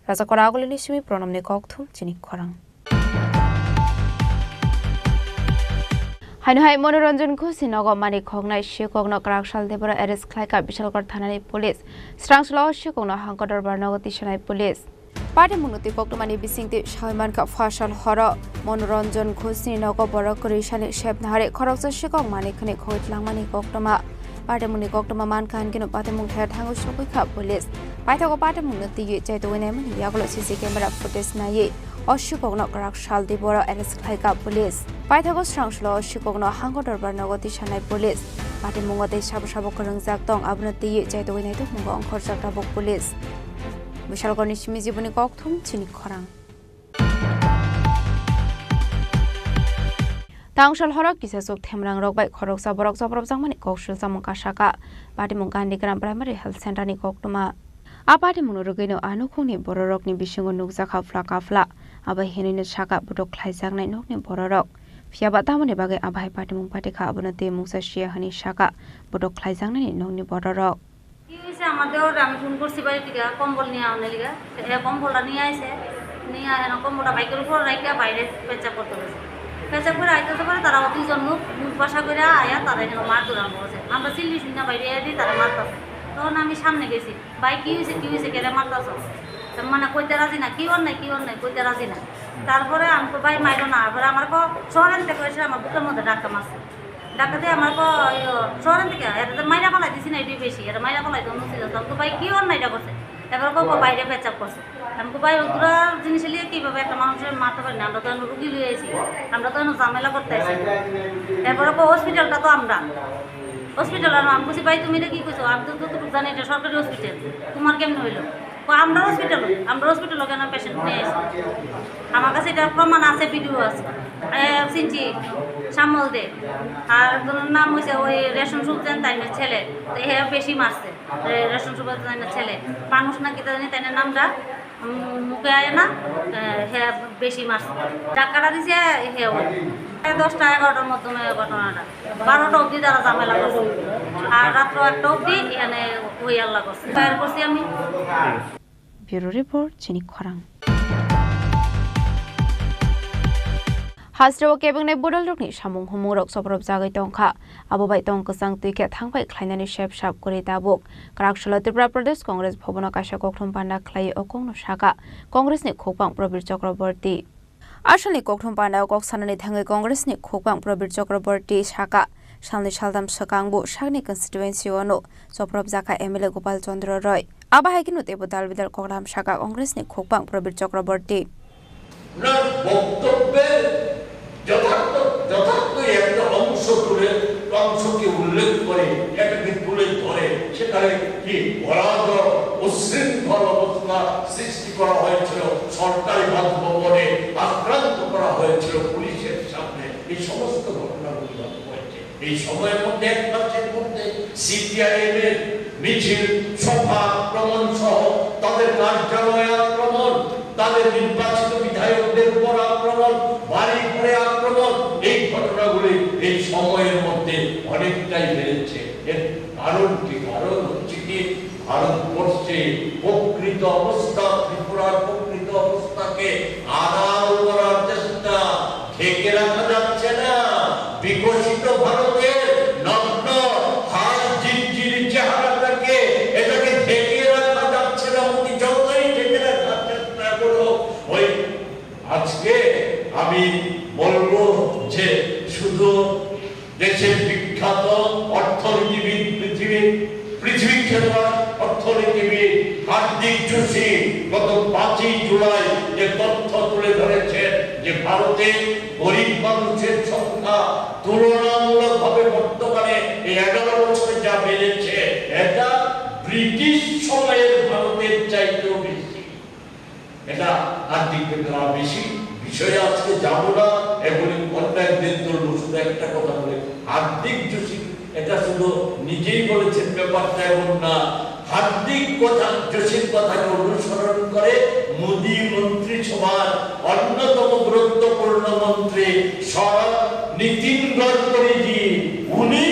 Speaker 2: Raja Khora Agolani Simi Pronamni Kokthum Chini Khorang Hainu hai Manoranjan Khusi Nogo Mani Khognai Shikogno Karakshal Debora Eres Khlaika Bishalkar Thanani Police Strangshlo Shikogno Hankodor Barnago Tishanai Police Party Munuti Koktomani Bisingti Shaiman Ka Fashal Horo Manoranjan Khusi Nogo Borokori Shani Shebnahare Koroksa Shikog Mani Khani Khoit Langmani Koktoma Party Muni Koktoma Man Khan Kino Patamung Head Hango Shokika Police Paitako Party Munuti Jaituinem Yagolo CC camera footage Naye Oshikogno Karakshal Debora Eres Khlaika Police Paitako Strangshlo Shikogno Hangodor Barnago Tishanai Police Party Mungote Shabu Korang Zaktong Abnati Jaituinem Mungo Onkor Zaktabok Police Bishalgoni Shimizibuni Kokthum Chini Khorang Tangshal Horok Kisasuk Temrang Rokbai Khorok Saborok Saborok Zamani Kokshul Samuka Shaka Party Mungandi Grand Primary Health Center ni Koktuma Apati Munurugino Anukuni Bororok ni Bishingo Nukzaka Flakafla Aba Henine Shaka Budok Klaizang Nokni Bororok Fiabatamani Bagai Abai Party Mumpatika Abunate Musa Shia Hani Shaka Budok Klaizang Nokni Bororok
Speaker 5: আমাদের আমি phone করছি বাড়ি থেকে কম্বল নিয়ে আনে লিগা কম্বলটা নিয়ে আসে নিয়ে আসে কম্বলটা বাইকের উপর রাইকা বাইরে পেঁচা করতে গেছে পেঁচা করে আইতে পারে তারা দুইজন মুখ বাসা করে আয়া তারা এখানে মার দৌড়ানো করছে আমরা চিল্লিছি না বাইরে দিই তারা মারতেছে তখন আমি সামনে গেছি ভাই কী হয়েছে কেটে মারতেছ মানে কইতে রাজি না কি ওর নাই কইতে রাজি না তারপরে আমি তো ভাই মাইরো না এবার আমার শহরের থেকে এসে আমার বুকের মধ্যে ডাক্কা মারছে ডাকাতে আমার শহরের থেকে এটা মাইরা পালাই দিছি না এটাই বেশি এটা মাইরা পালাই তো মুসি যেতাম তো ভাই কি ওর নাইটা করছে এবার বাইরে পেচাপ করছে আমি ভাই ওগুলো জিনিস নিয়ে কীভাবে একটা মানুষের মারতে পারি না আমরা তো রুগী লিয়ে আইছি আমরা তো ঝামেলা করতে আসি এরপরে হসপিটালটা তো আমরা হসপিটাল আর আমি বলছি ভাই তুমি এটা কী করছো আমি তো জানি এটা সরকারি হসপিটাল তোমার কেমন হইলো আমরা হসপিটাল কেন পেশেন্ট নিয়ে আসি আমার কাছে এটা প্রমাণ আছে ভিডিও আছে চিনছি শ্যামল দে আর নাম হয়েছে ওই রেশন সুলতান তাইনের ছেলে তো হে বেশি মারছে রেশন সুলতান তাইনের ছেলে মানুষ নাকি জানি তাইনের নামটা মুখে আয় না হে বেশি মারছে টাকাটা দিছে হে 10টা 11টার মাধ্যমে ঘটনাটা 12টা অবধি তারা ঝামেলা করছে আর রাত্র 1টা অবধি এখানে ওই আল্লাহ করছে বাইর করছি আমি
Speaker 2: Bureau Report Chini Khorang Hasro Kevin Budal Rukni Shamung Humurok Soprop Zagai Tonka, Abubai Tonka Sang Tuike Tangpai Kleinani Shep Shap Korita Book, Karakshula Tripura Pradesh Congress Bhavana Kasha Kokthum Panda Klai Okong Shaka, Congress ni Khopang Prabir Chakraborty. Ashali Kokthum Panda Koksanani Thangai Congress ni Khopang Prabir Chakraborty Shaka, Shalni Shaldam Sakangbu, Shagni constituency ono, Soprop Zaka Emile Gopal Chandra Roy. Abahakinu Tebudal with the Kokram Shaka Congress ni Khopang Prabir Chakraborty.
Speaker 3: যথার্থ একটা অংশ অংশকে উল্লেখ করে এটাকে তুলে ধরে সেখানে কি অরাজক উশৃঙ্খল অবস্থা সৃষ্টি করা হয়েছিল, সরকারি বাসভবনে আক্রান্ত করা হয়েছিল পুলিশের সামনে, এই সমস্ত ঘটনাগুলি হয়েছে। এই সময়ের মধ্যে এক মাসের মধ্যে সিপিআইএম এর মিছিল, সভা, আক্রমণ সহ তাদের কার্যালয়ে আক্রমণ, তাদের নির্বাচিত বিধায়কদের উপর আক্রমণ, বাড়ি ঘরে আক্রমণ, এই ঘটনাগুলি এই সময়ের মধ্যে অনেকটাই বেড়েছে। এর কারণ কি? কারণ হচ্ছে কি ভারতবর্ষে প্রকৃত অবস্থা, ত্রিপুরার প্রকৃত অবস্থাকে আড়াল করার চেষ্টা, ঢেকে রাখা যাচ্ছে না। বিকশিত ভারতের নগ্ন হাল জিরজির চেহারাটাকে এটাকে ঢেকে রাখা যাচ্ছে না। মুখে যতই ঢেকে রাখার চেষ্টা করো, ওই আজকে আমি বলবো যে শুধু দেশের বিখ্যাত অর্থনীতিবিদ, পৃথিবী খ্যাত অর্থনীতিবিদ হার্দিক যোশী গত 5ই জুলাই যে তথ্য তুলে ধরেছেন যে ভারতে গরিব মানুষের সংখ্যা তুলনামূলকভাবে বর্তমানে এই 11 বছরে যা বেড়েছে, এটা ব্রিটিশ সময়ের ভারতের চাইতেও বেশি। এটা হার্দিক বেশি বিষয়ে আজকে যাব না, এগুলি অন্যায় দিন তুলবো। শুধু একটা কথা বলে, হার্দিক যোশী এটা শুধু নিজেই বলেছেন, ব্যাপারটা এমন না। হার্দিক যোশীর কথাকে অনুসরণ করে মোদী মন্ত্রিসভার অন্যতম গুরুত্বপূর্ণ মন্ত্রী নীতিন গডকরিজি উনি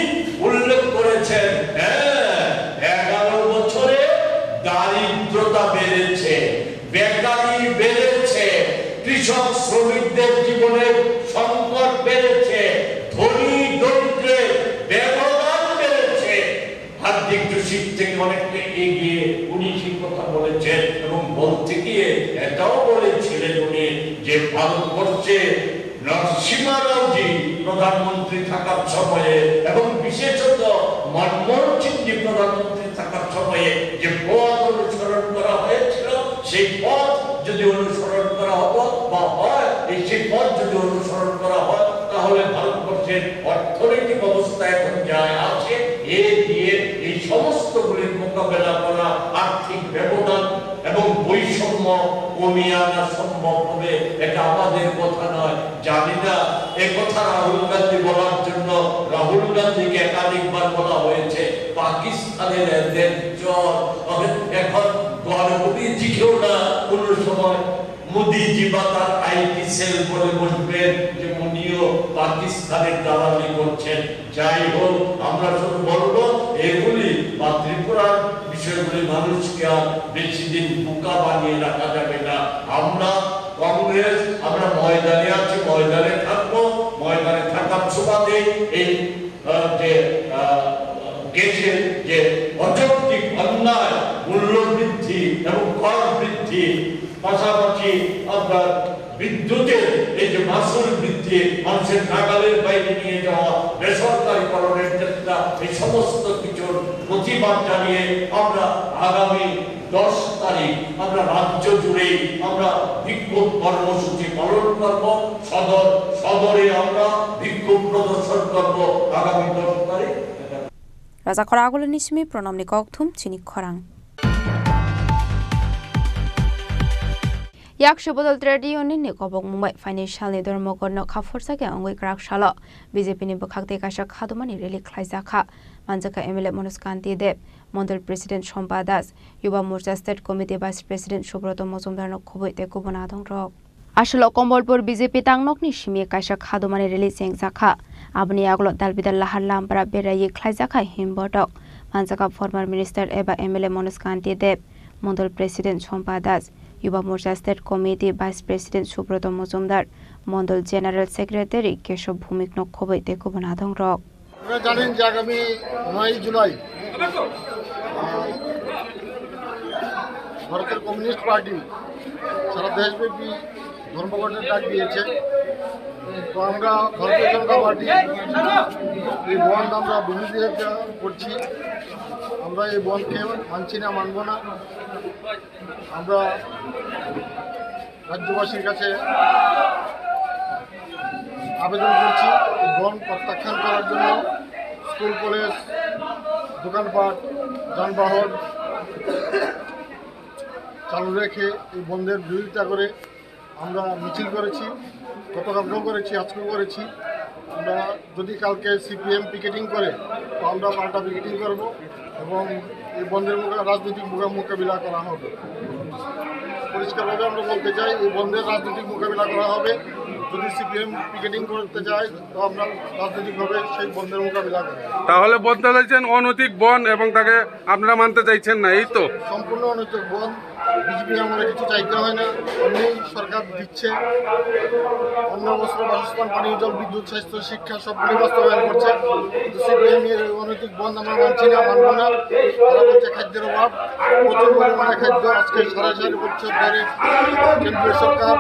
Speaker 3: উল্লেখ করেছেন, 11 বছরে দারিদ্রতা বেড়েছে, বেকারি বেড়েছে, কৃষক শ্রমিকদের জীবনে সংকট বেড়েছে, ধনী দরিদ্রের ব্যবধান বেড়েছে। হার্দিক যোশীর থেকে অনেকটা এগিয়ে উনি সেই কথা বলেছেন এবং বলতে গিয়ে এটাও বলেছিলেন উনি যে ভারতবর্ষে নরসিংহ রাওজি প্রধানমন্ত্রী থাকার সময়ে এবং বিশেষত মনমোহন সিংজি প্রধানমন্ত্রী থাকার সময়ে যে পথ অনুসরণ করা হয়েছিল, সেই পথ যদি অনুসরণ করা হতো বা হয়, সেই পথ যদি অনুসরণ করা হয়, তাহলে ভারতবর্ষের অর্থনৈতিক অবস্থা এখন যা আছে এ দিয়ে এই সমস্তগুলির মোকাবেলা করা, আর্থিক ব্যবধান এবং বৈষম্য কমিয়ে আনা সম্ভব হবে। এটা আমাদের কথা নয়। জানি না এ কথা রাহুল গান্ধী বলার জন্য, রাহুল গান্ধীকে একাধিকবার বলা হয়েছে পাকিস্তানের এখন জিখেও না কোন সময় মোদীজি বা তার আইটি সেল বলে বসবেন যে উনিও পাকিস্তানের দালালি করছেন। যাই হোক, আমরা শুধু বলবো এগুলি বা ত্রিপুরার বিষয়গুলি মানুষকে আর বেশি দিন বোকা বানিয়ে রাখা যাবে না। আমরা কংগ্রেস, আমরা ময়দানে আছি, ময়দানে থাকবো। ময়দানে থাকার সুবাদে এই যে দেশের যে অযৌক্তিক অন্যায়, মূল্য বৃদ্ধি এবং কর বৃদ্ধি, পাশাপাশি আপনার বিদ্যুতের এই যে মাসুল বৃদ্ধি, মানুষের নাগালের বাইরে নিয়ে যাওয়া, বেসরকারীকরণের চেষ্টা, এই সমস্ত কিছুর প্রতিবাদ জানিয়ে আমরা আগামী 10 তারিখ আমরা রাজ্য জুড়ে আমরা বিক্ষোভ কর্মসূচি পালন করব। সদরে আমরা বিক্ষোভ প্রদর্শন করব আগামী 10 তারিখ।
Speaker 2: রাজা খরাগুলো নিসমি প্রণামনি ককথুম চিনি খরাং yakshi bodol trade union ni kobok mumbai financial ni ধর্মকর্ণ খাফরসাকে অঙ্গই ক্রাকশাল বিজেপি নি বখাকতে কাশা খাদমানি রেলি খাইজাখা মানজাকা MLA Manoj Kanti Deb Mandal president Shampa Das Yuva Morcha state committee vice president Subrata Majumdar खबैते कुबना दं रक आसल कम्बलपुर बीजेपी तांगनकनि सिमी काशा खादमानि रेली सेंगजाखा आबनि आगल दालबिदाल लाहार लामब्रा बेरायै ख्लाइजाखा हिमबटक मानजाका फर्मार मिनिस्टार एबा MLA Manoj Kanti Deb Mandal president Shampa Das Yuva Morcha state committee vice president Subrata Majumdar Mandal general secretary Keshab Bhowmik नखबै तेको बनाधं रक
Speaker 10: আপনারা জানেন যে আগামী 9 জুলাই ভারতের কমিউনিস্ট পার্টি সারা দেশব্যাপী ধর্মঘটের ডাক দিয়েছে। তো আমরা ভারতীয় জনতা পার্টি এই বন্ধ আমরা বিরোধিতা করছি। আমরা এই বন্ধকে মানছি না, মানব না। আমরা রাজ্যবাসীর কাছে আবেদন করছি এই বন্ধ প্রত্যাখ্যান করার জন্য। স্কুল কলেজ দোকানপাট যানবাহন চালু রেখে এই বন্ধের বিরোধিতা করে আমরা মিছিল করেছি, গতকালকেও করেছি, আজকেও করেছি। আমরা যদি কালকে সিপিএম পিকেটিং করে তো আমরা পাল্টা পিকেটিং করব এবং এই বন্ধের রাজনৈতিক মোকাবিলা করা হবে। পরিষ্কারভাবে আমরা বলতে চাই এই বন্ধের রাজনৈতিক মোকাবিলা করা হবে। যদি সিপিএম পিকেটিং করতে যায় তো আমরা রাজনৈতিকভাবে সেই বন্ধের মোকাবিলা করব।
Speaker 16: তাহলে বলতে চাইছেন অনৈতিক বন এবং তাকে আপনারা মানতে চাইছেন না, এই তো?
Speaker 10: সম্পূর্ণ অনৈতিক বন। বিজেপি আমাদের কিছু চাইতে হয় না, এমনি সরকার দিচ্ছে। অন্ন বস্ত্র বাসস্থান পানীয় জল বিদ্যুৎ স্বাস্থ্য শিক্ষা সবগুলি বাস্তবায়ন করছে। কিন্তু সিপিএম এর অনৈতিক বন্ধ আমরা মানছি না, মানব না। তারা বলছে খাদ্যের অভাব, প্রচুর পরিমাণে খাদ্য আজকে 4.5 বছর ধরে কেন্দ্রীয় সরকার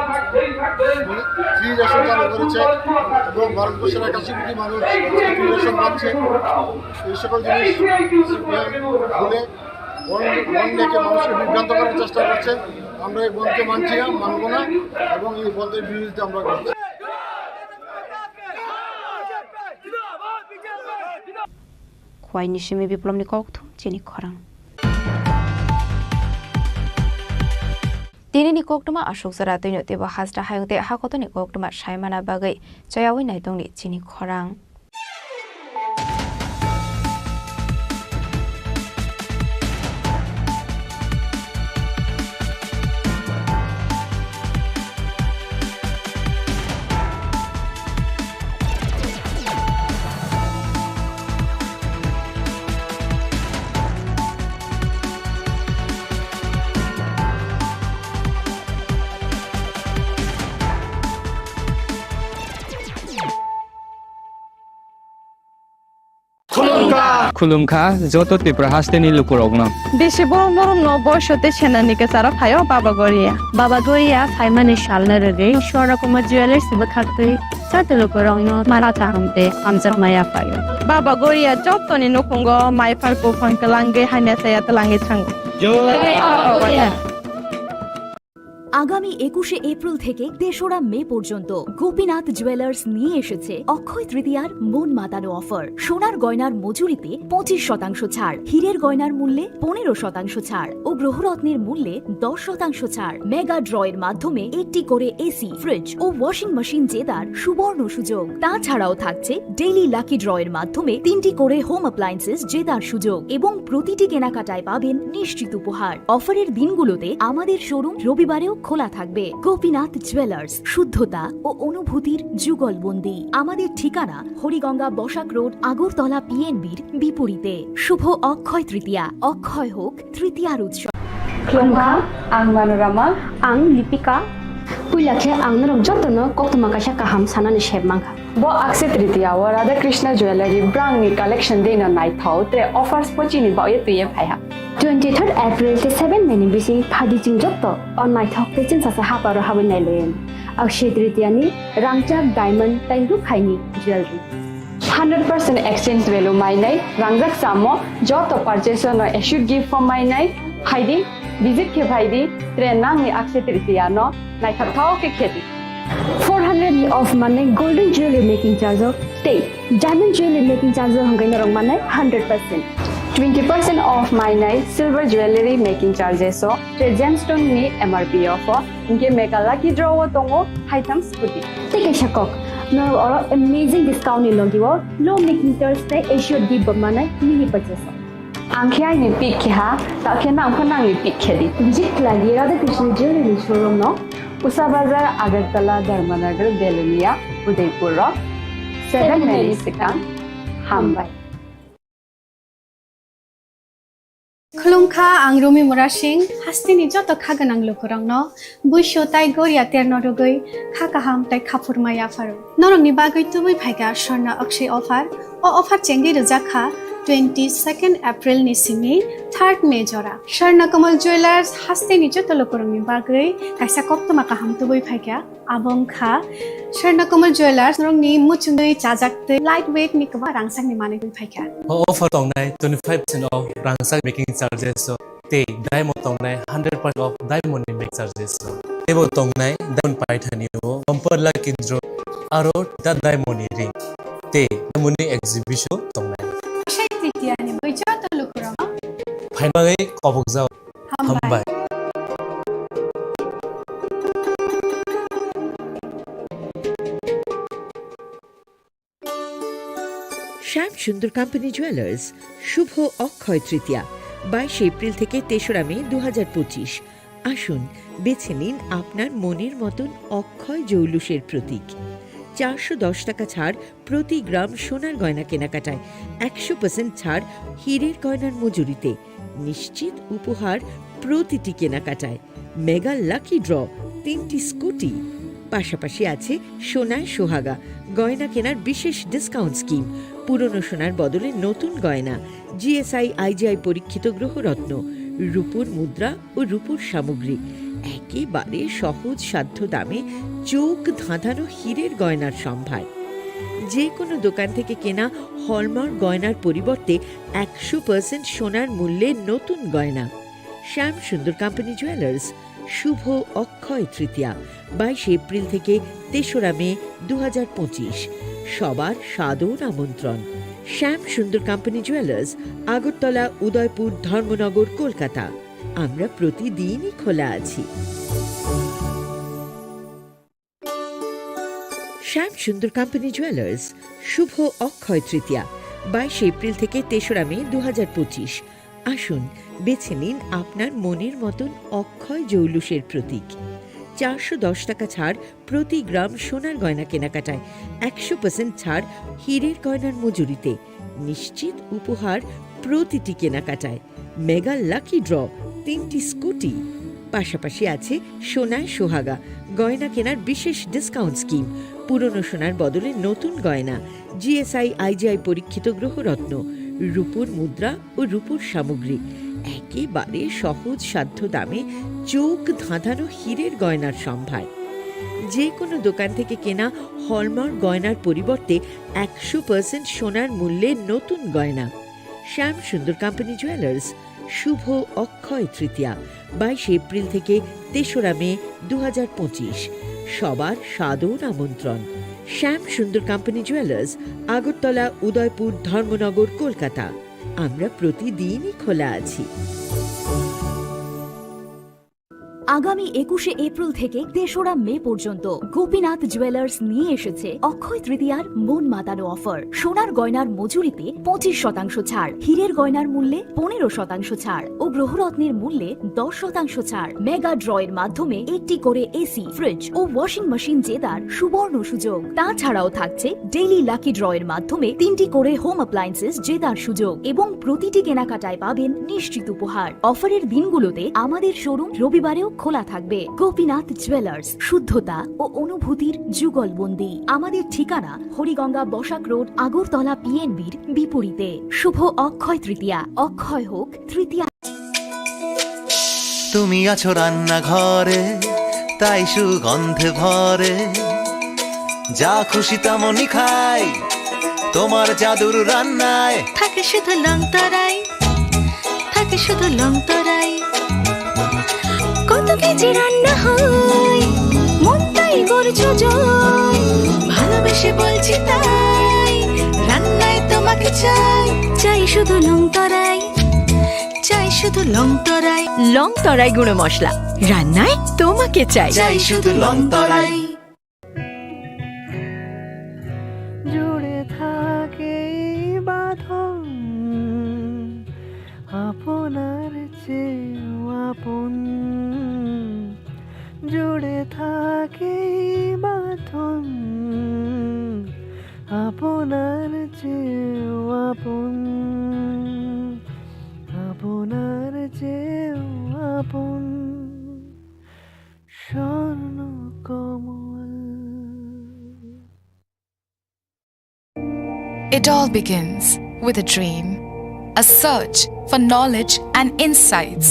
Speaker 10: ফ্রি রেশন চালু করেছে এবং ভারতবর্ষের 81 কোটি মানুষ ফ্রি রেশন পাচ্ছে। এই সকল জিনিস সিপিএম বলে বন্ধকে মানুষকে বিভ্রান্ত করার চেষ্টা করছে। আমরা এই বন্ধকে মানছি না, মানব না এবং এই বন্ধের বিরুদ্ধে আমরা করছি।
Speaker 2: খোয়াইনি সিমি বিপ্লবনি কক্থু চিনি খরাং Tinini koktuma ashok zara toino tebo hasra hayungte hakotoni koktuma shaimana bagai chayawi naitongni Chini Khorang
Speaker 23: খুলুমখা যত ত্রিপুরা হাসতেনি লুকুরগ্ন
Speaker 24: বেশি বড় বড় নবশতে সেনানিকে সারা ফায়ও বাবা গরিয়া ফাইমানে শালনা রে ঈশ্বর কুমার জুয়েলার্স বখাতে সাতে লুকুরগ্ন মারাতা হামতে আমজা মায়া ফায়ো বাবা গরিয়া যতনি নকুঙ্গ মাইফার কো ফনকলাঙ্গে হাইনা সায়াত লাঙ্গে থাঙ্গ
Speaker 20: আগামী 21শে এপ্রিল থেকে 3রা মে পর্যন্ত গোপীনাথ জুয়েলার্স নিয়ে এসেছে অক্ষয় তৃতীয়ার মন মাতানো অফার। সোনার গয়নার মজুরিতে 25% ছাড়, হীরের গয়নার মূল্যে 15% ছাড় ও গ্রহরত্নের মূল্যে 10% ছাড়। মেগা ড্রয়ের মাধ্যমে একটি করে এসি, ফ্রিজ ও ওয়াশিং মেশিন জেতার সুবর্ণ সুযোগ। তাছাড়াও থাকছে ডেইলি লাকি ড্রয়ের মাধ্যমে 3টি করে হোম অ্যাপ্লায়েন্সেস জেতার সুযোগ এবং প্রতিটি কেনাকাটায় পাবেন নিশ্চিত উপহার। অফারের দিনগুলোতে আমাদের শোরুম রবিবারেও খোলা থাকবে। গোপীনাথ জুয়েলার্স, শুদ্ধতা ও অনুভূতির যুগলবন্দি। আমাদের ঠিকানা হরিগঙ্গা বসাক রোড, আগরতলা পিএনবির বিপরীতে। শুভ অক্ষয় তৃতীয়া, অক্ষয় হোক তৃতীয়ার উৎসব।
Speaker 25: Klongka, ang Manorama, ang Lipika. Puilakhe ang narong jotono koktuma kasha kaham sanani shebmangka. Bo Akshay Tritiya wa Radha Krishna Jewelry brand ni collection deina nai thau tre offers pochini ba ye tuye phaiha. 23rd April te 7 meni bisi phadi jing jotto on nai thok te chin sa haparo hawen nai len. Akshay Tritiya ni rangchak diamond tairu khaini jewelry. 100% exchange value mai nai rangjak samo joto purchase no should give for mai nai haidi visit ke bhaidi tre nang ni Akshay Tritiya no nai thau ke kheti 400 of money golden jewelry making charge of stay diamond jewelry making charge hongai narong manai 100% 20% off my night silver jewelry making charges so the gemstone ni MRP offer inge mega lucky draw tongo item scooty take a shakok no or amazing discount ni logiwo low making charge te assured give manai mini purchase angkhya ni pick kha ta khena angkhana ni pick khedi visit lagi Radha Krishna jewelry showroom no Usa Bazar Agartala Dharmanagar Belunia Udaipur 7 Many Second Hambai
Speaker 9: खुलुमखा आं रमि मुरा सिंह हास्तिनि जत खागोनां लोगोरांनो बैसो ताइ गरिया तेरनरुगै खाकाहाम ताइ खाफुरमाया फारु नरंनि बागै तुबै फाइगा स्वर्णा अक्षय अफार अफार चेंगि रजाखा 22 April नि सिमी 3 मे जरा स्वर्णा कमल jewellers हास्तिनि जत लोगोरांनि बागै काइसा कप्तमा काहाम तुबै फाइगा आबंखा स्वर्णा कमल ज्वेलर्स नरंनि मुचुंगै चाजाक्ते लाइट वेट नि कबा रांसांनि माने फाइगा
Speaker 11: offer tongnai 25% off rangsak making charges so te diamond tongnai 100% off diamond making charges so tebo tongnai diamond paithani o bumper kindro aro da diamond ring te muni exhibition tongnai
Speaker 9: shai titiani boicha to lukura
Speaker 11: phaimai kobokjao hambai
Speaker 13: Shyam Sundar company jewellers Shubho Akshaya Tritiya 22 April থেকে 3রা মে 2025 আসুন বেছে নিন আপনার মনের মতন অক্ষয় জৌলুসের প্রতীক 410 টাকা ছাড় প্রতি গ্রাম সোনার গয়না কেনাকাটায় 100% ছাড় হীরের গয়নার মজুরিতে নিশ্চিত উপহার প্রতিটি কেনাকাটায় মেগা লাকি ড্র 3টি স্কুটি পাশাপাশি আছে সোনায় সোহাগা গয়না কেনার বিশেষ ডিসকাউন্ট স্কিম পুরনো সোনার বদলে নতুন গয়না জিএসআই আইজিআই পরীক্ষিত গ্রহরত্ন রূপোর মুদ্রা ও রূপোর সামগ্রী একেবারে সহজ সাধ্য দামে চোখ ধাঁধানো হীরের গয়নার সম্ভার যে কোনো দোকান থেকে কেনা হলমার্ক গয়নার পরিবর্তে 100% সোনার মূল্যে নতুন গয়না শ্যাম সুন্দর কোম্পানি জুয়েলার্স শুভ অক্ষয় তৃতীয়া 22 এপ্রিল থেকে 3রা মে 2025 সবার সাদর আমন্ত্রণ শ্যাম সুন্দর কোম্পানি জুয়েলার্স আগরতলা উদয়পুর ধর্মনগর কলকাতা আমরা প্রতিদিনই খোলা আছি শ্যাম সুন্দর কোম্পানি জুয়েলার্স শুভ অক্ষয় তৃতীয়া 22 এপ্রিল থেকে 3রা মে 2025 আসুন বেছে নিন আপনার মনের মতন অক্ষয় জৌলুসের প্রতীক 410 টাকা ছাড় প্রতি গ্রাম সোনার গয়না কেনাকাটায় 100% ছাড় হীরের গয়নার মজুরিতে নিশ্চিত উপহার প্রতিটি কেনাকাটায় মেগা লাকি ড্র 3টি স্কুটি পাশাপাশি আছে সোনায় সোহাগা গয়না কেনার বিশেষ ডিসকাউন্ট স্কিম পুরনো সোনার বদলে নতুন গয়না জিএসআই আইজিআই পরীক্ষিত গ্রহরত্ন রূপোর মুদ্রা ও রূপোর সামগ্রী একেবারে সহজ সাধ্য দামে চোখ ধাঁধানো হীরের গয়নার সম্ভার যে কোনো দোকান থেকে কেনা হলমার্ক গয়নার পরিবর্তে 100% সোনার মূল্যে নতুন গয়না শ্যাম সুন্দর কোম্পানি জুয়েলার্স শুভ অক্ষয় তৃতীয়া 22 এপ্রিল থেকে 3রা মে 2025 সবার সাদর আমন্ত্রণ শ্যাম সুন্দর কোম্পানি জুয়েলার্স আগরতলা উদয়পুর ধর্মনগর কলকাতা আমরা প্রতিদিনই খোলা আছি
Speaker 20: আগামী 21শে এপ্রিল থেকে 3রা মে পর্যন্ত গোপীনাথ জুয়েলার্স নিয়ে এসেছে অক্ষয় তৃতীয়ার মন মাতানো অফার সোনার গয়নার মজুরিতে 25% ছাড় হীরের গয়নার মূল্যে 15% ছাড় ও গ্রহরত্নের মূল্যে 10% ছাড় মেগা ড্রয়ের মাধ্যমে একটি করে এসি ফ্রিজ ও ওয়াশিং মেশিন জেতার সুবর্ণ সুযোগ তাছাড়াও থাকছে ডেইলি লাকি ড্রয়ের মাধ্যমে 3টি করে হোম অ্যাপ্লায়েন্সেস জেতার সুযোগ এবং প্রতিটি কেনাকাটায় পাবেন নিশ্চিত উপহার অফারের দিনগুলোতে আমাদের শোরুম রবিবারেও খোলা থাকবে গোপীনাথ জুয়েলার্স শুদ্ধতা ও অনুভূতির যুগলবন্দি আমাদের ঠিকানা হরিগঙ্গা বসাক রোড আগরতলা পিএনবির বিপরীতে শুভ অক্ষয় তৃতীয়া অক্ষয় হোক তৃতীয়া
Speaker 14: তুমি আছো রান্নাঘরে তাই সুগন্ধে ভরে যা খুশি তেমনই খাই তোমার জাদুর রান্নায়
Speaker 15: থাকে শুধু লং তরাই থাকে শুধু লং তরাই কত কেজি রান্না হয় মন তাই করছো জয় ভালোবেসে বলছি তাই রান্নায় তোমাকে চাই চাই শুধু লং তরাই চাই শুধু লং তরাই গুঁড়ো মশলা রান্নায় তোমাকে চাই
Speaker 14: চাই শুধু লং তরাই
Speaker 26: জুড়ে থাকে বাঁধন আপনার চেয়েও আপন জুড়ে থাকে বাঁধন আপনার চেয়েও আপন আপনার চেয়েও আপন স্বর্ণ কমল।
Speaker 1: It all begins with a dream, a search for knowledge and insights.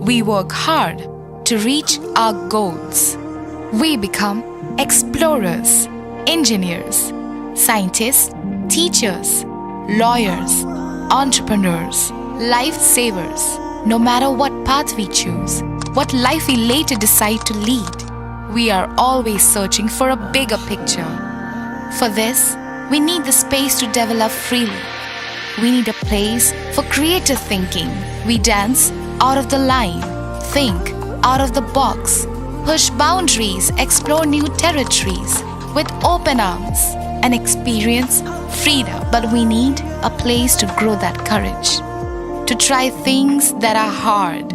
Speaker 1: We work hard to reach our goals. We become explorers, engineers, scientists, teachers, lawyers, entrepreneurs, lifesavers. No matter what path we choose, what life we later decide to lead, we are always searching for a bigger picture. For this, we need the space to develop freely. We need a place for creative thinking. We dance out of the line, think out of the box, push boundaries, explore new territories with open arms and experience freedom. But we need a place to grow that courage, to try things that are hard.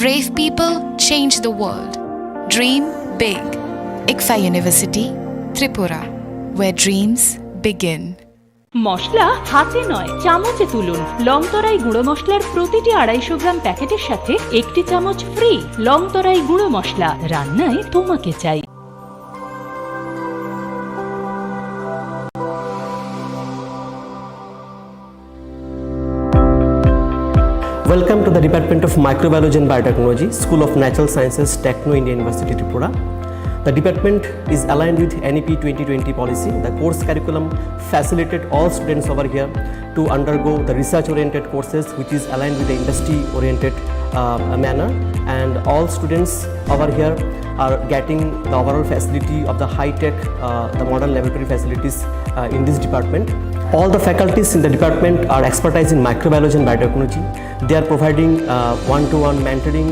Speaker 1: Brave people change the world. Dream big. ICFA University, Tripura, where dreams begin.
Speaker 4: মশলা হাতে নয় চামচে তুলুন। লংতরাই গুঁড়ো মশলার প্রতিটি 250 গ্রাম প্যাকেটের সাথে একটি চামচ ফ্রি। লংতরাই গুঁড়ো মশলা, রান্নায় তোমাকে চাই।
Speaker 7: Welcome to the Department of Microbiology and Biotechnology, School of Natural Sciences, Techno India University, Tripura. The department is aligned with NEP 2020 policy. The course curriculum facilitated all students over here to undergo the research-oriented courses, which is aligned with the industry-oriented manner. And all students over here are getting the overall facility of the high-tech, the modern laboratory facilities in this department. All the faculties in the department are expertise in microbiology and biotechnology. They are providing one-to-one mentoring,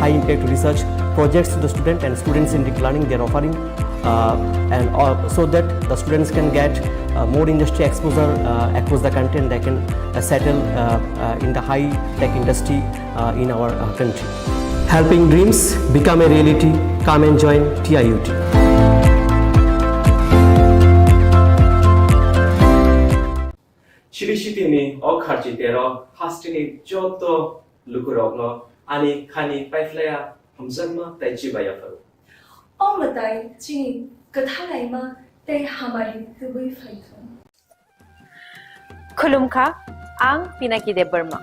Speaker 7: high-impact research projects to the student and students in deep learning. They are offering so that the students can get more industry exposure across the country, and they can settle in the high-tech industry in our country. Helping dreams become a reality. Come and join TIUT.
Speaker 11: 시리시티니 어카지테로 하스티니 쪼또 루크록노 아니 카니 파이플레야 हमजन्म ताइचिबाया furrow
Speaker 8: ओ मताई चिनी कथालाइमा ते हमारी Dubai Python
Speaker 2: खुलुमखा आं पिनाकी देव Burma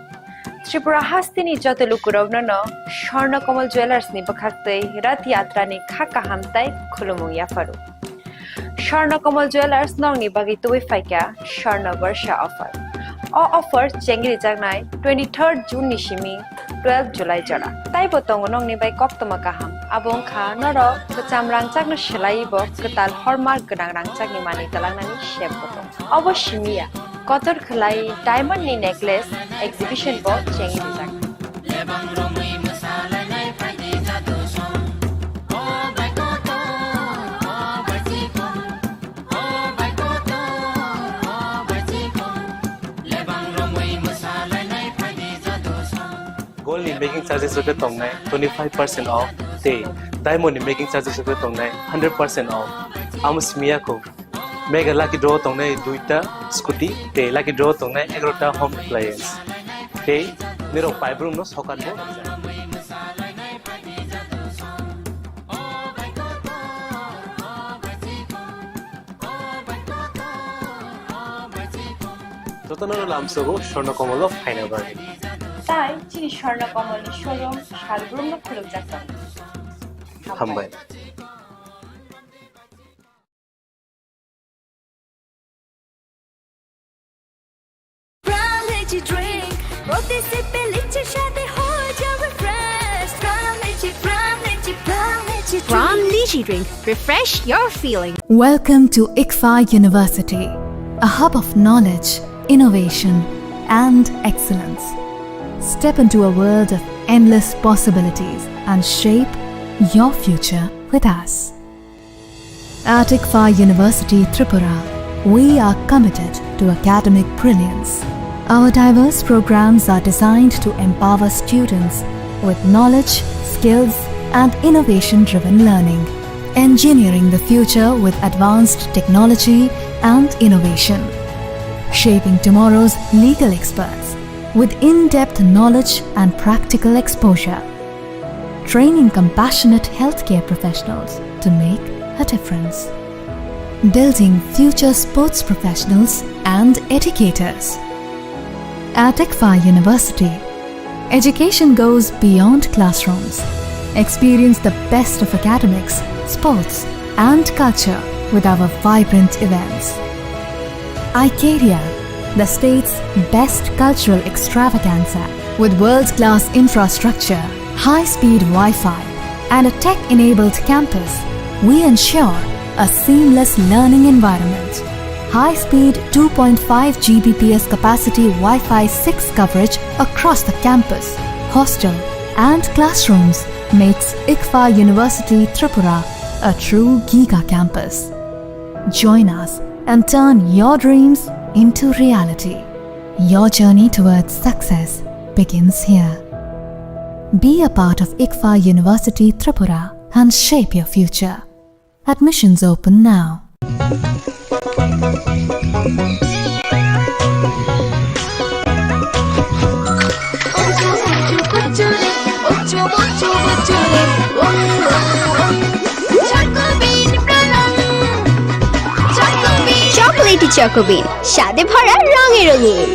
Speaker 2: Tripura हास्तिनी जतो लुकुरगनो स्वर्णकमल jewellers नि बखाक्तै रथ यात्रा नि खाका हामताई खुलुमुया furrow स्वर्णकमल jewellers नंगनि बागै तुबै फाइका स्वर्ण वर्ष ऑफर ऑफर चेंगरि जागनाय 23 जून नि सिमी 12 जुलाई जरा ताई बतंग नंगनि बाय कप्तमा काहाम आबों खा नरो कचाम रांचागनो शिलाइबो कताल हरमार्क गनां रांचागनि मानि तलांनानि शेप बतंग अवश्यमिया कतर खलाई डायमंड नि नेकलेस एग्जिबिशन बो चेंगरि जाग
Speaker 11: Gold in making charges of the tongnai 25% off. They diamond in making charges of the tongnai 100% off. Amos miyako mega lucky draw tongnai duita scooty. They lucky draw tongnai 11ta home appliance. They niro pipe room no sokat bo. Totono lamsogo shornokomolo final bargain.
Speaker 2: তাই চিনি Swarnakamal showroom শালগ্রাম খুলুক যাচ্ছে
Speaker 11: হামবাই
Speaker 20: Pram Lychee Drink. Refresh your feeling.
Speaker 12: Welcome to ICFA University, a hub of knowledge, innovation, and excellence. Step into a world of endless possibilities and shape your future with us. At ICFA University, Tripura, we are committed to academic brilliance. Our diverse programs are designed to empower students with knowledge, skills, and innovation-driven learning, engineering the future with advanced technology and innovation, shaping tomorrow's legal experts, with in-depth knowledge and practical exposure, training compassionate healthcare professionals to make a difference, building future sports professionals and educators. At ICFA University, education goes beyond classrooms. Experience the best of academics, sports, and culture with our vibrant events. Icaria, the state's best cultural extravaganza, with world-class infrastructure, high-speed Wi-Fi, and a tech-enabled campus, we ensure a seamless learning environment. High-speed 2.5 Gbps capacity Wi-Fi 6 coverage across the campus, hostel, and classrooms makes ICFA University Tripura a true Giga campus. Join us and turn your dreams into reality. Your journey towards success begins here. Be a part of ICFA University Tripura and shape your future. Admissions open now.
Speaker 6: Chocolatey চকোবিন, স্বাদে ভরা রঙে রঙিন।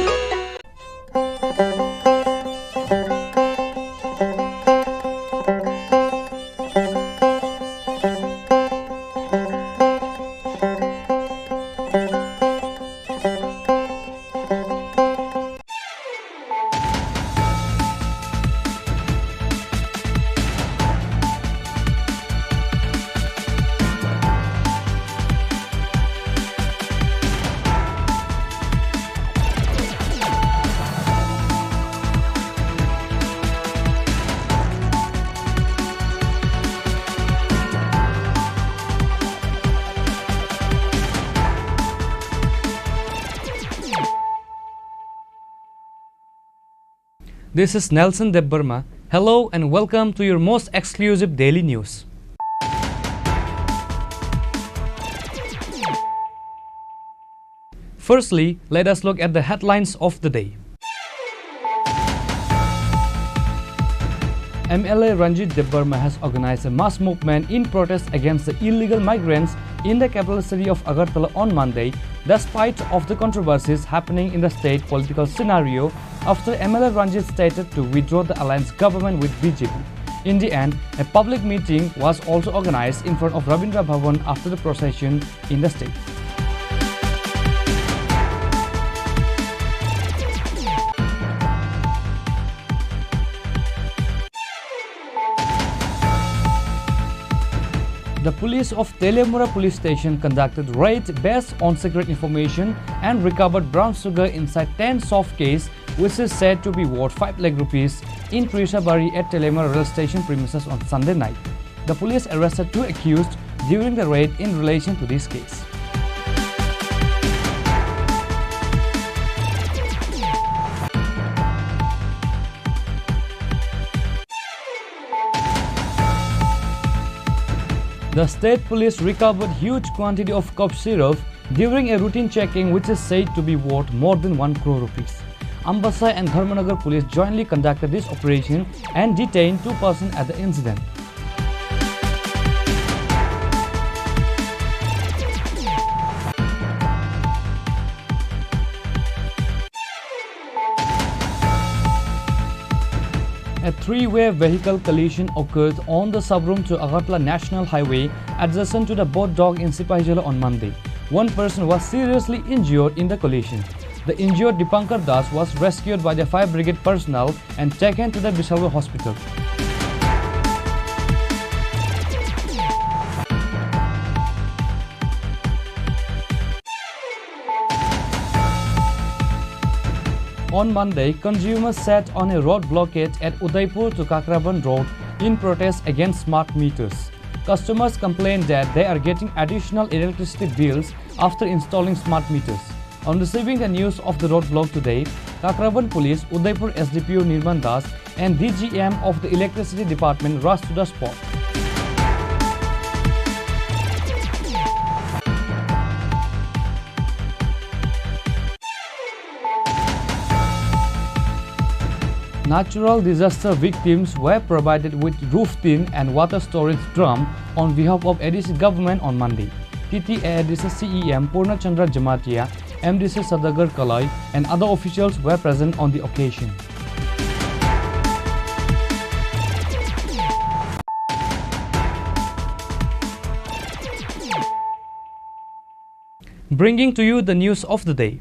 Speaker 23: This is Nelson Debbarma. Hello and welcome to your most exclusive daily news. Firstly, let us look at the headlines of the day. MLA Ranjit Debbarma has organized a mass movement in protest against the illegal migrants in the capital city of Agartala on Monday, despite of the controversies happening in the state political scenario after MLA Ranjit stated to withdraw the alliance government with BJP. In the end, a public meeting was also organized in front of Rabindra Bhavan after the procession in the state. The police of Telemura police station conducted raid based on secret information and recovered brown sugar inside 10 soft case, which is said to be worth 5 lakh rupees in Trishabari at Telemura rail station premises on Sunday night. The police arrested 2 accused during the raid in relation to this case. The state police recovered huge quantity of cough syrup during a routine checking, which is said to be worth more than 1 crore rupees. Ambassa and Dharmanagar police jointly conducted this operation and detained 2 persons at the incident. A 3-way vehicle collision occurred on the subroom to Agartala National Highway adjacent to the boat dock in Sipahijala on Monday. 1 person was seriously injured in the collision. The injured Dipankar Das was rescued by the fire brigade personnel and taken to the Bishalwa hospital. On Monday, consumers sat on a road blockade at Udaipur to Kakraban Road in protest against smart meters. Customers complained that they are getting additional electricity bills after installing smart meters. On receiving the news of the roadblock today, Kakraban Police, Udaipur SDPO Nirman Das and DGM of the Electricity Department rushed to the spot. Natural disaster victims were provided with roof tin and water storage drum on behalf of ADC government on Monday. TTA ADC CEM Purna Chandra Jamatia, MDC Sadagar Kalai and other officials were present on the occasion. Bringing to you the news of the day.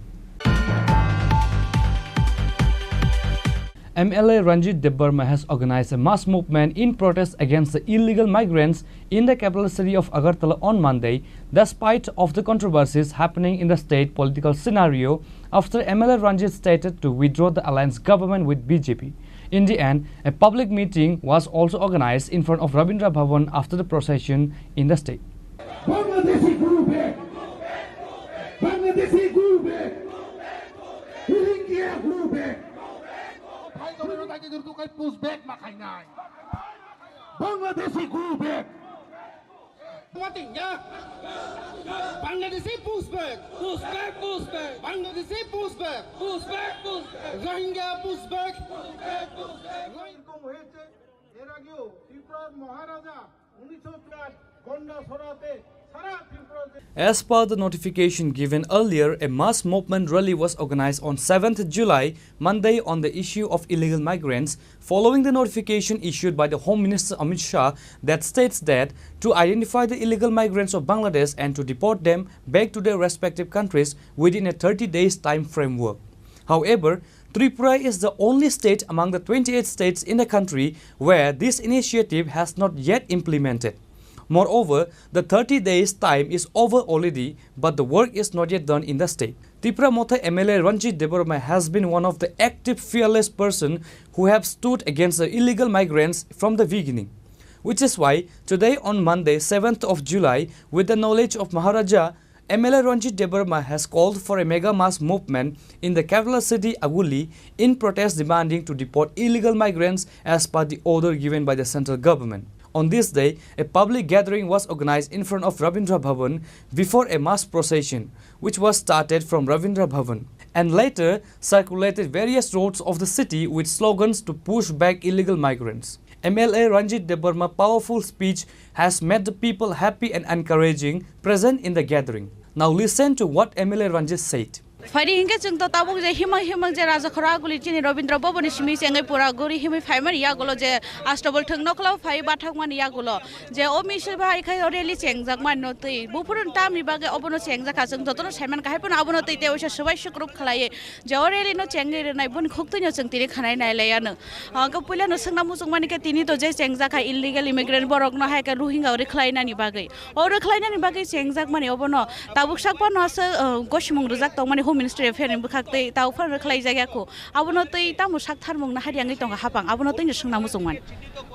Speaker 23: MLA Ranjit Debarma has organized a mass movement in protest against the illegal migrants in the capital city of Agartala on Monday, despite of the controversies happening in the state political scenario after MLA Ranjit stated to withdraw the alliance government with BJP. In the end, a public meeting was also organized in front of Rabindra Bhavan after the procession in the state.
Speaker 10: Bangladeshi group back. Bangladeshi push back. Push back, push back. Bangladeshi push back. Push back, push back. Rohingya push back. এরকম হয়েছে এর আগেও ত্রিপুরার মহারাজা 1904 গন্ডা ছড়াতে
Speaker 23: As per the notification given earlier, a mass movement rally was organized on 7th July, Monday, on the issue of illegal migrants, following the notification issued by the Home Minister Amit Shah that states that to identify the illegal migrants of Bangladesh and to deport them back to their respective countries within a 30 days time framework. However, Tripura is the only state among the 28 states in the country where this initiative has not yet implemented. Moreover, the 30 days time is over already, but the work is not yet done in the state. Tripura Motha MLA Ranjit Debarma has been one of the active, fearless person who have stood against the illegal migrants from the beginning. Which is why today on Monday, 7th of July, with the knowledge of Maharaja, MLA Ranjit Debarma has called for a mega mass movement in the capital city Aguli in protest demanding to deport illegal migrants as per the order given by the central government. On this day, a public gathering was organized in front of Rabindra Bhavan before a mass procession, which was started from Rabindra Bhavan and later circulated various roads of the city with slogans to push back illegal migrants. MLA Ranjit Debarma's powerful speech has made the people happy and encouraging present in the gathering. Now listen to what MLA Ranjit said.
Speaker 5: Fari hingga jeng to tabuk je himang je raja khora guli chini Rabindra Bhavan simi sengai pura gori himi phaiman ya golo je astable thengno klo phai bathak man ya golo je o misel bhai khai oreli chengjak man no tei bupurun tamni bage obono chengjak ka jeng totono saiman khai pun abono tei te oisa sabai sukrup khlai je oreli no chengai nai bun khuktai no jeng tiri khanai nai layano ka puila no sangna musung mani ka tini to je chengjak khai illegal immigrant borok no hai ka Rohingya ore khlai nani bage ore khlai nani bage chengjak mani obono tabuk sakpa no asa goshmung rujak to mani Ministry of Health bukakte tau fan rakhlai jaga ko abono tei tamu sakthar mung na hariangai tonga hapang abono tei sungna musungman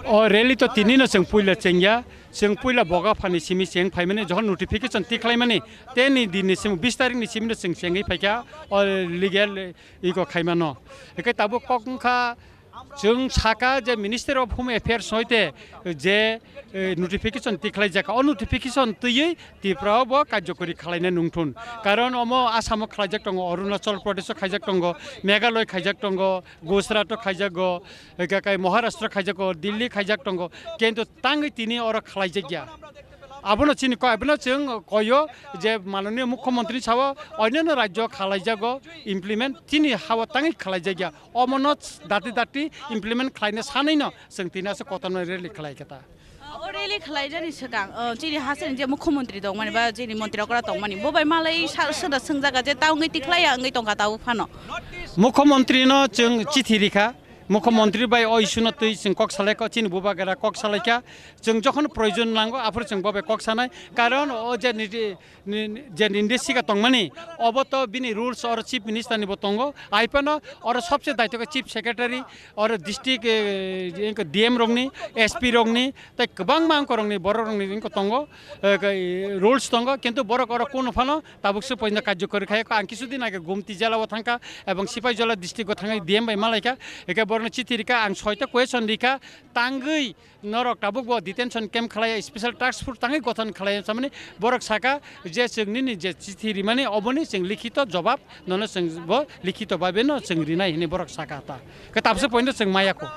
Speaker 17: o rally to tini no seng puila chengya seng puila boga phani simi seng phaimane johan notification tiklai mani teni dinni sing 20 tarik ni simi no seng sengai phaika o legal iko khaimano ekai tabu kokha जों साका जे minister of home affairs होइते जे notification तिखलाई जाका a notification तयै तिफ्राव कार्यकरी खालायना नुंथुन कारण अमो आसाम खालायजाक दङ अरुणाचल प्रदेश खायजाक दङ मेघालय खायजाक दङ गुजरात खायजाक एकाय महाराष्ट्र खायजाक दिल्ली खायजाक दङ किन्तु तांगै तिनि अर खालायजागिया आबनो चिनि आबनो जों कयो जे माननीय मुख्यमंत्री साव अन्य राज्य खालायजागो इमप्लिमेंट तिनि हावा तांगै खालायजागिया अमनो दाति दाति इमप्लिमेंट खालायनो सानैनो जों तिनासो कतन रेलि खालायकेता
Speaker 5: रेलि खालायजानि सिगां चिनि हासन जे मुख्यमंत्री दं माने बा चिनि मन्त्रि करा दं माने बबाय मालाय सोदा सोंजागा जे तांगै तिखलाया आंगै टंका ताउ फानो
Speaker 17: मुख्यमंत्री न जों चिठि लिखा मुख्यमंत्री बाय अइसुन तै जों कक सालायका चिनि बुबागरा कक सालायका जों जखन प्रयोजन नांगौ आफोर जों बाय कक सानाय कारण ओ जे निर्देशिका तंगमानि अब तो बिनि रूल्स और चीफ मिनिस्टर नि बतंगो आइपन और सबसे दायित्व का चीफ सेक्रेटरी और डिस्ट्रिक्ट डीएम रंगनि एसपी रंगनि तै गोबां मांग रंगनि बर रंगनि इनको तंगो रूल्स तंगो किंतु बर कर कोन फानो ताबुकसो पयना कार्यकरी खाय आं किसुदिन आगे गुमति जिल्लाव थांका एवं सिपाही जिल्ला डिस्ट्रिक्ट थांगा डीएम बाय मालायका एके borno chithi rika ang 6ta question rika tangui norok tabuk bo detention camp khalaya special task force tangai gothan khalaya samani borok saka je singni ni je chithi ri mane oboni sing likhito jawab nono sing bo likhito babe no sing rinai hini borok saka ta kitabse point sing maya ko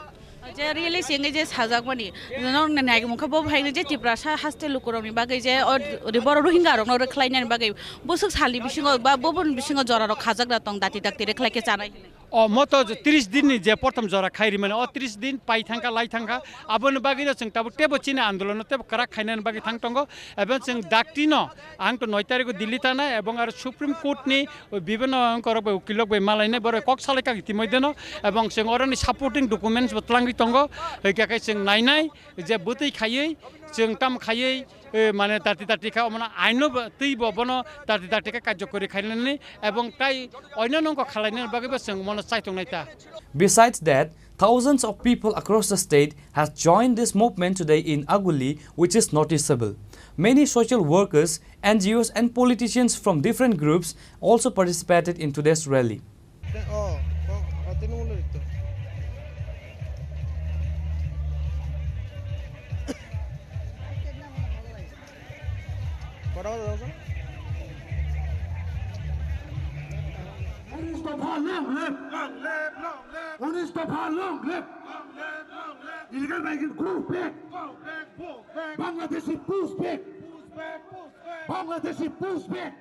Speaker 5: je really singe je sajak mani no nai mukha bo bhai je Tripura sa haste lukurong ni bagai je boro rohingya rok no khlaina ni bagai busuk sali bisingo ba bobon bisingo jora rok khajak na tong dati dakti rekhlai ke chanai
Speaker 17: म त 30 दिन नि जे प्रथम जरा खाइरि माने 30 दिन पाइ थांका लाई थांका आबन बागिनो जों ताबो टेबो चिने आन्दोलन तेब करा खाइनान बागि थांतंगो एबन जों डाक्टिनो आं तो 9 तारिख दिल्ली थाना एबं आरो सुप्रीम कोर्ट नि विभिन्न अंकर उकिलक बे मालाइने बर कक सालेका इतिमध्यनो एबं जों अरनि सपोर्टिंग डकुमेन्ट्स बतलांगि तंगो हैकाकै जों नायनाय जे बतै खायै जों ताम खायै माने ताति तातिका माने आइनो तै बबनो ताति तातिका कार्यकरी खाइनानै एबं ताइ अन्यनंको खालायनो बागैबो जों मन चाइथं Nayta
Speaker 23: Besides that, thousands of people across the state have joined this movement today in Aguli, which is noticeable. Many social workers, NGOs and politicians from different groups also participated in today's rally.
Speaker 3: Illegal migrant go back. Bangladeshi push back. Bangladeshi push back.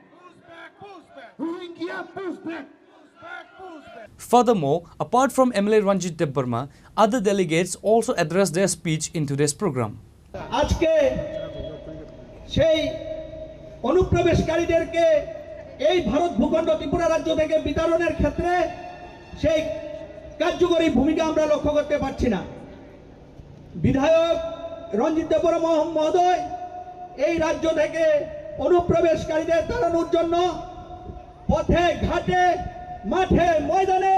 Speaker 3: Rohingya push back.
Speaker 23: Furthermore, apart from MLA Ranjit Debbarma, other delegates also addressed their speech in today's program.
Speaker 16: আজকে সেই অনুপ্রবেশকারীদেরকে এই ভারত ভূখণ্ড ত্রিপুরা রাজ্য থেকে বিতরণের ক্ষেত্রে সেই কার্যকরী ভূমিকা আমরা লক্ষ্য করতে পারছি না বিধায়ক রঞ্জিত দেববর্মা মহোদয় এই রাজ্য থেকে অনুপ্রবেশকারীদের তাড়ানোর জন্য পথে ঘাটে মাঠে ময়দানে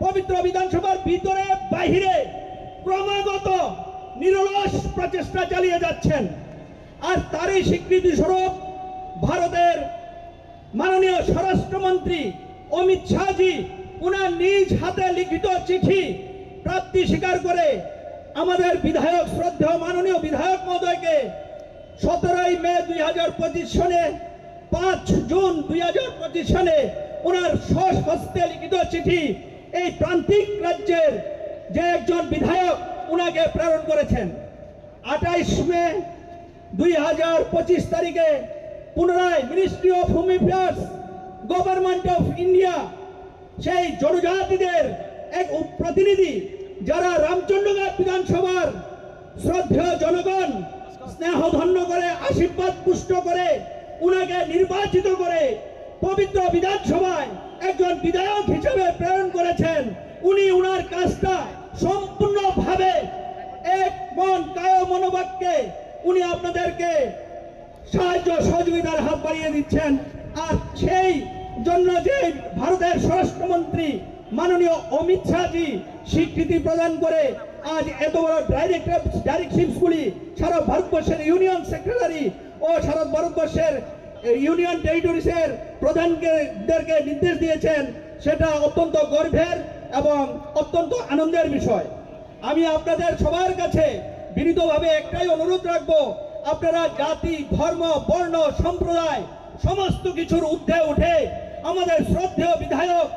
Speaker 16: পবিত্র বিধানসভার ভিতরে বাহিরে ক্রমাগত নিরলস প্রচেষ্টা চালিয়ে যাচ্ছেন আর তারই স্বীকৃতি স্বরূপ ভারতের মাননীয় স্বরাষ্ট্রমন্ত্রী অমিত শাহজি উনার নিজ হাতে লিখিত চিঠি প্রাপ্তি স্বীকার করে আমাদের বিধায়ক শ্রদ্ধেয় মাননীয় বিধায়ক মহোদয়কে 17 মে 2025 সনে 5 জুন 2025 সনে ওনার স্বহস্তে লিখিত চিঠি এই প্রান্তিক রাজ্যের যে একজন বিধায়ক উনাকে প্রেরণ করেছেন 28 মে 2025 তারিখে পুনরায় ministry of home affairs government of India সেই জনজাতিদের এক প্রতিনিধি যারা রামচন্দ্রঘাট বিধানসভার শ্রদ্ধেয় জনগণ স্নেহধন্য করে আশীর্বাদ পুষ্ট করে উনাকে নির্বাচিত করে পবিত্র বিধানসভায় একজন বিধায়ক হিসেবে প্রেরণ করেছেন উনি উনার কাজটা সম্পূর্ণভাবে এক মন কায় মনোবাক্যে উনি আপনাদেরকে সাহায্য সহযোগিতার হাত বাড়িয়ে দিচ্ছেন আর সেই জন্য যে ভারতের স্বরাষ্ট্রমন্ত্রী মাননীয় অমিত শাহজি স্বীকৃতি প্রদান করে আজ এত বড় ডাইরেক্টিভসগুলি সারা ভারতবর্ষের ইউনিয়ন সেক্রেটারি ও সারা ভারতবর্ষের ইউনিয়ন টেরিটরিজের প্রধানদেরকে নির্দেশ দিয়েছেন সেটা অত্যন্ত গর্বের এবং অত্যন্ত আনন্দের বিষয় আমি আপনাদের সবার কাছে বিনীতভাবে একটাই অনুরোধ রাখবো আপনারা জাতি ধর্ম বর্ণ সম্প্রদায় সমস্ত কিছুর ঊর্ধ্বে উঠে আমাদের শ্রদ্ধেয় বিধায়ক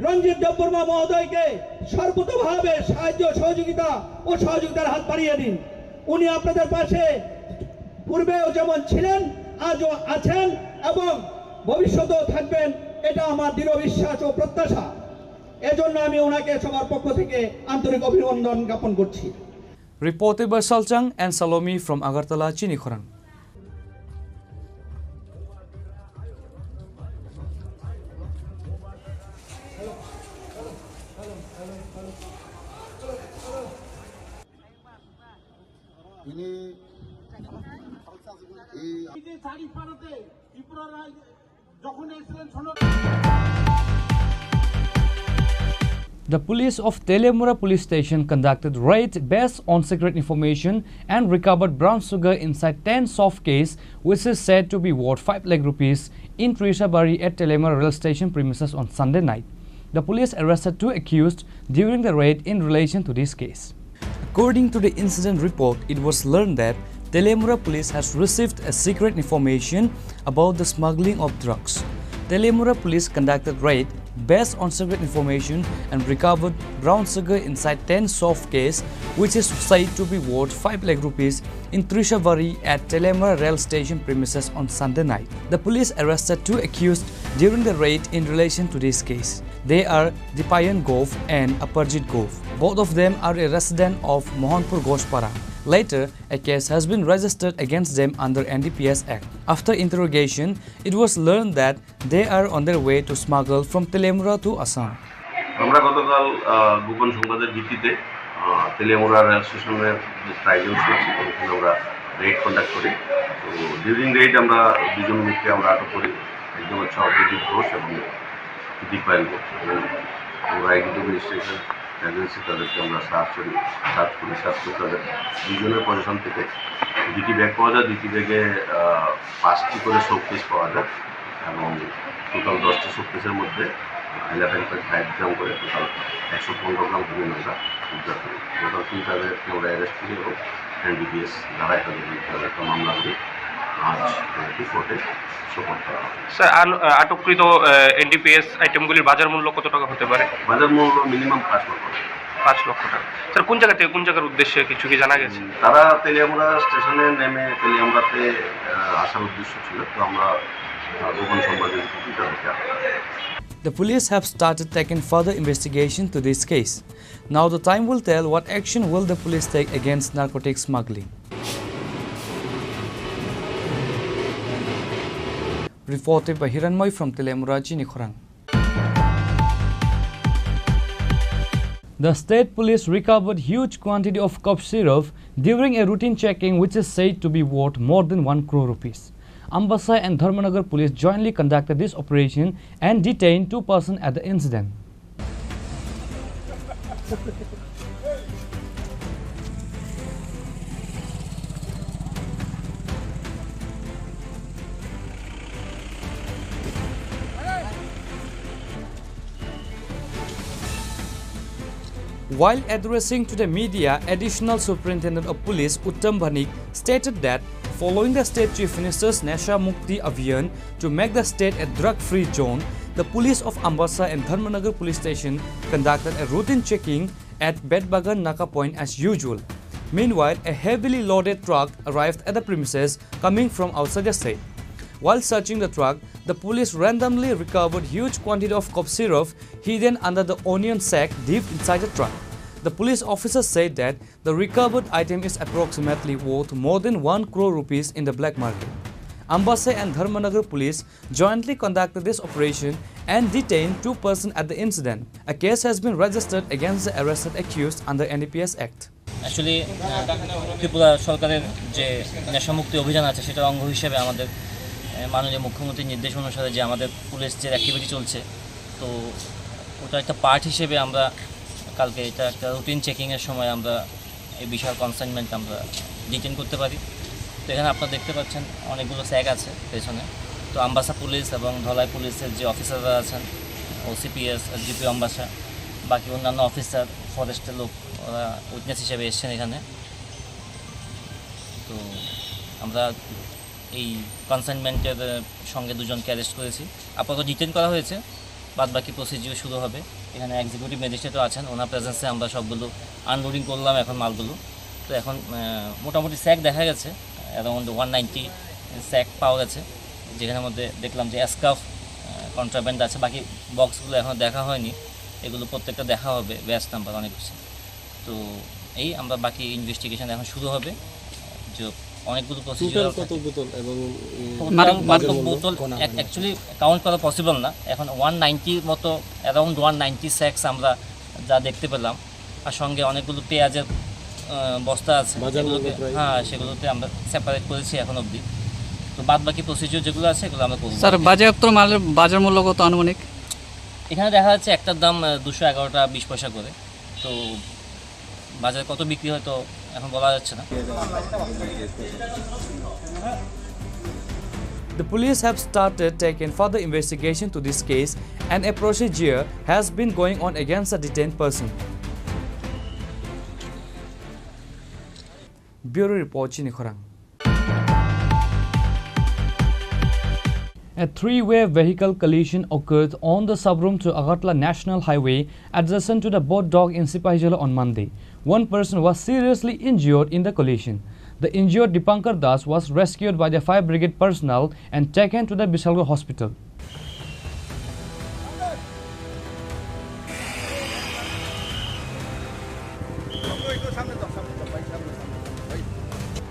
Speaker 16: রঞ্জিত দেববর্মা মহোদয়কে সর্বতোভাবে সাহায্য সহযোগিতা ও সহযোগিতার হাত বাড়িয়ে দিন উনি আপনাদের পাশে পূর্বেও যেমন ছিলেন আজও আছেন এবং ভবিষ্যতেও থাকবেন এটা আমার দৃঢ় বিশ্বাস ও প্রত্যাশা এজন্য আমি ওনাকে সবার পক্ষ থেকে আন্তরিক অভিনন্দন জ্ঞাপন করছি
Speaker 23: Reported by Salchang and Salomi from Agartala, Chini Khorang. The police of Telemura police station conducted raid based on secret information and recovered brown sugar inside 10 soft case which is said to be worth 5 lakh rupees in Trishabari at Telemura rail station premises on Sunday night. The police arrested 2 accused during the raid in relation to this case. According to the incident report, it was learned that Telemura police has received a secret information about the smuggling of drugs. Telemura police conducted raid based on secret information and recovered brown sugar inside 10 soft case, which is said to be worth 5 lakh rupees in Trishavari at Telemura rail station premises on Sunday night. The police arrested 2 accused during the raid in relation to this case. They are Dipayan Gov and Aparjit Gov. Both of them are a resident of Mohanpur Goshpara. Later, a case has been registered against them under NDPS Act. After interrogation, it was learned that they are on their way to smuggle from Telemura to Assam.
Speaker 18: আমরা গতকাল গোপন সংবাদের ভিত্তিতে Teliamura rail স্টেশনের যে ট্রাইজেন্স আছে ওখানে আমরা রেড কন্ডাক্ট করি। তো ডিউরিং রেড আমরা 2 জন লোককে আমরা আটক করি, একজন হচ্ছে অপরাজিত ঘোষ এবং দীপায়ন ঘোষ। আমরা আইডি রেজিস্ট্রেশন এজেন্সি তাদেরকে আমরা সার্চ করি তাদের 2 জনের পজিশন থেকে 2টি ব্যাগ পাওয়া যায়, 2টি ব্যাগে 5টি করে শোকেস পাওয়া যায় এবং টোটাল 10টি শোকেসের মধ্যে 11.5 গ্রাম করে টোটাল 115 গ্রাম হিরোইন আমরা উদ্ধার করি। টোটাল 3 আমরা অ্যারেস্ট করি এবং NDPS ধারায় তাদের একটা মামলা করি। আজ কোর্টে সোপর্দ করা হয়।
Speaker 19: স্যার আটককৃত NDPS আইটেমগুলির বাজার মূল্য কত টাকা হতে পারে?
Speaker 18: বাজার মূল্য মিনিমাম 5 লক্ষ টাকা।
Speaker 19: 5 লক্ষ টাকা। স্যার কোন জায়গা থেকে কোন জায়গার উদ্দেশ্যে কিছু কি জানা গেছে?
Speaker 18: তারা তেলিয়ামুড়া স্টেশনে নেমে তেলিয়ামুড়াতে আসার উদ্দেশ্য ছিল, তো আমরা গোপন সংবাদের ভিত্তিতে তাদেরকে আটক করি।
Speaker 23: The police have started taking further investigation to this case. Now the time will tell what action will the police take against narcotics smuggling. Reported by Hiranmoy from Telemura, Chini Khorang. The state police recovered huge quantity of cough syrup during a routine checking which is said to be worth more than 1 crore rupees. Ambassa and Dharmanagar police jointly conducted this operation and detained 2 persons at the incident. While addressing to the media, Additional Superintendent of Police Uttam Bhanik stated that following the state chief minister's Nasha Mukti Abhiyan to make the state a drug-free zone, the police of Ambassa and Dharmanagar police station conducted a routine checking at Bedbagan Naka point as usual. Meanwhile, a heavily loaded truck arrived at the premises coming from outside the state. While searching the truck, the police randomly recovered huge quantity of cough syrup hidden under the onion sack deep inside the truck. The police officer said that the recovered item is approximately worth more than 1 crore rupees in the black market. Ambassa and Dharmanagar police jointly conducted this operation and detained 2 persons at the incident. A case has been registered against the arrested accused under NDPS Act.
Speaker 21: Actually, Tripura সরকারের যে নেশামুক্তি অভিযান আছে সেটার অঙ্গ হিসেবে আমাদের মাননীয় মুখ্যমন্ত্রীর নির্দেশ অনুসারে যে আমাদের পুলিশ যে অ্যাক্টিভিটি চলছে, তো ওটা একটা পার্ট হিসেবে আমরা কালকে এটা একটা রুটিন চেকিংয়ের সময় আমরা এই বিশাল কনসাইনমেন্ট আমরা ডিটেইন করতে পারি। তো এখানে আপনারা দেখতে পাচ্ছেন অনেকগুলো স্যাক আছে পেছনে। তো আম্বাসা পুলিশ এবং ধলাই পুলিশের যে অফিসাররা আছেন, OCPS, GP আম্বাসা, বাকি অন্যান্য অফিসার, ফরেস্টের লোক, ওরা উইটনেস হিসেবে এসছেন এখানে। তো আমরা এই কনসাইনমেন্টের সঙ্গে 2 জনকে অ্যারেস্ট করেছি, আপাতত ডিটেইন করা হয়েছে। বাদ বাকি প্রসিডিওর শুরু হবে। এখানে এক্সিকিউটিভ ম্যাজিস্ট্রেটও আছেন, ওনার প্রেজেন্সে আমরা সবগুলো আনলোডিং করলাম এখন মালগুলো। তো এখন মোটামুটি স্যাক দেখা গেছে অ্যারাউন্ড 190 স্যাক পাওয়া গেছে, যেখানের মধ্যে দেখলাম যে স্কার্ফ কন্ট্রাব্যান্ড আছে। বাকি বক্সগুলো এখনও দেখা হয়নি, এগুলো প্রত্যেকটা দেখা হবে, ব্যাচ নাম্বার অনেক কিছু। তো এই আমরা বাকি ইনভেস্টিগেশন এখন শুরু হবে। যে অনেকগুলো প্রসিডিউর বোতল অ্যাকচুয়ালি কাউন্ট করা পসিবল না। এখন 190 মতো অ্যারাউন্ড 190 স্যাক্স আমরা যা দেখতে পেলাম, আর সঙ্গে অনেকগুলো পেঁয়াজের বস্তা আছে, হ্যাঁ সেগুলোতে আমরা সেপারেট করেছি এখন অবধি। তো বাদ বাকি প্রসিডিউর যেগুলো আছে এগুলো আমরা করব।
Speaker 22: স্যার, বাজেয়াপ্ত মালের বাজার মূল্য কত আনুমানিক?
Speaker 21: এখানে দেখা যাচ্ছে একটার দাম 211 টাকা 20 পয়সা করে। তো বাজারে কত বিক্রি হয় তো এখন বলা যাচ্ছে না।
Speaker 23: The police have started taking further investigation to this case, and a procedure has been going on against the detained person. Bureau Report, Chini Khorang. A three-way vehicle collision occurred on the subroom to Agartala National Highway adjacent to the boat dock in Sipahijala on Monday. One person was seriously injured in the collision. The injured Dipankar Das was rescued by the fire brigade personnel and taken to the Bishalgarh hospital.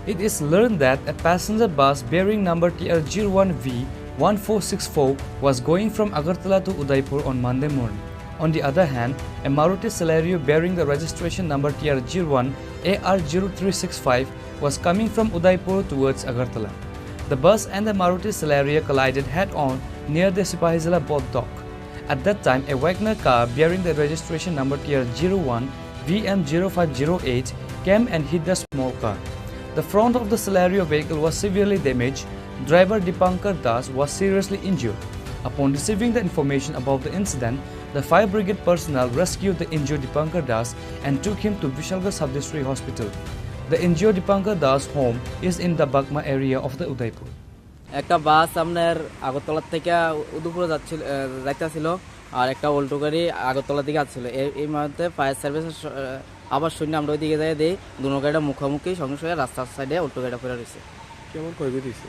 Speaker 23: It is learned that a passenger bus bearing number TR01V1464 was going from Agartala to Udaipur on Monday morning. On the other hand, a Maruti Celerio bearing the registration number TR01AR0365 was coming from Udaipur towards Agartala. The bus and the Maruti Celerio collided head-on near the Sipahijala boat dock. At that time, a Wagner car bearing the registration number TR01VM0508 came and hit the small car. The front of the Celerio vehicle was severely damaged. Driver Dipankar Das was seriously injured. Upon receiving the information about the incident, the fire brigade personnel rescued the injured Dipankar Das and took him to Bishalgarh Sub-District Hospital. The injured Dipankar Das' home is in the Bagma area of the Udaipur.
Speaker 9: একটা বাস আপনার আগরতলা থেকে উদয়পুরে যাইতেছিল আর একটা Alto গাড়ি আগরতলা দিকে আসছিল। এই মুহূর্তে ফায়ার সার্ভিস আবার শূন্য আমরা ওইদিকে যাই দিই, দুনো গাড়িটা মুখোমুখি সঙ্গে সঙ্গে রাস্তার সাইডে অল্টো গাড়িটা পড়ে রয়েছে।
Speaker 13: কেমন ক্ষয়ক্ষতি হয়েছে?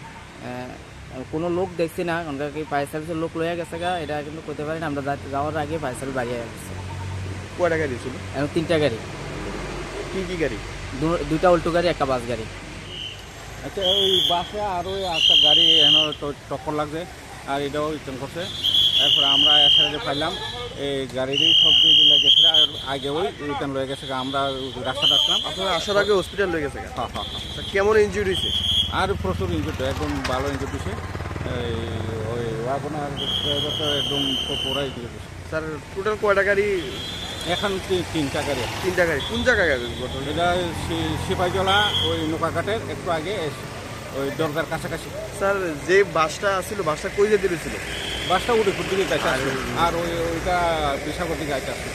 Speaker 9: কোনো লোক দেখছি না, কারণ কি ফায়ার সার্ভিসের লোক লইয়া গেছে গা, এটা কিন্তু করতে পারি না। আমরা যাওয়ার আগে ফায়ার সার্ভিস বাড়িয়ে গেছে।
Speaker 13: কয়টা গাড়ি ছিল?
Speaker 9: এখন 3টা গাড়ি।
Speaker 13: কি কি গাড়ি?
Speaker 9: 2টা অল্টো গাড়ি, একটা বাস গাড়ি।
Speaker 14: আচ্ছা, ওই বাসে আর ওই একটা গাড়ি এখানে টক্কর লাগছে আর এটাও রিটার্ন করছে। এরপরে আমরা এসে পাইলাম এই গাড়িরই সব দিয়ে গেছে আর আগে ওই রিটার্ন লয়ে গেছে। আমরা রাস্তাটা আসলাম।
Speaker 13: আপনারা আসার আগে হসপিটাল লয়ে গেছে?
Speaker 14: হ্যাঁ হ্যাঁ হ্যাঁ।
Speaker 13: কেমন ইনজুরি হয়েছে?
Speaker 14: আর প্রচুর ইনজুরি, একদম ভালো ইনজুরি হয়েছে। ওই আপনার একদম পুরাই ইনজুরি হয়েছে।
Speaker 13: স্যার টোটাল কয়টা গাড়ি?
Speaker 14: এখন 3টা গাড়ি।
Speaker 13: 3টা গাড়ি কোন জায়গায়?
Speaker 14: এটা সিপাহীজলা ওই নৌকাঘাটের একটু আগে ওই দরগার কাছাকাছি।
Speaker 13: স্যার যে বাসটা ছিল বাসটা কই যেতে ছিল?
Speaker 14: বাসটা উদয়পুর দিকে যাইতে আসছে আর ওইটা বিশাখাপট্টনম দিকে যাইতে আসছে।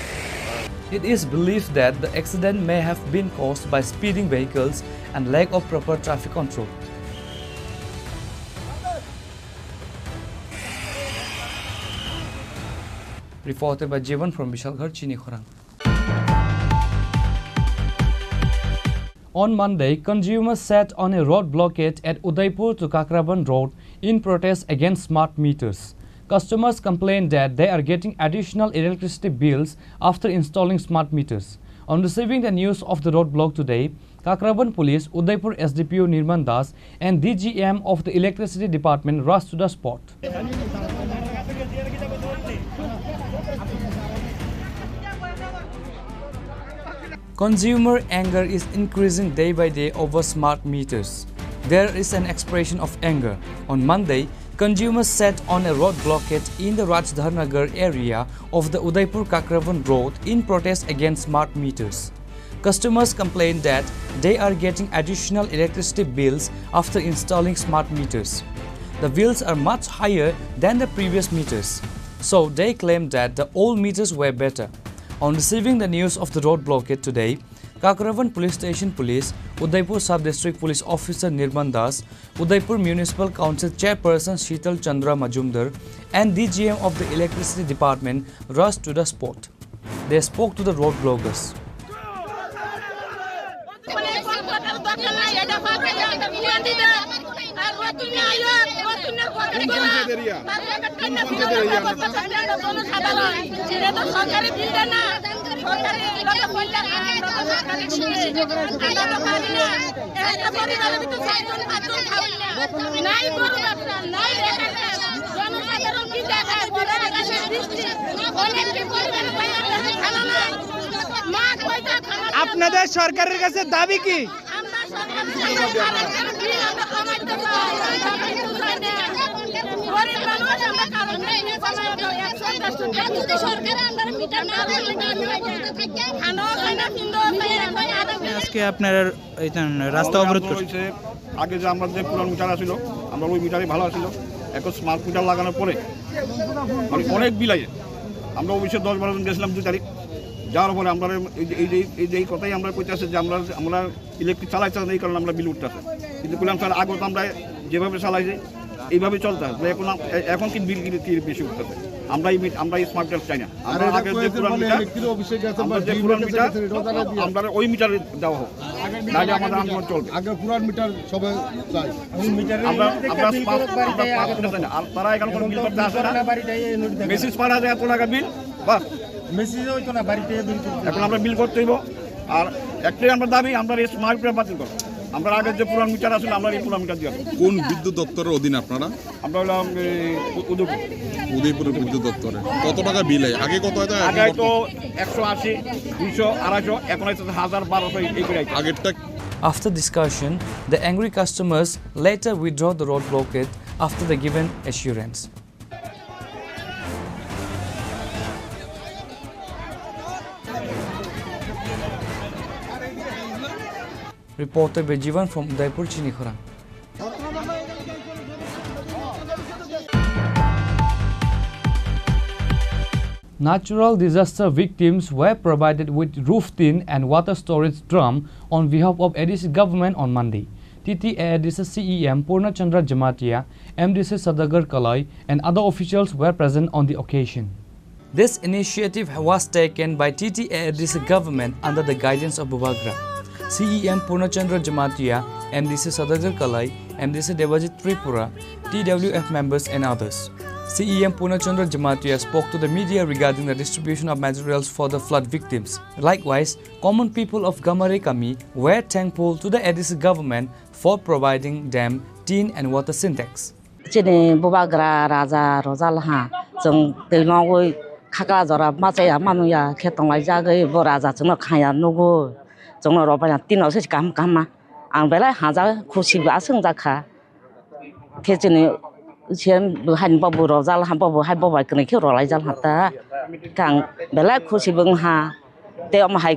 Speaker 23: It is believed that the accident may have been caused by speeding vehicles and lack of proper traffic control. Reported by Jeevan from Bishalgarh, Chini Khorang. On Monday, consumers sat on a road blockade at Udaipur to Kakraban Road in protest against smart meters. Customers complained that they are getting additional electricity bills after installing smart meters. On receiving the news of the roadblock today, Kakraban Police, Udaipur SDPO Nirman Das and DGM of the Electricity Department rushed to the spot. Consumer anger is increasing day by day over smart meters. There is an expression of anger. On Monday, consumers sat on a road blockade in the Rajdharnagar area of the Udaipur Kakravan Road in protest against smart meters. Customers complained that they are getting additional electricity bills after installing smart meters. The bills are much higher than the previous meters, so they claimed that the old meters were better. On receiving the news of the road blockade today, Kakravan Police Station Police, Udaipur Sub-District Police Officer Nirman Das, Udaipur Municipal Council Chairperson Sheetal Chandra Majumdar and DGM of the Electricity Department rushed to the spot. They spoke to the road blockers.
Speaker 16: আপনাদের সরকারের কাছে দাবি কি? আজকে আপনার রাস্তা অবরোধ করছে।
Speaker 13: আগে যে আমরা যে পুরান মিটার ছিল আমরা ওই মিটারই ভালো ছিল,
Speaker 10: এখন স্মার্ট মিটার লাগানোর পরে মানে অনেক বিল আছে। আমরা অফিসে 10-12 জন গেছিলাম 2 তারিখ, যাওয়ার পরে আমরা এই কথাই আমরা কইতেছি যে আমরা ইলেকট্রিক চালাইতে এই কারণে আমরা বিল উঠতেছে, কিন্তু বললাম স্যার আগে তো আমরা যেভাবে চালাইছি এইভাবে চলতে হবে, এখন কি বিল কি বেশি উঠতেছে। আমরা এই স্মার্ট মিটার চাই না। আমরা আগে যে পুরান মিটার আমরা ওই মিটারে দেওয়া হোক, নাহলে আমাদের আন্দোলন চলবে।
Speaker 3: আগে পুরান মিটার সবাই চাই,
Speaker 10: আমরা চাই না। আর তারা এখানে কোনো বিল করতে আসে না, মেসেজ পাঠা যায় এত টাকা বিল, বাস মেসেজ হইতো না বাড়িতে। এখন আমরা বিল করতে হইব। আর একটাই আমরা দাবি, আমরা এই স্মার্ট মিটার বাতিল করব। আমরা আগের যে পুরান মিটার আসলে আমরা এই পুরান মিটার দিয়ে দেবো।
Speaker 1: কোন বিদ্যুৎ দপ্তরের অধীনে আপনারা?
Speaker 10: আমরা হলাম
Speaker 1: উদয়পুরের বিদ্যুৎ দপ্তরে। কত টাকা বিল হয়? আগে কত হয়?
Speaker 10: আগে তো 180, 200, 250, এখন হয়তো 1000, 1200 এই করে।
Speaker 1: আগেরটা
Speaker 23: After discussion, the angry customers later withdraw the road blockade after the given assurance. Reported by Jivan from Udaipur, Chini Khorang. Natural disaster victims were provided with roof tin and water storage drum on behalf of ADC government on Monday. TTA ADC CEM Purnachandra Jamatia, MDC Sadagar Kalai and other officials were present on the occasion. This initiative was taken by TTA ADC government under the guidance of Bubagra. CEM Purnachandra Jamatia, MDC Sadagar Kalai, MDC Devajit Tripura, TWF members and others. CEM Purnachandra Jamatia spoke to the media regarding the distribution of materials for the flood victims. Likewise, common people of Gamarekami were thankful to the ADC government for providing them tin and water syntax.
Speaker 4: Chini Bubagra Raja Rosalha, Zong Tilnoi Kakazora Masaya Manuya, Ketonga Jaga, Boraza, Kaya Nugo, Zong Robaya Tino Kama, and Bella Haza, Kusiba Sungaka, Kitchen. 前不还不不着了，还不还不外跟你去罗来着哈的，讲本来苦是问哈，对我们还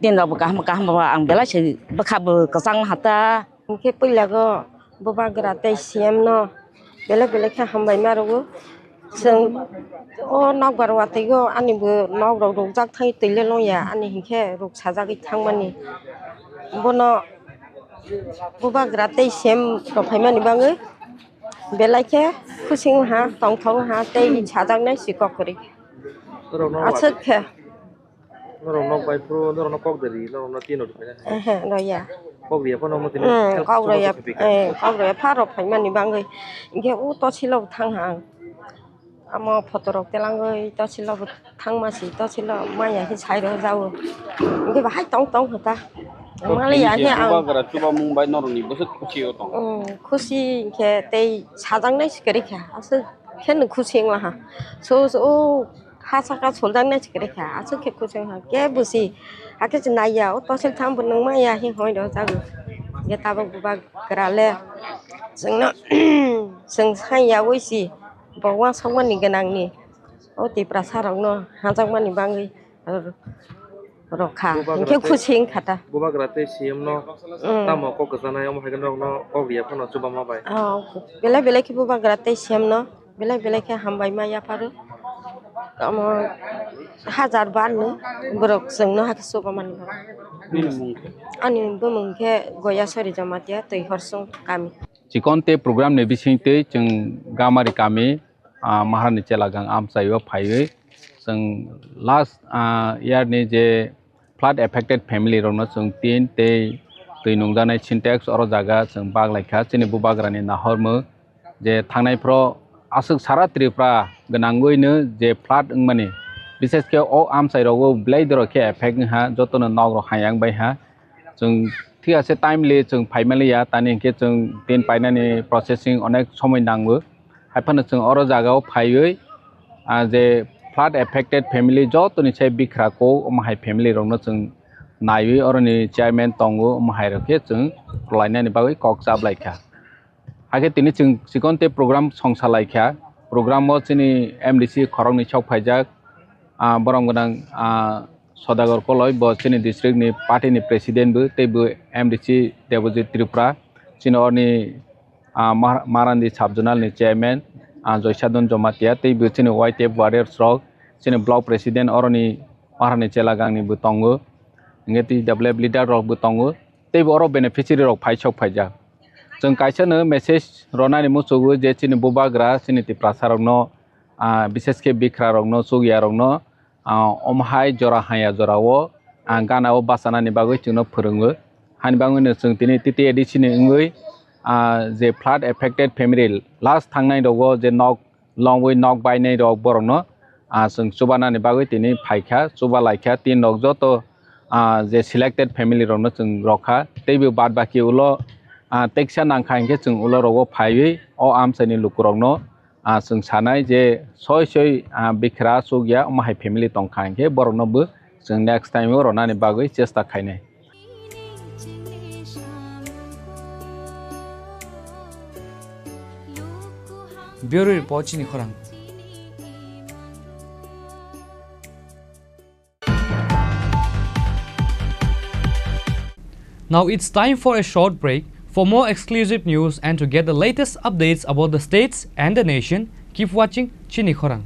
Speaker 4: 电脑不干不啊，本来是不看不个上哈的。你去不了个不把个带线呢，本来看还没买了个，生哦那个话这个安尼不那个肉杂太对了弄呀，安尼很看肉查个汤嘛呢，不那不把个带线都拍嘛你帮个。 Belakhe kucing ha tongthong ha tei chajang nai sikok kori achuk khe
Speaker 15: nó bay pro nó cọc dari nó tiền rồi phải
Speaker 4: rồi ya
Speaker 15: cọc gì phải nó một tiền
Speaker 4: cọc rồi ya cọc rồi phá rồi phải mà đi bằng người cái u to chỉ lâu thăng hàng ama photo rok telang người to chỉ lâu thăng mà chỉ to chỉ lâu mai nhà cái trái đó rau cái bà hai tông tông hả ta Malaysia nya ang
Speaker 15: coba Mumbai noroni besut kuci otong
Speaker 4: kuci ke tei sajang nai sikari kha asu ken kucing lah ha so hasaka soldang nai sikari kha asu ke kucing ha ke busi ake chnai ya to sil tham bunung ma ya hi hoi do sa ge ta ba ba grale jengna jeng sai ya wei si bo wa sangman ni ganang ni o ti prasarong no hajang man ni bangi Rokha, cái kucing kata.
Speaker 15: Buba gratis siam no, tamu kok kesana yang mau hagen no, kok dia pun coba mau bay.
Speaker 4: Bela ki buba gratis siam no, bela ki hambai maya paru. Kamu 1000 baht no, borok seng no hak coba mani. Ani bumungke goya sori jamatia tei horsong kami.
Speaker 14: Cikonte program ne bisingte jeng gamari kami maharani celagang am sayo phaiwe. Seng last year ni je flood affected family rona seng tin te tuinungdanai syntax oro jaga seng bag laikha chini bubagrani nahormo je thangnai pro asuk sara Tripura ganangoi no je flood ungmani bises ke o am sai rogo blaidro ke effect ha jotono nogro hayang bai ha seng ঠিক আছে timely जों फाइमालिया तानि के जों tin painani processing onek সময় নাংবো হাইফানো जों अरो जागाव फाइयै जे flood affected family jotoni chai bikra ko omhai family rongno जों नायै अरनि chairman tongo omhai roke जों लाइनानि बागै कक जाबलाइखा हागे तिनि जों सिकनते program संसालाइखा program o chini MDC khorongni chok phaijak borong godang Sodagar koloi bo chini district ni party ni president bu tebu MDC Devajit Tripura chini orni
Speaker 2: Marandi Sabjonal ni chairman Joysadon Jomatia tei buchini white tape warriors rok chini block president oroni Marani Chelagang ni butongo ngeti double leader rok butongo tei boro beneficiary rok phaisok phaijak जों कायसानो message रनानि मुसुगु जे चिनि बुबाग्रा चिनिति प्रासारकनो विशेष के बिख्रारकनो सुगियारकनो अमहाय जरा हाया जरावो गानावो बासानानि बागै जोंनो फोरोङो हानि बागैनो जों दिनै टिटि एडिसिनि ओंगै जे फ्लाड एफेक्टेड फेमिलि लास्ट थांनाय दगो जे नक लंवै नक बायनाय दग बरनो जों सुबानानि बागै दिनै फायखा सुबा लायखा तीन दग जत जे सिलेक्टेड फेमिलि रनो जों रखा तैबो बाद बाकी उलो टेक्सा नांखांखे जों उलरगो फायै अ आमसानि लुकुरगनो जों सानाय जे सय बिखरा सुगिया माहाय फेमिलि तंखांखे बरनबो जों नेक्स्ट टाइम रनानि बागै चेष्टा खायनाय
Speaker 23: Bureau Report Chini Khorang. Now it's time for a short break. For more exclusive news and to get the latest updates about the states and the nation, keep watching Chini Khorang.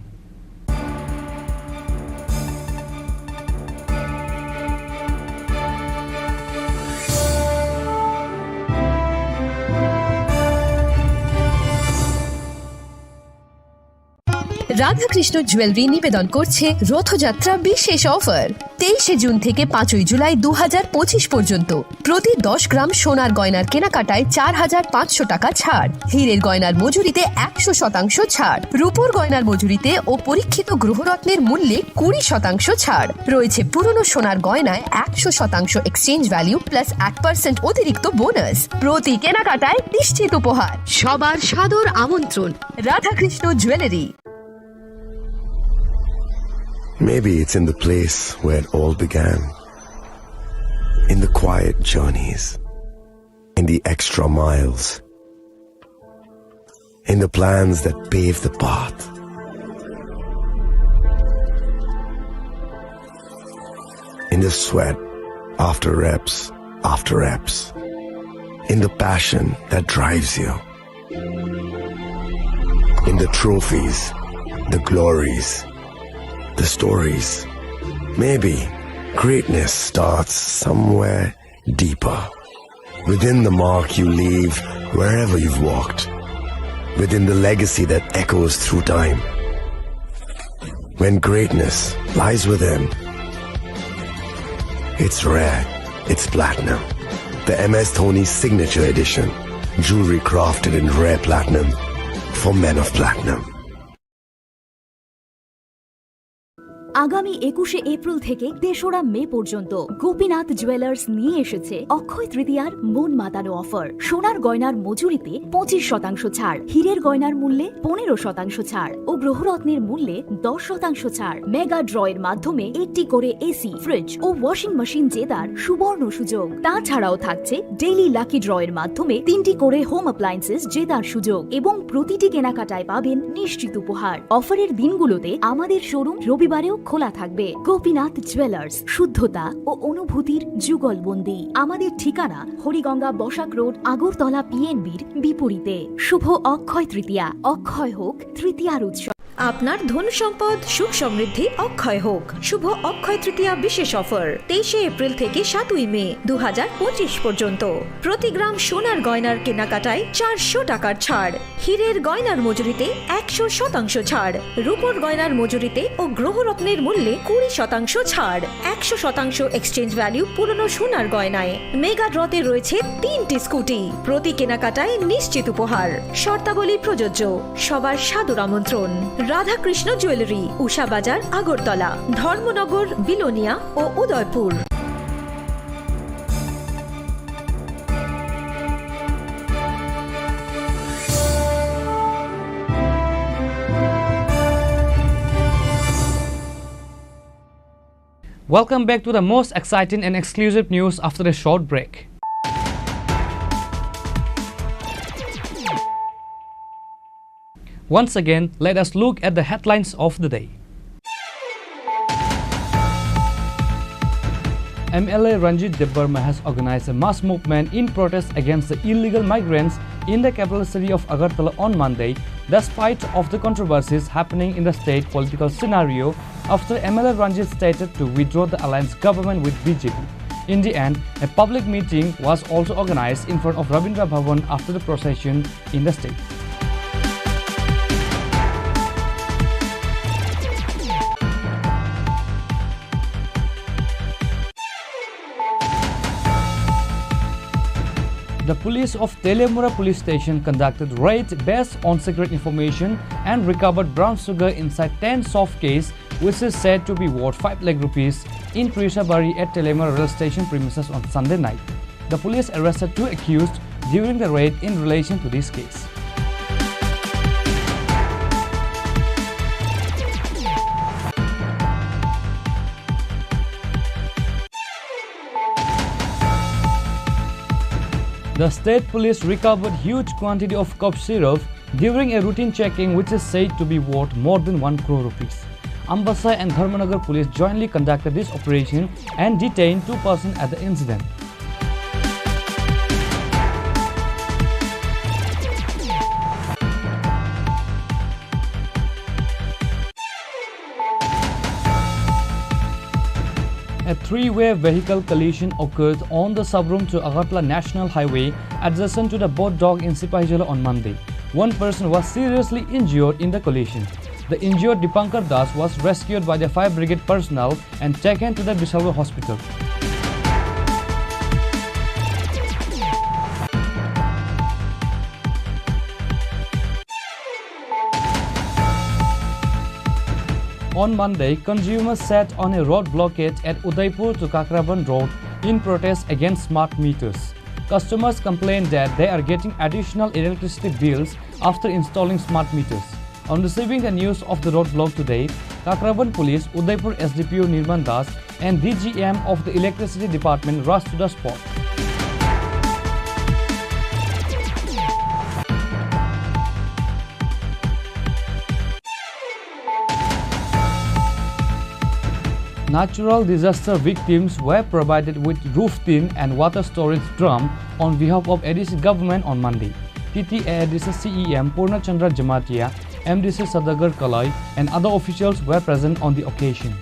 Speaker 6: Radhakrishna jewellery নিবেদন করছে রথযাত্রা বিশেষ offer 23 June থেকে 5 জুলাই 2025 পর্যন্ত প্রতি 10 গ্রাম সোনার গয়নার কেনাকাটায় 4500 টাকা ছাড় হীরের গয়নার মজুরিতে 100% ছাড় রূপোর গয়নার মজুরিতে ও পরীক্ষিত গ্রহরত্নের মূল্যে 20% ছাড় রয়েছে পুরনো সোনার গয়নায় 100% এক্সচেঞ্জ ভ্যালু প্লাস 1% অতিরিক্ত বোনাস প্রতি কেনাকাটায় নিশ্চিত উপহার সবার সাদর আমন্ত্রণ Radhakrishna jewellery
Speaker 7: Maybe it's in the place where it all began. In the quiet journeys. In the extra miles. In the plans that pave the path. In the sweat after reps. In the passion that drives you. In the trophies, the glories, the stories. Maybe greatness starts somewhere deeper. Within the mark you leave wherever you've walked. Within the legacy that echoes through time. When greatness lies within, it's rare, it's platinum. The MS Dhoni Signature Edition. Jewelry crafted in rare platinum for men of platinum.
Speaker 20: আগামী 21শে April থেকে ৩রা মে পর্যন্ত Gopinath jewellers নিয়ে এসেছে অক্ষয় তৃতীয়ার মন মাতানো offer সোনার গয়নার মজুরিতে 25% ছাড় হীরের গয়নার মূল্যে 15% ছাড় ও গ্রহরত্নের মূল্যে 10% ছাড় মেগা ড্রয়ের মাধ্যমে একটি করে এসি ফ্রিজ ও ওয়াশিং মেশিন জেতার সুবর্ণ সুযোগ তাছাড়াও থাকছে ডেইলি লাকি ড্রয়ের মাধ্যমে 3টি করে হোম অ্যাপ্লায়েন্সেস জেতার সুযোগ এবং প্রতিটি কেনাকাটায় পাবেন নিশ্চিত উপহার অফারের দিনগুলোতে আমাদের শোরুম রবিবারেও খোলা থাকবে গোপীনাথ জুয়েলার্স শুদ্ধতা ও অনুভূতির যুগলবন্দি আমাদের ঠিকানা হরিগঙ্গা বসাক রোড আগরতলা পিএনবির বিপরীতে শুভ অক্ষয় তৃতীয়া অক্ষয় হোক তৃতীয়ার উৎসব
Speaker 8: আপনার ধন সম্পদ সুখ সমৃদ্ধি অক্ষয় হোক শুভ অক্ষয় তৃতীয়া বিশেষ অফার 23 এপ্রিল থেকে 7 মে 2025 পর্যন্ত প্রতি গ্রাম সোনার গয়নার কেনাকাটায় 400 টাকার ছাড় হীরের গয়নার মজুরিতে 100% ছাড় রূপোর গয়নার মজুরিতে ও গ্রহরত্নের মূল্যে 20% ছাড় 100% এক্সচেঞ্জ ভ্যালু পুরনো সোনার গয়নায় মেগা ড্রতে রয়েছে 3টি স্কুটি প্রতি কেনাকাটায় নিশ্চিত উপহার শর্তাবলী প্রযোজ্য সবার সাদর আমন্ত্রণ রাধাকৃষ্ণ জুয়েলারি উষা বাজার আগরতলা ধর্মনগর বিলোনিয়া ও Udaipur
Speaker 23: Welcome back to the most exciting and exclusive news after a short break. Once again, let us look at the headlines of the day. MLA Ranjit Debarma has organized a mass movement in protest against the illegal migrants in the capital city of Agartala on Monday, despite of the controversies happening in the state political scenario after MLA Ranjit stated to withdraw the alliance government with BJP. In the end, a public meeting was also organized in front of Rabindra Bhavan after the procession in the state. The police of Telemura police station conducted raid based on secret information and recovered brown sugar inside 10 soft case, which is said to be worth 5 lakh rupees in Prishabari at Telemura rail station premises on Sunday night. The police arrested 2 accused during the raid in relation to this case. The state police recovered huge quantity of cough syrup during a routine checking, which is said to be worth more than 1 crore rupees. Ambassa and Dharmanagar police jointly conducted this operation and detained 2 persons at the incident. A 3-way vehicle collision occurred on the Sabrum to Agartala National Highway adjacent to the boat dock in Sipahijala on Monday. 1 person was seriously injured in the collision. The injured Dipankar Das was rescued by the fire brigade personnel and taken to the Bisalwa hospital. On Monday, consumers sat on a road blockade at Udaipur to Kakraban Road in protest against smart meters. Customers complained that they are getting additional electricity bills after installing smart meters. On receiving the news of the roadblock today, Kakraban Police, Udaipur SDPO Nirman Das and DGM of the Electricity Department rushed to the spot. Natural disaster victims were provided with roof tin and water storage drum on behalf of ADC government on Monday. TTA ADC CEM Purna Chandra Jamatia, MDC Sadagar Kalai and other officials were present on the occasion.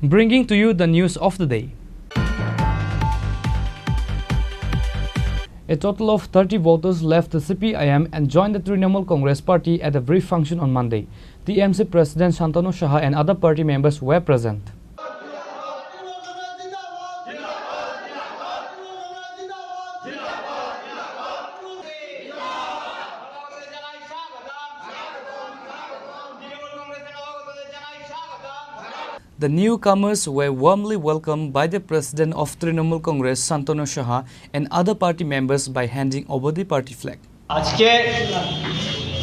Speaker 23: Bringing to you the news of the day. A total of 30 voters left the CPIM and joined the Trinamool Congress Party at a brief function on Monday. TMC President Shantanu Saha and other party members were present. The newcomers were warmly welcomed by the President of Trinamool Congress, Shantanu Saha, and other party members by handing over the party flag.
Speaker 5: আজকে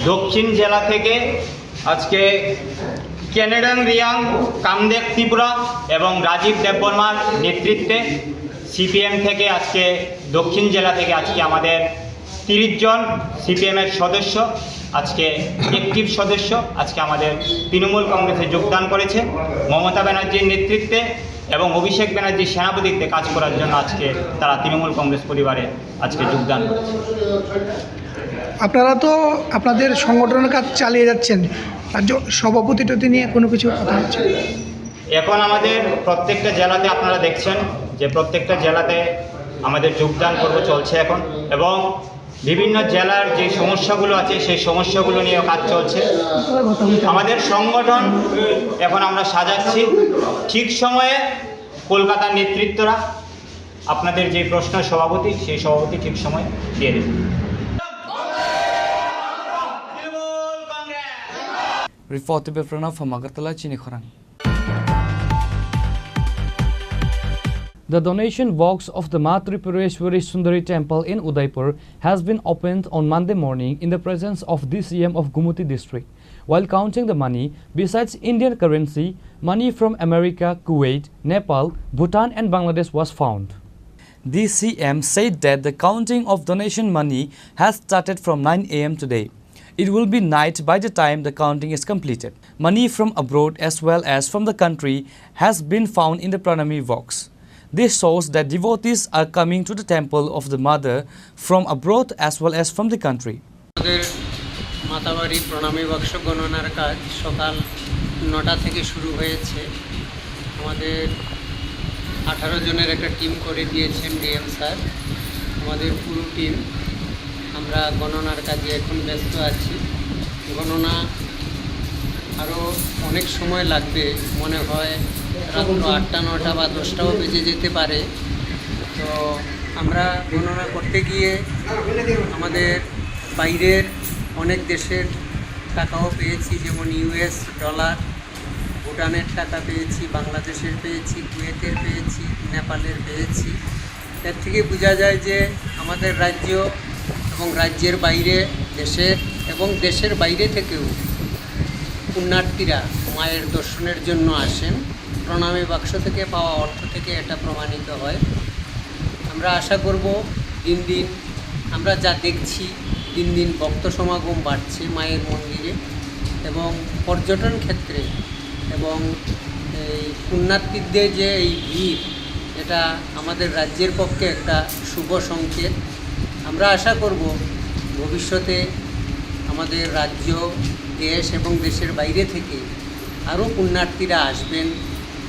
Speaker 5: দক্ষিণ জেলা থেকে আজকে Canadian Reang Kamadeva Tripura এবং রাজীব দেববর্মার নেতৃত্বে CPM থেকে আজকে দক্ষিণ জেলা থেকে আজকে আমাদের 30 জন সিপিএমের সদস্য আজকে অ্যাক্টিভ সদস্য আজকে আমাদের তৃণমূল কংগ্রেসে যোগদান করেছে মমতা ব্যানার্জির নেতৃত্বে এবং অভিষেক ব্যানার্জির সেনাপতিত্বে কাজ করার জন্য আজকে তারা তৃণমূল কংগ্রেস পরিবারে আজকে যোগদান করেছে।
Speaker 11: আপনারা তো আপনাদের সংগঠনের কাজ চালিয়ে যাচ্ছেন, রাজ্য সভাপতিত্ব নিয়ে কোনো কিছু কথা হচ্ছে?
Speaker 5: এখন আমাদের প্রত্যেকটা জেলাতে আপনারা দেখছেন যে প্রত্যেকটা জেলাতে আমাদের যোগদান পর্ব চলছে এখন এবং বিভিন্ন জেলার যে সমস্যাগুলো আছে সেই সমস্যাগুলো নিয়ে কাজ চলছে। আমাদের সংগঠন এখন আমরা সাজাচ্ছি, ঠিক সময়ে কলকাতার নেতৃত্বরা আপনাদের যে প্রশ্ন সভাপতি সেই সভাপতি ঠিক সময় দিয়ে দেবে।
Speaker 23: Reported by Pranav from Agartala, Chini Khorang. The donation box of the Ma Tripureshwari Sundari Temple in Udaipur has been opened on Monday morning in the presence of DCM of Gumuti district. While counting the money, besides Indian currency, money from America, Kuwait, Nepal, Bhutan and Bangladesh was found. DCM said that the counting of donation money has started from 9 a.m. today. It will be night by the time the counting is completed. Money from abroad as well as from the country has been found in the Pranami box. This shows that devotees are coming to the temple of the Mother from abroad as well as from the country.
Speaker 12: Matabari প্রণামী বাক্স গণনার কাজ সকাল 9টা থেকে শুরু হয়েছে। আমাদের 18 জনের একটা টিম করে দিয়েছেন ডিএম স্যার। আমাদের পুরো টিম আমরা গণনার কাজে এখন ব্যস্ত আছি। গণনা আরও অনেক সময় লাগবে, মনে হয় রাত 8টা 9টা বা 10টাও বেজে যেতে পারে। তো আমরা গণনা করতে গিয়ে আমাদের বাইরের অনেক দেশের টাকাও পেয়েছি, যেমন ইউএস ডলার, ভুটানের টাকা পেয়েছি, বাংলাদেশের পেয়েছি, কুয়েতের পেয়েছি, নেপালের পেয়েছি। এর থেকে বোঝা যায় যে আমাদের রাজ্য এবং রাজ্যের বাইরে দেশের এবং দেশের বাইরে থেকেও পুণ্যার্থীরা মায়ের দর্শনের জন্য আসেন। প্রণামী বাক্স থেকে পাওয়া অর্থ থেকে এটা প্রমাণিত হয়। আমরা আশা করব দিন দিন আমরা যা দেখছি দিন দিন ভক্ত সমাগম বাড়ছে মায়ের মন্দিরে এবং পর্যটন ক্ষেত্রে এবং এই পুণ্যার্থীদের যে এই ভিড়, এটা আমাদের রাজ্যের পক্ষে একটা শুভ সংকেত। আমরা আশা করব ভবিষ্যতে আমাদের রাজ্য, দেশ এবং দেশের বাইরে থেকে আরও পুণ্যার্থীরা আসবেন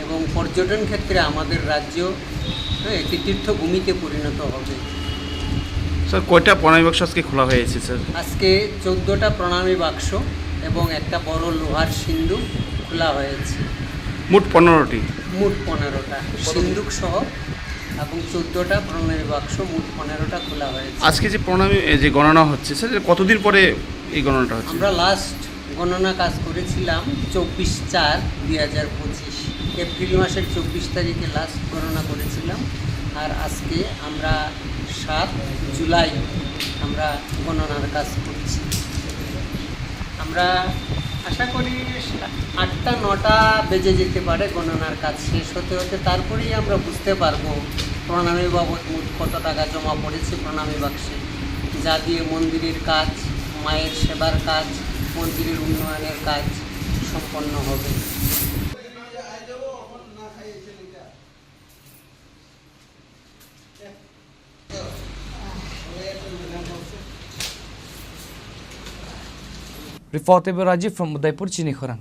Speaker 12: এবং পর্যটন ক্ষেত্রে আমাদের রাজ্য একটি তীর্থভূমিতে পরিণত হবে।
Speaker 17: স্যার কয়টা প্রণামী বাক্স আজকে খোলা হয়েছে স্যার?
Speaker 12: আজকে 14টা প্রণামী বাক্স এবং একটা বড় লোহার সিন্দুক খোলা হয়েছে।
Speaker 17: মোট 15টি।
Speaker 12: মোট 15টা সিন্দুক সহ এবং 14টা প্রণামী বাক্স, মোট 15টা খোলা হয়েছে।
Speaker 17: আজকে যে প্রণামী যে গণনা হচ্ছে স্যার, কতদিন পরে এই গণনাটা হচ্ছে?
Speaker 12: আমরা লাস্ট গণনা কাজ করেছিলাম 24/4/2025 এপ্রিল মাসের 24 তারিখে লাস্ট গণনা করেছিলাম। আর আজকে আমরা 7 জুলাই আমরা গণনার কাজ করছি। আমরা আশা করি 8টা 9টা বেজে যেতে পারে গণনার কাজ শেষ হতে হতে। তারপরেই আমরা বুঝতে পারবো প্রণামী বাবদ মোট কত টাকা জমা পড়েছে প্রণামী বাক্সে, যা দিয়ে মন্দিরের কাজ, মায়ের সেবার কাজ, মন্দিরের উন্নয়নের কাজ সম্পন্ন হবে।
Speaker 23: Reportable Rajiv from Udaipur, Chini Khorang.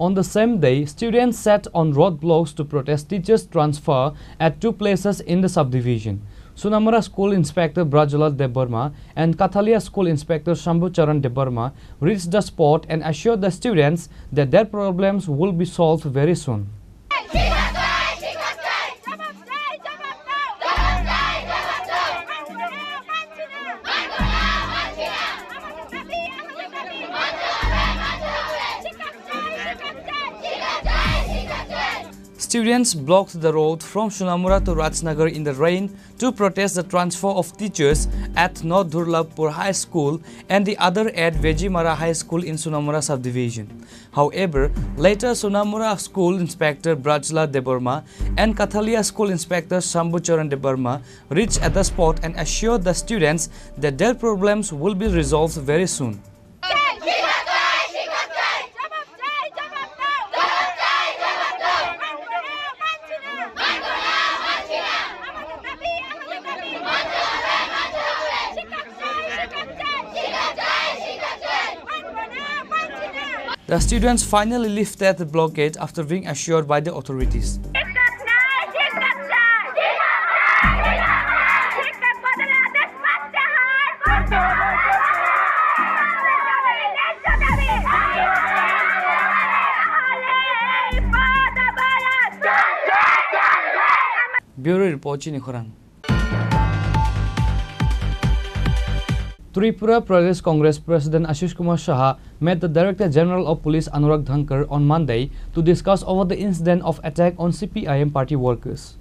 Speaker 23: On the same day, students sat on roadblocks to protest teachers' transfer at 2 places in the subdivision. Sunamura School Inspector Brajulal Debarma and Kathalia School Inspector Shambhu Charan Debarma reached the spot and assured the students that their problems will be solved very soon. Students blocked the road from Sunamura to Rajnagar in the rain to protest the transfer of teachers at North Durlabpur High School and the other at Vejimara High School in Sunamura subdivision. However, later Sunamura School Inspector Brajla Debarma and Kathalia School Inspector Shambhu Charan Debarma reached at the spot and assured the students that their problems will be resolved very soon. The students finally lifted the blockade after being assured by the authorities. Bureau Report, Chini Khorang. Tripura Pradesh Congress President Ashish Kumar Saha met the Director General of Police Anurag Dhankar on Monday to discuss over the incident of attack on CPIM party workers.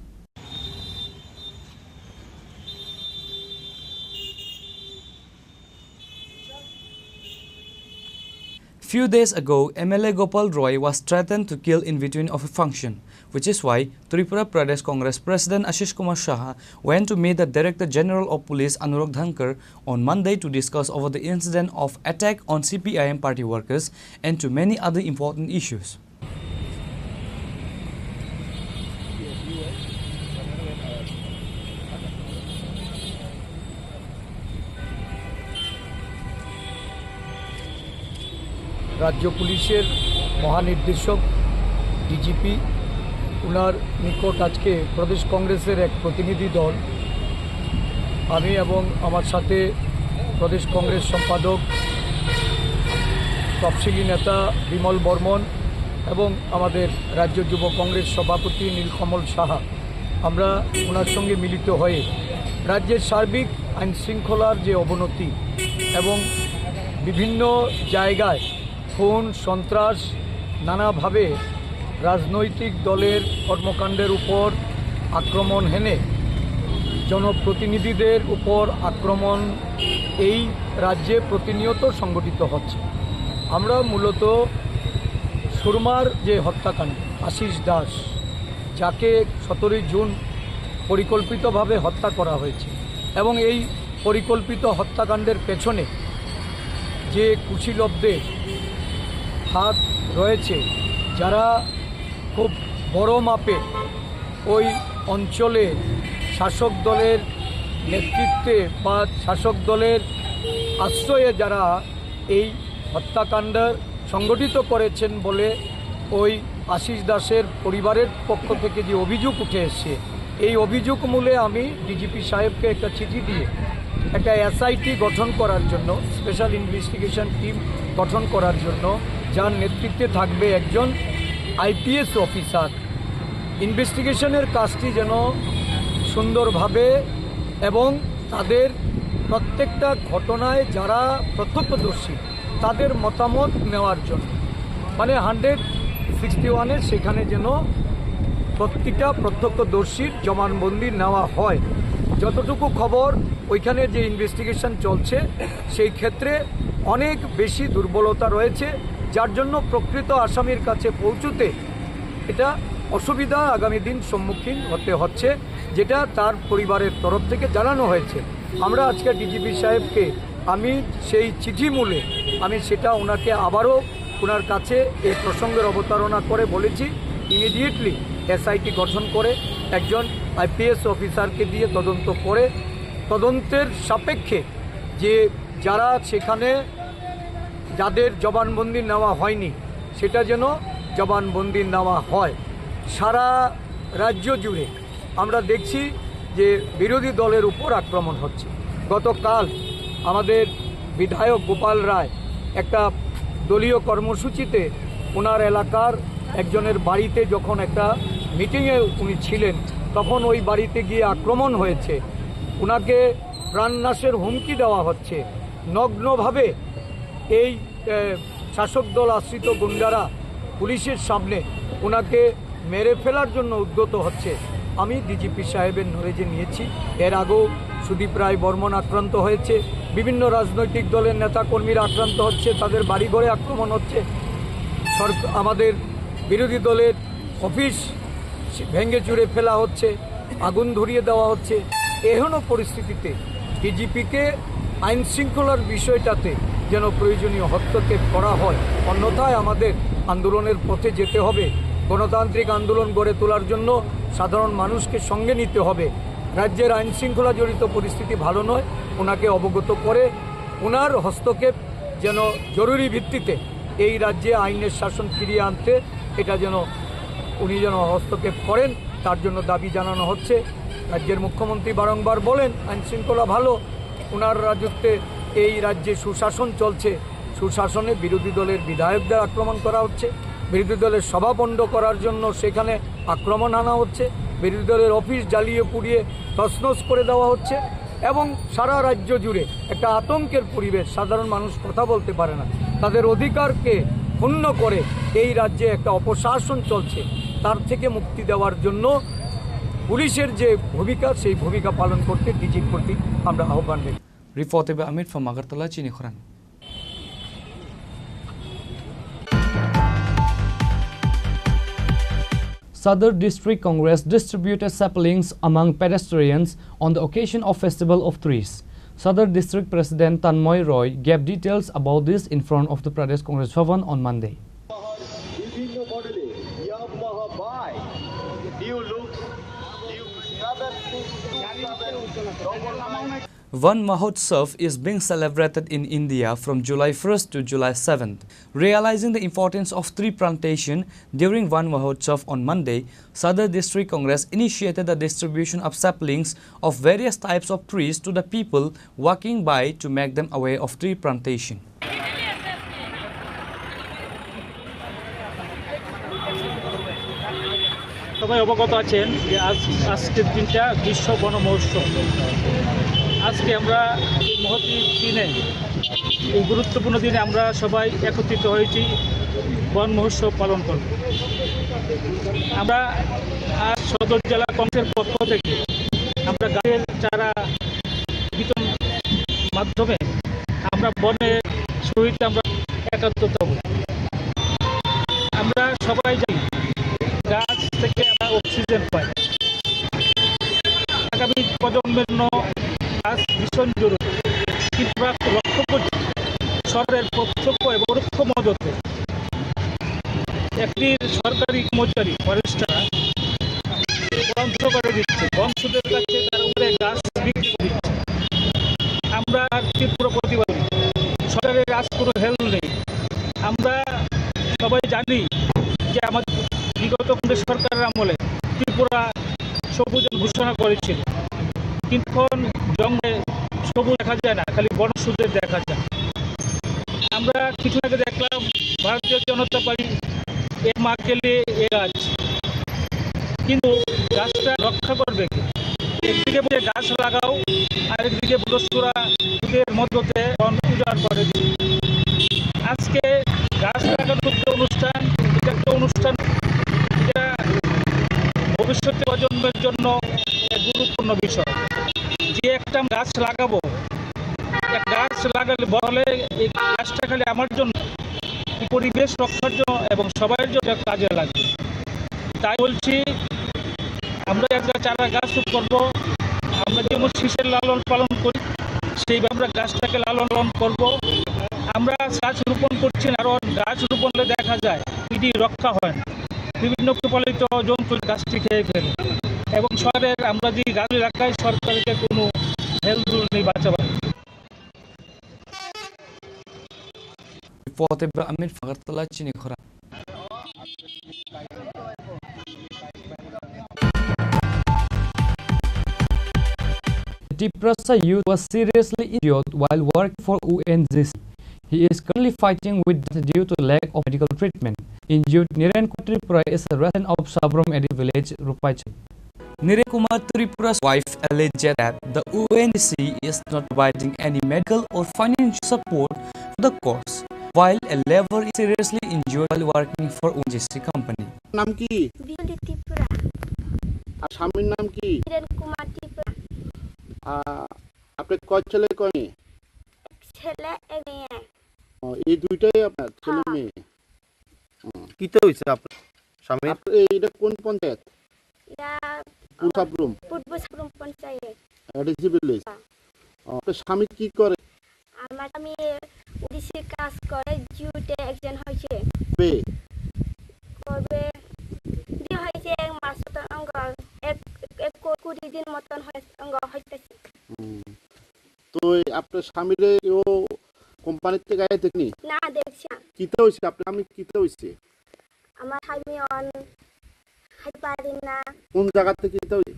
Speaker 23: Few days ago, MLA Gopal Roy was threatened to kill in between of a function which is why Tripura Pradesh Congress President Ashish Kumar Shah went to meet the Director General of Police Anurag Dhankar on Monday to discuss over the incident of attack on CPIM party workers and to many other important issues.
Speaker 18: রাজ্য পুলিশের মহানির্দেশক DGP উনার নিকট আজকে প্রদেশ কংগ্রেসের এক প্রতিনিধি দল আমি এবং আমার সাথে প্রদেশ কংগ্রেস সম্পাদক তফসিলি নেতা বিমল বর্মন এবং আমাদের রাজ্য যুব কংগ্রেস সভাপতি নীলকমল সাহা আমরা ওনার সঙ্গে মিলিত হয়ে রাজ্যের সার্বিক আইন শৃঙ্খলার যে অবনতি এবং বিভিন্ন জায়গায় খুন সন্ত্রাস নানাভাবে রাজনৈতিক দলের কর্মকাণ্ডের উপর আক্রমণ হেনে জনপ্রতিনিধিদের উপর আক্রমণ এই রাজ্যে প্রতিনিয়ত সংগঠিত হচ্ছে। আমরা মূলত সুরমার যে হত্যাকাণ্ড আশিস দাস যাকে 17 জুন পরিকল্পিতভাবে হত্যা করা হয়েছে এবং এই পরিকল্পিত হত্যাকাণ্ডের পেছনে যে কুশীলবদের হাত রয়েছে, যারা খুব বড় মাপে ওই অঞ্চলে শাসক দলের নেতৃত্বে বা শাসক দলের আশ্রয়ে যারা এই হত্যাকাণ্ড সংগঠিত করেছেন বলে ওই আশিস দাসের পরিবারের পক্ষ থেকে যে অভিযোগ উঠে এসছে, এই অভিযোগ মূলে আমি ডিজিপি সাহেবকে একটা চিঠি দিয়ে একটা এসআইটি গঠন করার জন্য, স্পেশাল ইনভেস্টিগেশন টিম গঠন করার জন্য, যার নেতৃত্বে থাকবে একজন আইপিএস অফিসার, ইনভেস্টিগেশনের কাজটি যেন সুন্দরভাবে এবং তাদের প্রত্যেকটা ঘটনায় যারা প্রত্যক্ষদর্শী তাদের মতামত নেওয়ার জন্য, মানে 161-এর সেখানে যেন প্রত্যেকটা প্রত্যক্ষদর্শীর জবানবন্দি নেওয়া হয়। যতটুকু খবর ওইখানে যে ইনভেস্টিগেশন চলছে সেই ক্ষেত্রে অনেক বেশি দুর্বলতা রয়েছে, যার জন্য প্রকৃত আসামির কাছে পৌঁছতে এটা অসুবিধা আগামী দিন সম্মুখীন হতে হচ্ছে, যেটা তার পরিবারের তরফ থেকে জানানো হয়েছে। আমরা আজকে ডিজিপি সাহেবকে আমি সেই চিঠি মূলে আমি সেটা ওনাকে আবারও ওনার কাছে এই প্রসঙ্গের অবতারণা করে বলেছি ইমিডিয়েটলি এসআইটি গঠন করে একজন আইপিএস অফিসারকে দিয়ে তদন্ত করে তদন্তের সাপেক্ষে যে যারা সেখানে যাদের জবানবন্দি নেওয়া হয়নি সেটা যেন জবানবন্দি নেওয়া হয়। সারা রাজ্য জুড়ে আমরা দেখছি যে বিরোধী দলের উপর আক্রমণ হচ্ছে। গতকাল আমাদের বিধায়ক গোপাল রায় একটা দলীয় কর্মসূচিতে ওনার এলাকার একজনের বাড়িতে যখন একটা মিটিংয়ে উনি ছিলেন তখন ওই বাড়িতে গিয়ে আক্রমণ হয়েছে, ওনাকে প্রাণনাশের হুমকি দেওয়া হচ্ছে। নগ্নভাবে এই শাসক দল আশ্রিত গুন্ডারা পুলিশের সামনে ওনাকে মেরে ফেলার জন্য উদ্যত হচ্ছে। আমি ডিজিপি সাহেবের নলেজে নিয়েছি, এর আগেও সুদীপ রায় বর্মন আক্রান্ত হয়েছে, বিভিন্ন রাজনৈতিক দলের নেতাকর্মীরা আক্রান্ত হচ্ছে, তাদের বাড়িঘরে আক্রমণ হচ্ছে, আমাদের বিরোধী দলের অফিস ভেঙে চুরে ফেলা হচ্ছে, আগুন ধরিয়ে দেওয়া হচ্ছে। এহেন পরিস্থিতিতে ডিজিপিকে আইন শৃঙ্খলার বিষয়টাতে যেন প্রয়োজনীয় হস্তক্ষেপ করা হয়, অন্যথায় আমাদের আন্দোলনের পথে যেতে হবে। গণতান্ত্রিক আন্দোলন গড়ে তোলার জন্য সাধারণ মানুষকে সঙ্গে নিতে হবে। রাজ্যের আইন শৃঙ্খলা জড়িত পরিস্থিতি ভালো নয়, ওনাকে অবগত করে ওনার হস্তক্ষেপ যেন জরুরি ভিত্তিতে এই রাজ্যে আইনের শাসন ফিরিয়ে আনতে এটা যেন উনি যেন হস্তক্ষেপ করেন, তার জন্য দাবি জানানো হচ্ছে। রাজ্যের মুখ্যমন্ত্রী বারংবার বলেন আইন শৃঙ্খলা ভালো, ওনার রাজত্বে এই রাজ্যে সুশাসন চলছে। সুশাসনে বিরোধী দলের বিধায়কদের আক্রমণ করা হচ্ছে, বিরোধী দলের সভা বন্ধ করার জন্য সেখানে আক্রমণ আনা হচ্ছে, বিরোধী দলের অফিস জ্বালিয়ে পুড়িয়ে তছনছ করে দেওয়া হচ্ছে এবং সারা রাজ্য জুড়ে একটা আতঙ্কের পরিবেশ। সাধারণ মানুষ কথা বলতে পারে না, তাদের অধিকারকে ক্ষুণ্ণ করে এই রাজ্যে একটা অপশাসন চলছে। তার থেকে মুক্তি দেওয়ার জন্য পুলিশের যে ভূমিকা সেই ভূমিকা পালন করতে ডিজির প্রতি আমরা আহ্বান জানাই।
Speaker 23: Reported by Amit from Agartala, Chini Khorang. Sadar District Congress distributed saplings among pedestrians on the occasion of Festival of Trees. Sadar District President Tanmoy Roy gave details about this in front of the Pradesh Congress Bhavan on Monday. Van Mahotsav is being celebrated in India from July 1st to July 7th. Realizing the importance of tree plantation during Van Mahotsav on Monday, Sadar District Congress initiated the distribution of saplings of various types of trees to the people walking by to make them aware of tree plantation.
Speaker 19: সবাই অবগত আছেন যে আজকের দিনটা বিশ্ব বন মহোৎসব। আজকে আমরা এই মহতী দিনে, এই গুরুত্বপূর্ণ দিনে আমরা সবাই একত্রিত হয়েছি বন মহোৎসব পালন করব। আমরা আজ সদর জেলা কংগ্রেসের পক্ষ থেকে আমরা গাছের চারা বিতরণ মাধ্যমে আমরা বনের সহিত আমরা একাত্মতা হব। আমরা সবাই জানি গাছ থেকে আমরা অক্সিজেন পাই। আগামী প্রজন্মের জন্য গাছ ভীষণ জরুরি, কিন্তু আমরা লক্ষ্য করছি সরকারের প্রত্যক্ষ এবং পরোক্ষ মদতে একটি সরকারি কর্মচারী ফরেস্টার বন্ধ করে দিচ্ছে, বনসুদের কাছে তার উপরে গাছ বিক্রি করে দিচ্ছে। আমরা তীব্র প্রতিবাদী, সরকারের আজ কোনো হেল্প নেই। আমরা সবাই জানি যে আমাদের বিগত কংগ্রেস সরকারের আমলে ত্রিপুরা সবুজ ঘোষণা করেছিল, কিন্তু এখন জঙ্গলে সবুজ দেখা যায় না, খালি বনসুদের দেখা যায়। আমরা কিছু আগে দেখলাম ভারতীয় জনতা পার্টি এ মা কেলে এ গাছ, কিন্তু গাছটা রক্ষা করবে কি? একদিকে বলে গাছ লাগাও, আরেকদিকে বনসুরা ওদের মধ্যে বন উজাড় করে দিচ্ছে। আজকে গাছ লাগানোর যে অনুষ্ঠান, এটা একটা অনুষ্ঠান, এটা ভবিষ্যৎ প্রজন্মের জন্য এক গুরুত্বপূর্ণ বিষয়। যে একটা গাছ লাগাবো, এক গাছ লাগালে বলে এই গাছটা খালি আমার জন্য, পরিবেশ রক্ষার জন্য এবং সবার জন্য কাজে লাগবে। তাই বলছি, আমরা একটা চারা গাছ করবো। আমরা যেমন শীষের লালন পালন করি, সেইভাবে আমরা গাছটাকে লালন পালন করবো। আমরা গাছ রোপণ করছি, আরও গাছ রোপণে দেখা যায় এটি রক্ষা হয় না, বিভিন্ন পালিত জন্তু গাছটি খেয়ে ফেলে, এবং শহরের আমরা যে গাছ এলাকায় সরকারকে কোনো হেল্প নেই বাঁচাবার।
Speaker 23: Reported by Amir Fagartala, Chini Khorang. Tripura youth was seriously injured while working for UNGC. He is currently fighting with death due to lack of medical treatment. Injured Chini Khorang Tripura is a resident of Sabrom Edit village, Rupaichai. Chini Khorang Tripura's wife alleged that the UNGC is not providing any medical or financial support for the cause, while a laborer is seriously injured while working for UNGC company.
Speaker 10: নাম কি? বিলি ত্রিপুরা। আর স্বামীর নাম কি? চীনি কুমার ত্রিপুরা। আপনি কয় ছেলে কয় মেয়ে? ছেলে এক মেয়ে। এই দুইটাই আপনার ছেলে মেয়ে?
Speaker 13: কিতে হইছে আপনার স্বামী?
Speaker 10: এটা কোন পঞ্চায়েত?
Speaker 12: এটা
Speaker 10: পুরসাবরুম।
Speaker 12: পূর্বসাবরুম পঞ্চায়েত।
Speaker 10: ADC village. আপনার স্বামী কি করে?
Speaker 12: আমার স্বামী ওডিসি কাজ করে, জিওতে একজন হয়েছে। করবে দিয়ে হয়েছে এক মাস মতন অঙ্গ, এক 20 দিন মতন অঙ্গ হইতেছে।
Speaker 10: তো আপনার স্বামীরে ও কোম্পানির থেকে গায়ে দেখনি?
Speaker 12: না, দেখছি না।
Speaker 10: কিতে হইছে? আপনার স্বামী কিতে হইছে?
Speaker 12: আমার স্বামী অন হাই পারি না।
Speaker 10: কোন জায়গা থেকে কিতে হইছে?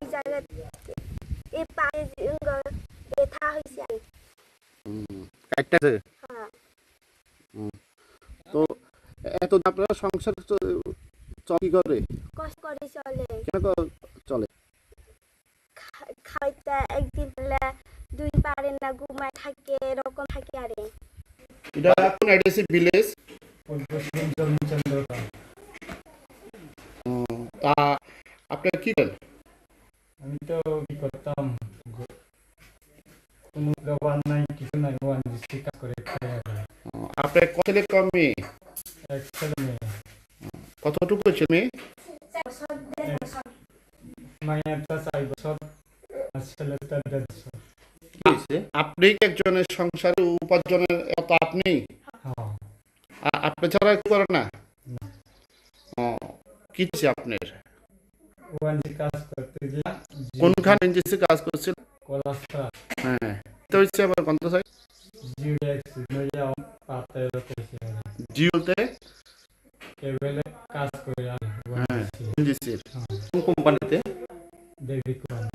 Speaker 12: এই জায়গা এই পায়ে অঙ্গ ব্যথা হইছে।
Speaker 10: কাটতেছে? হ্যাঁ। তো এত আপনারা সংসার চলি করে?
Speaker 12: কষ্ট করে চলে।
Speaker 10: কেন চলে?
Speaker 12: খাইতে একদিন পেলে দুই পারে না, ঘুমায় থাকে, এরকম থাকে। আরে
Speaker 10: এটা কোন এডিসি ভিলেজ? তা আপনার কি করেন?
Speaker 19: আমি তো কি করতাম, কোনো ব্যবহার নাই, কিছু নাই, কাজ করে খাই।
Speaker 10: আপনার কত ছেলে কম মেয়ে?
Speaker 19: এক ছেলে মেয়ে।
Speaker 10: কতটুকু ছেলে মেয়ে?
Speaker 19: মাইয়াটা 4 বছর আর ছেলেটা 1.5 বছর।
Speaker 10: আপনি কি একজনের সংসারে উপার্জনের এত আপনি আপনি ছাড়া কি করে না? কি হচ্ছে আপনার?
Speaker 19: ওয়ানজি কাজ করতে গিয়ে
Speaker 10: কোনখানে এনজিসি কাজ করছিল?
Speaker 19: কলাস্তা।
Speaker 10: হ্যাঁ তো হচ্ছে আবার কোন সাইড?
Speaker 19: জিওএক্স নয়া পাতে রতেছে।
Speaker 10: জিওতে
Speaker 19: কেবলে কাজ করে আর
Speaker 10: হ্যাঁ এনজিসি কোন কোম্পানিতে?
Speaker 19: দেবী কোম্পানি।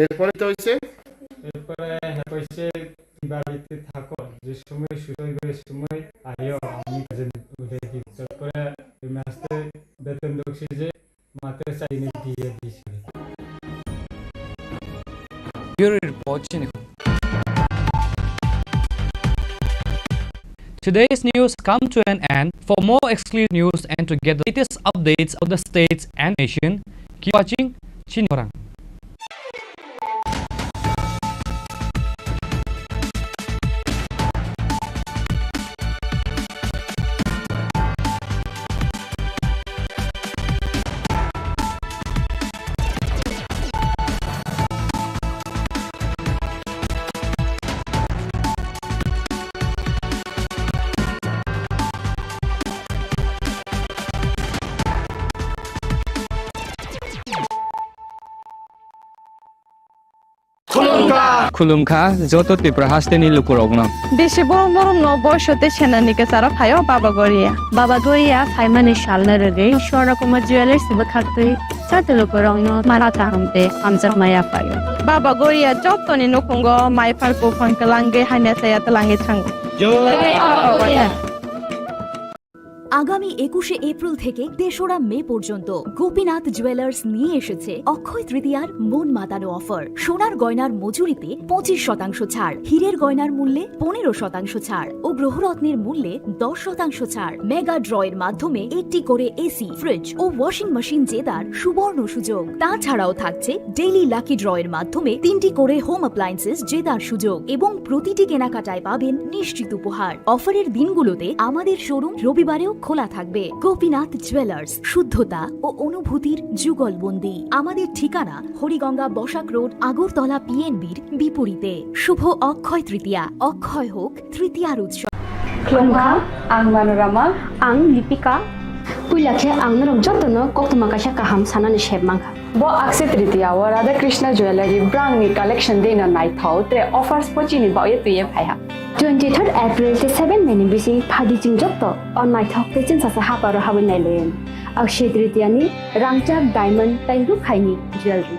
Speaker 10: এরপরে তো হচ্ছে
Speaker 19: এরপরে হয়েছে বাড়িতে থাকো, যে সময় সুযোগ হবে সময় আইও, আমি কাজে উঠে দিই। তারপরে ওই মাসে বেতন দেখছি যে মাত্র 4 দিন দিয়ে দিয়েছে।
Speaker 23: Bureau report, Chini. Today's news come to an end. For more exclusive news and to get the latest updates of the states and nation, keep watching Chini Khorang.
Speaker 9: खुलुमखा जत त्रिपुरा हास्टेनि लुकुरगन
Speaker 21: बेसे बरम बरम न बयसते सेनानिके सारा फायो बाबा गोरिया फाइमानि शालना रगे शोरा कुमार ज्वेलर्स बखाते साते लुकुरगन माराता हमते हमजा माया फायो बाबा गोरिया जतनि नकुंगो माय फारको फंकलांगे हाने साया तलांगे थांगो
Speaker 20: আগামী 21শে এপ্রিল থেকে ৩রা মে পর্যন্ত গোপীনাথ জুয়েলার্স নিয়ে এসেছে অক্ষয় তৃতীয়ার মন মাতানো অফার। সোনার গয়নার মজুরিতে 25% ছাড়, হীরের গয়নার মূল্যে 15% ছাড় ও গ্রহরত্নের মূল্যে 10% ছাড়। মেগা ড্রয়ের মাধ্যমে একটি করে এসি, ফ্রিজ ও ওয়াশিং মেশিন জেতার সুবর্ণ সুযোগ। তাছাড়াও থাকছে ডেইলি লাকি ড্রয়ের মাধ্যমে 3টি করে হোম অ্যাপ্লায়েন্সেস জেতার সুযোগ এবং প্রতিটি কেনাকাটায় পাবেন নিশ্চিত উপহার। অফারের দিনগুলোতে আমাদের শোরুম রবিবারেও খোলা থাকবে। গোপীনাথ জুয়েলার্স, শুদ্ধতা ও অনুভূতির যুগলবন্দি। আমাদের ঠিকানা হরিগঙ্গা বসাক রোড, আগরতলা পিএনবির বিপরীতে। শুভ অক্ষয় তৃতীয়া, অক্ষয় হোক তৃতীয়ার উৎসব।
Speaker 22: Klongka, ang Manorama, ang Lipika. Puilakhe ang narong jotono koktuma kasha kaham sanani shebmangka. Bo akse tritiya wa Radha Krishna Jewelry brand ni collection dena nai thau tre offers pochini ba ye tuye phaiha. 23rd April te 7 meni bisi phadi ching jotto on nai thau te chin sa ha paro ha nai len. Akshe tritiya ni rangchak diamond tai ru khaini jewelry.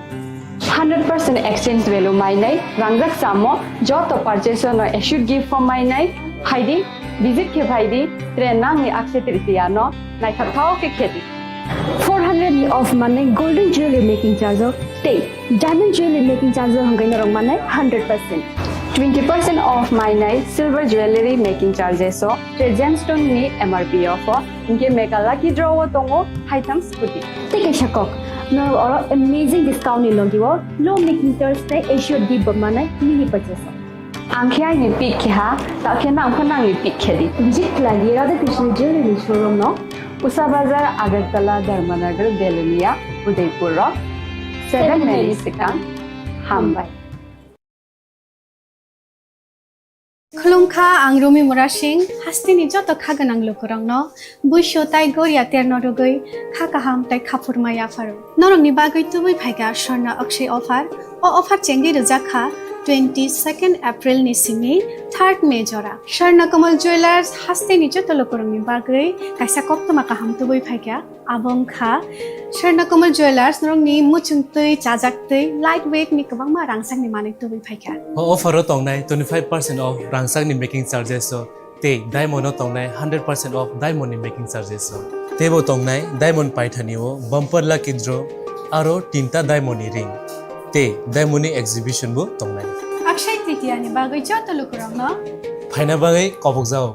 Speaker 22: 100% exchange value mai nai rangjak samo joto purchase no should give for mai nai haidi visit ke bhaidi tre nang ni akshe tritiya no nai thau ke kheti 400 ni off mane golden jewelry making charge of te diamond jewelry making charge hangai na rong mane 100% 20% off my night silver jewelry making charges so the gemstone ni MRP offer inke mega lucky draw tongo items puti take a shakok no or amazing discount ni logiwo low making charge te issue di mane mini purchase angkhya ni pick kha ta khena angkhana ni pick khedi visit lagi Radha Krishna jewelry showroom no Usa Bazar, Agartala, Dharmanagar, Belunia, Udaipur Rock, 7 Melisika, Hambai.
Speaker 24: Khulungkha ang Rumi Murashing, hastini joto khaganang lukurangno, buisho tai goria ternodogoi, khakaham tai khapurmaya faru. Norong ni bagoi tubui phaiga shorna akshay offer, o offer chengi rujakha 22nd April ni simi 3rd May jora. Sharna Kamal Jewelers haste ni joto lokurang ni bagoi, kaisa koktoma kaham tubui phaiga, abong kha. Sharna Kamal Jewelers norong ni muchungtui, chajaktui, lightweight ni kabang ma rangsang ni manik tubui phaiga.
Speaker 25: Offer o tongnai 25% off rangsang ni making charges so te diamond o tongnai 100% off diamond ni making charges so tebo tongnai diamond paithani o bumper lucky draw aro 3ta diamond ni ring te diamond ni exhibition bo tongnai
Speaker 24: Akshay Tritiya ni bagoi joto lukurang no
Speaker 25: phaina bagai kobok jao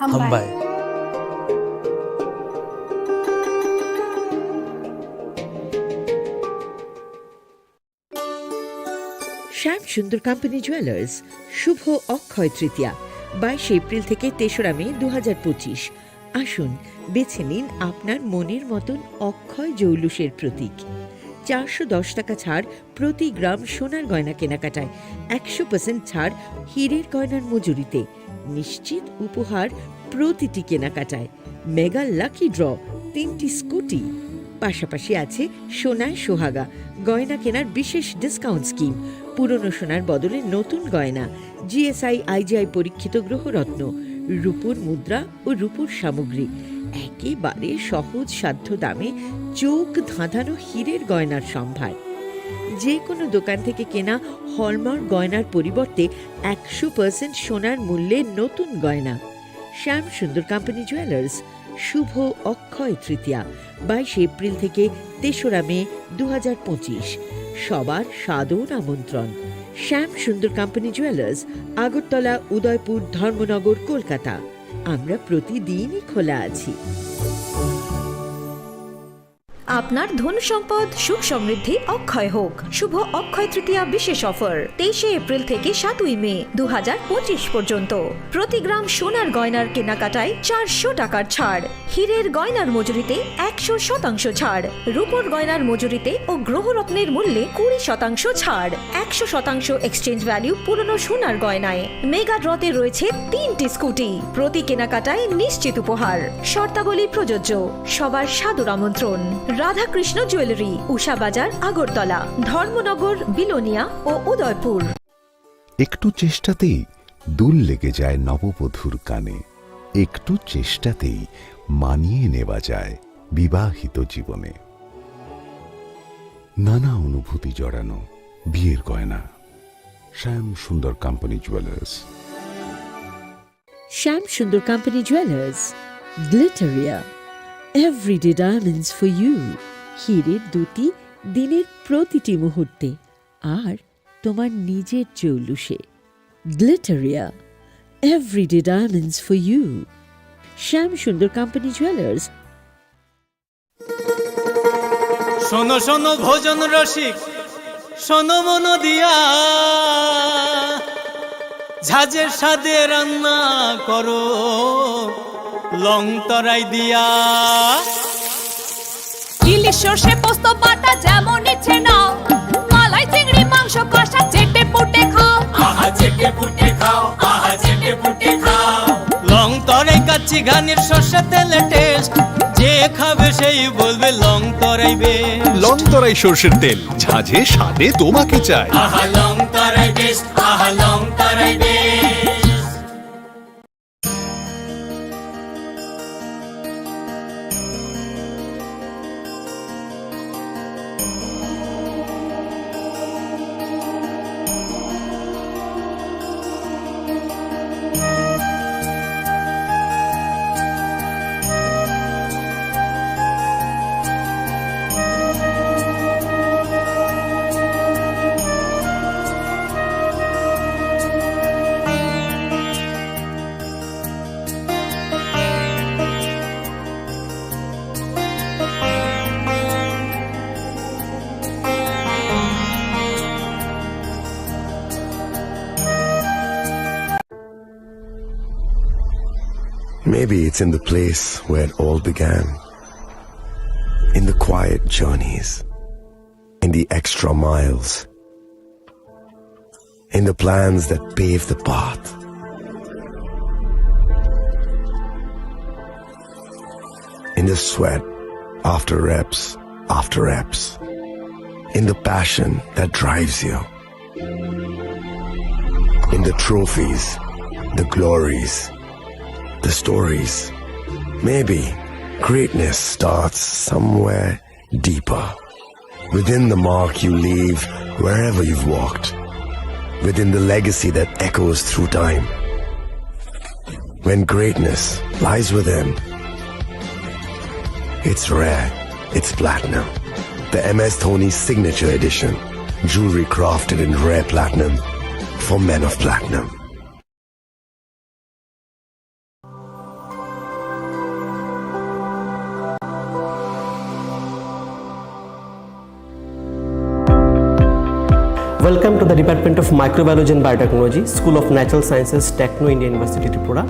Speaker 25: hambai
Speaker 26: Shyam Sundar company jewellers Shubho Akshaya Tritiya 22 April থেকে 3রা মে 2025 আসুন বেছে নিন আপনার মনের মতন অক্ষয় জৌলুসের প্রতীক। 410 টাকা ছাড় প্রতি গ্রাম সোনার গয়না কেনাকাটায়, 100% ছাড় হীরের গয়নার মজুরিতে, নিশ্চিত উপহার প্রতিটি কেনাকাটায়, মেগা লাকি ড্র 3টি স্কুটি। পাশাপাশি আছে সোনায় সোহাগা গয়না কেনার বিশেষ ডিসকাউন্ট স্কিম, পুরনো সোনার বদলে নতুন গয়না, জিএসআই আইজিআই পরীক্ষিত গ্রহরত্ন, রূপোর মুদ্রা ও রূপোর সামগ্রী, একেবারে সহজ সাধ্য দামে চোখ ধাঁধানো হীরের গয়নার সম্ভার। যে কোনো দোকান থেকে কেনা হলমার্ক গয়নার পরিবর্তে 100% সোনার মূল্যে নতুন গয়না। শ্যাম সুন্দর কোম্পানি জুয়েলার্স, শুভ অক্ষয় তৃতীয়া 22 এপ্রিল থেকে 3রা মে 2025। সবার সাদর আমন্ত্রণ। শ্যাম সুন্দর কোম্পানি জুয়েলার্স, আগরতলা, উদয়পুর, ধর্মনগর, কলকাতা। আমরা প্রতিদিনই খোলা আছি।
Speaker 8: আপনার ধন সম্পদ সুখ সমৃদ্ধি অক্ষয় হোক। শুভ অক্ষয় তৃতীয়া বিশেষ অফার 23 এপ্রিল থেকে 7 মে 2025 পর্যন্ত। প্রতি গ্রাম সোনার গয়নার কেনাকাটায় 400 টাকার ছাড়, হীরের গয়নার মজুরিতে 100% ছাড়, রূপোর গয়নার মজুরিতে ও গ্রহরত্নের মূল্যে 20% ছাড়, 100% এক্সচেঞ্জ ভ্যালু পুরনো সোনার গয়নায়। মেগা ড্রতে রয়েছে 3টি স্কুটি, প্রতি কেনাকাটায় নিশ্চিত উপহার। শর্তাবলী প্রযোজ্য। সবার সাদর আমন্ত্রণ। রাধাকৃষ্ণ জুয়েলারি, উষা বাজার, আগরতলা, ধর্মনগর, বিলোনিয়া ও উদয়পুর।
Speaker 1: একটু চেষ্টাতেই দুল লেগে যায় নববধূর কানে, একটু চেষ্টাতেই মানিয়ে নেওয়া যায় বিবাহিত জীবনে। নানা অনুভূতি জড়ানো বিয়ের গয়না। শ্যাম Sundar company jewellers.
Speaker 26: Shyam Sundar company jewellers, Glitteria, everyday diamonds for you. হীরের দুটি দিনের প্রতিটি মুহূর্তে আর তোমার নিজের জৌলুসে। Glitteria, everyday diamonds for you. Shyam Sundar company jewellers.
Speaker 3: শোনো শোনো ভোজন রসিক, শোনো মন দিয়া, ঝাঁঝের স্বাদে রান্না করো লং তরাই দিয়া।
Speaker 4: ইলিশ সর্ষে পোস্ত বাটা যেমন ইচ্ছে নাও, মালাই চিংড়ি মাংস কষা চেটে পুটে খাও,
Speaker 3: আহা চেটে পুটে খাও, আহা চেটে পুটে খাও। লং তরাই কাচ্চি ঘানির সর্ষে তেলে টেস্ট, যে খাবে সেই বলবে লং তরাই বেস্ট।
Speaker 14: লং তরাই সর্ষের তেল, ঝাঁঝে স্বাদে তোমাকে চাই।
Speaker 3: আহা লং তরাই বেস্ট, আহা long Terai best.
Speaker 7: Maybe it's in the place where it all began. In the quiet journeys. In the extra miles. In the plans that pave the path. In the sweat after reps after reps. In the passion that drives you. In the trophies, the glories, the stories. Maybe greatness starts somewhere deeper. Within the mark you leave wherever you've walked. Within the legacy that echoes through time. When greatness lies within, it's rare, it's platinum. The MS Dhoni Signature Edition. Jewelry crafted in rare platinum for men of platinum.
Speaker 15: Welcome to the Department of Microbiology and Biotechnology, School of Natural Sciences, Techno India University, Tripura.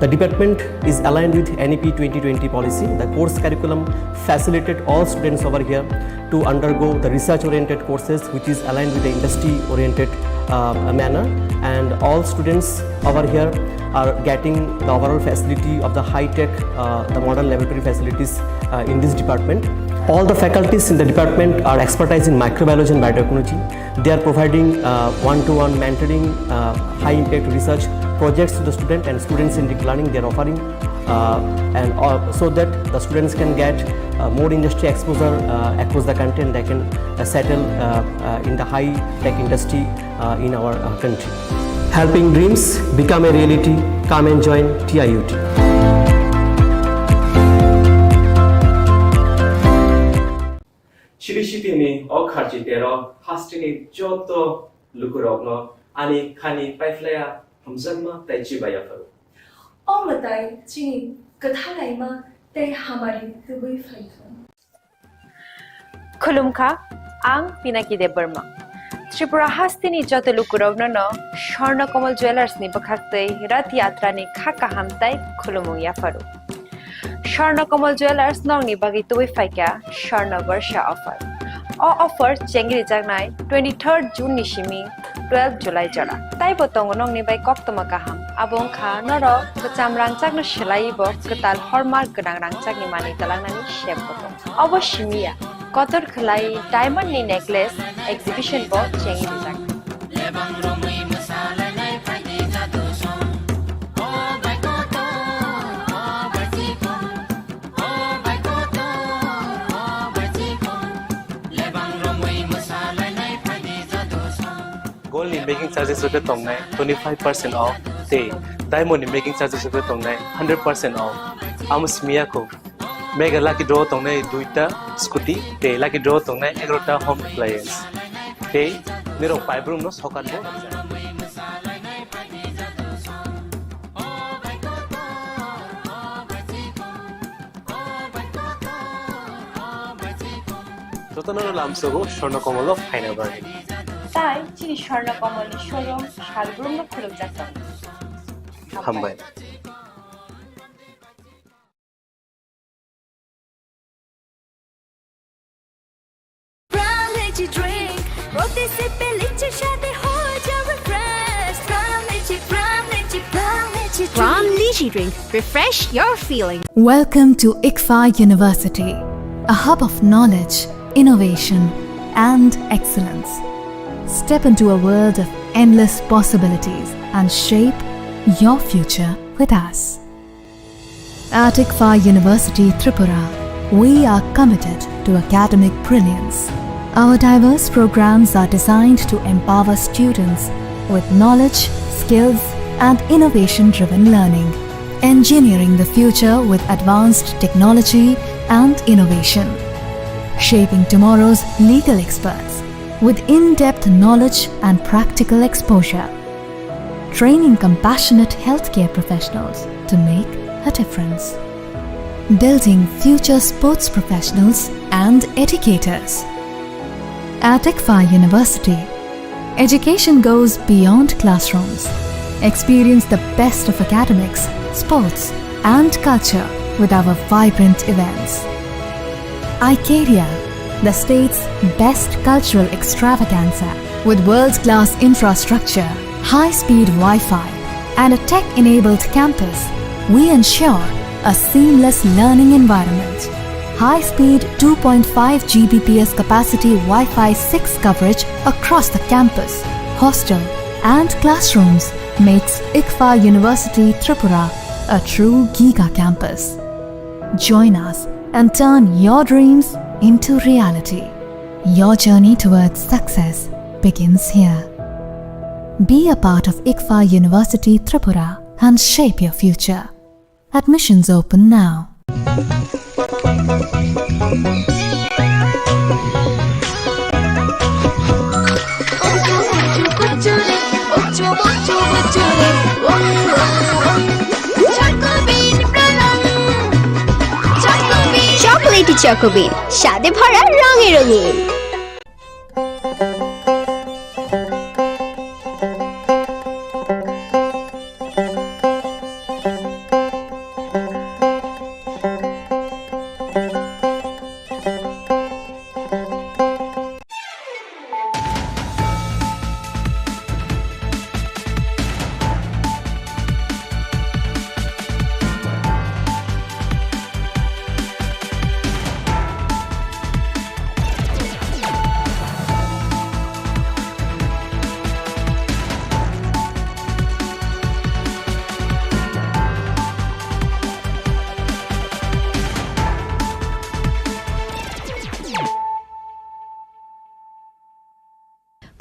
Speaker 2: The department is aligned with NEP 2020 policy. The course curriculum facilitated all students over here to undergo the research-oriented courses, which is aligned with the industry-oriented manner. And all students over here are getting the overall facility of the high-tech, the modern laboratory facilities in this department. All the faculties in the department are expertise in microbiology and biotechnology. They are providing one-to-one mentoring, high-impact research projects to the student, and students in deep learning they are offering, so that the students can get more industry exposure across the country, and they can settle in the high-tech industry in our country. Helping dreams become a reality. Come and join TIUT.
Speaker 23: Chirishitini Okharjitero Hastini Joto Lukurogno Ani Khani Paiflaya Hamzanma Taichibaya Faru.
Speaker 4: All the time, Chini Kathalaima, they hamari the way faithful.
Speaker 5: Khulumkha, Ang Pinaki de Burma. Tripura Hastini Joto Lukurogno, Shorna Komal Jewelers Nibakate, Rati Atrani Kaka Hamtai, Khulumuya Faru. Shorna Komal Jewelers Nongni Bagitui Faika, Shorna Varsha offer. All offer Chengri Jagnai, 23rd June Nishimi, 12th July Jara. Taibo Tongonong by Koktomakaham, Abong Kha, Noro, the Chamrang Chagno Shalaibo, Katal Hormark Ganang Chagi Mani Talangani Sheboto. Obo Shimia, Kotor Kalai, Diamond Necklace, Exhibition Board Chengri Jagnai.
Speaker 25: Gold in making charges of the tongue 25% off. They diamond in making charges of the tongue 100% off. Amus Miyako. Mega lucky draw tongue duita scooty. They lucky draw tongue agrota home appliance. They Nero Pibrum no Sokan. Totanano Lamsogo, Shorna Komolo, Pineapple.
Speaker 5: তাই চিনি স্বর্ণ Kamali showroom শালগ্রুম খুলুক যাত্রা
Speaker 25: হাম্বাই
Speaker 8: Brown Lychee Drink. Refresh your feeling.
Speaker 6: Welcome to ICFA University, a hub of knowledge, innovation, and excellence. Step into a world of endless possibilities and shape your future with us. At ICFA University Tripura, we are committed to academic brilliance. Our diverse programs are designed to empower students with knowledge, skills, and innovation-driven learning, engineering the future with advanced technology and innovation, shaping tomorrow's legal experts with in-depth knowledge and practical exposure, training compassionate healthcare professionals to make a difference, building future sports professionals and educators. At ICFA University, education goes beyond classrooms. Experience the best of academics, sports, and culture with our vibrant events. Icaria, the state's best cultural extravaganza, with world-class infrastructure, high-speed Wi-Fi, and a tech-enabled campus, we ensure a seamless learning environment. High-speed 2.5 Gbps capacity Wi-Fi 6 coverage across the campus, hostel, and classrooms makes ICFA University Tripura a true giga campus. Join us and turn your dreams into reality. Your journey towards success begins here. Be a part of ICFA University Tripura and shape your future. Admissions open now.
Speaker 11: Chocolatey চকোবিন, স্বাদে ভরা রঙে রঙিন।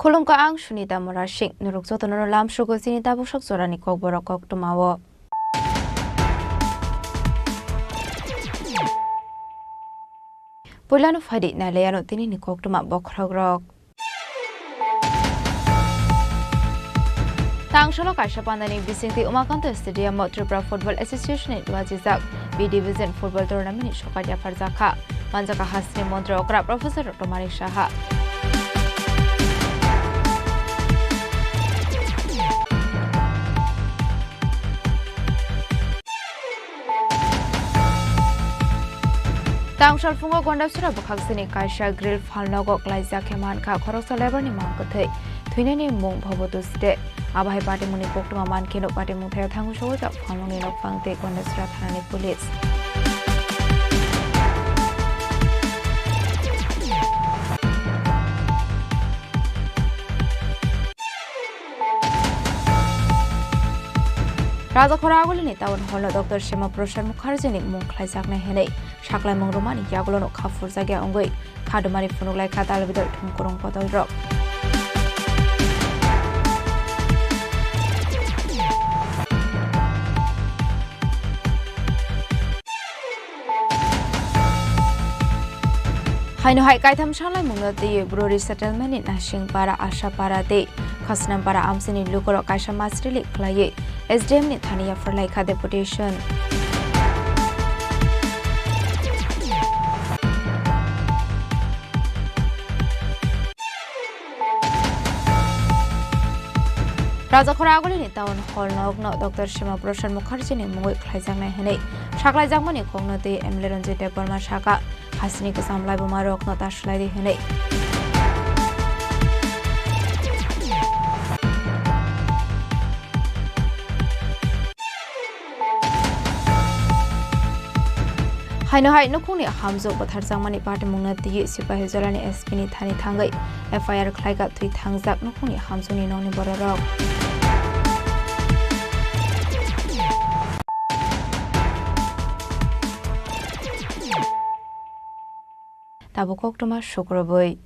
Speaker 12: Khulumka ang Sunita Morashing nuruk soto noro lam shugo sinita busok zorani kok borok kok tumawo. Pulano fadi na leyano tini ni kok tuma bokragrok. Tang sholo kaisha pandani bisingti Umakanto Stadium Tripura Football Association it wajizak B Division Football Tournament shokaja farzaka manjaka hasni montre okra Professor Dr. Manik Shaha. Tang shol fungo gonda sura bukhaksini kaisha grill falnogo klaisa keman ka khoroksa lebar ni mangkathai thuine ni mung bhobotu ste abahai party muni koktuma man keno party mung thaya thangu shoga ka falnoni nok phangte gonda sura thanani police Raja Khoraguli ni tawon holo Dr. Shema Prashar Mukherjee ni mung khlaijak na henei shaklai mongrumani yagulo no khafur jagya ongoi khadumani funuglai khatal bidor thumkurung potoi rok Haino hai kaitham shalai mungati Brori settlement in Nashing para Asha para de khasnam para amsini lukoro kaisha masrili khlai SDM ni thaniya farlai kha deputation Raja Khoraguli ni tawon hall no Dr. Shema Prashar Mukherjee ni mungoi khlaijak na henei shaklai jakmani khongnoti Emile Ranjit Deborma shaka hasini ko samlai buma rok no tashlai di henei Haino hai nukuni hamzo bathar jangmani party mungna ti sipahi jorani SP ni thani thangai FIR khlaiga thui thangjak nukuni hamzo ni noni bororok Tabukok tuma shukraboi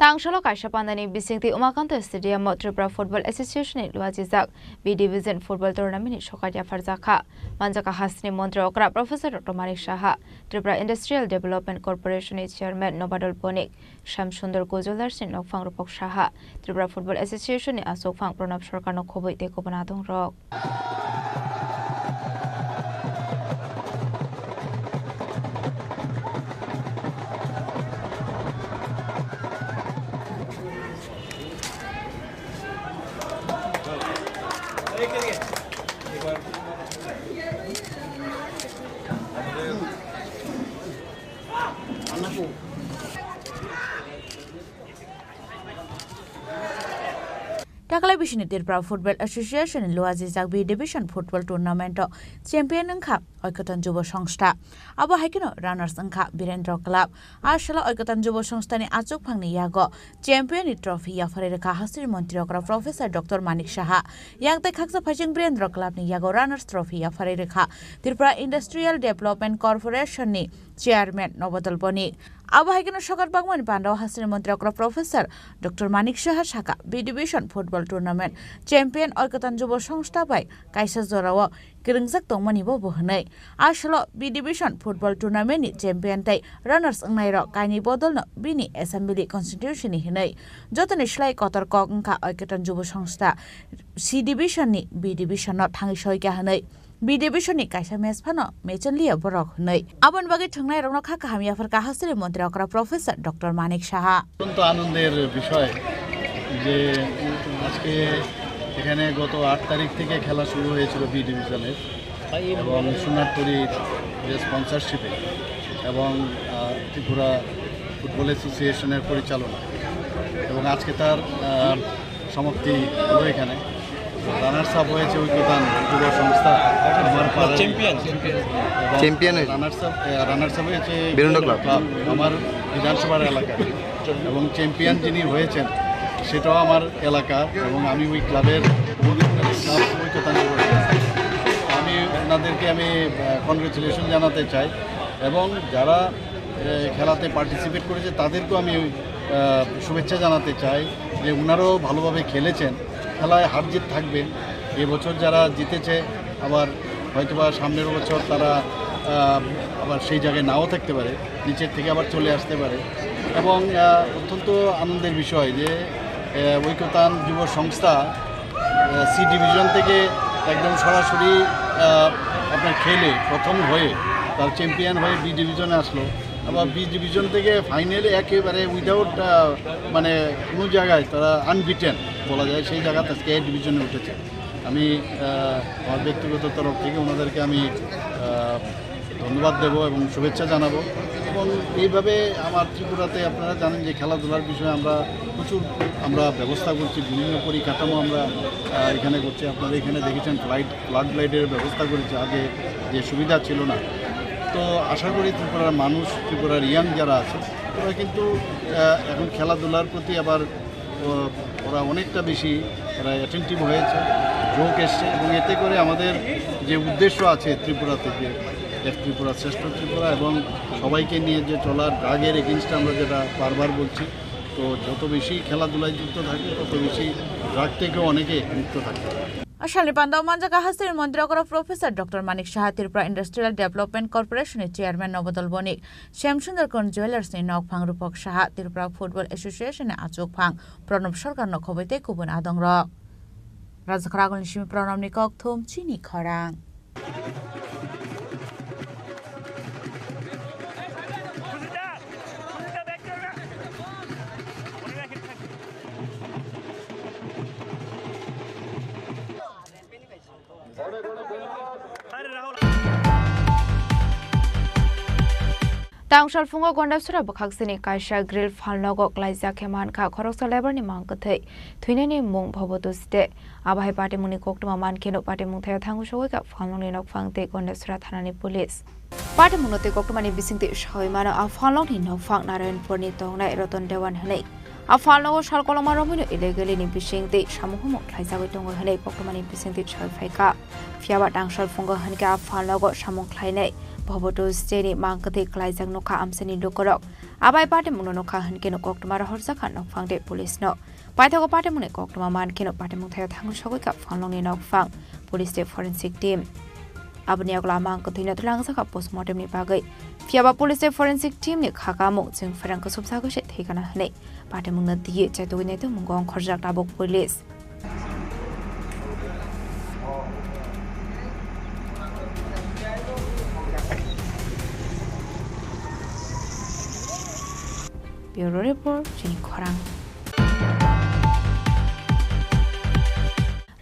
Speaker 12: Tangsholo kaisha pandani bisingti Umakanto Stadium Tripura Football Association it wajizak B Division Football Tournament shokaja farzaka manjaka hasni montre okra Professor Dr. Manik Shaha Tripura Industrial Development Corporation Chairman Nobadol Ponik Shamsundar Gojoldar sin nokfang rupok Shaha Tripura Football Association ni asokfang Pranab Sarkar no khoboi te ko banadong rok Takalai bishini Tripura Football Association luajizak B Division Football Tournament champion angkha oikotan jubo songstha abo haikino runners angkha Birendra Club ashala oikotan jubo songstha ni achuk phangni yago champion ni trophy yafare rekha hasir mantri okra Professor Dr. Manik Shaha yakte khaksa phajing Birendra Club ni yago runners trophy yafare rekha Tripura Industrial Development Corporation ni chairman Nobadol Boni abo haikino sokar bagmani pandaw hasir mantri okra Professor Dr. Manik Shaha shaka B Division Football Tournament champion oikotan jubo songstha bai kaisa jorao kiringjak tongmani bo bohnai asalo B Division Football Tournament ni champion tai runners angnai ro kaini bodol no bini assembly constitution ni hinai jotoni slai kotor kok angka oikotan jubo songstha C Division ni B Division no thangi soika hanai B Division ni kaisa match phano mechanliya borok hunai abon bagi thangnai rokno kha kahamiya farka hasire মন্ত্রী okra Professor Dr. Manik Shaha
Speaker 10: অত্যন্ত আনন্দের বিষয় যে আজকে এখানে গত 8 তারিখ থেকে খেলা শুরু হয়েছিল বি ডিভিশনের এবং সোনারতরীর যে স্পন্সরশিপে এবং ত্রিপুরা ফুটবল অ্যাসোসিয়েশনের পরিচালনা এবং আজকে তার সমাপ্তি হলো এখানে রানার্স আপ হয়েছে ঐক্যতান যুব সংস্থা চ্যাম্পিয়ন রানার্স আপ হয়েছে বীরেন্দ্র ক্লাব আমার বিধানসভার এলাকা এবং চ্যাম্পিয়ন যিনি হয়েছেন সেটাও আমার এলাকা এবং আমি ওই ক্লাবের ঐক্যতান যুব আমি ওনাদেরকে আমি কনগ্রেচুলেশন জানাতে চাই এবং যারা খেলাতে পার্টিসিপেট করেছে তাদেরকেও আমি শুভেচ্ছা জানাতে চাই যে ওনারাও ভালোভাবে খেলেছেন। খেলায় হার জিত থাকবে। এবছর যারা জিতেছে আবার হয়তোবা সামনের বছর তারা আবার সেই জায়গায় নাও থাকতে পারে, নিচের থেকে আবার চলে আসতে পারে। এবং অত্যন্ত আনন্দের বিষয় যে ঐক্যতান যুব সংস্থা সি ডিভিশন থেকে একদম সরাসরি আপনার খেলে প্রথম হয়ে তার চ্যাম্পিয়ন হয়ে বি ডিভিশনে আসলো। আবার বি ডিভিশন থেকে ফাইনালে একেবারে উইদাউট মানে কোনো জায়গায় তারা আনবিটেন বলা যায়, সেই জায়গাতে আজকে এ ডিভিশনে উঠেছে। আমি আমার ব্যক্তিগত তরফ থেকে ওনাদেরকে আমি ধন্যবাদ দেব এবং শুভেচ্ছা জানাবো। এবং এইভাবে আমার ত্রিপুরাতে আপনারা জানেন যে খেলাধুলার বিষয়ে আমরা প্রচুর ব্যবস্থা করছি, বিভিন্ন পরিকাঠামো আমরা এখানে করছি। আপনারা এখানে দেখেছেন ফ্লাড লাইটের ব্যবস্থা করেছি, আগে যে সুবিধা ছিল না। তো আশা করি ত্রিপুরার মানুষ, ত্রিপুরার ইয়াং যারা আছে ওরা কিন্তু এখন খেলাধুলার প্রতি আবার ওরা অনেকটা বেশি ওরা অ্যাটেন্টিভ হয়েছে, ঝোঁক এসছে। এবং এতে করে আমাদের যে উদ্দেশ্য আছে ত্রিপুরা থেকে, এক ত্রিপুরা শ্রেষ্ঠ ত্রিপুরা, এবং সবাইকে নিয়ে যে চলার ড্রাগের এগেনস্টে আমরা যেটা বারবার বলছি, তো যত বেশি খেলাধুলায় যুক্ত থাকবে তত বেশি ড্রাগ থেকেও অনেকে মুক্ত থাকবে।
Speaker 12: আসালি পান্দাও মানজাকা হাসির মন্ত্রী professor doctor Manik Saha Tripura industrial development কর্পোরেশনের চেয়ারম্যান নবদল বণিক শ্যামসুন্দর কন জুয়েলার্সনি নকফাং রূপক সাহা ত্রিপুরা ফুটবল এসোসিয়েশনে আচুক ফাং প্রণব সরকার নখবৈতে কুবুন আদং রক রাজখরাগল সিমি প্রণব নিকক থুম চিনি খরাং।
Speaker 5: Tangshal fungo gondasura bakhaksini kaisha grill falnogo klaisa keman kha khoroksa labor ni mangkathai thuinani mung bhobotuste abai party muni koktuma man keno party mung thaya thangu sogoi ka falnoni nok phangte gondasura thanani police party munote koktumani bisingte shoi mana a falnoni nok phang narayanpur ni tongnai roton dewan hanai a falnogo shalkoloma romino illegally ni bisingte samuhumo klaisa tongo hanai koktumani bisingte shoi phaika fiaba tangshal fungo hanka a falnogo samung khlainai Bobotos Jenny Mankati Klaisang Noka Amseni Lukorok. Abai Party Munoka Hankino Koktumara Horsaka no found police no. Paitago Party Munikokuma Man Kino Party Mutaya Tangushawika found in Fang, police forensic team. Abniagla Mankatina Langsaka postmortem ni Bagai. Fiaba police forensic team ni Hakamo, Sing Franco Subsago taken a honey. Party Muna Di Chatuinato Mungon Korjak Abok police. Bureau Report, Chini Khorang.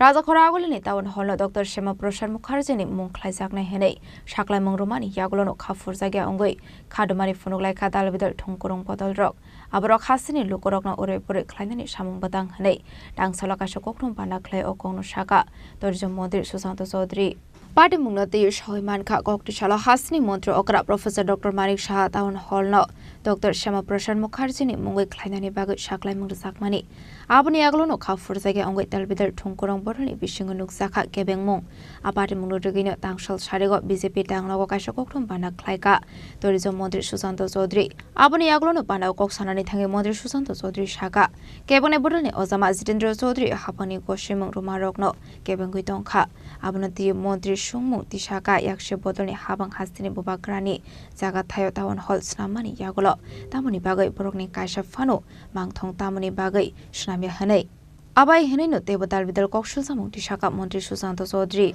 Speaker 5: Raja Khoragul ni tawon holo Dr. Shema Prashar Mukherjee ni mung khlaisak na henei saklai mungrumani yagulono khafur jagya ongoi khadumani funuklai khadal bidal thongkorong bodol rok aborok hasini lukorok na ore pore khlainani samung batang henei tangsala ka sokokrom bana khlai okongno saka torjo modir Susanto Chaudhary Party Mungnati Shoiman Ka Koktishala Hasni Montro Okra Professor Dr. Manik Shah Town Hall no Dr. Shema Prashar Mukherjee ni Mungwe Klainani Bagu Shaklai Mungsakmani Abuni Aglono Khafur Zage Ongwe Talbidal Tungkorong Boroni Bishingu Nuksaka Kebeng Mung A Party Mungrugino Tangshal Sharigo BJP Tanglago Kashokokrum Bana Klaika Torizo Modri Susanto Chaudhary Abuni Aglono Bana Koksanani Tangi Modri Susanto Chaudhary Shaka Kebone Boroni Ozama Zitendra Chaudhary Hapani Goshimung Rumarokno Kebengui Tongka Abunati Modri Shungmu Tishaka Yakshe Bodoni Habang Hastini Bubakrani Zaga Tayo Tawon Hall Snamani Yagulo Tamuni Bagai Borokni Kaisha Fano Mangthong Tamuni Bagai Shnamya Hanei Abai Henei no Tebotal Vidal Kokshul Samung Tishaka Montri Susanto Chaudhary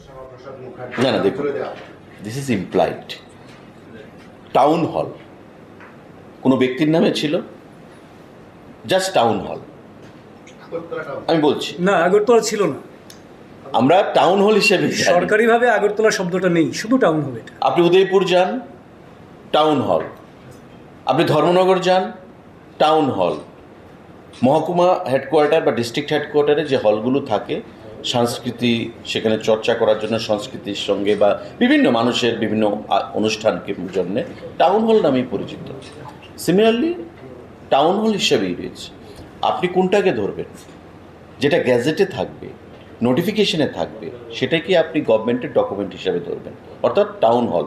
Speaker 13: No, this is implied. Town hall. কোনো ব্যক্তির নামে ছিল just town hall আমি বলছি
Speaker 15: না আগরতলা ছিল না
Speaker 13: আমরা টাউন হল হিসেবে
Speaker 15: সরকারিভাবে আগরতলা শব্দটা নেই শুধু টাউন হল এটা
Speaker 13: আপনি উদয়পুর যান টাউন হল আপনি ধর্মনগর যান টাউন হল মহকুমা হেডকোয়ার্টার বা ডিস্ট্রিক্ট হেডকোয়ার্টারে যে হলগুলো থাকে সংস্কৃতি সেখানে চর্চা করার জন্য সংস্কৃতির সঙ্গে বা বিভিন্ন মানুষের বিভিন্ন অনুষ্ঠানকে জন্য টাউন হল নামেই পরিচিত সিমিলারলি টাউন হল হিসেবেই রয়েছে আপনি কোনটাকে ধরবেন যেটা গ্যাজেটে থাকবে নোটিফিকেশনে থাকবে সেটা কি আপনি গভর্নমেন্টের ডকুমেন্ট হিসেবে ধরবেন অর্থাৎ টাউন হল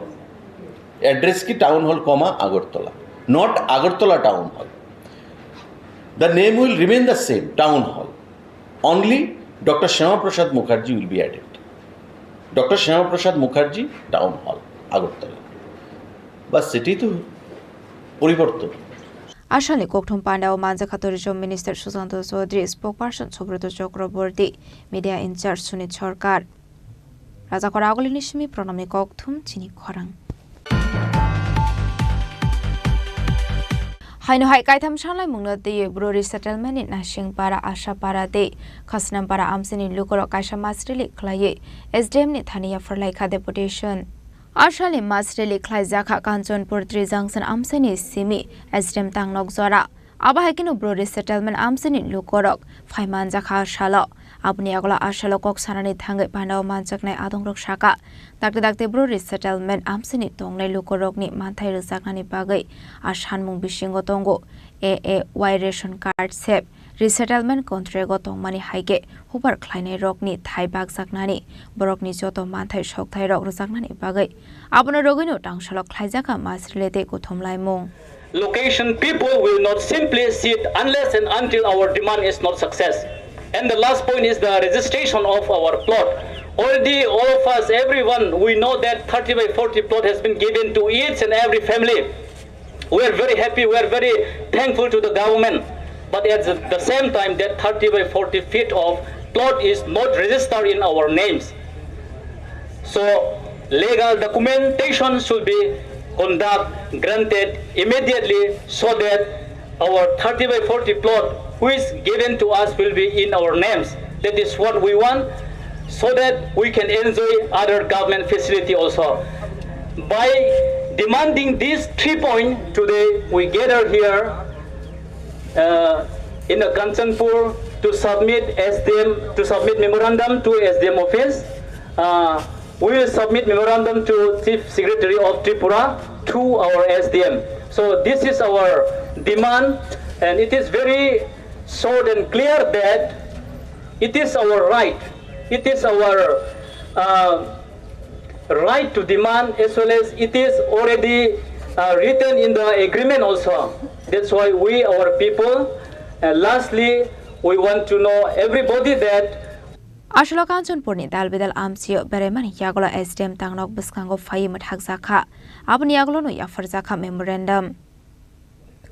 Speaker 13: অ্যাড্রেস কি town hall comma Agartala not Agartala Town Hall. The name will remain the same, Town Hall. Only Dr. Shyama Prasad Mukherjee will be added. Dr. Shyama Prasad Mukherjee Town Hall, Agartala. Bas city to পরিবর্তন।
Speaker 12: আসলে কোকঠুম পান্ডা ও মানজাখা tourism minister Sushanta Chowdhury spokesperson Subrata Chakraborty media incharge Sunit Sarkar রাজাখরা আগলি নিশমি প্রণামী কোকঠুম চিনি খরাং হাইনো হাই কাইথাম সানলাই মুংনা দে ব্রোরি সেটেলমেন্ট इन नासिंगपारा आशापारा दे खसनामपारा आमसिनी लुकर कायसा मासरिलि खलाये एसडीएम नि थानिया फरलाइखा डेपुटेशन आशाले मासरिलि खलाइजाखा कांचनपुर 3 जंक्शन आमसिनी सिमी एसडीएम तांगनक जरा आबाहायकिनो ब्रोरी सेटेलमेंट आमसिनी लुकरक फाइमान जाखा आशालो अपनी अगला आशालो कक सानानि थांगै पानाव मानचकनाय आदंरक शाखा दागते दागते ब्रोरी सेटेलमेंट आमसिनी तंगनाय लुकरकनि मानथाय रोजाकनानि बागै आसानमुं बिसिंगो तंगो एएवाई रेशन कार्ड सेप रिसेटलमेंट कन्ट्रेक्ट तंगमानि हाइगे हुबार खलायनाय रकनि थाय बागजाकनानि बरकनि जत मानथाय सकथाय रक रोजाकनानि बागै आबनो रगैनो टांगसालक खलायजाका मासरिलेते गथमलायमुं
Speaker 9: Location people will not simply sit unless and until our demand is not success. And the last point is the registration of our plot. Already all of us, everyone, we know that 30 by 40 plot has been given to each and every family. We are very happy, we are very thankful to the government. But at the same time, that 30 by 40 feet of plot is not registered in our names. So legal documentation should be granted immediately so that our 30 by 40 plot which is given to us will be in our names. That is what we want so that we can enjoy other government facility also. By demanding these 3 points today, we gather here in the Kanchanpur to submit memorandum to SDM office. We will submit memorandum to Chief Secretary of Tripura to our SDM. So this is our demand, and it is very short and clear that it is our right. It is our right to demand, as well as it is already written in the agreement also. That's why we, our people, lastly, we want to know everybody that
Speaker 12: Ashlo Kanchanpurni dalbidal amsio beremani yagola SDM tangnok biskango fayimat hakzakha abni yagolo no yafarzakha memorandum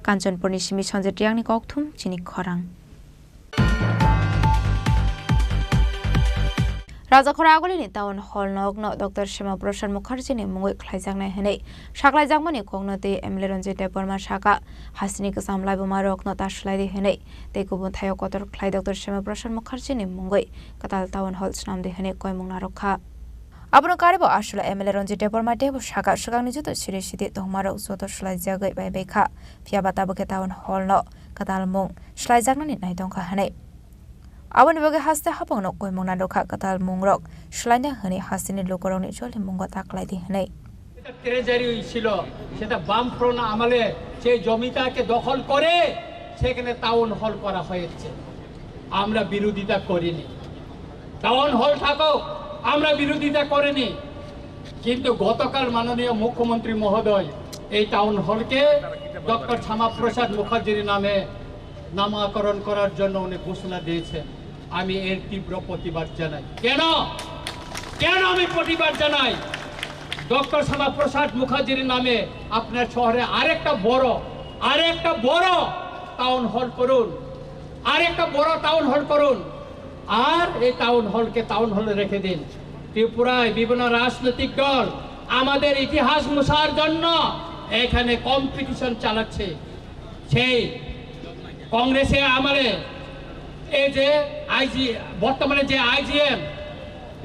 Speaker 12: Kanchanpurni simi sonje tiangni kokthum Chini Khorang Rajakhora agolini taun hall nogno Dr. Shyama Prasad Mukherjee ni mungoi khlaijaknai hanei saklaijangmani kongnote MLA Ranjit Deborma shaka hasini kasamlai buma rokno tashlai hanei te kubun thayo kotor khlai Dr. Shyama Prasad Mukherjee ni mungoi katal taun hall snamde hanei koimungna rokha abno karibo ashula MLA Ranjit Deborma debo shaka shugangni juto sirishidi tongmaro usoto shlaijagai bai bekha phiabata buke taun hall no katal mung shlaijaknani naidongkha hanei Aboni bage haste hapangno koimungna rokha katal mungrok shlaina hani hasini lokoroni choli mungo taklai di hanei
Speaker 16: এটা treasury ছিল সেটা বামফ্রন্ট আমলে সেই জমিটাকে দখল করে সেখানে town hall করা হয়েছে আমরা বিরোধিতা করিনি টাউন হল থাকো আমরা বিরোধিতা করিনি কিন্তু গতকাল মাননীয় মুখ্যমন্ত্রী মহোদয় এই টাউন হলকে ডক্টর শ্যামা প্রসাদ মুখার্জির নামে নামকরণ করার জন্য উনি ঘোষণা দিয়েছেন আমি এর তীব্র প্রতিবাদ জানাই কেন আমি প্রতিবাদ জানাই ডক্টর শ্যামা প্রসাদ মুখার্জির নামে আপনার শহরে আরেকটা বড় টাউন হল করুন আর এই টাউন হলকে টাউন হলে রেখে দিন ত্রিপুরায় বিভিন্ন রাজনৈতিক দল আমাদের ইতিহাস মুছার জন্য এখানে কম্পিটিশন চালাচ্ছে সেই কংগ্রেসের আমলে এই যে বর্তমানে যে আইজিএম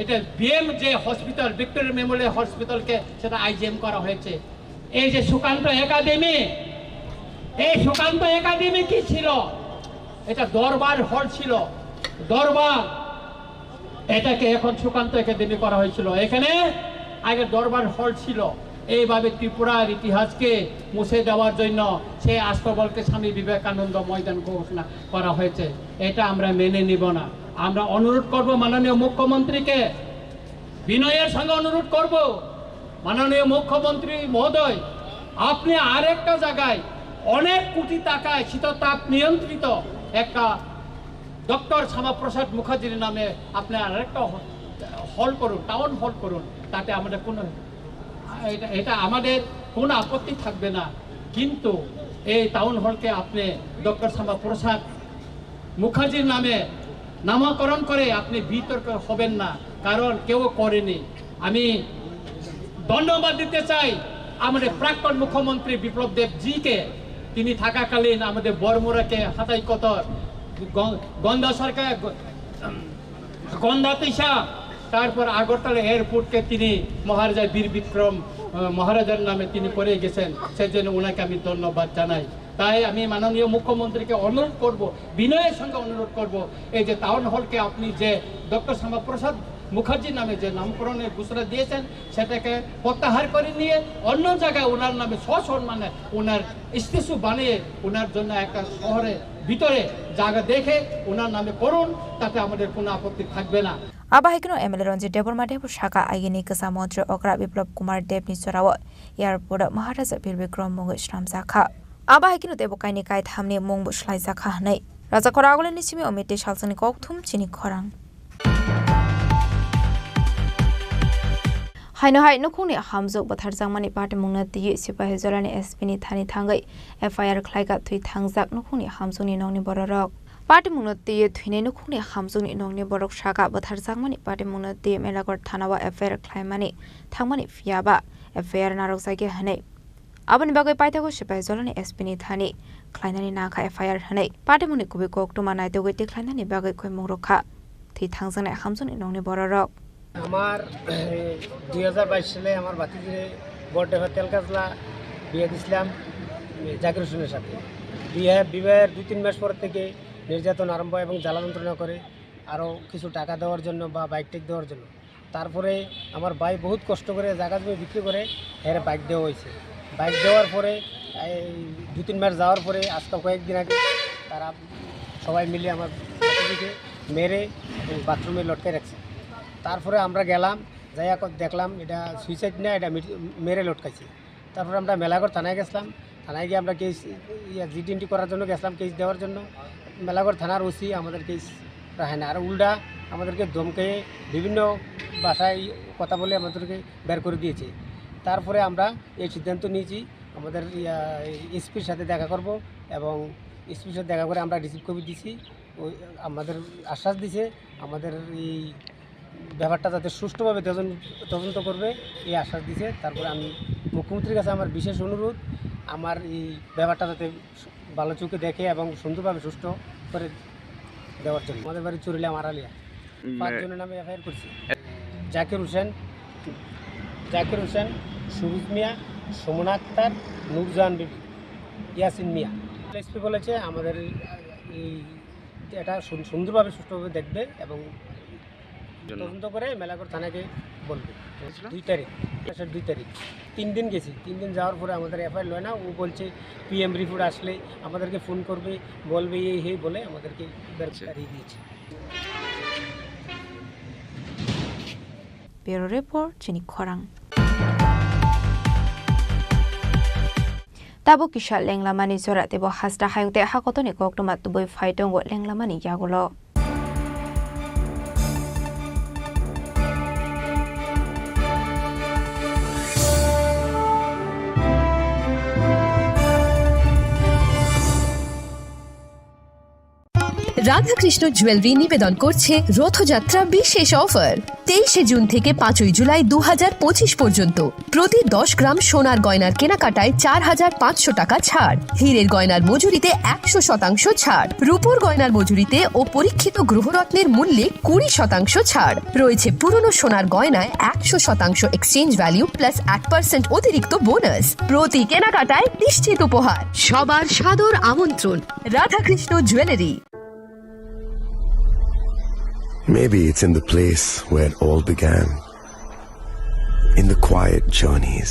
Speaker 16: এটা বিএম যে হসপিটাল ভিক্টোরিয়া মেমোরিয়াল হসপিটালকে সেটা আইজিএম করা হয়েছে এই যে সুকান্ত একাডেমি কি ছিল এটা দরবার হল ছিল এটাকে এখন সুকান্ত একাডেমি করা হয়েছিল এখানে আগে দরবার হল ছিল এইভাবে ত্রিপুরার ইতিহাসকে মুছে দেওয়ার জন্য সেই আস্তাবলকে স্বামী বিবেকানন্দ ময়দান ঘোষণা করা হয়েছে এটা আমরা মেনে নিব না আমরা অনুরোধ করব মাননীয় মুখ্যমন্ত্রীকে বিনয়ের সঙ্গে অনুরোধ করব মাননীয় মুখ্যমন্ত্রী মহোদয় আপনি আরেকটা জায়গায় অনেক কোটি টাকায় শীততাপ নিয়ন্ত্রিত একটা ডক্টর শ্যামাপ্রসাদ মুখার্জির নামে আপনি আরেকটা হল করুন, টাউন হল করুন, তাতে আমাদের কোনো এটা আমাদের কোনো আপত্তি থাকবে না। কিন্তু এই টাউন হলকে আপনি ডক্টর শ্যামাপ্রসাদ মুখার্জির নামে নামকরণ করে আপনি বিতর্ক হবেন না, কারণ কেউ করেনি। আমি ধন্যবাদ দিতে চাই আমাদের প্রাক্তন মুখ্যমন্ত্রী বিপ্লব দেব জিকে। তিনি থাকাকালীন আমাদের বরমুরাকে হাতাই কতর, গন্ধা সরকার, গন্ধা তিসা, তারপর আগরতলা এয়ারপোর্টকে তিনি মহারাজা বীর বিক্রম মহারাজার নামে তিনি করে গেছেন, সেজন্য ওনাকে আমি ধন্যবাদ জানাই। তাই আমি মাননীয় মুখ্যমন্ত্রীকে অনুরোধ করব, বিনয়ের সঙ্গে অনুরোধ করব, এই যে টাউন হলকে আপনি যে ডক্টর শ্যামাপ্রসাদ মুখার্জির নামে যে নামকরণের ঘোষণা দিয়েছেন সেটাকে প্রত্যাহার করে নিয়ে অন্য জায়গায় ওনার নামে সসম্মানে ওনার স্ট্যাচু বানিয়ে ওনার জন্য একটা শহরের ভিতরে জায়গা দেখে ওনার নামে করুন, তাতে আমাদের কোনো আপত্তি থাকবে না।
Speaker 12: আবাহিকনো এমএলএ রঞ্জিত দেবর মাঠে শাখা আইনি কসা মন্ত্রী অগ্রা বিপ্লব কুমার দেব নিচরাও এয়ারপোর্ট মহারাজা বীর বিক্রম মুঙ্গ ইসলাম জাখা আবাহিকনো দেবকাইনি কাই থামনি মুং বুসলাই জাখা হनै রাজা খরা আগলেनि सिमी अमिते सालसनि कौथुम चिनि खरां हाइनो हाइ नखुनि हामजोक बाथार जांमानि पार्टी मुंना दिये सिपाहि जरानि एसपीनि थानि थांगै एफआईआर खलाइगा थुइ थांजाक नखुनि हामजोनि नंनि बररक पार्टी मुंना दिये थुइने नखुनि हामजोनि नंनि बरक सागा बाथार जांमानि पार्टी मुंना दिये मेलागर थानावा एफआईआर खलाइमानि थांमानि फियाबा एफआईआर नारक जायगे हनै आबनि बागै पाइथागो सिपाहि जरानि एसपीनि थानि खलाइनानि नाखा एफआईआर हनै पार्टी मुंनि कुबि कोक्टमा नायदोगै खलाइनानि बागै खय मुंरखा थुइ थांजानाय हामजोनि नंनि बररक
Speaker 17: আমার 2022 সালে আমার ভাতিজিরে বড়ডেফা তেলকাজলা বিয়ে দিয়েছিলাম জাকির হোসেনের সাথে। বিবাহের 2-3 মাস পর থেকে নির্যাতন আরম্ভ এবং জ্বালা যন্ত্রণা করে, আরও কিছু টাকা দেওয়ার জন্য বা বাইক টেক দেওয়ার জন্য। তারপরে আমার ভাই বহুত কষ্ট করে জায়গা জমি বিক্রি করে এর বাইক দেওয়া হয়েছে। বাইক দেওয়ার পরে 2-3 মাস যাওয়ার পরে আজকে কয়েকদিন আগে তারা সবাই মিলে আমার ভাতিজিকে মেরে বাথরুমে লটকে রাখছে। তারপরে আমরা গেলাম, যাইয়া দেখলাম এটা সুইসাইড না, এটা মেরে লটকাইছে। তারপরে আমরা মেলাগড় থানায় গেছিলাম, থানায় গিয়ে আমরা কেস জিটিএনটি করার জন্য গেছিলাম, কেস দেওয়ার জন্য। মেলাগড় থানার ওসি আমাদের কেস রাখে না, আর উল্টা আমাদেরকে ধমকে বিভিন্ন ভাষায় কথা বলে আমাদেরকে বের করে দিয়েছে। তারপরে আমরা এই সিদ্ধান্ত নিয়েছি আমাদের এসপির সাথে দেখা করব, এবং এসপির সাথে দেখা করে আমরা রিসিভ কপি দিছি। ওই আমাদের আশ্বাস দিছে আমাদের এই ব্যাপারটা যাতে সুষ্ঠুভাবে তদন্ত করবে এই আশ্বাস দিছে। তারপরে আমি মুখ্যমন্ত্রীর কাছে আমার বিশেষ অনুরোধ, আমার এই ব্যাপারটা যাতে ভালো চোখে দেখে এবং সুন্দরভাবে সুষ্ঠু করে দেওয়ার জন্য। আমাদের বাড়ি চুরিলা মারালিয়া 5 জনের নামে এফআইআর করছি। জাকির হোসেন, সুবিজ মিয়া, সুমনা আক্তার, নুরজাহান বিবি, ইয়াসিন মিয়া। এসপি বলেছে আমাদের এই এটা সুন্দরভাবে সুষ্ঠুভাবে দেখবে এবং তদন্ত করে মেলাগড় থানাকে বলবে। 2 তারিখ 3 দিন গেছি, 3 দিন যাওয়ার পরে আমাদের এফআইআর লয় না। ও বলছে পিএম রিপোর্ট আসলে আমাদেরকে ফোন করবে, বলবে এই বলে আমাদেরকে বের করে দিয়েছে।
Speaker 12: ব্যুরো রিপোর্ট চিনি খরাং। Tabo kisha lenglamani zora tebo hasta hayute hakotoni koktoma tuboi faitongo lenglamani yagulo.
Speaker 8: Radhakrishna jewellery নিবেদন করছে রথযাত্রা বিশেষ অফার 23 জুন থেকে 5 জুলাই 2025 পর্যন্ত প্রতি 10 গ্রাম সোনার গয়নার কেনাকাটায় 4500 টাকা ছাড়, হীরের গয়নার মজুরিতে 100% ছাড়, রূপোর গয়নার মজুরিতে ও পরীক্ষিত গ্রহরত্নের মূল্যে 20% ছাড় রয়েছে। পুরনো সোনার গয়নায় 100% এক্সচেঞ্জ ভ্যালু প্লাস 8% অতিরিক্ত বোনাস। প্রতি কেনাকাটায় নিশ্চিত উপহার। সবার সাদর আমন্ত্রণ Radhakrishna jewellery.
Speaker 7: Maybe it's in the place where it all began, in the quiet journeys,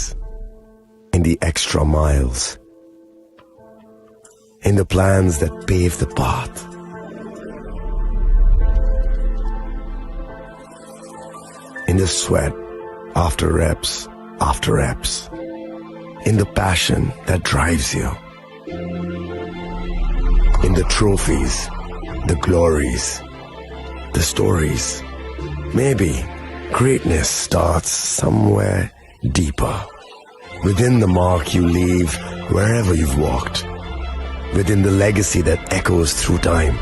Speaker 7: in the extra miles, in the plans that pave the path. In the sweat after reps, in the passion that drives you. In the trophies, the glories, the stories. Maybe greatness starts somewhere deeper. Within the mark you leave wherever you've walked. Within the legacy that echoes through time.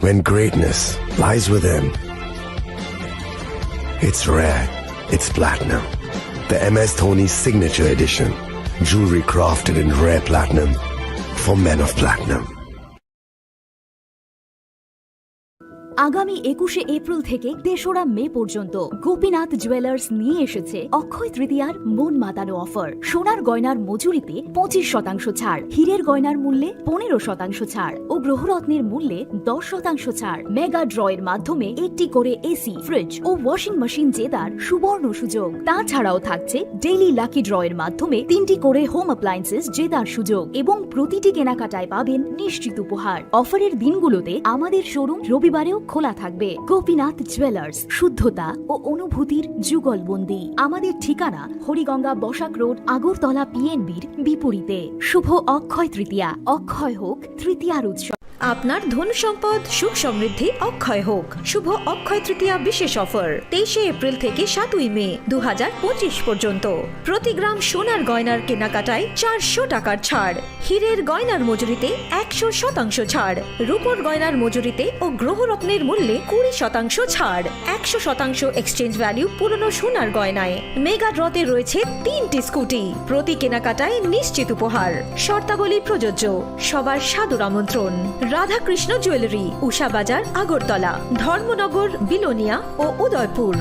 Speaker 7: When greatness lies within, it's rare, it's platinum. The MS Dhoni Signature Edition. Jewelry crafted in rare platinum for men of platinum.
Speaker 18: আগামী 21শে April থেকে 3রা মে পর্যন্ত Gopinath jewellers নিয়ে এসেছে অক্ষয় তৃতীয়ার মন মাতানো offer. সোনার গয়নার মজুরিতে 25% ছাড়, হীরের গয়নার মূল্যে 15% ছাড় ও গ্রহরত্নের মূল্যে 10% ছাড়। মেগা ড্রয়ের মাধ্যমে একটি করে এসি, ফ্রিজ ও ওয়াশিং মেশিন জেতার সুবর্ণ সুযোগ। তাছাড়াও থাকছে ডেইলি লাকি ড্রয়ের মাধ্যমে 3টি করে হোম অ্যাপ্লায়েন্সেস জেতার সুযোগ এবং প্রতিটি কেনাকাটায় পাবেন নিশ্চিত উপহার। অফারের দিনগুলোতে আমাদের শোরুম রবিবারেও খোলা থাকবে। গোপীনাথ জুয়েলার্স, শুদ্ধতা ও অনুভূতির যুগলবন্দি। আমাদের ঠিকানা হরিগঙ্গা বসাক রোড, আগরতলা পিএনবির বিপরীতে। শুভ অক্ষয় তৃতীয়া, অক্ষয় হোক তৃতীয়ার উৎসব।
Speaker 8: আপনার ধন সম্পদ সুখ সমৃদ্ধি অক্ষয় হোক। শুভ অক্ষয় তৃতীয়া বিশেষ অফার 23শে এপ্রিল থেকে 7ই মে 2025 পর্যন্ত। প্রতি গ্রাম সোনার গয়নার কেনাকাটায় 400 টাকার ছাড়, হীরের গয়নার মজুরিতে 100% ছাড়, রূপোর গয়নার মজুরিতে ও গ্রহরত্নের মূল্যে 20% ছাড়, 100% এক্সচেঞ্জ ভ্যালু পুরনো সোনার গয়নায়। মেগা ড্রতে রয়েছে 3টি স্কুটি, প্রতি কেনাকাটায় নিশ্চিত উপহার। শর্তাবলী প্রযোজ্য। সবার সাদর আমন্ত্রণ। রাধাকৃষ্ণ জুয়েলারি, উষা বাজার, আগরতলা, ধর্মনগর, বিলোনিয়া ও উদয়পুর।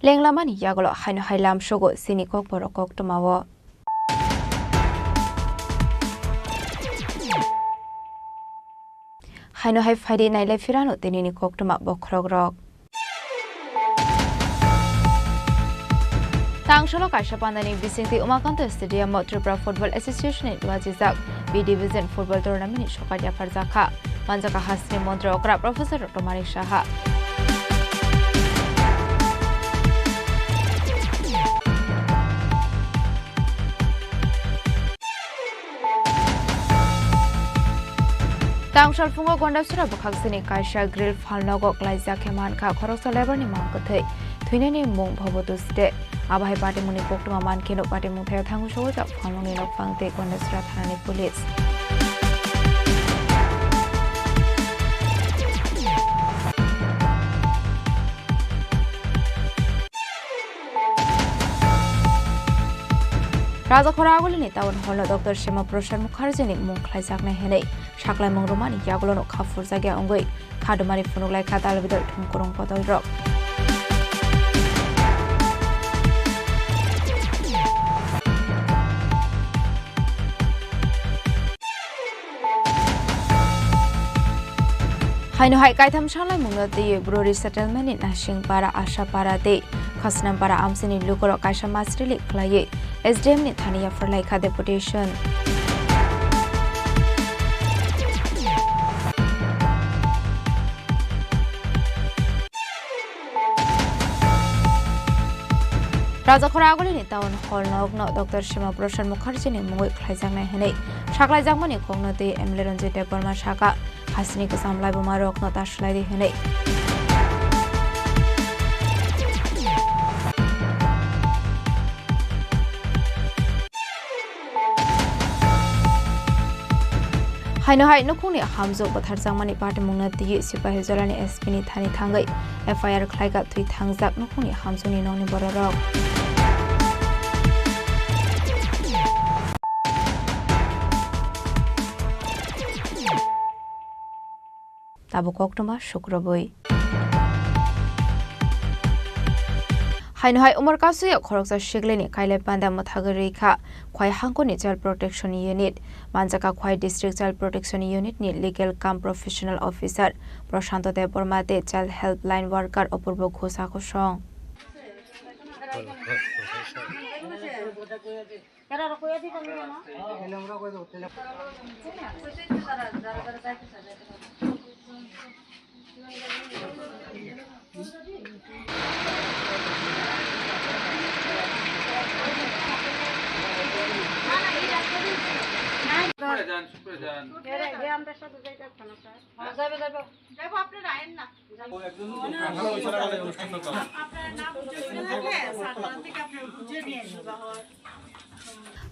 Speaker 5: লেংলামানি ইয়াগল হাইনো হাইলাম সগো সিনি কক বড় কক টমাও হাইনো হাই ফাইডে নাইলাই ফিরানো তেনিনি কক টমা বখরগ রক তাংশলো কাইসা পান্দানি বিসিংতি উমাকান্ত স্টেডিয়াম ত্রিপুরা ফুটবল অ্যাসোসিয়েশনের ওয়াজিজাক বি ডিভিজন ফুটবল টুর্নামেন্ট সকালিয়া ফারজাখা মানজাকা হাসনি মন্ত্রী অকরা professor doctor Manik Saha Tang Shalfungo Gondasura Bukaksini Kaisha Grill Falnogo Glaizia Kemanka Koroksa Leberni Mankate, Twineni Mung Pobotuste, Abai Party Munikokuma Mankino Party Mupe Tangu shows up Falongin of Fangte Gondasura Thanani Police. Raja Khoragolini Town Hall Dr. Shema Proshan Mukherjee Munklai Sakne Hene Shaklai Mongromani Yagolono Khafur Zage Ongoi Khadumari Funulai Katal with Tumkurung Potol Drop. Haino Hai Kaitam Shalai Munga the Brewery Settlement in Nashing Para Asha Para De Khasnam Para Amsini Lukoro Kaisha Masrili Klaye SDM ni Thania for Laika deputation. Raja Khoragolini Town Hall Nogno Dr. Shema Proshan Mukherjee ni Mungoi Khlaijangna Hene Shaklai Jangmani Kongno de Emleronje Deborma Shaka Hasini ko samlai bumarok no tashlai de Hene Haino hai no khuni hamzo bathar jangmani party mungna ti sipai hezolani SP ni thani thangai FIR khlaiga thui thangjak no khuni hamzo ni nongni bororok Tabu koktoma shukraboi Haino hai umar kasu ya khoroksa shigleni kaile panda mathagari kha khwai hangkoni child protection unit manjaka khwai district child protection unit ni legal cum professional officer Prashanto Deborma de child helpline worker Opurbo Ghosa Khosong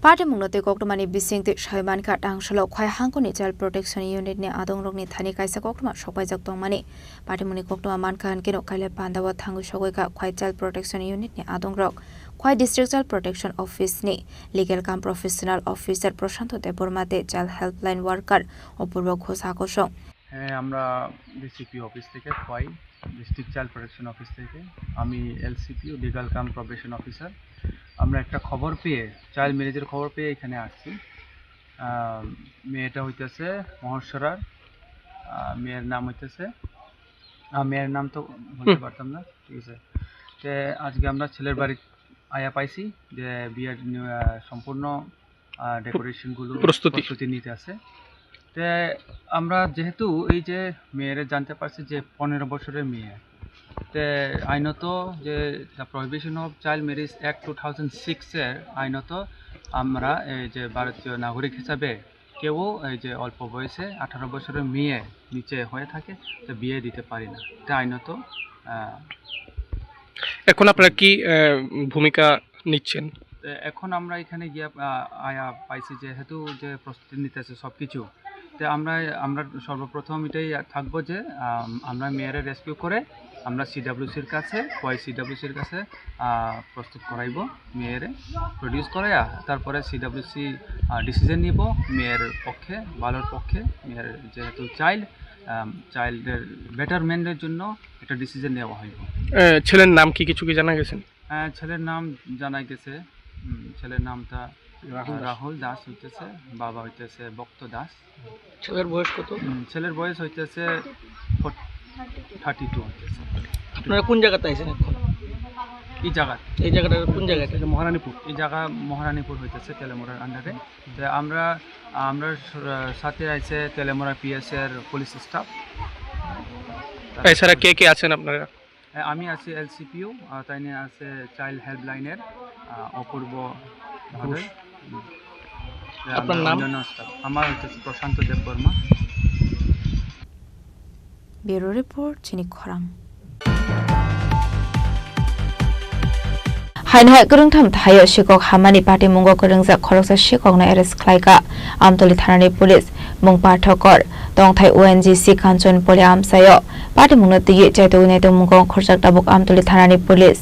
Speaker 5: Party mungnote koktmani bisingti shaiman ka tangshalo khwai hangkoni child protection unit ni adong rokni thani kaisa koktma sopai jak tongmani party muni koktma mankan kino kaile pandawa thangu sogoi ka khwai child protection unit ni adong rok khwai district child protection office ni legal kam professional officer prashanto debormate child helpline worker opurbo Ghosh আকর্ষণ
Speaker 1: হ্যাঁ আমরা DCP office থেকে Khowai district child protection office থেকে আমি এলসিপি legal কাম probation officer আমরা একটা খবর পেয়ে চাইল্ড ম্যারেজের খবর পেয়ে এখানে আসছি মেয়েটা হইতেছে মহর্ষরার মেয়ের নাম হইতেছে মেয়ের নাম তো বলতে পারতাম না ঠিক আছে তো আজকে আমরা ছেলের বাড়ি আয়া পাইছি যে বিয়ের সম্পূর্ণ ডেকোরেশনগুলো প্রস্তুতি নিতে আছে তো আমরা যেহেতু এই যে মেয়েরা জানতে পারছি যে 15 বছরের মেয়ে তো আইনত যে the prohibition of child marriage act 2006 এর আইনত আমরা এই যে ভারতীয় নাগরিক হিসাবে কেউ এই যে অল্প বয়সে 18 বছরের মেয়ে নিচে হয়ে থাকে তো বিয়ে দিতে পারি না এটা আইনত
Speaker 19: এখন আপনারা কি ভূমিকা নিচ্ছেন
Speaker 1: এখন আমরা এখানে গিয়ে আয়া পাইছি যেহেতু যে প্রস্তুতি নিতেছে সব কিছু তো আমরা সর্বপ্রথম এটাই থাকবো যে আমরা মেয়েরে রেস্কিউ করে আমরা সিডব্লিউসির কাছে সিডব্লিউসির কাছে প্রস্তুত করাইব মেয়েরে প্রডিউস করাইয়া তারপরে সিডব্লিউসি ডিসিশন নিব মেয়ের পক্ষে ভালোর পক্ষে মেয়ের যেহেতু চাইল্ডের বেটারমেন্টের জন্য একটা ডিসিশন নেওয়া হইব
Speaker 19: ছেলের নাম কি কিছু কি জানা গেছেন
Speaker 1: ছেলের নাম জানা গেছে ছেলের নামটা রাহুল দাস হইতেছে বাবা হইতেছে বক্ত দাস
Speaker 19: ছেলের বয়স কত
Speaker 1: ছেলের বয়স হইতেছে 32 হইতেছে
Speaker 19: আপনারা কোন জায়গাতে আছেন এখন
Speaker 1: এই জায়গাটা
Speaker 19: কোন জায়গাতে
Speaker 1: মহারানীপুর এই জায়গা মহারানীপুর হইতেছে তেলেমোড়ার আন্ডারে তো আমরা সাথে আছে তেলেমোড়া পিএস এর পুলিশ স্টাফ
Speaker 19: এছাড়া কে কে আছেন আপনারা
Speaker 1: আমি আছি এলসিপিও তাই নিয়ে আছে চাইল্ড হেল্পলাইনের অপূর্ব ঘোষ
Speaker 19: আপনার নাম
Speaker 1: আমার হচ্ছে প্রশান্ত দেববর্মা
Speaker 5: ব্যুরো রিপোর্ট চিনি খরাং হাইনহাই গরংথাম থাयो শিকক হামানি পার্টি মুঙ্গ গরংজা খরকসা শিককনা এরেস্ট খ্লাইকা আমতলি থানানি পুলিশ মুং পাঠকর দংথাই ওএনজিসি কাঞ্চন পলে আমসাयो পার্টি মুঙ্গ তিগি চাইতগুনে তো মুঙ্গ খরচাক তাবুক আমতলি থানানি পুলিশ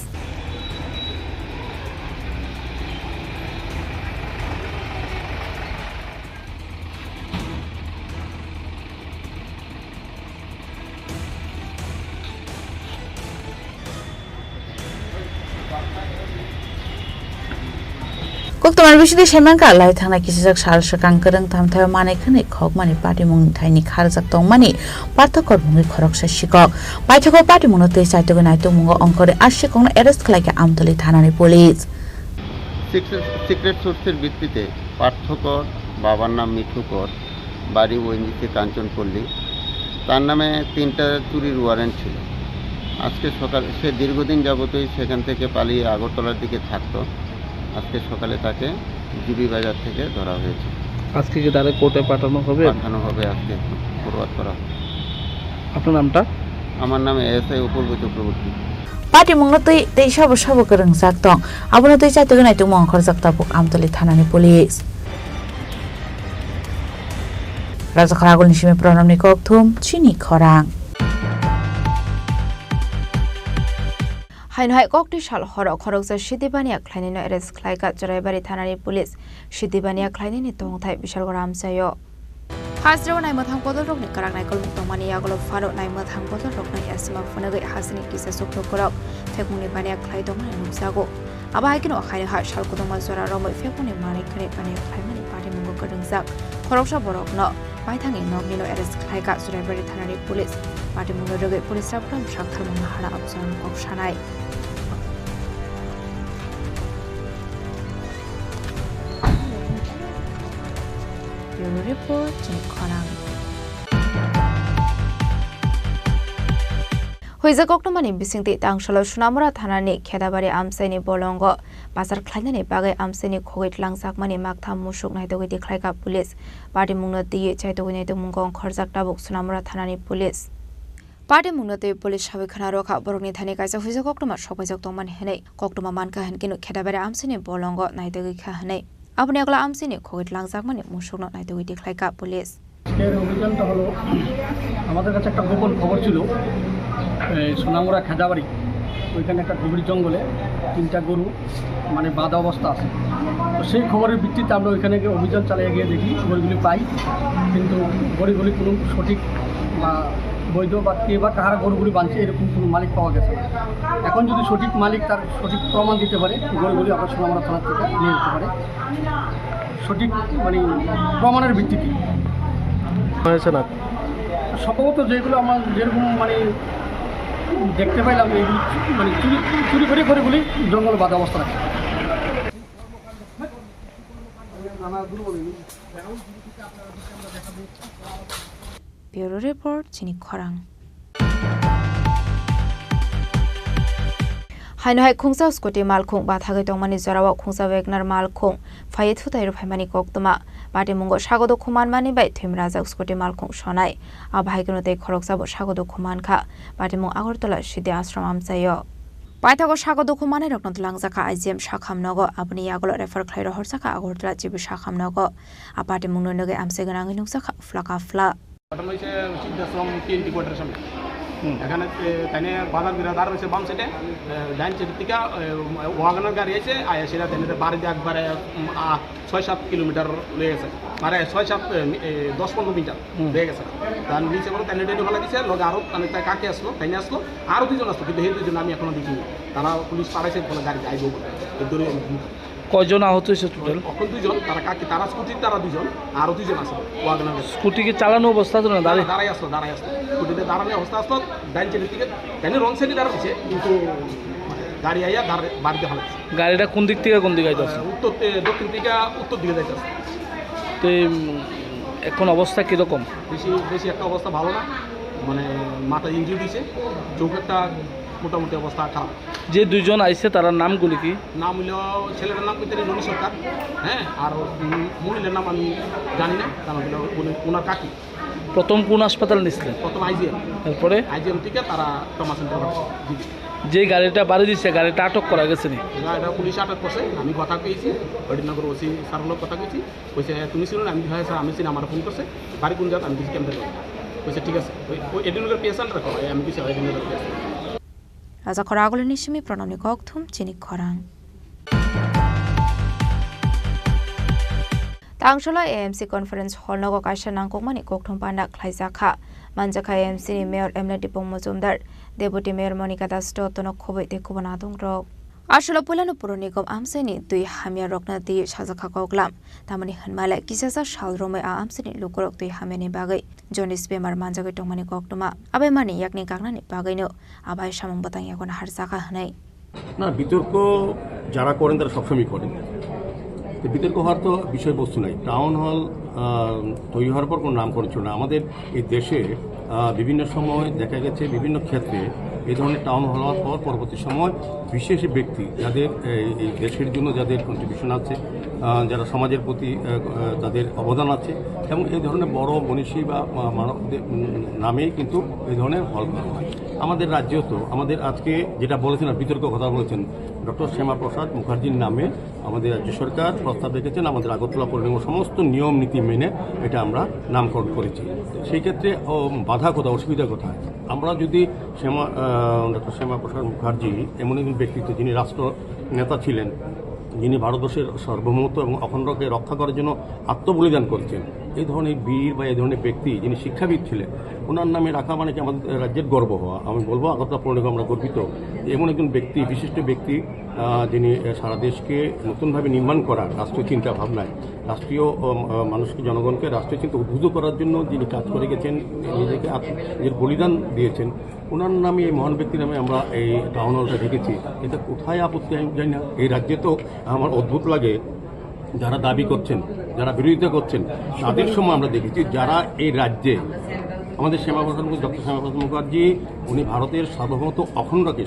Speaker 5: তোমার বিষয়ে সেমানকা লাই থানা কিসিজাক সালসকাং গরং থামথায় মানেখানে খক মানে পার্টি মুং থাইনি খারজাক তং মানে পাঠকর মুঙ্গি খরকসা শিকক পাঠকর পার্টি মুনতে চাইতগো নাইতো মুঙ্গ অঙ্করে আশিকং এরেস্ট খাইকে আমতলি থানানি পুলিশ
Speaker 20: সিক্রেট সোর্সের ভিত্তিতে পাঠকর বাবার নাম মিঠুকর বাড়ি ওএনজিসি কাঞ্চনপল্লী তার নামে 3টা চুরির ওয়ারেন্ট ছিল আজকে সকালে সে দীর্ঘদিন যাবতই সেখান থেকে পালিয়ে আগরতলার দিকে থাকতো আজকে সকালে তাকে জিবি বাজার থেকে ধরা হয়েছে
Speaker 19: আজকে কি তারে কোর্টে পাঠানো হবে
Speaker 20: আজকে ফরওয়ার্ড করা হবে
Speaker 19: আপনার নামটা
Speaker 20: আমার নাম এসআই অপূর্ব চক্রবর্তী
Speaker 5: পার্টি মুংনতই তেইসাবো সাবো গরং জাকতং আবনতই চাইতগো নাইতো মুং খরজাক তাবুক আমতলি থানানি পুলিশ রাজখাগল নিশিমে প্রণাম নিকথুম চিনি খরাং হাইনহাই ককটি সাল হর খরকজা সিদিবানিয়া খ্লাইনিনো এরেস্ট খ্লাইকা জরাইবাড়ি থানানি পুলিশ সিদিবানিয়া খ্লাইনিনি তংথাই বিশালগড় আমসাयो হাজরাও নাইমথাং বদল রকনি কারাক নাইকল মুক্তমানি আগল ফারো নাইমথাং বদল রকনি এসিমা ফোনাগৈ হাসিনি কিসা সুক্র করাও ফেকমুনি বানিয়া খ্লাই দংমানি নুকসাগো আবা হাইকিনো হাইনহাই সালকুদমা জরা রমৈ ফেকমুনি মানিকনে বানিয়া খ্লাইমানি পার্টি মুঙ্গ গরংজাক খরকসা বরকনো বাইথাङि नगनिनो एरेस्ट ख्लाइका जराइबारि थानानि पुलिस पार्टी मुंग रगै पुलिसरा फ्राम साक्थार मुंग हारा अबजान कक्सानाय Bureau Report Chini Khorang Huiza Koknomani Bisingti Tangshala Sunamura Thanani Kedabari Amseni Bolongo Pasar Klanani Bagai Amseni Kogit Langsakmani Maktham Mushuk Naidogiti Klaika Police Party Munati Chaitogine Mungong Korzak Tabuk Sunamura Thanani Police Party Munati Police Havikana Roka Boroni Thanikaisa Huiza Koktoma Shopajak Toman Hene Koktoma Manka Henkino Kedabari Amseni Bolongo Naidogi Kahane Abni Agla Amseni Kogit Langsakmani Mushuk Naidogiti Klaika Police
Speaker 3: এর অভিযানটা হলো আমাদের কাছে একটা গোপন খবর ছিল সোনামুড়া খেদাবাড়ি ওইখানে একটা গভীর জঙ্গলে 3টা গরু মানে বাঁধা অবস্থা আছে তো সেই খবরের ভিত্তিতে আমরা ওইখানে গিয়ে অভিযান চালিয়ে গিয়ে দেখি গরুগুলি পাই কিন্তু গরুগুলি কোনো সঠিক বা বৈধ বা কে বা কাহারা গরুগুলি বাঁধছে এরকম কোনো মালিক পাওয়া গেছে এখন যদি সঠিক মালিক তার সঠিক প্রমাণ দিতে পারে গরুগুলি আমরা সোনামুড়া থানা থেকে নিয়ে যেতে পারে সঠিক মানে প্রমাণের ভিত্তিতে হয়েছে না সম্ভবত যেগুলো আমার যেরকম মানে দেখতে পাইলাম এইগুলি মানে চুরি করে গরুগুলি জঙ্গলে বাঁধা অবস্থা রাখছে
Speaker 5: Bureau Report Chini Khorang Hainohai Khungsa Scotty Malkung Bathagai Tongmani Zorawa Khungsa Wagner Malkung Fayethu Tairu Phaimani Koktoma Bati Mungo Shagodo Khuman Mani Bai Thimraja Scotty Malkung Shonai Abhaignote Khoroksa Bo Shagodo Khuman Kha Bati Mung Agortola Shidi Ashram Amsayo Paithago Shagodo Khumane Roknot Langzaka IGM Shakham Nogo Abni Yagolo Refer Khlairo Horsaka Agortola Jibi Shakham Nogo Apati Mungno Noge Amseganang Nuksaka Flaka Fla
Speaker 14: এখানে তাইনে বাজার বিরাদার রয়েছে বাম সাইডে ডাইন side থেকে Wagner গাড়ি আছে আয়া সেটা তাইনে বাড়িতে একবারে 6-7 কিলোমিটার লেগে গেছে মানে 10-15 মিটার লেগে গেছে তার নিচে বলো তাইনে ডেডি ফেলা দিছে লগে আরো মানে তাই কাকে আসলো তাইনে আসলো আরো দুজন আসলো কিন্তু এই দুজন আমি এখনো দেখিনি তারা পুলিশ পাঠাইছে বলে গাড়ি আইব বলে
Speaker 19: কয়জন আহত হয়েছে টোটাল
Speaker 14: এখন দুজন তারা কাকে তারা স্কুটির তারা দুজন আরো দুজন আছে ওয়াগনার
Speaker 19: স্কুটি কি চালানো অবস্থা তো না
Speaker 14: দাঁড়াই আসলো স্কুটিতে দাঁড়ানো অবস্থা আসলো ডাইন সাইডের দিকে তাইনে রং সাইডে দাঁড়াচ্ছে কিন্তু গাড়ি আইয়া বাড়িতে ফেলাচ্ছে
Speaker 19: গাড়িটা কোন দিক থেকে কোন দিকে যাচ্ছে
Speaker 14: উত্তর দক্ষিণ থেকে উত্তর দিকে যাচ্ছে
Speaker 19: তো এখন অবস্থা কিরকম
Speaker 14: বেশি একটা অবস্থা ভালো না মানে মাথা ইনজুরি দিয়েছে চোখ একটা মোটামুটি অবস্থা খারাপ
Speaker 19: যে দুজন আইছে তার নামগুলি কি
Speaker 14: নাম হইল ছেলেটার নাম কইতে ননী সরকার হ্যাঁ আর মহিলার নাম আমি জানি না কারণ ওনার কাকি
Speaker 19: প্রথম কোন হাসপাতাল নিছিলেন
Speaker 14: প্রথম আইজিএম
Speaker 19: তারপরে
Speaker 14: আইজিএম থেকে তারা ট্রমা সেন্টার
Speaker 19: যে গাড়িটা বাড়ি দিচ্ছে গাড়িটা আটক করা গেছে নি
Speaker 14: গাড়িটা পুলিশ আটক করছে আমি কথা কইছি হরিনগর ওসি সারলোক কথা কইছি কইছে তুমি ছিল না আমি ভাই স্যার আমি ছিল আমার ফোন করছে বাড়ি কোন জাত আমি কিছু কেমন কইছে ঠিক আছে ওই এডিনগর পেশেন্ট রাখো আমি কিছু AD Nagar patient
Speaker 5: Raja Khoragol Nishimi Pranamni Kokthum Chini Khorang Tangshola AMC Conference Hall Nogo Kaisha Nangkokmani Kokthum Panda Khlaisakha Manjaka AMC ni Mayor Emlati Pongmozumdar Deputy Mayor Monica Dasto Tono Khoboi Dekubanatung Rok Asholo Pulano Puronikom Amseni Dui Hamia Rokna Di Shazakha Koklam Tamani Hanmala Kisasa Shalrome A Amseni Lukorok Dui Hameni Bagai Jonis Bemar Manjagai Tongmani Koktuma Abe Mani Yakni Kagnani Bagai no Abai Shamong Batang Yakon Harsaka Hanai
Speaker 21: না বিতর্ক যারা করেন তারা সবসময় করেন তো বিতর্ক হওয়ার তো বিষয়বস্তু নাই টাউন হল তৈরি হওয়ার পর কোনো নামকরণ ছিল না আমাদের এই দেশে বিভিন্ন সময় দেখা গেছে বিভিন্ন ক্ষেত্রে এই ধরনের টাউন হল হওয়ার পর পরবর্তী সময় বিশেষ ব্যক্তি যাদের এই দেশের জন্য যাদের কন্ট্রিবিউশন আছে যারা সমাজের প্রতি তাদের অবদান আছে এবং এই ধরনের বড় মনীষী বা মানবদের নামেই কিন্তু এই ধরনের হল করা হয় আমাদের রাজ্যেও তো আমাদের আজকে যেটা বলেছেন বিতর্ক কথা বলেছেন ডক্টর শ্যামাপ্রসাদ মুখার্জির নামে আমাদের রাজ্য সরকার প্রস্তাব রেখেছেন আমাদের আগরতলা পৌর নিগম সমস্ত নিয়ম নীতি মেনে এটা আমরা নামকরণ করেছি সেই ক্ষেত্রে বাধা কোথায় অসুবিধা কোথায় আমরা যদি ডক্টর শ্যামাপ্রসাদ মুখার্জি এমন একজন ব্যক্তিত্ব যিনি রাষ্ট্র নেতা ছিলেন যিনি ভারতবর্ষের সার্বভৌমত্ব এবং অখণ্ডকে রক্ষা করার জন্য আত্মবলিদান করেছেন এই ধরনের বীর বা এই ধরনের ব্যক্তি যিনি শিক্ষাবিদ ছিলেন ওনার নামে রাখা মানে কি আমাদের রাজ্যের গর্ব হওয়া আমি বলবো আগরতলা পৌর নিগম আমরা গর্বিত এমন একজন ব্যক্তি বিশিষ্ট ব্যক্তি যিনি সারা দেশকে নতুনভাবে নির্মাণ করার রাষ্ট্রীয় চিন্তা ভাবনায় রাষ্ট্রীয় মানুষকে জনগণকে রাষ্ট্রীয় চিন্তা উদ্বুদ্ধ করার জন্য যিনি কাজ করে গেছেন নিজেকে নিজের বলিদান দিয়েছেন ওনার নামে এই মহান ব্যক্তির নামে আমরা এই টাউন হলটা রেখেছি এটা কোথায় আপত্তি আমি জানি না এই রাজ্যে তো আমার অদ্ভুত লাগে যারা দাবি করছেন যারা বিরোধিতা করছেন তাদের সময় আমরা দেখেছি যারা এই রাজ্যে আমাদের শ্যামাপ্রসাদ ডক্টর শ্যামাপ্রসাদ মুখার্জি উনি ভারতের সার্বভৌমত্ব অখণ্ডকে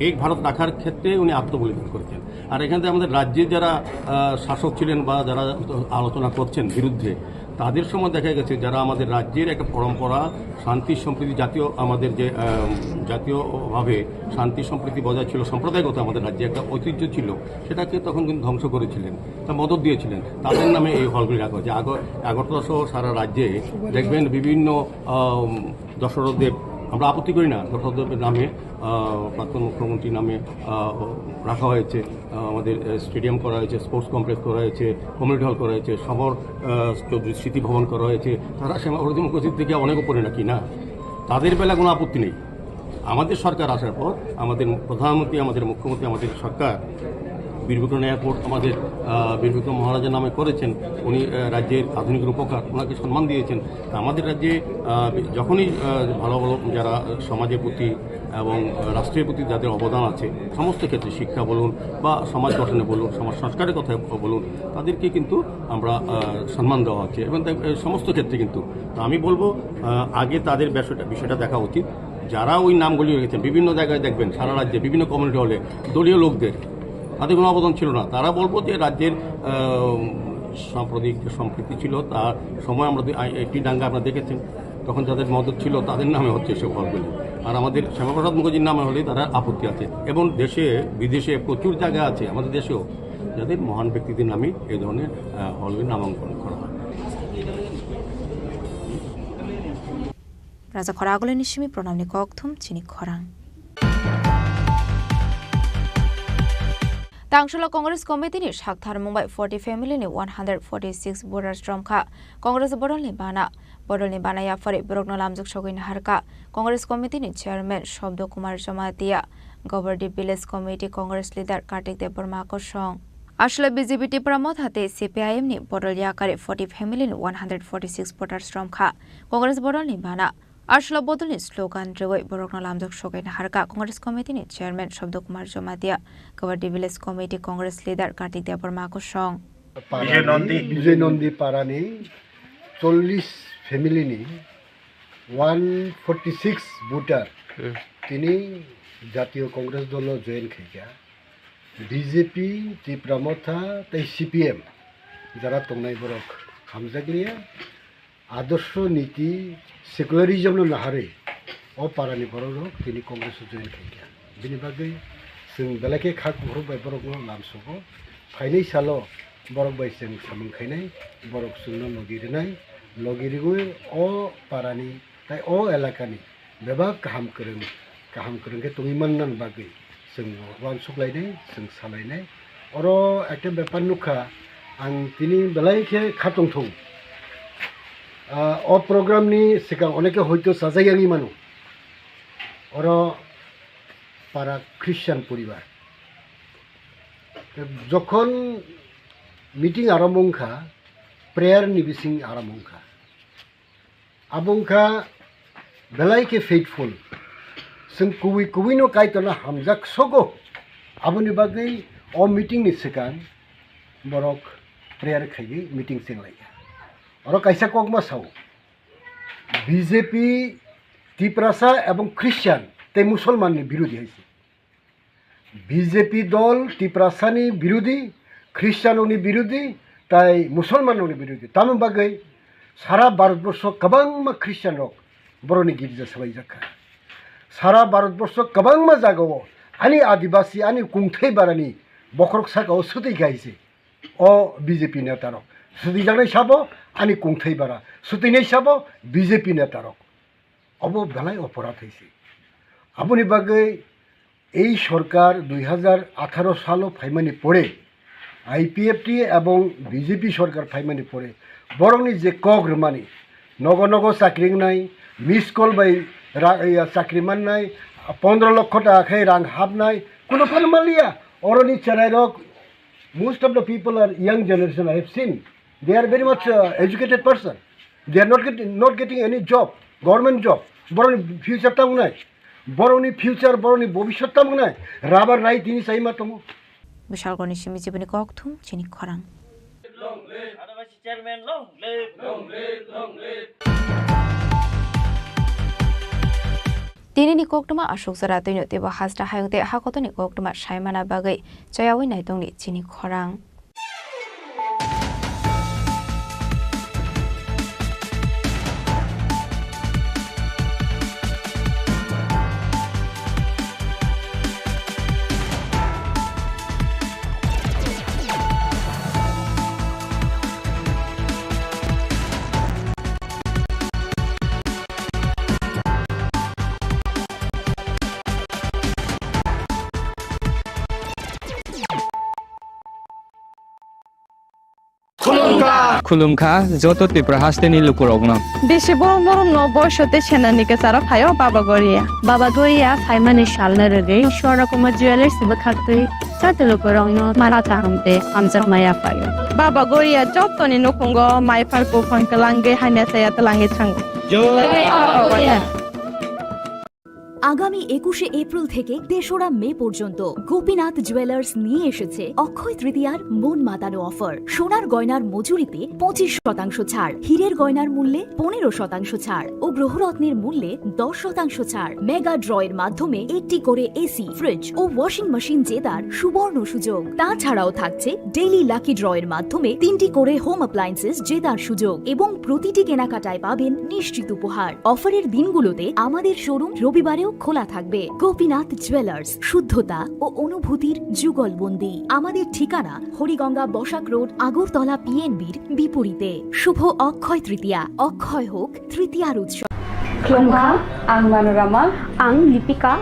Speaker 21: এক ভারত রাখার ক্ষেত্রে উনি আত্মবলিদান করেছেন। আর এখান থেকে আমাদের রাজ্যে যারা শাসক ছিলেন বা যারা আলোচনা করছেন বিরুদ্ধে, তাদের সময় দেখা গেছে যারা আমাদের রাজ্যের একটা পরম্পরা শান্তি সম্প্রীতি আমাদের যে জাতীয়ভাবে শান্তি সম্প্রীতি বজায় ছিল, সম্প্রদায়গত আমাদের রাজ্যে একটা ঐতিহ্য ছিল, সেটাকে তখন কিন্তু ধ্বংস করেছিলেন, তা মদত দিয়েছিলেন। তাদের নামে এই হলগুলি রাখা হয়েছে। আগরতলা সহ সারা রাজ্যে দেখবেন বিভিন্ন দশরথদেব, আমরা আপত্তি করি না, দশরথদেবের নামে প্রাক্তন মুখ্যমন্ত্রীর নামে রাখা হয়েছে, আমাদের স্টেডিয়াম করা হয়েছে, স্পোর্টস কমপ্লেক্স করা হয়েছে, কমিউনিটি হল করা হয়েছে, সমর স্মৃতি ভবন করা হয়েছে। তারা শ্যামাপ্রসাদ মুখার্জির থেকে অনেক উপরে নাকি না, তাদের বেলা কোনো আপত্তি নেই। আমাদের সরকার আসার পর আমাদের প্রধানমন্ত্রী, আমাদের মুখ্যমন্ত্রী, আমাদের সরকার বীরবিক্রম এয়ারপোর্ট আমাদের বীরবিক্রম মহারাজের নামে করেছেন। উনি রাজ্যের আধুনিক রূপকার, ওনাকে সম্মান দিয়েছেন। আমাদের রাজ্যে যখনই ভালো ভালো যারা সমাজের প্রতি এবং রাষ্ট্রের প্রতি যাদের অবদান আছে, সমস্ত ক্ষেত্রে শিক্ষা বলুন বা সমাজ গঠনে বলুন, সমাজ সংস্কারের কথা বলুন, তাদেরকে কিন্তু আমরা সম্মান দেওয়া হচ্ছে এবং সমস্ত ক্ষেত্রে কিন্তু। তো আমি বলবো আগে তাদের বিষয়টা দেখা উচিত। যারা ওই নামগুলি রেখেছেন বিভিন্ন জায়গায় দেখবেন সারা রাজ্যে বিভিন্ন কমিউনিটি হলে দলীয় লোকদের, তাদের কোনো অবদান ছিল না। তারা বলবো যে রাজ্যের সাম্প্রদায়িক যে সম্প্রীতি ছিল তার সময় আমরা একটি দাঙ্গা আপনারা দেখেছেন, তখন যাদের মদত ছিল তাদের নামে হচ্ছে এসব হলগুলি। আর আমাদের শ্যামাপ্রসাদ মুখার্জির নামে হলে তারা আপত্তি আছে। এবং দেশে বিদেশে প্রচুর জায়গা আছে, আমাদের দেশেও, যাদের মহান ব্যক্তিদের নামে এই ধরনের হলগুলি নামাঙ্কন করা হয়।
Speaker 12: রাজা খরাগলে নিশিমি প্রণামনি ককথুম চিনি খরাং Tangshula Congress Committee ni Shakthar Mumbai 40 family ni 146 voters dromkha Congress Bodol ni bana ya fare Brogno Lamjuk Shogin Harka Congress Committee ni Chairman Shobdo Kumar Jamatia Governor Village Committee Congress Leader Kartik Deborma Koshong Ashla BJP Tripura Mothate CPIM ni Bodol Yakare 40 family ni 146 voters dromkha Congress Bodol ni bana Ashla Bodol ni slogan Rewai Brogno Lamjuk Shogin Harka Congress Committee ni Chairman Shobdo Kumar Jamatia Governor Village Committee Congress Leader Kartik Deborma Koshong
Speaker 2: Vijay Nondi Parani 40 family ni 146 voter তিনি জাতীয় কংগ্রেস দল join খাইয়া BJP Tripura মথা তাই CPM যারা তংনাই বরক হামজাগলিয়া আদর্শ নীতি secularism নাহারে ও পারানি বরক তিনি Congress join খাইয়া বিনি বাগৈ जों बेलाके खाक बरक बाय बरक लामसोगो फाइनै सालो बरक बाय जों सामोन खायनाय बरक सुंनो लगिरिगो ओ पारानि ताय ओ एलाकानि बेबा गाहाम करंगे तंगिमाननान बागै जों वान सुग्लायनाय जों सालायनाय अरो एकटा बेपार नुखा आं तिनि बेलाके खातंथौ ओ प्रग्रामनि सिगां अनेके हयतो साजायाङि मानु अरो পারা খ্রিস্টান পরিবার যখন মিটিং আরম্ভংখা প্রেয়ার নিবিসিং আরম্ভংখা আবংখা বেলাইকে ফেইথফুল जों कुबैनो कायतना हामजाक सगो आबनि बागै अ मिटिं नि सिगां बरक प्रेयार खायि मिटिं सेंलाया अर कायसा कगमा साव बीजेपी ত্রিপুরাসা এবং খ্রিস্টান ते मुसलमान विरोधी है बीजेपी दल ত্রিপুরাসানি विरोधी ख्रिस्टानों विरोधी ताई मुसलमानों विरोधी ताम बागै सारा भारतवर्ष गोबां ख्रिस्टान रक बर'नि गिर्जा सबाय जाखा सारा भारतवर्ष गोबां जागाव आनी आदिवासी आनी कुंथै बारानि बखरक सागाव सुदै गायसे अ बीजेपी नेता रक सुदै जानाय साबो आनी कुंथै बारा सुदैनाय साबो बीजेपी नेता रक अब बेलाय अपराध हইছে আপনি বাগে এই সরকার 2018 সাল ফাইমানি পড়ে আইপিএফটি এবং বিজেপি সরকার ফাইমানি পড়ে বরংনি যে কগ্রমানি নগ চাকরি নাই মিস কল বাই চাকরি মান নাই 15 লক্ষ টাকা খাই রাং হাবনাই কোনো ফরমালিয়া অরনি চেরাইরক most of the people are young generation I have seen they are very much educated person they are not getting any job government job বরং ফিউচার তাও নাই বরনি ফিউচার বরনি ভবিষ্যৎ তাম নাই রাবার রাই তিনি চাই মাতমু
Speaker 12: বিশাল গণি সিমি জীবনী ককথুম চিনি খরাং
Speaker 4: Dinini koktuma ashok zara tino tebo hasra hayungte hakotoni koktuma shaimana bagai jayawi naitongni Chini Khorang.
Speaker 22: খুলুমখা যত ত্রিপুরা হাসতেনি লুকুরগ্ন
Speaker 23: বেশি বড় বড় নবশতে সেনানিকে সারা ফায়ও বাবা গরিয়া ফাইমানি শালনা রেগে স্বর্ণকুমার জুয়েলার্স বখাতই সাতে লুকুরগ্ন মারাতা হামতে আমজা মায়া ফায়ো বাবা গরিয়া যতনি নকুঙ্গ মাইফার কো ফনকলাঙ্গে হাইনা সায়া তলাঙ্গে থাঙ্গ
Speaker 18: আগামী 21শে এপ্রিল থেকে ৩রা মে পর্যন্ত গোপীনাথ জুয়েলার্স নিয়ে এসেছে অক্ষয় তৃতীয়ার মন মাতানো অফার। সোনার গয়নার মজুরিতে 25% ছাড়, হীরের গয়নার মূল্যে 15% ছাড় ও গ্রহরত্নের মূল্যে 10% ছাড়। মেগা ড্রয়ের মাধ্যমে একটি করে এসি, ফ্রিজ ও ওয়াশিং মেশিন জেতার সুবর্ণ সুযোগ। তাছাড়াও থাকছে ডেইলি লাকি ড্রয়ের মাধ্যমে 3টি করে হোম অ্যাপ্লায়েন্সেস জেতার সুযোগ এবং প্রতিটি কেনাকাটায় পাবেন নিশ্চিত উপহার। অফারের দিনগুলোতে আমাদের শোরুম রবিবারেও খোলা থাকবে। গোপীনাথ জুয়েলার্স, শুদ্ধতা ও অনুভূতির যুগলবন্দি। আমাদের ঠিকানা হরিগঙ্গা বসাক রোড, আগরতলা পিএনবির বিপরীতে। শুভ অক্ষয় তৃতীয়া, অক্ষয় হোক তৃতীয়ার উৎসব।
Speaker 24: Klongkha, ang Manorama, ang Lipika.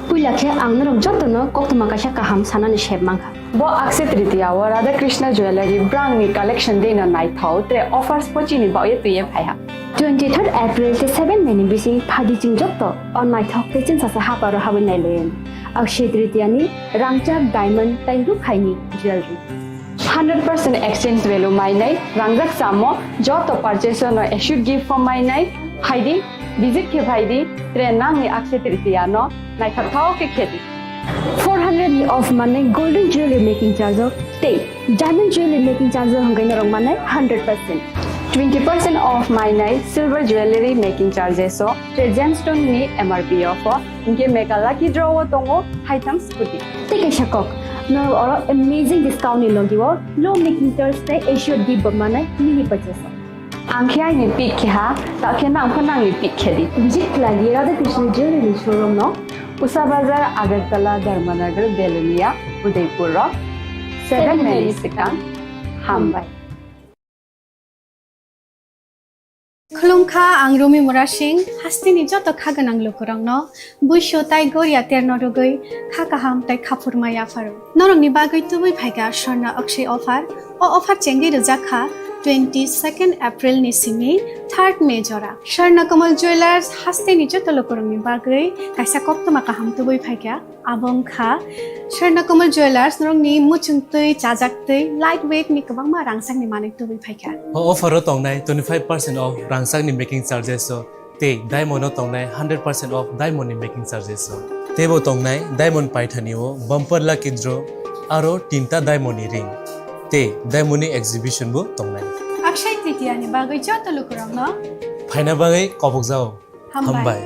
Speaker 24: Puilakhe ang narok jotono koktumakasha kaham sanani shebmangha. Bo akse tritiya wa Radha Krishna Jewelry brand ni collection dena nai thau tre offers pochini ba ye tuye phaiha. 23rd April te 7 meni bisi phadi jing jotto on my thok te chin sa ha paro ha nai loyen. Akshe tritiya ni rangchak diamond tai ru khaini jewelry. 100% exchange value mai nai rangjak samo joto purchase no should give for mai nai haidi visit ke bhaidi tre nang ni akshe tritiya no nai thau ke kheti 400 ni off mane golden jewelry making charge of te diamond jewelry making charge hongai na rong mane 100%. 20% off my night silver jewelry making charges so tre gemstone ni MRP offer inke mega lucky draw tongo items puti take a shakok no or amazing discount ni logiwo low making charge te should give mane mini purchase angkhya ni pick kha ta khena angkhana ni pick khedi visit lagi Radha Krishna jewelry showroom no Usa Bazar Agartala Dharmanagar Belunia Udaipur 7 Mary Sikang Hambai
Speaker 25: Klongkha ang Rumi Murashing hastini joto khaganang lukurangno buisho tai goria ternodogoi khakaham tai khapurmaya faru norongni bagoi tubui phaiga sorna akshay offer o offer chengi rujakha 22nd April ni simi 3rd May jora Sharna Kamal Jewelers hastini joto lukurangni bagoi kaisa koktoma kaham tubui phaiga abongkha Sharna Kamal Jewelers norongni muchungtui chajaktui lightweight ni kabangma rangsangni manik tubui phaiga
Speaker 26: offer tongnai 25% off rangsang ni making charges so te diamond tongnai 100% off diamond ni making charges so tebo tongnai diamond paithani o bumper lucky draw aro tinta diamond ni ring te diamond ni exhibition bo tongnai
Speaker 25: akshay tritiya ni bagoi joto lukurangno
Speaker 26: phaina bagai kobok jao hambai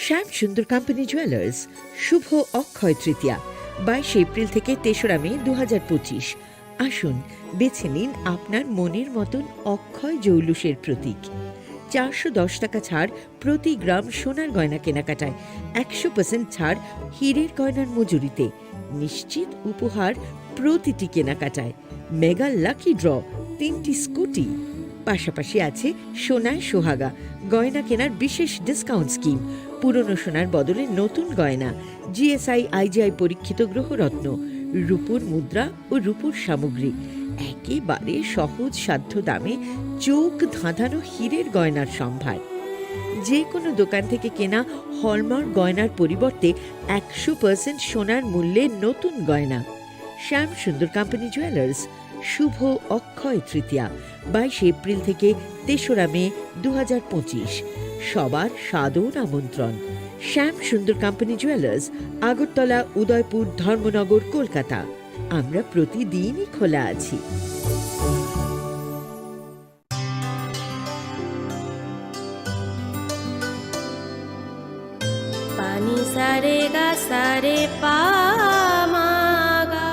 Speaker 27: Shyam Sundar company jewellers Shubho Akshaya Tritiya 22 April থেকে 3রা মে 2025 আসুন বেছে নিন আপনার মনের মতন অক্ষয় জৌলুসের প্রতীক 410 টাকা ছাড় প্রতি গ্রাম সোনার গয়না কেনাকাটায় 100% ছাড় হীরের গয়নার মজুরিতে নিশ্চিত উপহার প্রতিটি কেনাকাটায় মেগা লাকি ড্র 3টি স্কুটি পাশাপাশি আছে সোনায় সোহাগা গয়না কেনার বিশেষ ডিসকাউন্ট স্কিম পুরনো সোনার বদলে নতুন গয়না জিএসআই আইজিআই পরীক্ষিত গ্রহরত্ন রূপোর মুদ্রা ও রূপোর সামগ্রী একেবারে সহজ সাধ্য দামে চোখ ধাঁধানো হীরের গয়নার সম্ভার যে কোনো দোকান থেকে কেনা হলমার্ক গয়নার পরিবর্তে 100% সোনার মূল্যে নতুন গয়না শ্যাম সুন্দর কোম্পানি জুয়েলার্স শুভ অক্ষয় তৃতীয়া 22 এপ্রিল থেকে 3রা মে 2025 সবার সাদর আমন্ত্রণ শ্যাম সুন্দর কোম্পানি জুয়েলার্স আগরতলা উদয়পুর ধর্মনগর কলকাতা আমরা প্রতিদিনই খোলা আছি।
Speaker 6: पानी सारे गा सारे पा मा गा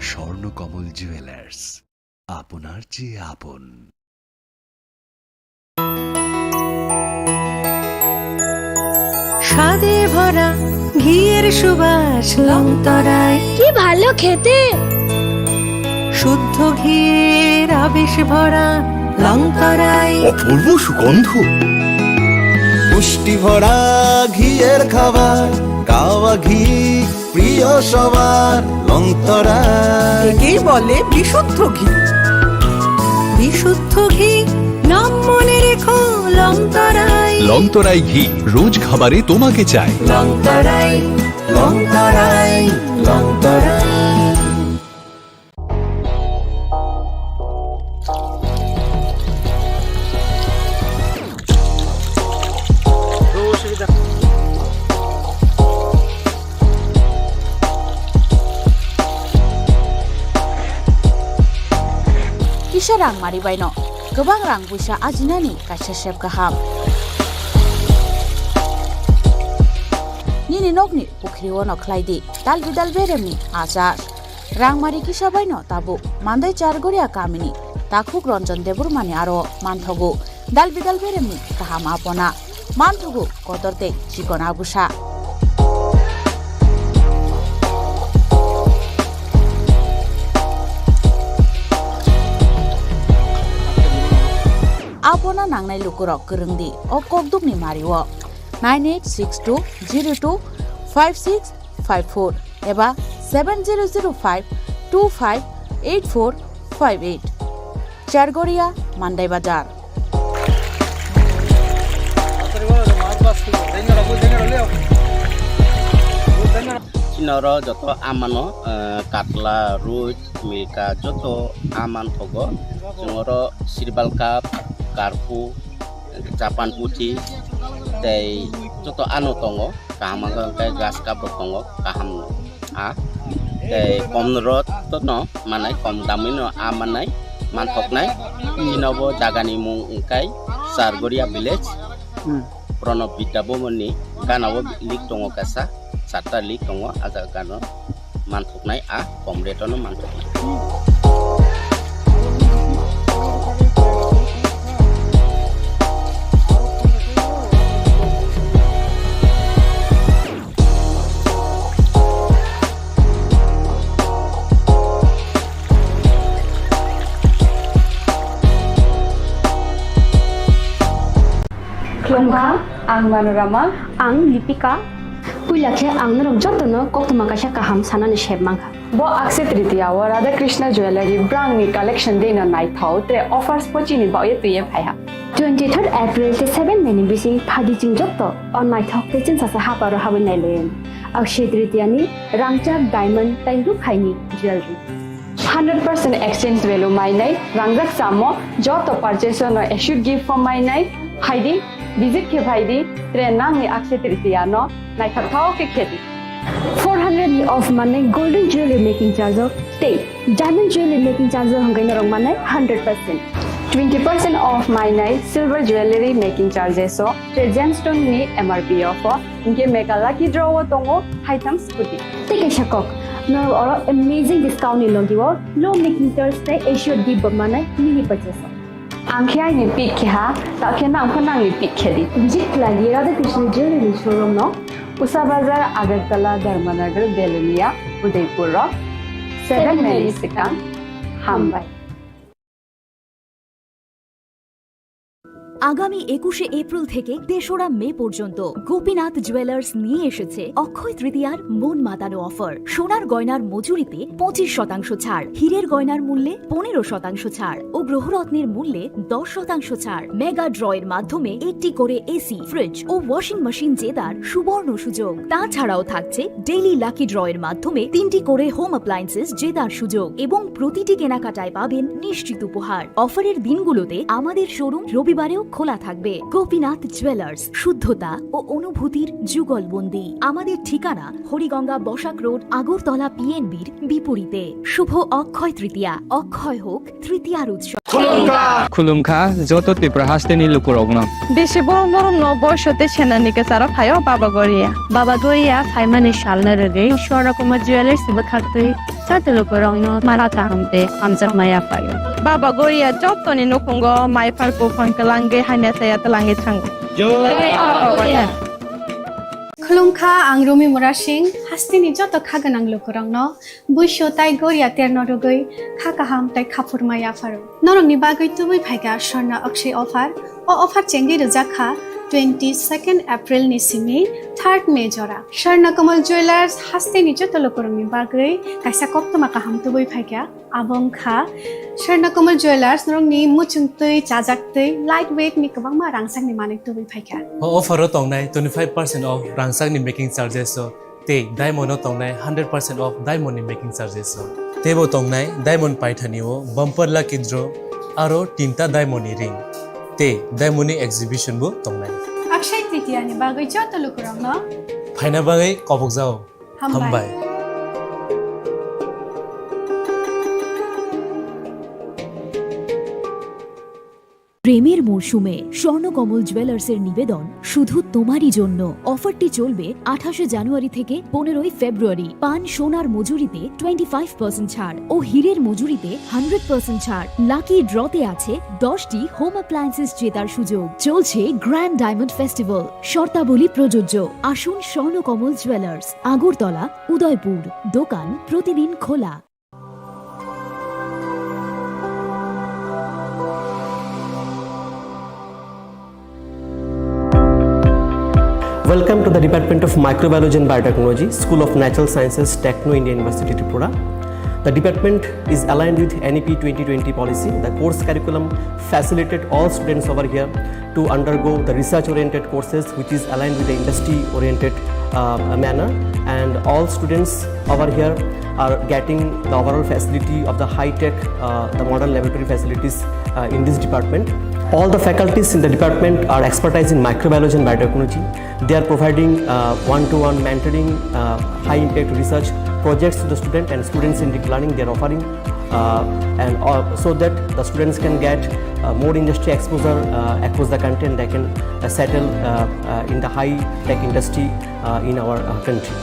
Speaker 9: স্বর্ণকমল জুয়েলার্স, আপনার চেয়ে আপন।
Speaker 6: স্বাদে ভরা ঘিয়ের সুবাস লংতরায় কি ভালো খেতে, শুদ্ধ ঘিয়ের আবেশ ভরা লংতরায়
Speaker 7: অপূর্ব সুগন্ধ, পুষ্টি ভরা ঘিয়ের খাবার, গাওয়া ঘি প্রিয় সবার লংতরায়।
Speaker 6: একেই বলে বিশুদ্ধ ঘি। বিশুদ্ধ ঘি নাম মনে রেখো লংতরাই।
Speaker 10: লংতরাই ঘি রোজ খাবারে তোমাকে চাই।
Speaker 6: লংতরাই লংতরাই লংতরাই।
Speaker 12: Kisah rang mari baino, gobang rang busa ajinani kaisa sep kaham. Nini nokni pukri wono klaidi, dal beremni azar. Rang mari kisah baino tabu, mandai chargoria kamini, takhuk ronjon debur mani aro manthogu, dal beremni kaham apona, manthogu kotorte chikon abusa. Apona nangnai lukurok kerengdi o kokdukni mariwo 9862025654 eba 7005258458 Chargoria Mandai Bazar.
Speaker 11: Chinoro joto amano katla ruj milka joto aman thogo jongoro sirbal cup karpu Japan putih tei joto anu tongo kaham kai gas cup tongo kaham a tei komrot to no manai kom damino amanai manthoknai chinobo jagani mung kai Sargoria village Pronov Bidabomoni ganawo lik tongo kasa sata lik tongo aga gano manthoknai a komretono manthoknai.
Speaker 24: Klongkha, ang Manorama, ang Lipika, Pulakhe ang narok jotono koktuma kaisa kaham sanani shebmangkha. Bo akse tritiya wa Radha Krishna Jewelry brand ni collection dena nai thau te offers pochini ba ye tuye phaiha. 23rd April te 7 May ni bisi phadi jing jotto on nai thau te chin sasa ha paro hawen nai len. Akse tritiya ni rangchak diamond tai ru khaini jewelry. 100% exchange value mai nai rangjak samo joto purchase no issued gift from mai nai haidi visit ke bhaidi trenang ni akse tritiya no nai thau ke kheti 400 ni off mane golden jewelry making charge of stay diamond jewelry making charge of hangai norong mane 100% 20% off my night silver jewelry making charges so gemstone ni MRP of inke mega lucky draw tongo item scooty take a shakok no or amazing discount ni logiwo low making charge te issue di mane mini purchase Angkya ni pick ha takhe na angkona ni pick khedi visit lagi Radha Krishna jewelry showroom no Usa Bazar Agartala Dharmanagar Belunia Udaipur 7 May Second Hambai
Speaker 18: আগামী 21শে April থেকে 3রা মে পর্যন্ত Gopinath jewellers নিয়ে এসেছে অক্ষয় তৃতীয়ার মন মাতানো offer. সোনার গয়নার মজুরিতে 25% ছাড়, হীরের গয়নার মূল্যে 15% ছাড় ও গ্রহরত্নের মূল্যে 10% ছাড়। মেগা ড্রয়ের মাধ্যমে একটি করে এসি, ফ্রিজ ও ওয়াশিং মেশিন জেতার সুবর্ণ সুযোগ। তাছাড়াও থাকছে ডেইলি লাকি ড্রয়ের মাধ্যমে 3টি করে হোম অ্যাপ্লায়েন্সেস জেতার সুযোগ এবং প্রতিটি কেনাকাটায় পাবেন নিশ্চিত উপহার। অফারের দিনগুলোতে আমাদের শোরুম রবিবারেও খোলা থাকবে। গোপীনাথ জুয়েলার্স, শুদ্ধতা ও অনুভূতির যুগলবন্দি। আমাদের ঠিকানা হরিগঙ্গা বসাক রোড, আগরতলা পিএনবির বিপরীতে। শুভ অক্ষয় তৃতীয়া, অক্ষয় হোক তৃতীয়ার উৎসব।
Speaker 22: খুলুমখা যত ত্রিপুরা হাস্তেনি লুকুরগ্ন
Speaker 23: বেশি বড় বড় বয়সতে সেনানিকে সারা খায়ও বাবা গরিয়া সাইমানি শালনা রে সরকম জুয়েলার্স বখাতে সাথে লুকুরগ্ন মারা তাহমতে আমজাক মায়া পায় বাবা গরিয়া যতনি নকুঙ্গ মাই ফারকো ফাঙ্কলাঙ্গে হাইনা সায়া তলাঙ্গে থাঙ্গ
Speaker 25: खुलुमखा आं रमि मुरा सिंह हास्तिनि जत खागोनां लोकरंनो बुइसो ताइ गरिया तेरनरगै खाकाहाम ताइ खाफुरमाय आफारो नरंनि बागै तुबै फाइगा स्वर्णा अक्षय अफार ओ अफार चेंगि रजाखा 22 एप्रिल नि सिमि 3 मे जरा स्वर्ण कमल ज्वेलर्स हास्तिनि जत लोकरंनि बागै काइसा कप्तमा काहाम तुबै फाइगा आबंखा स्वर्ण कमल ज्वेलर्स नरंनि मुचुंतै चाजाक्तै लाइट वेट नि गोबांमा रांसांनि माने तुबै फाइगा
Speaker 26: ऑफर तंनाय 25% ऑफ रांसांनि मेकिंग चार्जेस ते डायमंड तंनाय 100% ऑफ डायमंड नि मेकिंग चार्जेस तेबो तंनाय डायमंड पाइथानिओ बम्पर लाकी ड्र आरो 3टा डायमंड नि रिंग ते डायमंड नि एक्जिबिशन बो तंनाय
Speaker 25: अक्षय तृतीया नि बागै जत लोकरंनो
Speaker 26: फाइना बागै कबक जाओ हामबाय
Speaker 18: প্রেমের মরশুমে স্বর্ণকমল জুয়েলার্সের নিবেদন শুধু তোমারই জন্য। অফারটি চলবে 28 জানুয়ারি থেকে 15 ফেব্রুয়ারি। পান সোনার মজুরিতে 25% ছাড় ও হীরের মজুরিতে 100% ছাড়। লাকি ড্রতে আছে 10টি হোম অ্যাপ্লায়েন্সেস জেতার সুযোগ। চলছে গ্র্যান্ড ডায়মন্ড ফেস্টিভ্যাল, শর্তাবলী প্রযোজ্য। আসুন স্বর্ণকমল জুয়েলার্স, আগরতলা, উদয়পুর। দোকান প্রতিদিন খোলা।
Speaker 1: Welcome to the Department of Microbiology and Biotechnology, School of Natural Sciences, Techno India University, Tripura. The department is aligned with NEP 2020 policy. The course curriculum facilitated all students over here to undergo the research-oriented courses, which is aligned with the industry-oriented manner. And all students over here are getting the overall facility of the high-tech, the modern laboratory facilities in this department. All the faculties in the department are expertise in microbiology and biotechnology. They are providing one-to-one mentoring, high-impact research projects to the student and student-centric learning they are offering, and so that the students can get more industry exposure across the country, and they can settle in the high-tech industry in our country.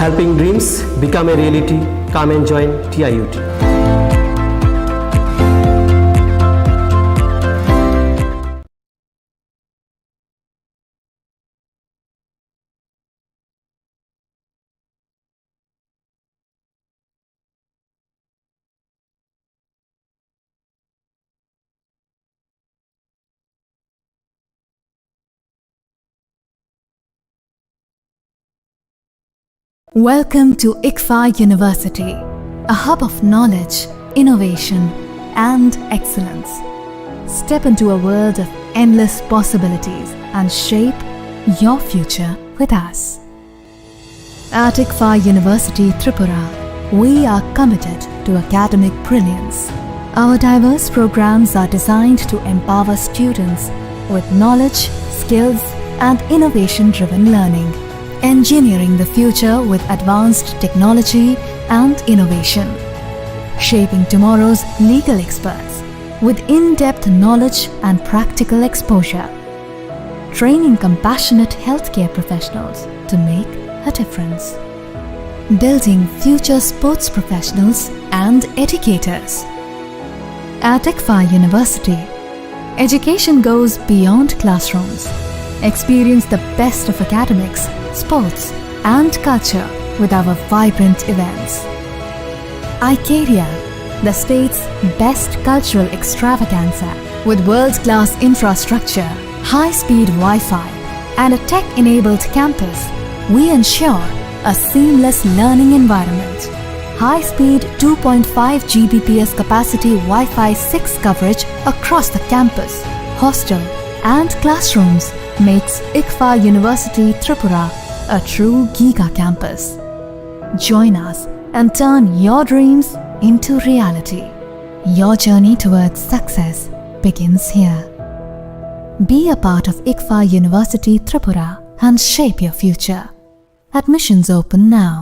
Speaker 1: Helping dreams become a reality. Come and join TIUT.
Speaker 8: Welcome to ICFA University, a hub of knowledge, innovation, and excellence. Step into a world of endless possibilities and shape your future with us. At ICFA University, Tripura, we are committed to academic brilliance. Our diverse programs are designed to empower students with knowledge, skills, and innovation-driven learning. Engineering the future with advanced technology and innovation. Shaping tomorrow's legal experts with in-depth knowledge and practical exposure. Training compassionate healthcare professionals to make a difference. Building future sports professionals and educators. At ICFA University, education goes beyond classrooms. Experience the best of academics, sports, and culture with our vibrant events. Icaria, the state's best cultural extravaganza, With world-class infrastructure, high-speed Wi-Fi, and a tech-enabled campus, we ensure a seamless learning environment. High-speed 2.5 Gbps capacity Wi-Fi 6 coverage across the campus, hostel, and classrooms makes ICFA University Tripura a true Giga campus. Join us and turn your dreams into reality. Your journey towards success begins here. Be a part of ICFA University Tripura and shape your future. Admissions open now.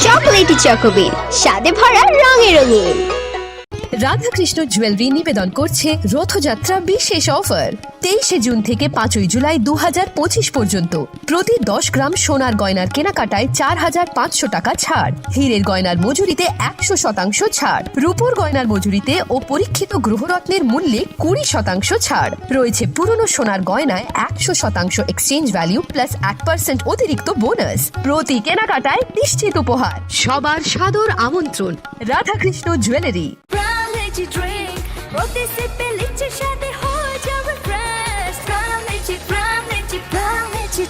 Speaker 3: Chocolatey choco bean স্বাদে ভরা রঙে রঙিন।
Speaker 13: Radhakrishna jewellery নিবেদন করছে রথযাত্রা বিশেষ offer 23 June থেকে 5 জুলাই 2025 পর্যন্ত প্রতি 10 গ্রাম সোনার গয়নার কেনাকাটায় 4500 টাকা ছাড়, হীরের গয়নার মজুরিতে 100% ছাড়, রূপোর গয়নার মজুরিতে ও পরীক্ষিত গ্রহরত্নের মূল্যে 20% ছাড় রয়েছে। পুরনো সোনার গয়নায় 100% এক্সচেঞ্জ ভ্যালু প্লাস 1% অতিরিক্ত বোনাস। প্রতি কেনাকাটায় নিশ্চিত উপহার। সবার সাদর আমন্ত্রণ Radhakrishna jewellery.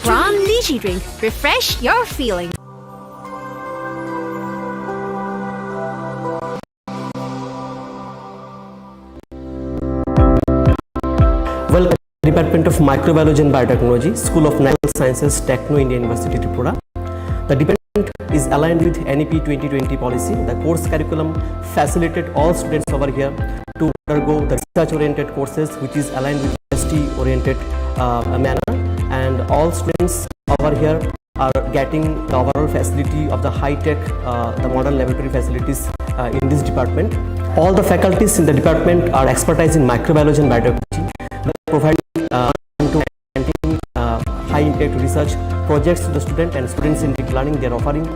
Speaker 3: From Lychee Drink, refresh your feeling.
Speaker 1: Welcome to the Department of Microbiology and Biotechnology, School of Natural Sciences, Techno India University Tripura. The department is aligned with NEP 2020 policy. The course curriculum facilitated all students over here to undergo the research-oriented courses, which is aligned with ST-oriented manner, and all students over here are getting the overall facility of the high-tech, the modern laboratory facilities in this department. All the faculties in the department are expertise in microbiology and biotechnology. They are providing high-impact research projects to the student, and students in deep learning they are offering,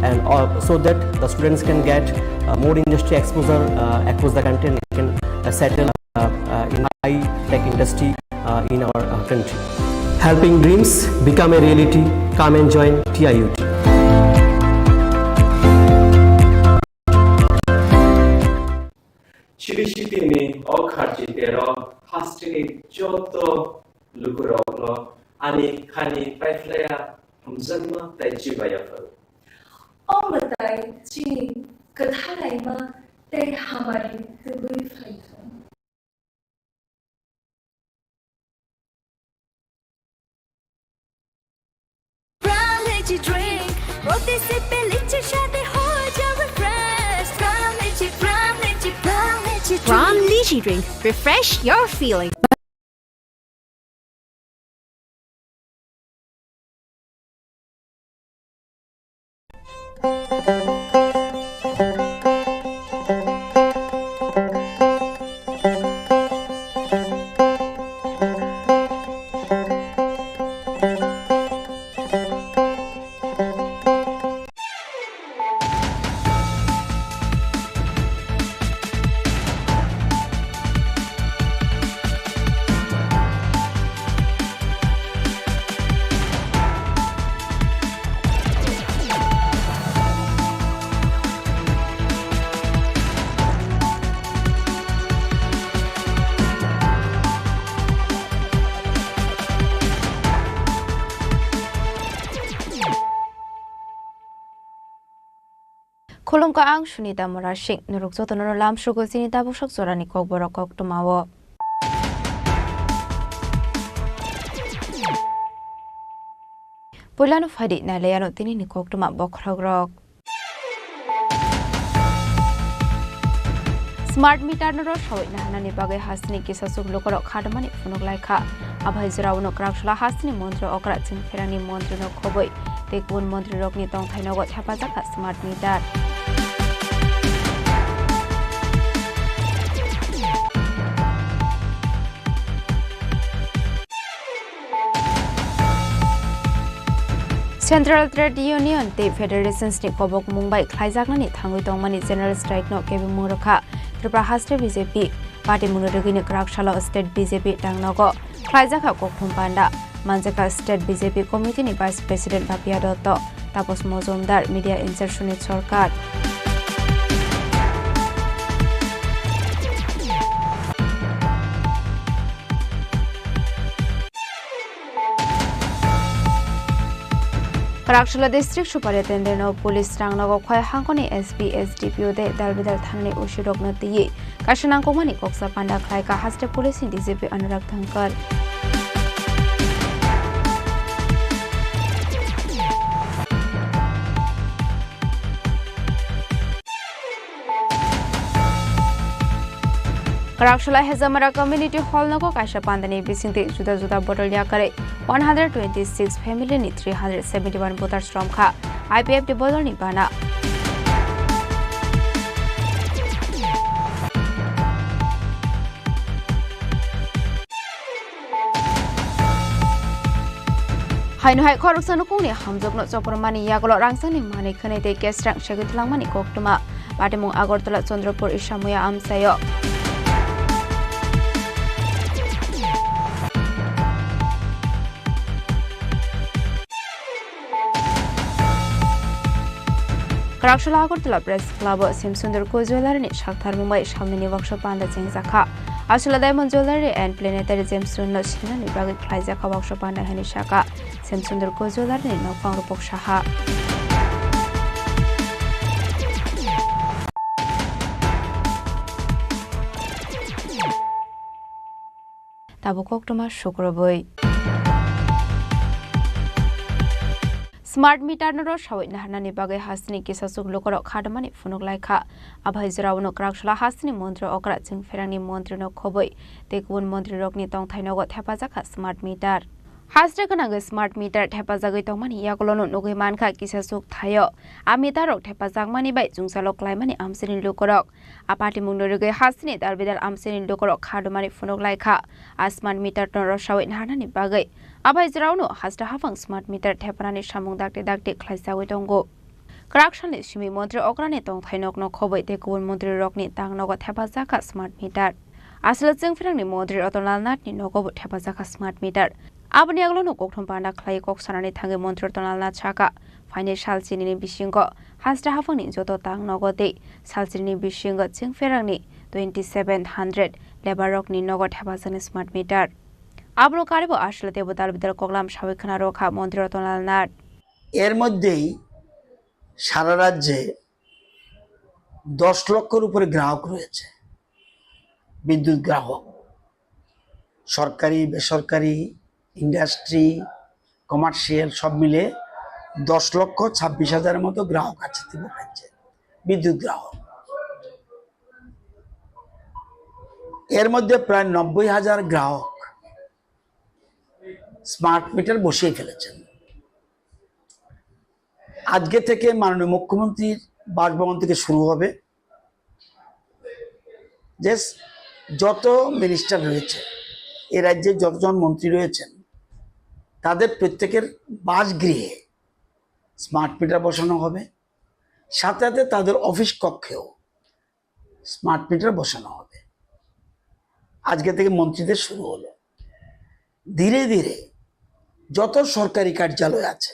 Speaker 1: and so that the students can get more industry exposure across the country and can settle in high-tech industry in our country. Helping dreams become a reality. Come and join TIUT.
Speaker 15: Chirishitini okharjitero hastini joto lukurogno ani khani paiflaya hamzanma taijibaya faru.
Speaker 16: O matai chini kadhalaima te hamari tubui faithon. Drink, roti se peliche shade ho jawe fresh.
Speaker 3: From Lychee Drink, refresh your feeling.
Speaker 4: Khulumka ang Sunita Morashik nurukso tono lam shugo sinita bushak zorani kok borokok tumawo. Pulano fadi na leyano tini ni kok tuma bokragrok. Smart meter noro shawit na hanani bagai hasni kisa suk lokorok khadamani funuk laika. Abhai ziraw no krakshla hasni montro okra chin ferani montro no khoboi. Tekun montro rok ni tong thaino got hapazaka smart meter. Central Trade Union te Federations ni kobok Mumbai khlaijak nani thangui tongmani general strike no kebi murokha Tripura Haste BJP Party Munurugini Krakshala State BJP Tangnogo Klaizaka Kokhum Panda Manjaka State BJP Committee ni Vice President Bapia Dotto Tapos Mozumdar Media Insertionit Sorkar Krakshala District Superintendent of Police Rangnago Khoi Hangkoni SB SDPO de Dalbidal Thani Ushirok Natiyi Kashanangkomani Koksa Panda Khlaika Haste Police in DCP Anurag Thankar Krakshala Hezamara Community Hall Nago Kasha Pandani Bisinte Juda Juda Bottle Yakare 126 family ni 371 voters from Kha IPF de Bodol ni Bana Hainu hai korupsi nukuni hamjokno chopormani yagolo rangsani mani khane te kesrang shegithlangmani koktuma Patimung Agartala Chandrapur Ishamuya Amsayo Krakshala Agartala Press Club Simsundar Ko Jewelry Shakthar Mumbai Shamini Workshop Panda Chingzakha Ashula Diamond Jewelry and Planetary Gemstone no China Nibagi Klaizaka Workshop Panda Hanishaka Simsundar Ko Jewelry no Pangrupok Shaha Tabukokuma Shukraboi Smart meter no shawit nahanani bagai hasni kisasuk lokoro khadamani funuk laikha abhaijrao no krakshala hasni montri okra chingferangni montri no khoboi tekun montri rokni tongthainogo thepajaka smart meter Hasre kananga smart meter thepajagai tongmani yakolono nogoi mankha kisasuk thayo a meter rok thepajak mani bai jungsalok laimani amsirin lokorok apati mungnorugai hasni darbidal amsirin lokorok khadamani funuk laikha a smart meter no shawit nahanani bagai Abhaijrao no hasta hafang smart meter theparani samung dakte dakte khlaisawai tongo Krakshalni simi montri okrani tongthainok no khoboi tekun montri rokni tangnogo thepajaka smart meter asla chingfrangni montri Rotolal Nathni nogobo thepajaka smart meter Abani aglono kokthom panda khlai koksanani thange montri Rotolal Nath chaka Faine salchini bisingo hasta hafangni joto tangnogo de salchini bisingo chingferangni 2700 labor rokni nogo thepajani smart meter Abro Karibo Ashla Devotal Vidal Koglam Shavikana Roka Montri Rotolal Nath
Speaker 2: এর মধ্যেই সারা রাজ্যে 10 লক্ষের উপরে গ্রাহক রয়েছে বিদ্যুৎ গ্রাহক সরকারি বেসরকারি ইন্ডাস্ট্রি কমার্শিয়াল সব মিলে 10 লক্ষ 26 হাজারের মতো গ্রাহক আছে ত্রিপুরা রাজ্যে বিদ্যুৎ গ্রাহক এর মধ্যে প্রায় 90,000 গ্রাহক স্মার্ট মিটার বসিয়ে ফেলেছেন আজকে থেকে মাননীয় মুখ্যমন্ত্রীর বাসভবন থেকে শুরু হবে যে যত মিনিস্টার রয়েছে এই রাজ্যে যতজন মন্ত্রী রয়েছেন তাদের প্রত্যেকের বাসগৃহে স্মার্ট মিটার বসানো হবে সাথে সাথে তাদের অফিস কক্ষেও স্মার্ট মিটার বসানো হবে আজকে থেকে মন্ত্রীদের শুরু হলো ধীরে ধীরে যত সরকারি কার্যালয় আছে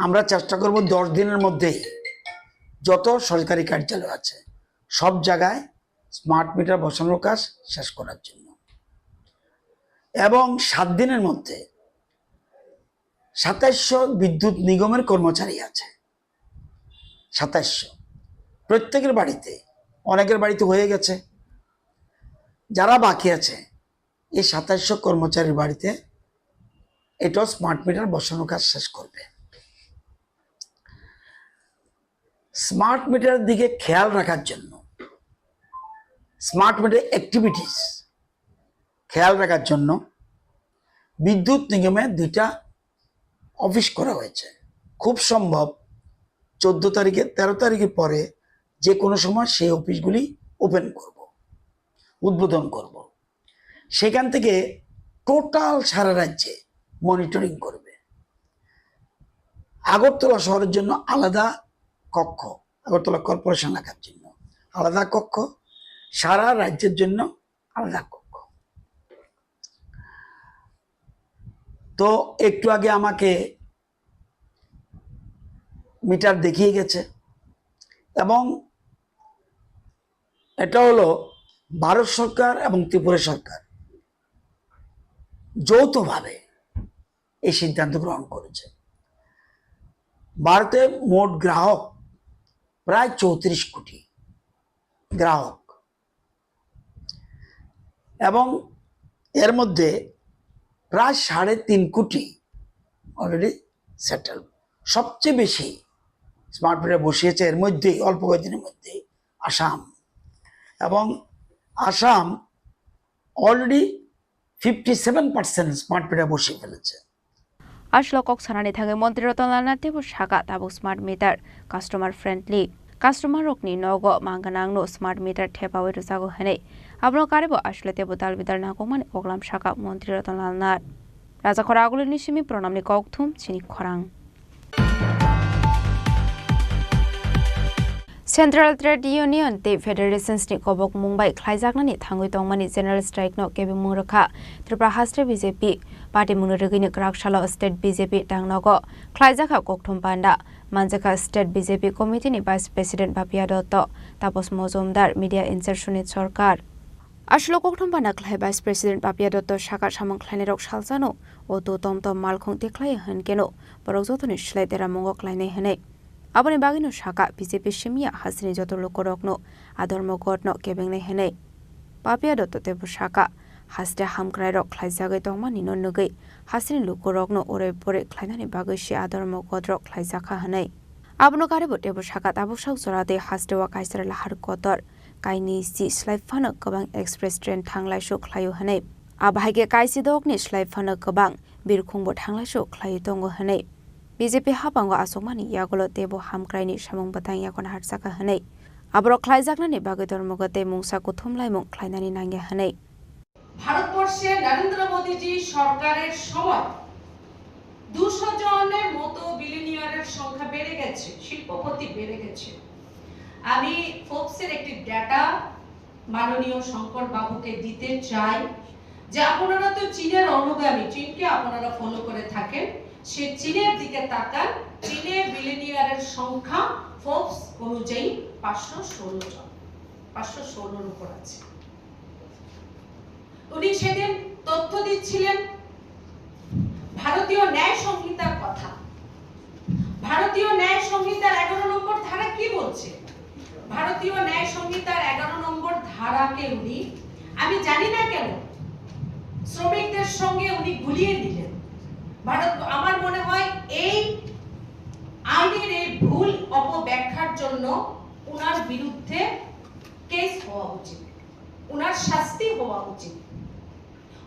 Speaker 2: আমরা চেষ্টা করব 10 দিনের মধ্যেই যত সরকারি কার্যালয় আছে সব জায়গায় স্মার্ট মিটার বসানোর কাজ শেষ করার জন্য এবং 7 দিনের মধ্যে 2700 বিদ্যুৎ নিগমের কর্মচারী আছে 2700 প্রত্যেকের বাড়িতে অনেকের বাড়িতে হয়ে গেছে যারা বাকি আছে এই 2700 কর্মচারীর বাড়িতে এটা স্মার্ট মিটার বসানোর কাজ শেষ করবে স্মার্ট মিটারের দিকে খেয়াল রাখার জন্য স্মার্ট মিটার অ্যাক্টিভিটিস খেয়াল রাখার জন্য বিদ্যুৎ নিগমে 2টা অফিস করা হয়েছে খুব সম্ভব 14 তারিখে 13 তারিখের পরে যে কোনো সময় সেই অফিসগুলি ওপেন করব উদ্বোধন করব সেখান থেকে টোটাল সারা রাজ্যে মনিটরিং করবে আগরতলা শহরের জন্য আলাদা কক্ষ আগরতলা কর্পোরেশন রাখার জন্য আলাদা কক্ষ, সারা রাজ্যের জন্য আলাদা কক্ষ। তো একটু আগে আমাকে মিটার দেখিয়ে গেছে, এবং এটা হলো ভারত সরকার এবং ত্রিপুরা সরকার যৌথভাবে এই সিদ্ধান্ত গ্রহণ করেছে। ভারতে মোট গ্রাহক প্রায় 34 কোটি গ্রাহক, এবং এর মধ্যে প্রায় 3.5 কোটি অলরেডি সেটেল। সবচেয়ে বেশি স্মার্ট মিটার বসিয়েছে এর মধ্যেই অল্প কয়েকদিনের মধ্যে আসাম, এবং আসাম অলরেডি 57% স্মার্ট মিটার বসিয়ে ফেলেছে।
Speaker 4: আসলো কক সানানি থাকে মন্ত্রী রতনলাল তেবো শাখা তাবো smart meter customer friendly customer রকনি নগো মাঙ্গানাंगनो স্মার্ট মিটার ঠেপাওয়ে রুসাগো হেনে আবনো কারেবো আসলে তেবো দাল বিদার নাগো মানে ওগলাম শাখা মন্ত্রী রতনলাল নাথ রাজা খরা আগুলি নিশিমি প্রণামনি ককথুম চিনি খরাং Central Trade Union te Federations ni kobok Mumbai khlaijaknani thangui tongmani general strike no kebe mungrakha Tripura Hastre BJP party munurugini krakshala state BJP tangnogo khlaijakha kokthum panda manjaka state BJP committee ni vice president Bapia Dotto tapos mozumdar media insert Sunit Sarkar Ashlo kokthum panda khlai vice president Bapia Dotto shaka samang khlaini rok saljano oto tomtom malkhong te khlai hankeno borok jotoni shlai tera mongo khlaini hane Aboni bagino shaka BJP shimia hasini joto lokorokno adormo godno kebengne hene Bapia Dotto tebo shaka hasde hamkrai rok khlaijagai tongmani nonnugei hasini lokorokno ore pore khlainani bagai shi adormo godrok khlaijaka hane Abono karebo tebo shaka tabosau jorade hasde wa kaisar lahar kotor kaini si slaifano kobang express train thanglai sho khlaio hane abhaige kaisi dokni slaifano kobang birkhungbo thanglai sho khlaio tongo hane BJP hapango asokmani yagolo tebo hamkraini samung batang yakon harsaka hanei abro khlaijaknani bagedormogote mungsa kuthumlai mung khlainani nange hanei
Speaker 5: ভারতবর্ষে নরেন্দ্র মোদীজি সরকারের সময় 200 জনের মতো বিলিনিয়ারের সংখ্যা বেড়ে গেছে, শিল্পপতি বেড়ে গেছে। আমি ফোর্বসের একটি ডেটা মাননীয় শঙ্কর বাবুকে দিতে চাই যে আপনারা তো চীনের অনুগামী, চীনকে আপনারা ফলো করে থাকেন, সে চীনের দিকে তাকান, চীনের বিলিনিয়ারের সংখ্যা ফোর্বস অনুযায়ী 516 জন, 516 এর উপর আছে। উনি সেদিন তথ্য দিচ্ছিলেন ভারতীয় ন্যায় সংহিতার কথা। ভারতীয় ন্যায় সংহিতার 11 নম্বর ধারা কি বলছে? ভারতীয় ন্যায় সংহিতার 11 নম্বর ধারাকে উনি, আমি জানি না কেন, শ্রমিকদের সঙ্গে উনি গুলিয়ে দিলেন। আমার মনে হয় এই আইনের এই ভুল অপব্যাখ্যার জন্য উনার বিরুদ্ধে কেস হওয়া উচিত, উনার শাস্তি হওয়া উচিত।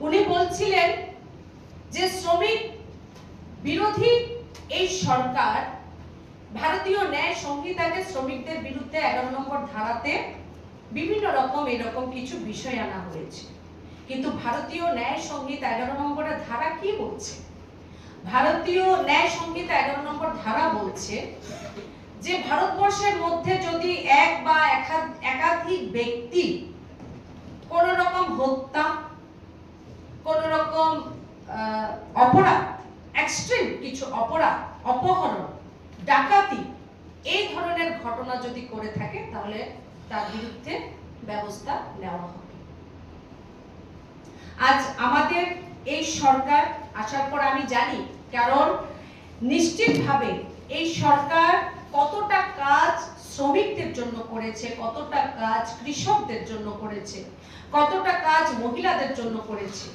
Speaker 5: উনি বলছিলেন যে শ্রমিক বিরোধী এই সরকার ভারতীয় ন্যায় সংহিতাকে শ্রমিকদের বিরুদ্ধে 11 নম্বর ধারাতে বিভিন্ন রকম এরকম কিছু বিষয় আনা হয়েছে, কিন্তু ভারতীয় ন্যায় সংহিতা 11 নম্বরের ধারা কি বলছে? ভারতীয় ন্যায় সংহিতা 11 নম্বর ধারা বলছে যে ভারতবর্ষের মধ্যে যদি এক বা একাধিক ব্যক্তি কোন রকম হত্যা, কোন রকম অপরাধ, এক্সট্রিম কিছু অপরাধ, অপহরণ, ডাকাতি, এই ধরনের ঘটনা যদি করে থাকে তাহলে তার বিরুদ্ধে ব্যবস্থা নেওয়া হবে। আজ আমাদের এই সরকার আসার পর আমি জানি, কারণ নিশ্চিতভাবে এই সরকার কতটা কাজ শ্রমিকদের জন্য করেছে, কতটা কাজ কৃষকদের জন্য করেছে, কতটা কাজ মহিলাদের জন্য করেছে।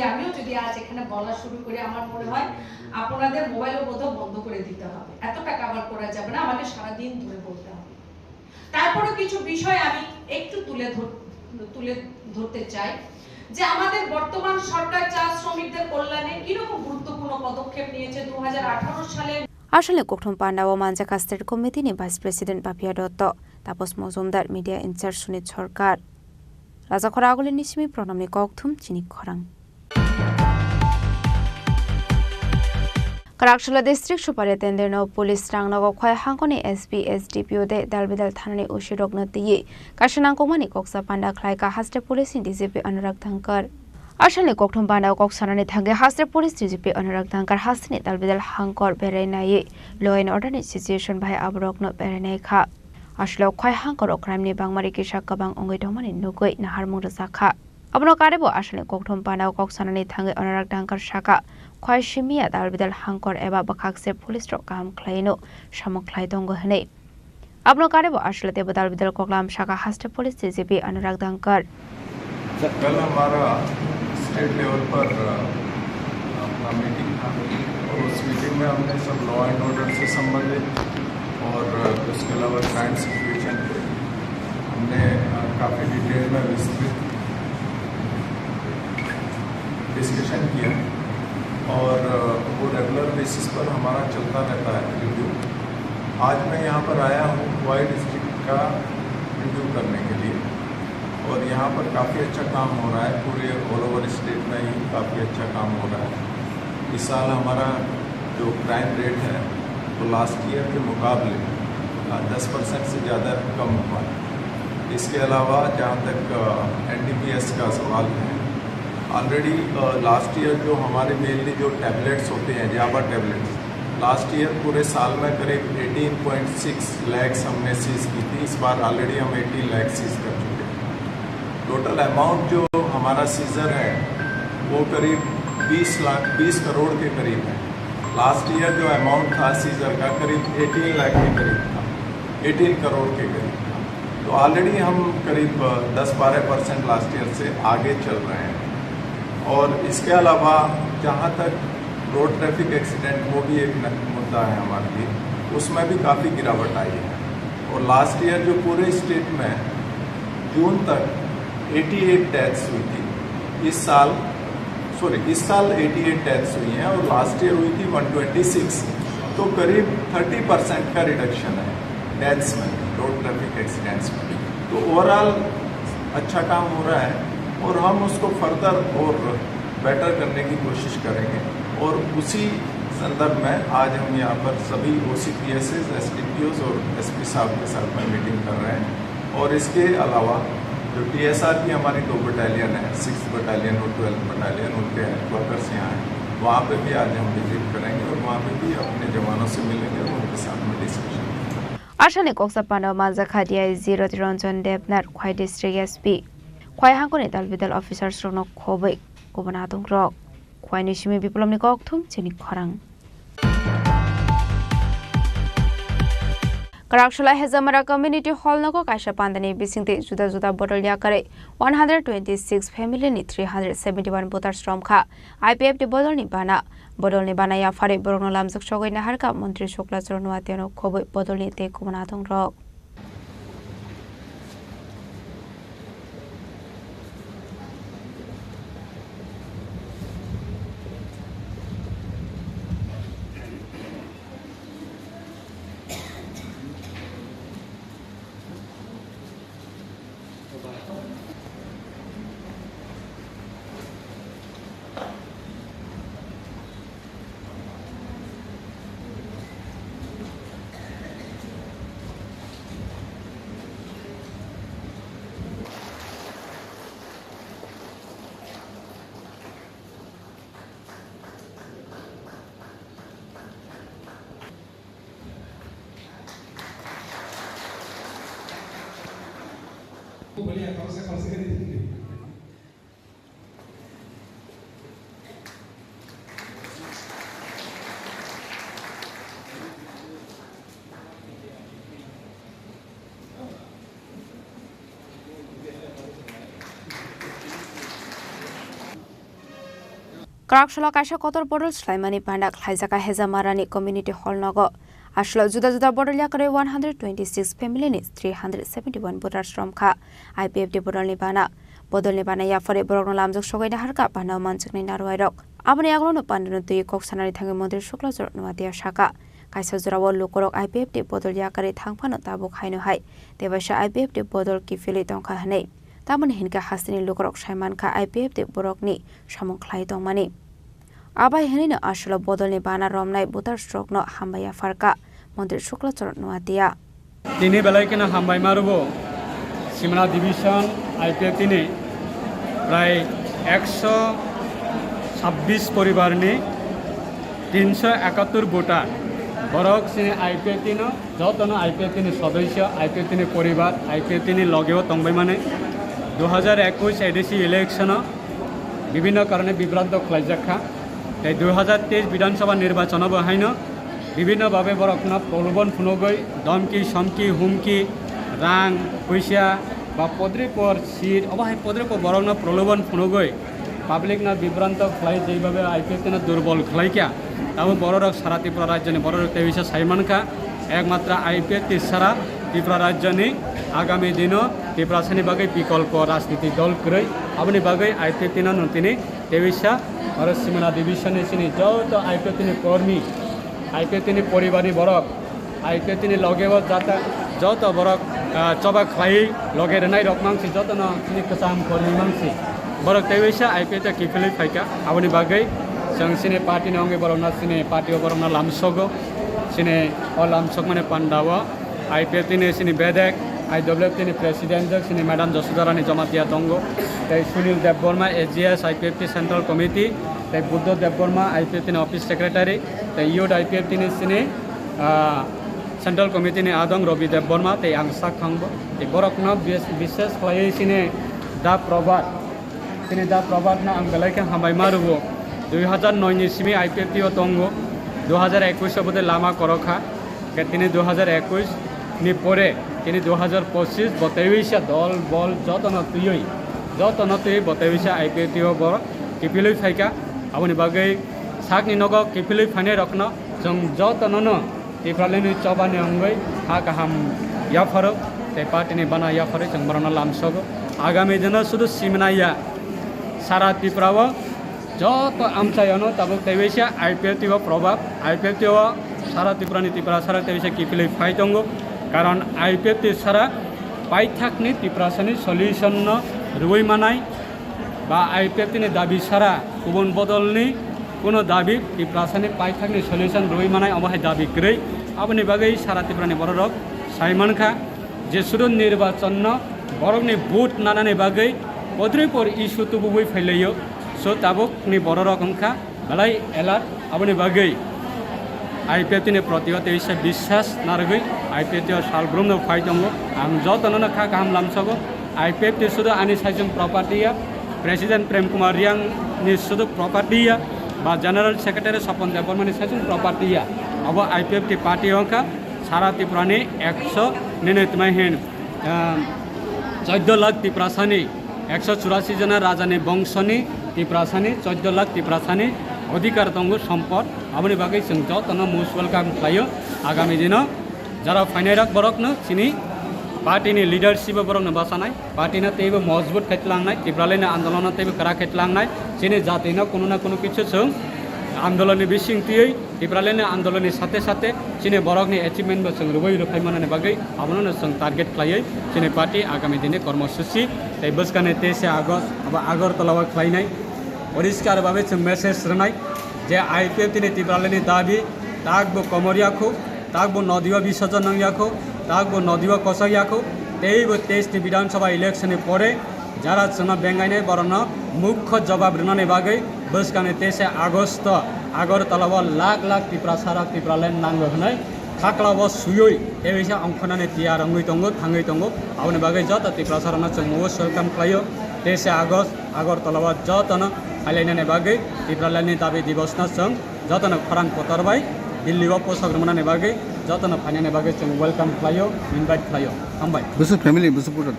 Speaker 5: আমিও যদি আজ এখানে বলা শুরু করি, আমার মনে হয় আপনাদের মোবাইলও বোধহয় বন্ধ করে দিতে হবে, এতটা কভার করা যাবে না, আমাকে সারাদিন ধরে বলতে হবে। তারপরে কিছু বিষয় আমি একটু তুলে ধরতে চাই যে আমাদের বর্তমান সরকার চা শ্রমিকদের কল্যাণে কিরকম গুরুত্বপূর্ণ পদক্ষেপ নিয়েছে। 2018 সালে
Speaker 4: আসলে কোকঠম পান্ডা ও মানজাকা state committee ni vice president Bapia Dotto tapos mozumdar media in-charge Sunit Sarkar Raja Khora aguli nisimi pronamni kokthum Chini Khorang Karakshula district superintendent no police rang nago khwai hangkoni SP SDPO de dalbidal thanani ushirok no tiye kashanang komani koksa panda khlai ka haste police in DGP Anurag Thankar Ashani kokthum panda koksanani thange haste police DGP Anurag Thankar hasni dalbidal hangkor berenai law and order situation bhai abrok no berenai kha ashlo khwai hangkor crime ni bangmari kisa kabang ongai domani nugoi nahar mungsa kha abno karebo ashani kokthum panda koksanani thange Anurag Thankar shaka khwai shimia dalbidal hangkor eba bakhakse police ro kam khlaino samok khlai dong hne abno karebo ashlate dalbidal koklam shaka haste police DGP Anurag Thankar
Speaker 9: कल हमारा state level पर अपना meeting था और उस meeting में हमने सब लॉ एंड ऑर्डर से संबंधित और उसके अलावा क्राइम सिचुएशन पे हमने काफ़ी डिटेल में विस्तृत डिस्कशन किया और वो रेगुलर बेसिस पर हमारा चलता रहता है रिव्यू। आज मैं यहाँ पर आया हूँ वाई डिस्ट्रिक्ट का रिव्यू करने के लिए और यहाँ पर काफ़ी अच्छा काम हो रहा है। पूरे ऑल ओवर स्टेट में ही काफ़ी अच्छा काम हो रहा है। इस साल हमारा जो क्राइम रेट है वो लास्ट ईयर के मुकाबले 10% से ज़्यादा कम हुआ है। इसके अलावा जहाँ तक NDPS का सवाल है, ऑलरेडी लास्ट ईयर जो हमारे मेनली जो टैबलेट्स होते हैं जावा टैबलेट्स, लास्ट ईयर पूरे साल में करीब 18.6 लाख हमने सीज की थी। इस बार ऑलरेडी हम 18 लाख सीज कर चुके हैं। टोटल अमाउंट जो हमारा सीजर है वो करीब 20 करोड़ के करीब है। लास्ट ईयर जो अमाउंट था सीजर का करीब 18 लाख के करीब था, 18 करोड़ के करीब था। तो ऑलरेडी हम करीब 10-12% लास्ट ईयर से आगे चल रहे हैं। और इसके अलावा जहाँ तक रोड ट्रैफिक एक्सीडेंट, वो भी एक मुद्दा है हमारे लिए, उसमें भी काफ़ी गिरावट आई है। और लास्ट ईयर जो पूरे स्टेट में जून तक 88 डेथ्स हुई थी, इस साल 88 डेथ्स हुई हैं और लास्ट ईयर हुई थी 126। तो करीब 30% का रिडक्शन है डेथ्स में, रोड ट्रैफिक एक्सीडेंट्स में। तो ओवरऑल अच्छा काम हो रहा है और हम उसको फर्दर और बेटर करने की कोशिश करेंगे। और उसी संदर्भ में आज हम यहाँ पर सभी OCPS, SDPOs और SP साहब के साथ में मीटिंग कर रहे हैं। और इसके अलावा जो TSR की हमारी 2 बटालियन है, 6th बटालियन और 12th बटालियन, उनके हेडक्वार्टर्स यहाँ हैं, वहाँ पे भी आज हम विजिट करेंगे और वहाँ पे भी अपने जवानों से मिलेंगे और उनके साथ में discussion.
Speaker 4: Ashani koksapano manjakha DIG Rotiranjan Debnar khwai district SP khwai hangkoni dalbidal officers rokno khobai gobanatung rok khwai nishimi biplomni kokthum Chini Khorang Karakshula Hezamara Community Hall Noko Kasha Pandani Bisingte Juda Juda Bodolya Kare 126 family ni 371 voters from Kha IPF de Bodol ni bana ya Fare Borno Lamzak Shogoi Naharka Montri Shokla Zornuatiano Kobo Bodolni Te Kumanatong Rock Karakshula Kasha Kotor Bodol Slaimani Pandak Haizaka Hezamarani Community Hall Nogo Ashlo Juda Juda Bodolya Kare 126 family ni 371 voters from Kha IPF de Bodol Nibana Bodol Nibana ya Fare Borno Lamzak Shogoi Naharka Pana Manchakni Narwairok Abani Aglono Pandano Tui Koksanari Tangi Montri Shukla Zor Nuatia Shaka Kaisa Zurawo Lukorok IPF de Bodolya Kare Thangpano Tabuk Haino Hai Devasha IPF de Bodol Kifili Tonka Hane Taman Hinka Hasini Lukorok Shaiman Ka IPF de Borokni Shamon Klai Tongmani Abai henino ashlo bodolni bana romnai butar strokno hambaya farka মন্ত্রী শুক্লাচরণ নোয়াতিয়া
Speaker 7: তিনি বেলায় কিনা হামবাই মারব Simna division IPL তিনি প্রায় 126 পরিবার নি 371 voter বরক সিনে আইপিএল তিন যতন আইপিএল তিনি সদস্য আইপিএল তিনি পরিবার আইপিএল তিনি লগেও তংবাই মানে 2021 এডিসি ইলেকশন বিভিন্ন কারণে বিভ্রান্ত খাইজাখা তাই 2023 বিধানসভা নির্বাচন বহাইন বিভিন্নভাবে বরকনা প্রলোভন ফুনগৈ দমকি সমকি হুমকি রাং পয়সা বা পদ্রিপর সিট অবাহাই পদ্রিপর বরকনা প্রলোভন ফুনগৈ পাবলিক না বিভ্রান্ত খাই যেভাবে আইপিএল না দুর্বল খাইকা তাও বড়রক সারা ত্রিপুরা রাজ্যনি বড়রক তেইশে সাইমানখা একমাত্র আইপিএল সারা ত্রিপুরা রাজ্যনি আগামী দিন ত্রিপুরা সানি বাকে বিকল্প রাজনীতি দল করে আপনি বাকে আইপিএল তিন তিনি তেইশা আর সিমনা ডিভিশনে চিনি যত আইপিএল তিনি কর্মী আইপিএল তিনি পরিবারী বরক আইপিএল তিনি লগেও যাতা যত বরক চবা খাই লগে নাই রক মাংসি যত ন তিনি কসাম কর্মী মাংসি বরক তেইশা আইপিএল কিফিলি ফাইকা আপনি বাকে जों सिने पार्टी नंगे बरना सिने पार्टी बरना लामसगो सिने और लामसग माने पांडावा आईपीएल तिने सिने बेदेक आईडब्ल्यूएफ तिने प्रेसिडेंट जक सिने मैडम जसुदारानी जमातिया दंगो ताई Sunil Debbarma AGS IPL central committee ताई बुद्ध देवबर्मा आईपीएल तिने ऑफिस सेक्रेटरी ताई यूथ आईपीएल तिने सिने सेंट्रल कमिटी ने आदंग रवि देवबर्मा ताई आंगसाक थांगबो ताई बरकना विशेष खायै सिने दा प्रभात ना आं बेलायके हामबाय मारुबो 2009 सिमी आईपीएल तंगो 2021 बोधे लामा करखा তিনি 2021 नि परे তিনি 2025 बतेविसा दल बल जतन तुई बतेविसा आईपीएल बर किपिलै फाइका आबनि बागै साकनि नग किपिलै फाने रखन जों जतन न तिफ्रालेनि चबानि अंगै हा गाहाम याफारो ते पार्टीनि बाना याफारो जों बरना लामसगो आगामी दिन सुदु सिमनाया सारा त्रिपुराव যত আমচায়নো তাবো তেইশে আইপিএল টিও প্রভাব আইপিএল টিও সারা ত্রিপুরা সারা তেইশে কিপিলে ফাইতঙ্গ কারণ আইপিএল টি সারা পাইথাকনি ত্রিপুরাসানি সলিউশন রুই মানাই বা আইপিএল টিনি দাবি সারা গুবুন বদলনি কোনো দাবি ত্রিপুরাসানি পাইথাকনি সলিউশন রুই মানাই অবহাই দাবি গ্রৈ আপনি বাগৈ সারা ত্রিপুরানি বড়রক সাইমানখা যে শুধু নির্বাচন বরকনি ভোট নানানি বাগৈ পদ্রিপর ইস্যু তুবুই ফেলাইयो सो ताबुक नि बड़ रकमखा भलाई एलार्ट अपनी बागै आईपीएल तिनि प्रतियो तेईसे विश्वास नारगै आईपीएल सालब्रुमनो फाइ दङ आं जतन खा गाहाम लामसगो आईपीएल ति सुदु आनि साइजों प्रपार्टिया प्रेसिडेंट प्रेम कुमार रियां नि सुदु प्रपार्टिया बा जनरल सेक्रेटारी सपन देवबर्मानि साइजों प्रपार्टिया अब आईपीएल ति पार्टी अंका सारा त्रिपुरानि 100 निनेतमाहिन 14 लाख त्रिपुरासानि 184 जना राजानि बंशनि त्रिपुरासानि 14 लाख त्रिपुरासानि अधिकार दङ सम्पद अपनी बागै जों जतन मोस्ट वेलकाम खायो आगामी दिन जरा फाइनायराक बरकनो चिनि पार्टीनि लिडारशिप बरकनो बासानाय पार्टीना तेबो मजबूत खेतलांनाय त्रिपुरालेनि आन्दोलन तेबो करा खेतलांनाय चिनि जातिनो कोनो ना कोनो किछु जों आन्दोलननि बिसिंतियै त्रिपुरालेनि आन्दोलननि साथे साथे चिनि बरकनि एचिभमेन्ट जों रुबै रुफाय माननि बागै आबनो जों टार्गेट खायै चिनि पार्टी आगामी दिननि कर्मसूची ताई बसकाने 23 आगस्ट अब आगरतलाव खायनाय परिष्कार भावे जों मेसेज होनाय जे आईपीएल तिनि त्रिपुरालेनि दाबी ताकबो कमरियाखौ ताकबो नदिवा विसर्जन नंगियाखौ ताकबो नदिवा कसायाखौ तेइबो 23 विधानसभा इलेक्शन परे যারা जोंना बेंगायनाय बरनो मुख्य जवाब रोनानै बागै बसकाने 23 आगस्ट आगरतलाव लाख लाख त्रिपुरा सारा त्रिपुरालेन नांगो होनाय थाक्लाव सुयै तेइसे अंखनानै तियारङै दङ थाङै दङ आउनि बागै जत त्रिपुरा साराना जों मोस्ट वेलकाम खायो 23 आगस्ट आगरतलाव जतन फालिनानै बागै त्रिपुरालेनि दाबी दिवसना जों जतन खरां पतरबाय दिल्लीआव पोसाक रोमनानै बागै जतन फालिनानै बागै जों वेलकाम खायो इनभाइट खायो हामबाय
Speaker 14: बुसु फेमिली बुसु पुटार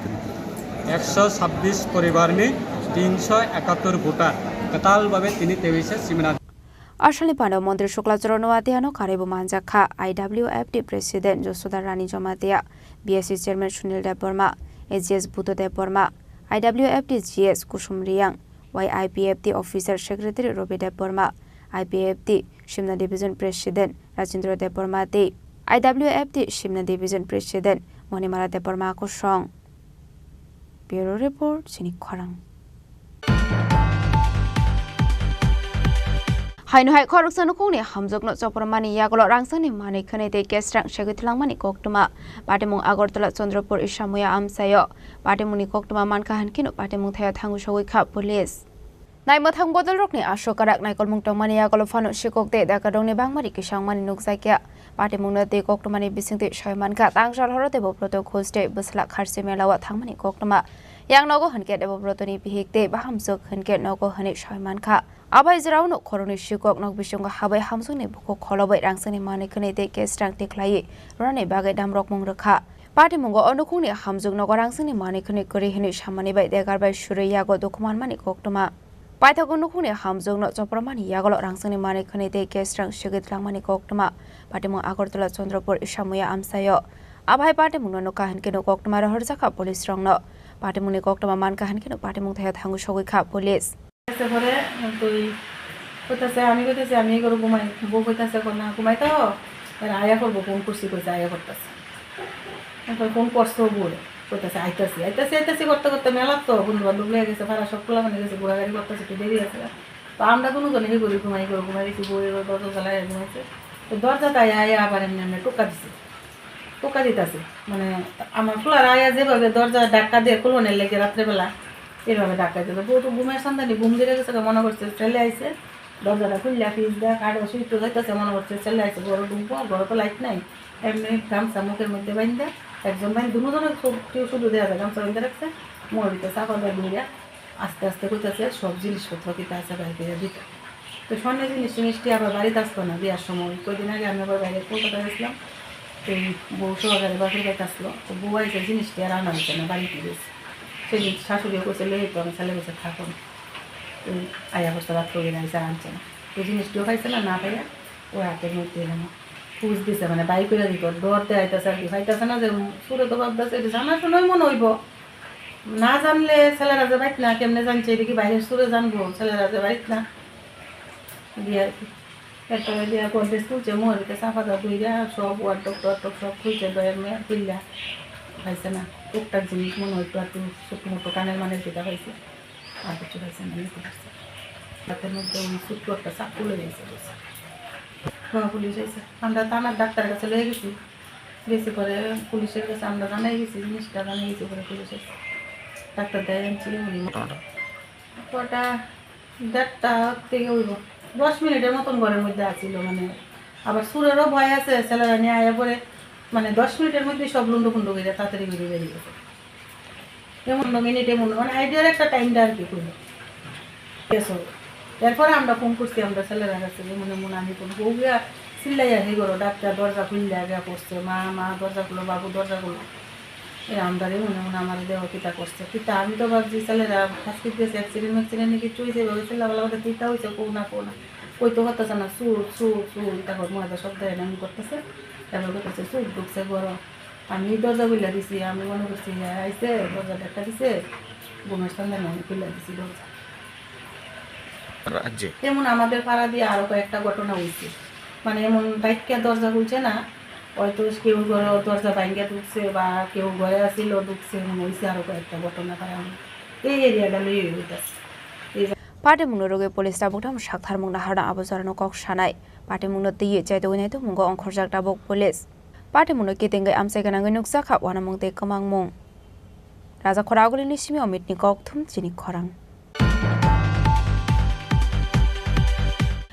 Speaker 7: 126 परिवारनि 371 भोटार कताल भावे तिनि तेइसे सिमना
Speaker 4: Ashali Pando Mantri Shuklachरण Noatiano Karibu Manjakha IWFT President Josoda Rani Jomatia BSC Chairman Sunil Deborma AGS Bhutto Deborma IWFT GS Kusum Riang YIPFT Officer Secretary Robi Deborma IPFT Shimna Division President Rajendra Deborma IWFT Shimna Division President Monimara Deborma Kusong Bureau Report Chini Khorang Hainu hai khorok sanu kung ni hamjok no chopramani yagolo rangsani mani khane te kesrang shegitlang mani koktuma patemung Agartala Chandrapur isamuya amsayo patemuni koktuma manka hankino patemung thaya thangu shogoi kha police Naima thang bodol rokni ashokarak naikol mungtong mani yagolo fano shikokte dakadongni bangmari kisang mani nuksaikya patemung na te koktumani bisingte shoyman ka tangsal horote boproto khoste busla kharse melawa thangmani koktuma yang nogo hanke debo brotoni bihikte bahamsuk hanke nogo hanik shoyman kha Abai Zrauno Koroni Shikok Nok Bishunga Habai Hamsuni Buko Kolobai Rangsani Mani Kanete Kestrang Tiklai Rane Bagai Damrok Mungraka Party Mungo Onukuni Hamzuk Nogo Rangsani Mani Kuni Kuri Hinu Shamani by Degar by Shuri Yago Dokuman Mani Koktuma Paitagunukuni Hamzuk Not Sopramani Yago Rangsani Mani Kanete Kestrang Shigit Langmani Koktuma Party Mung Agartala Chandrapur Isamuya Amsayo Abai Party Munoka Hankino Koktuma Horzaka Police Strongno Party Muni Koktuma Manka Hankino Party Mung Hayat Hangu Shogika Police
Speaker 10: করে তুই কইতাছে আমি কইতাছি আমি করব ঘুমাই বউ কইতাছে না ঘুমাই তো আর আয়া করব ফোন করছি কইছে আয়া করতেছে এখন ফোন করছো বলে কইতাছে আইতাছি করতে করতে মেলা তো বন্ধু বান্ধব লেগে গেছে ভাড়া সব খোলা মানে গেছে ঘোরাঘুরি করতেছে একটু দেরি আছে তো আমরা কোনো জনে করি ঘুমাই দিছি বউয়ের দরজা জ্বালায় ঘুমাইছে তো দরজাটা আয়া আবার এমনি টোকা দিতেছে মানে আমার খোলার আয়া যেভাবে দরজা ধাক্কা দিয়ে খুলনের লেগে রাত্রেবেলা এভাবে ডাকা দিল বউ তো ঘুমের সন্ধানে ঘুম দিয়ে গেছে মনে করছে ছেলে আইসে দরজাটা খুললে ফিজ দেয় কাঠও সুইট যাইতেছে মনে করছে ছেলে আইসে বড় ঢুকবো ঘরে তো লাইট নাই এমনি গামছা মুখের মধ্যে বাইন্দা একজন বাইন দুজনের কেউ শুধু দেওয়া যায় গামছা বাইন্দা রাখছে মরিতে চাপা দেয় দূরে আস্তে আস্তে কইতেছে সব জিনিসপত্র কিতা আছে বাড়িতে দিতে তো স্বর্ণের জিনিস মিষ্টি আবার বাড়িতে আসতো না বিয়ার সময় কদিন আগে আমি আবার বাইরে কলকাতা গেছিলাম তো বউ সহকারে বাপের কাছে আসলো তো বউ আইসে জিনিসটি আর আনা হচ্ছে না বাড়িতে গেছে সেই শাশুড়িও কইছে লই তো আমি ছেলে বসে থাকুন আয়া বসে রাত করে আইসা আনছে না ওই জিনিসটিও খাইছে না পাইয়া ও হাতের মধ্যে এলাম পুষ দিছে মানে বাই করে দিব দৌড়তে আইতেছে আর কি খাইতেছে না যে সুরে তো ভাবতেছে এটা জানা শোনাই মনে হইব না জানলে ছেলেরা যে বাইত না কেমনে জানছে এটা কি বাইরের সুরে জানবো ছেলেরা যে বাইত না দিয়ে আর কি একটা দিয়া গডরেজ খুলছে মরিতে চাপা দা দুইটা সব ওয়ার ডক্টর সব খুলছে দয়ের মেয়ে পিল্লা খাইছে না টুকটাক জিনিস মনে হইতো একটু ছোটো মোটো কানের মানে যেটা খাইছে আর কিছু খাইছে না নিতে পারছে হাতের মধ্যে ওই ছোট্ট একটা চাপ খুলে গেছে পুলিশ আইসে আমরা তো আমার ডাক্তারের কাছে লয়ে গেছি বেশি করে পুলিশের কাছে আমরা জানাই গেছি জিনিসটা জানাই গেছি করে পুলিশ আইসে ডাক্তার দেয় আনছি উনি কটা 1:30 থেকে হইব 10 মিনিটের মতন ঘরের মধ্যে আসছিল মানে আবার সুরেরও ভয় আছে ছেলেরা নিয়ে আয়া পরে মানে 10 মিনিটের মধ্যে সব লুন্ডো ফুন্ডো করে তাড়াতাড়ি বেরিয়ে গেছে এমন মিনিটে মনে মানে আইডিয়ার একটা টাইমটা আর কি করলো এরপরে আমরা ফোন করছি আমরা ছেলেরা কাছে যে মনে আমি ফোন বউয়া চিল্লাইয়া হে করো ডাক্তার দরজা খুললে আগে করছে মা দরজা খুলো বাবু দরজা খুলো এই আমদারে মনে আমার দেহ কিতা করছে কিতা আমি তো ভাবছি ছেলেরা ফাঁসকি দিয়েছে অ্যাক্সিডেন্ট নাকি চুইছে ছেলেবেলা ওদের কিতা হয়েছে কো না ওই তো করতেছে না সুর তারপর মজা সব দেয় আমি করতেছে তারপর করতেছে সুর ঢুকছে গরম আমি দরজা খুলে দিছি আমি মনে করছি আইসে দরজা দেখা দিছে বোনের সঙ্গে আমি খুলে দিছি দরজা যেমন আমাদের পাড়া দিয়ে আরো কয়েকটা ঘটনা হয়েছে মানে এমন বাইককে দরজা খুলছে না হয়তো কেউ ঘরে দরজা ভাঙ্গা ঢুকছে বা কেউ ঘরে আসিল ঢুকছে এমন হয়েছে আরো কয়েকটা ঘটনা পাড়া এই এরিয়াটা লইয়ে হইতেছে
Speaker 4: Patemungno roge police tabuktam shakthar mungna harda abozarano kok shanai patemungno tiye chaito gunai to mungo onkhorjak tabuk police patemungno ketengai amsai ganangai nuksa kha wana mungte kamang mung raja khoraguli ni simi omitni kok thum chini khorang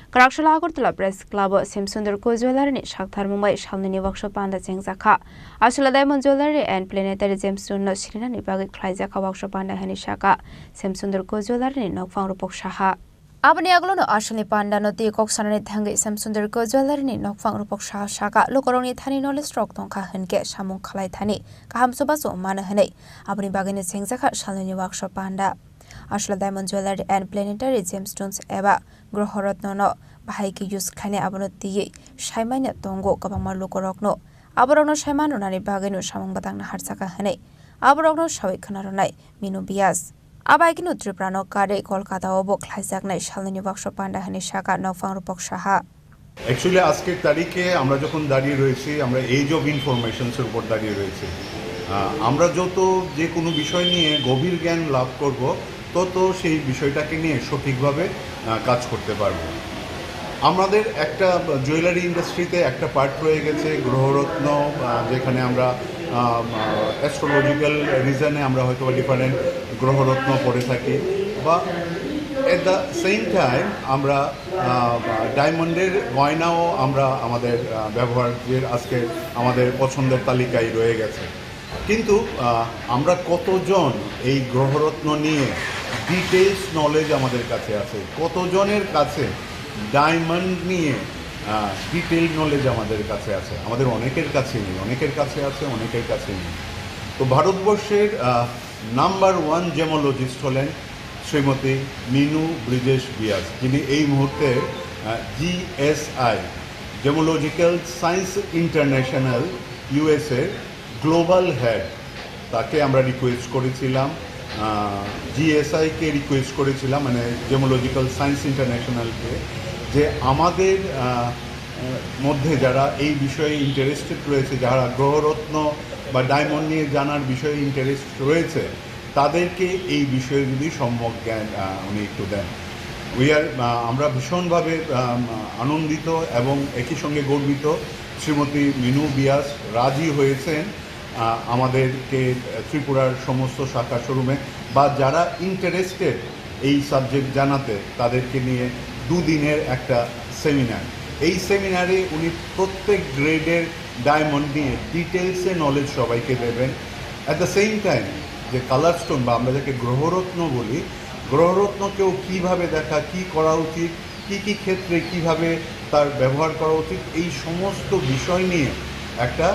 Speaker 4: Karakshla Agartala Press Club Simsundar Ko Jewelry Shakthar Mumbai Shalini Workshop Panda Chengzakha Ashla Diamond Jewelry and Planetary Gemstone no Shirina Nibagi Klaizaka Workshop Panda Hanishaka Simsundar Ko Jewelry Nokfang Rupok Shaha Abani Aglono Ashli Panda no Ti Koksanani Thangi Simsundar Ko Jewelry Nokfang Rupok Shaha Shaka Lokoroni Thani Knowledge Stroke Tonka Henke Shamung Khalai Thani Kaham Sobaso Mana Hane Abani Bagini Chengzakha Shalini Workshop Panda Ashla Diamond Jewelry and Planetary Gemstones Eba Grohorotno Bahai use Kane Abonoti Shaimania Tongo Kabamar Lokorokno Aborogno Shaimano Nani Bagino Shamong Batang Harsaka Hane Aborogno Shawik Kanaronai Minu Bias Abaikino Triprano Kade Kolkata Obo Klaizaknai Shalini Workshop Panda Hanishaka Nofang Rupok Shaha
Speaker 14: Actually আজকের তারিখে আমরা যখন দাঁড়িয়ে রয়েছি আমরা age of ইনফরমেশনসের উপর দাঁড়িয়ে রয়েছি আমরা যত যে কোনো বিষয় নিয়ে গভীর জ্ঞান লাভ করব তত সেই বিষয়টাকে নিয়ে সঠিকভাবে কাজ করতে পারব আমাদের একটা জুয়েলারি ইন্ডাস্ট্রিতে একটা পার্ট রয়ে গেছে গ্রহরত্ন, যেখানে আমরা অ্যাস্ট্রোলজিক্যাল রিজনে আমরা হয়তো ডিফারেন্ট গ্রহরত্ন পড়ে থাকি, বা এট দ্য সেম টাইম আমরা ডায়মন্ডের গয়নাও আমরা আমাদের ব্যবহারের আজকে আমাদের পছন্দের তালিকায় রয়ে গেছে। কিন্তু আমরা কতজন এই গ্রহরত্ন নিয়ে ডিটেলস নলেজ আমাদের কাছে আছে, কতজনের কাছে ডায়মন্ড নিয়ে ডিটেল নলেজ আমাদের কাছে আছে? আমাদের অনেকের কাছে নেই, অনেকের কাছে আছে, অনেকের কাছে নেই। তো ভারতবর্ষের নাম্বার 1 জেমোলজিস্ট হলেন শ্রীমতী মিনু ব্রিজেশ বিয়াস, যিনি এই মুহূর্তে GSI gemological science international USA global head. তাকে আমরা রিকোয়েস্ট করেছিলাম, GSI-কে রিকোয়েস্ট করেছিলাম, মানে জেমোলজিক্যাল সায়েন্স ইন্টারন্যাশনালকে, যে আমাদের মধ্যে যারা এই বিষয়ে ইন্টারেস্টেড রয়েছে, যারা গ্রহরত্ন বা ডায়মন্ড নিয়ে জানার বিষয়ে ইন্টারেস্ট রয়েছে, তাদেরকে এই বিষয়ে যদি সম্যক জ্ঞান উনি একটু দেন। আমরা ভীষণভাবে আনন্দিত এবং একই সঙ্গে গর্বিত শ্রীমতী মিনু বিয়াস রাজি হয়েছেন আমাদেরকে ত্রিপুরার সমস্ত শাখা শোরুমে বা যারা ইন্টারেস্টেড এই সাবজেক্ট জানাতে, তাদেরকে নিয়ে 2 দিনের একটা সেমিনার। এই সেমিনারে উনি প্রত্যেক গ্রেডের ডায়মন্ড নিয়ে ডিটেলসে নলেজ সবাইকে দেবেন। অ্যাট দ্য সেম টাইম যে কালার স্টোন বা আমরা যাকে গ্রহরত্ন বলি, গ্রহরত্নকেও কীভাবে দেখা, কী করা উচিত, কী ক্ষেত্রে কীভাবে তার ব্যবহার করা উচিত, এই সমস্ত বিষয় নিয়ে একটা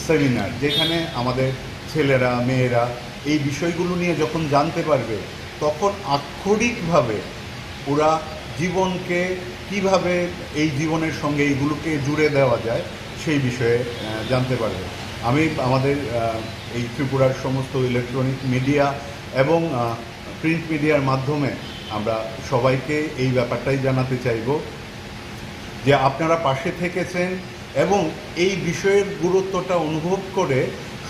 Speaker 14: সেমিনার, যেখানে আমাদের ছেলেরা মেয়েরা এই বিষয়গুলো নিয়ে যখন জানতে পারবে, তখন আক্ষরিকভাবে ওরা জীবনকে কিভাবে এই জীবনের সঙ্গে এইগুলোকে জুড়ে দেওয়া যায় সেই বিষয়ে জানতে পারবে। আমি আমাদের এই ত্রিপুরার সমস্ত ইলেকট্রনিক মিডিয়া এবং প্রিন্ট মিডিয়ার মাধ্যমে আমরা সবাইকে এই ব্যাপারটাই জানাতে চাইব যে আপনারা পাশে থেকেছেন এবং এই বিষয়ের গুরুত্বটা অনুভব করে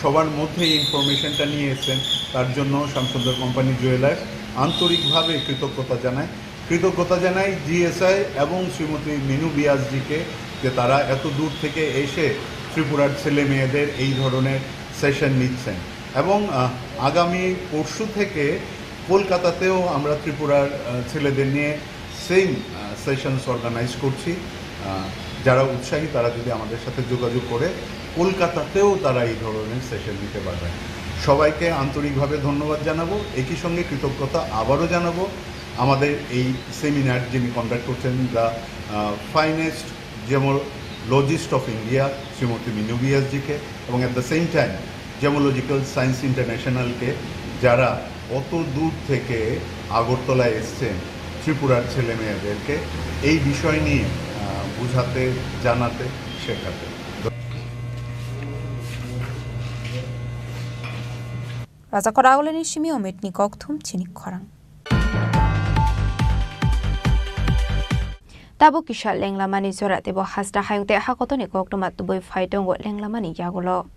Speaker 14: সবার মধ্যে এই ইনফরমেশনটা নিয়ে এসেছেন। তার জন্য শ্যামসুন্দর কোম্পানি জুয়েলার্স আন্তরিকভাবে কৃতজ্ঞতা জানাই GSI এবং শ্রীমতী মিনু বিয়াসজিকে, যে তারা এত দূর থেকে এসে ত্রিপুরার ছেলে মেয়েদের এই ধরনের সেশন নিচ্ছেন। এবং আগামী পরশু থেকে কলকাতাতেও আমরা ত্রিপুরার ছেলেদের নিয়ে সেম সেশনস অর্গানাইজ করছি। যারা উৎসাহী তারা যদি আমাদের সাথে যোগাযোগ করে কলকাতাতেও তারা এই ধরনের সেশন নিতে পারবেন। সবাইকে আন্তরিকভাবে ধন্যবাদ জানাবো, একই সঙ্গে কৃতজ্ঞতা আবারও জানাবো আমাদের এই সেমিনার যিনি কন্ডাক্ট করছেন, the finest gemologist of India Shrimati Minu বিয়াসজিকে, এবং at the same time gemological science ইন্টারন্যাশনালকে, যারা অত দূর থেকে আগরতলায় এসছেন ত্রিপুরার ছেলে মেয়েদেরকে এই বিষয় নিয়ে বুঝাতে, জানাতে, শেখাতে।
Speaker 4: Raza Koragoleni Shimi Ometni Kokthum Chini Khorang Tabu Kisha Lenglamani Zora Tebo Hasta Hayute Hakotoni Koktomat to Boy Fighton what Lenglamani Yagolo.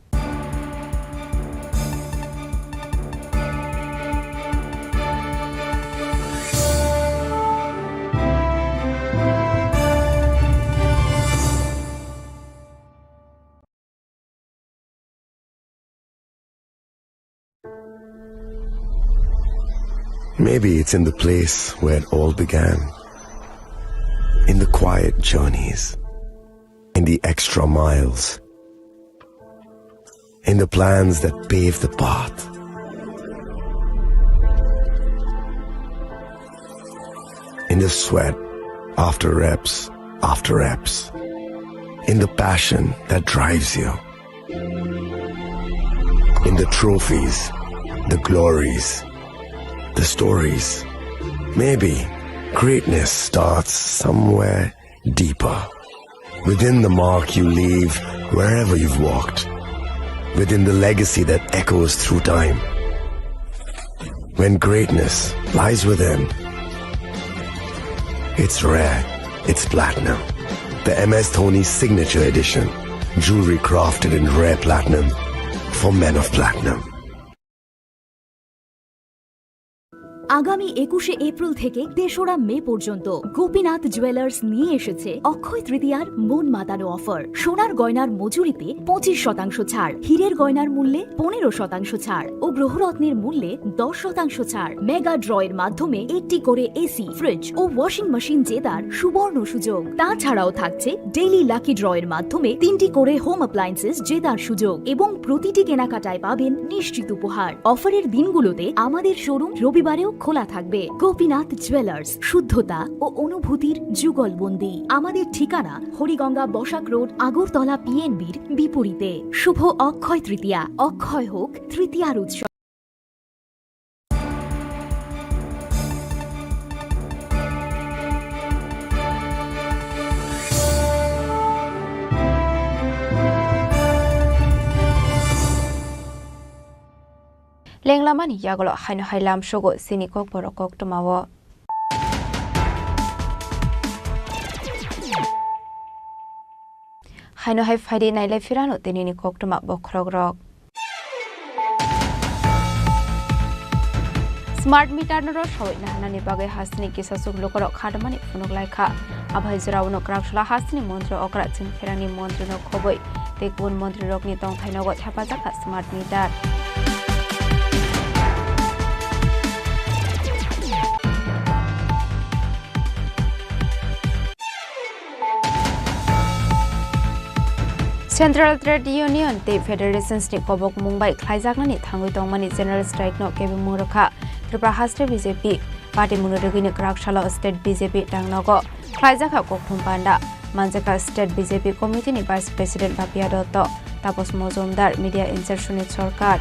Speaker 6: Maybe it's in the place where it all began. In the quiet journeys. In the extra miles. In the plans that pave the path. In the sweat after reps. In the passion that drives you. In the trophies, the glories, the stories. Maybe greatness starts somewhere deeper. Within the mark you leave wherever you've walked. Within the legacy that echoes through time. When greatness lies within, it's rare, it's platinum. The MS Dhoni Signature Edition. Jewelry crafted in rare platinum for men of platinum.
Speaker 18: আগামী 21শে April থেকে 3রা মে পর্যন্ত Gopinath jewellers নিয়ে এসেছে অক্ষয় তৃতীয়ার মন মাতানো offer. সোনার গয়নার মজুরিতে 25% ছাড়, হীরের গয়নার মূল্যে 15% ছাড় ও গ্রহরত্নের মূল্যে 10% ছাড়। মেগা ড্রয়ের মাধ্যমে একটি করে এসি, ফ্রিজ ও ওয়াশিং মেশিন জেতার সুবর্ণ সুযোগ। তাছাড়াও থাকছে ডেইলি লাকি ড্রয়ের মাধ্যমে 3টি করে হোম অ্যাপ্লায়েন্সেস জেতার সুযোগ এবং প্রতিটি কেনাকাটায় পাবেন নিশ্চিত উপহার। অফারের দিনগুলোতে আমাদের শোরুম রবিবারেও খোলা থাকবে। গোপীনাথ জুয়েলার্স, শুদ্ধতা ও অনুভূতির যুগলবন্দি। আমাদের ঠিকানা হরিগঙ্গা বসাক রোড, আগরতলা পিএনবির বিপরীতে। শুভ অক্ষয় তৃতীয়া, অক্ষয় হোক তৃতীয়ার উৎসব।
Speaker 4: লেংলামানি ইয়াগল হাইন হাইলাম সগো সিনিকক বরকক টমাও হাইন হাই ফাইডে নাইলাই ফিরানো তেনিনি কক টমা বখরক রক স্মার্ট মিটার নর সবাই নাহানানি বাগে হাসনি কিসাসুক লোকর খাডমানি ফুনুক লাইখা আভাই জরাউনো ক্রাকসলা হাসনি মন্ত্র অকরা চিন ফেরানি মন্ত্র ন খবই তেকুন মন্ত্রী রকনি তং থাইনগত হেফাজাকা smart meter Central Trade Union te Federations ni kobok Mumbai khlaijaknani thangui tongmani General Strike no kebe murokha Tripura Haste BJP Party munurugini Krakshala State BJP tangnogo khlaijakha kokthum panda Manjaka State BJP Committee ni Vice President Bapia Dotto Tapos Mozumdar Media Insertion ni Sarkar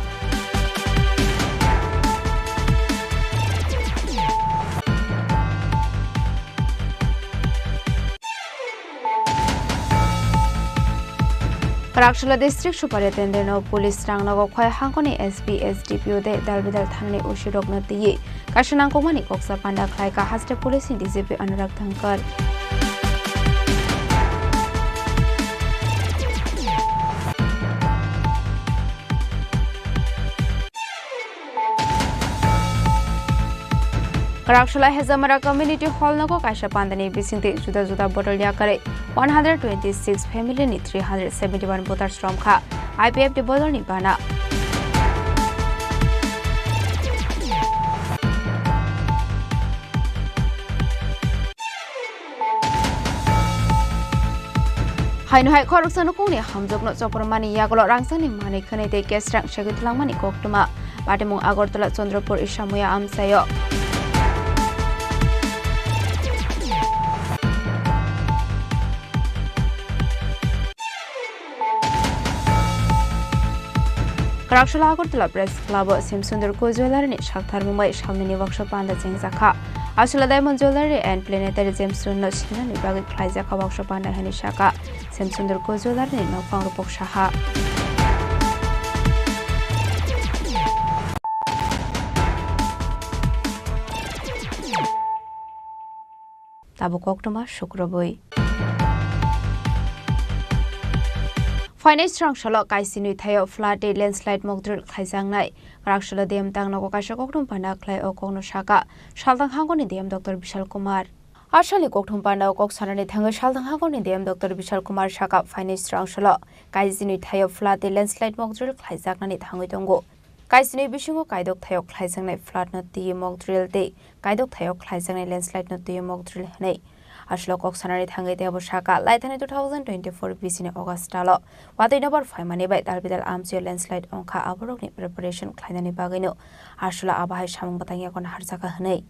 Speaker 4: Karakshula District Superintendent no Police Rangnago Khoi Hangoni SP SDPO de Dalbidal Thani Ushirok no Tiye Kashanang Komani Koksa Panda Khlaika Haste Police in DCP Anurag Thankar Karakshula Hezamara Community Hall Nago Kasha Pandani Bisinte Juda Juda Botol Yakare 126 family ni 371 voters from Kha IPF de Bodol ni Bana Hainu hai koruksan ko ni hamjokno chopormani yagolo rangsani mani khane te kesrang shagithlangmani koktuma Batemung Agortala Chandrapur Ishamuya Amsayo Karakshula Agortala Press Club Simsundar Ko Jewelry ni Shakthar Mumbai Shamini Workshop Panda Chingzakha Ashula Diamond Jewelry and Planetary Gemstone no Shina ni Bagi Khlaijaka Workshop Panda Hani Shaka Simsundar Ko Jewelry ni Nopang Rupok Shaha Tabu Koktoma Shukraboi Finance Rangshala Kaisinu Thayo Flood Landslide Mogdril Khaizangnai Rakshala Dem Tangnago Kasha Koktum Panda Klai Okogno Shaka Shaldang Hangoni Dem Dr. Bishal Kumar Ashali Koktum Panda Okok Sanani Thanga Shaldang Hangoni Dem Dr. Bishal Kumar Shaka Finance Rangshala Kaisinu Thayo Flood Landslide Mogdril Khaizagnani Thangitongo Kaisinu Bishingo Kaidok Thayo Khaizangnai Flood Not the Mogdril Day Kaidok Thayo Khaizangnai Landslide Not the Mogdril Hanei Ashlo Koksanari Thangai Debo Shaka Laitani 2024 Bisine August Talo Wadi number 5 money by Dalbidal Amsio landslide onka Aborogni preparation Klainani Bagino Ashla Abahai Shamang Batanga on Harzaka Hanei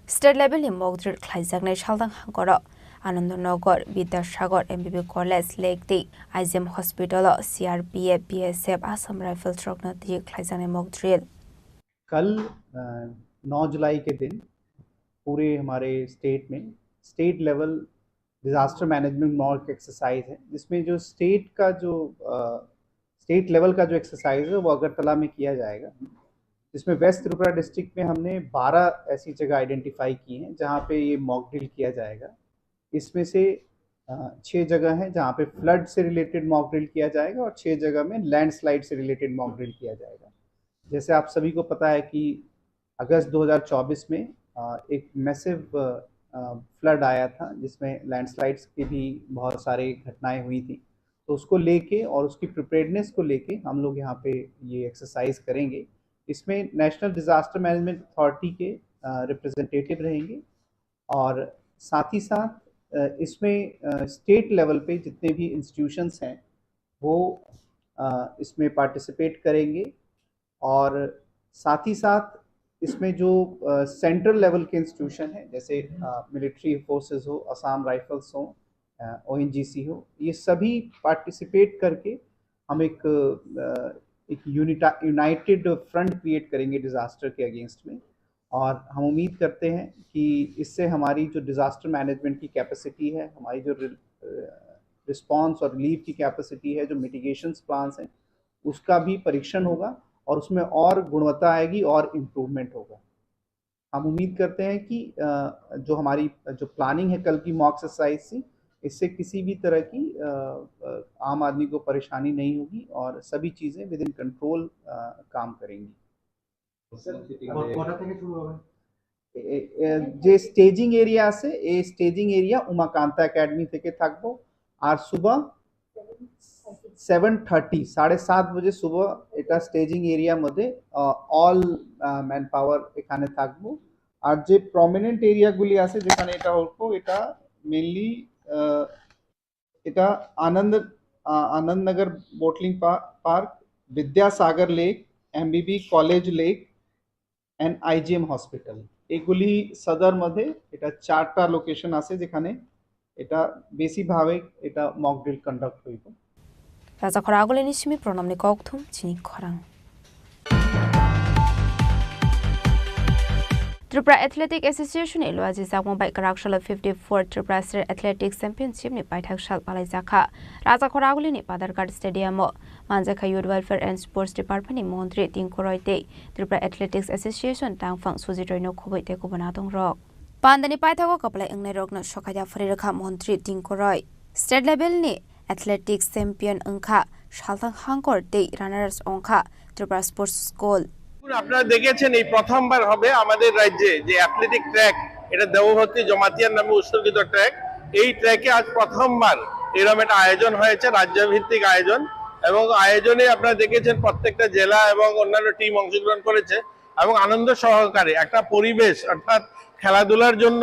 Speaker 4: State level in Mogdril Klaizagnai Shaldang Hankoro Anando Nogor Vidya Shagor MBB College Lake Day IZM Hospital CRPF BSF Assam Rifle Truck Nati Klaizane Mogdril
Speaker 11: कल 9 जुलाई के दिन पूरे हमारे state में state level disaster management mock exercise है जिसमें जो state level का जो एक्सरसाइज है वो अगरतला में किया जाएगा जिसमें वेस्ट त्रिपुरा डिस्ट्रिक्ट में हमने 12 ऐसी जगह आइडेंटिफाई की हैं जहां पे ये मॉक ड्रिल किया जाएगा। इसमें से 6 जगह हैं जहां पे फ्लड से रिलेटेड मॉक ड्रिल किया जाएगा और 6 जगह में लैंडस्लाइड से रिलेटेड मॉक ड्रिल किया जाएगा। जैसे आप सभी को पता है कि अगस्त 2024 में एक मैसिव फ्लड आया था जिसमें लैंडस्लाइड्स की भी बहुत सारी घटनाएं हुई थी। तो उसको लेके और उसकी प्रिपेयर्डनेस को लेके हम लोग यहाँ पे ये एक्सरसाइज करेंगे। इसमें नेशनल डिज़ास्टर मैनेजमेंट अथॉरिटी के रिप्रेजेंटेटिव रहेंगे और साथ ही साथ इसमें स्टेट लेवल पे जितने भी इंस्टीट्यूशंस हैं वो इसमें पार्टिसिपेट करेंगे और साथ ही साथ इसमें जो सेंट्रल लेवल के इंस्टीट्यूशन हैं जैसे मिलिट्री फोर्सेस हो, असम राइफल्स हो, ONGC हो, ये सभी पार्टिसिपेट करके हम एक यूनाइटेड फ्रंट क्रिएट करेंगे डिज़ास्टर के अगेंस्ट में। और हम उम्मीद करते हैं कि इससे हमारी जो डिज़ास्टर मैनेजमेंट की कैपेसिटी है, हमारी जो रिस्पांस और रिलीफ की कैपेसिटी है, जो मिटिगेशंस प्लान्स हैं, उसका भी परीक्षण होगा और उसमें और गुणवत्ता आएगी और इम्प्रूवमेंट होगा। हम उम्मीद करते हैं कि जो हमारी जो प्लानिंग है कल की मॉक एक्सरसाइज से, इससे किसी भी तरह की आम आदमी को परेशानी नहीं होगी और सभी चीज़ें विद इन कंट्रोल काम करेंगी। যে স্টেজিং এরিয়া আছে এই স্টেজিং এরিয়া উমাকান্তা একাডেমি থেকে থাকবো আর সুবহ 7:30 7:30 बजे सुबह এটা স্টেজিং এরিয়ার মধ্যে অল ম্যান পাওয়ার এখানে থাকবো। আর যে প্রমিনেন্ট এরিয়াগুলি আছে যেখানে এটা হলো এটা মেইনলি এটা আনন্দনগর বোটলিং park, Vidyasagar lake, MBB college lake and IGM hospital, এগুলি সদর মধ্যে এটা 4টা লোকেশন আছে যেখানে এটা বেশিভাবে এটা মক ড্রিল কন্ডাক্ট হইব।
Speaker 4: Raza Khoragul inishimi pronamni kokthum Chini Khorang. Tripura Athletic Association ilo aji zakmo bai karakshal 54 Tripura State Athletics Championship ni paithak shal palai zakha Raza Khoragul ni Padarghat Stadium Manjakha Youth Welfare and Sports Department ni Montri Tingkoroite Tripura Athletics Association tangfang sujitroino khoboi te ko banadong rok Pandani paithako kaplai engnai rokno sokhaja pharirakha Montri Tingkoroi State level ni Athletics Champion Angkha Shaltang Hangkor Day Runners Angkha Tripura Sports School
Speaker 12: আপনারা দেখেছেন এই প্রথমবার হবে আমাদের রাজ্যে যে athletic track, এটা দেওভর্তি জমাতিয়ার নামে উৎসর্গিত ট্র্যাক। এই ট্র্যাকে আজ প্রথমবার এরকম একটা আয়োজন হয়েছে, রাজ্যভিত্তিক আয়োজন, এবং আয়োজনে আপনারা দেখেছেন প্রত্যেকটা জেলা এবং অন্যান্য টিম অংশগ্রহণ করেছে এবং আনন্দ সহকারে একটা পরিবেশ, অর্থাৎ খেলাধুলার জন্য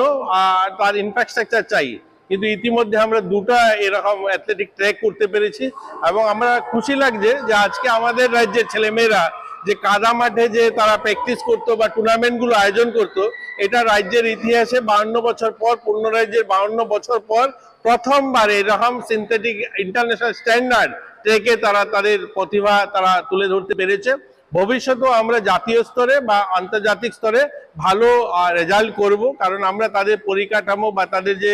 Speaker 12: তার ইনফ্রাস্ট্রাকচার চাই, কিন্তু ইতিমধ্যে আমরা দুটো এরকম অ্যাথলেটিক ট্র্যাক করতে পেরেছি এবং আমরা খুশি লাগছে যে আজকে আমাদের রাজ্যের ছেলেমেয়েরা যে কাদা মাঠে যে তারা প্র্যাকটিস করতো বা টুর্নামেন্টগুলো আয়োজন করতো, এটা রাজ্যের ইতিহাসে 52 বছর পর, পূর্ণ রাজ্যের 52 বছর পর প্রথমবার এরকম সিনথেটিক ইন্টারন্যাশনাল স্ট্যান্ডার্ড ট্র্যাকে তারা তাদের প্রতিভা তারা তুলে ধরতে পেরেছে। ভবিষ্যতেও আমরা জাতীয় স্তরে বা আন্তর্জাতিক স্তরে ভালো রেজাল্ট করব, কারণ আমরা তাদের পরিকাঠামো বা তাদের যে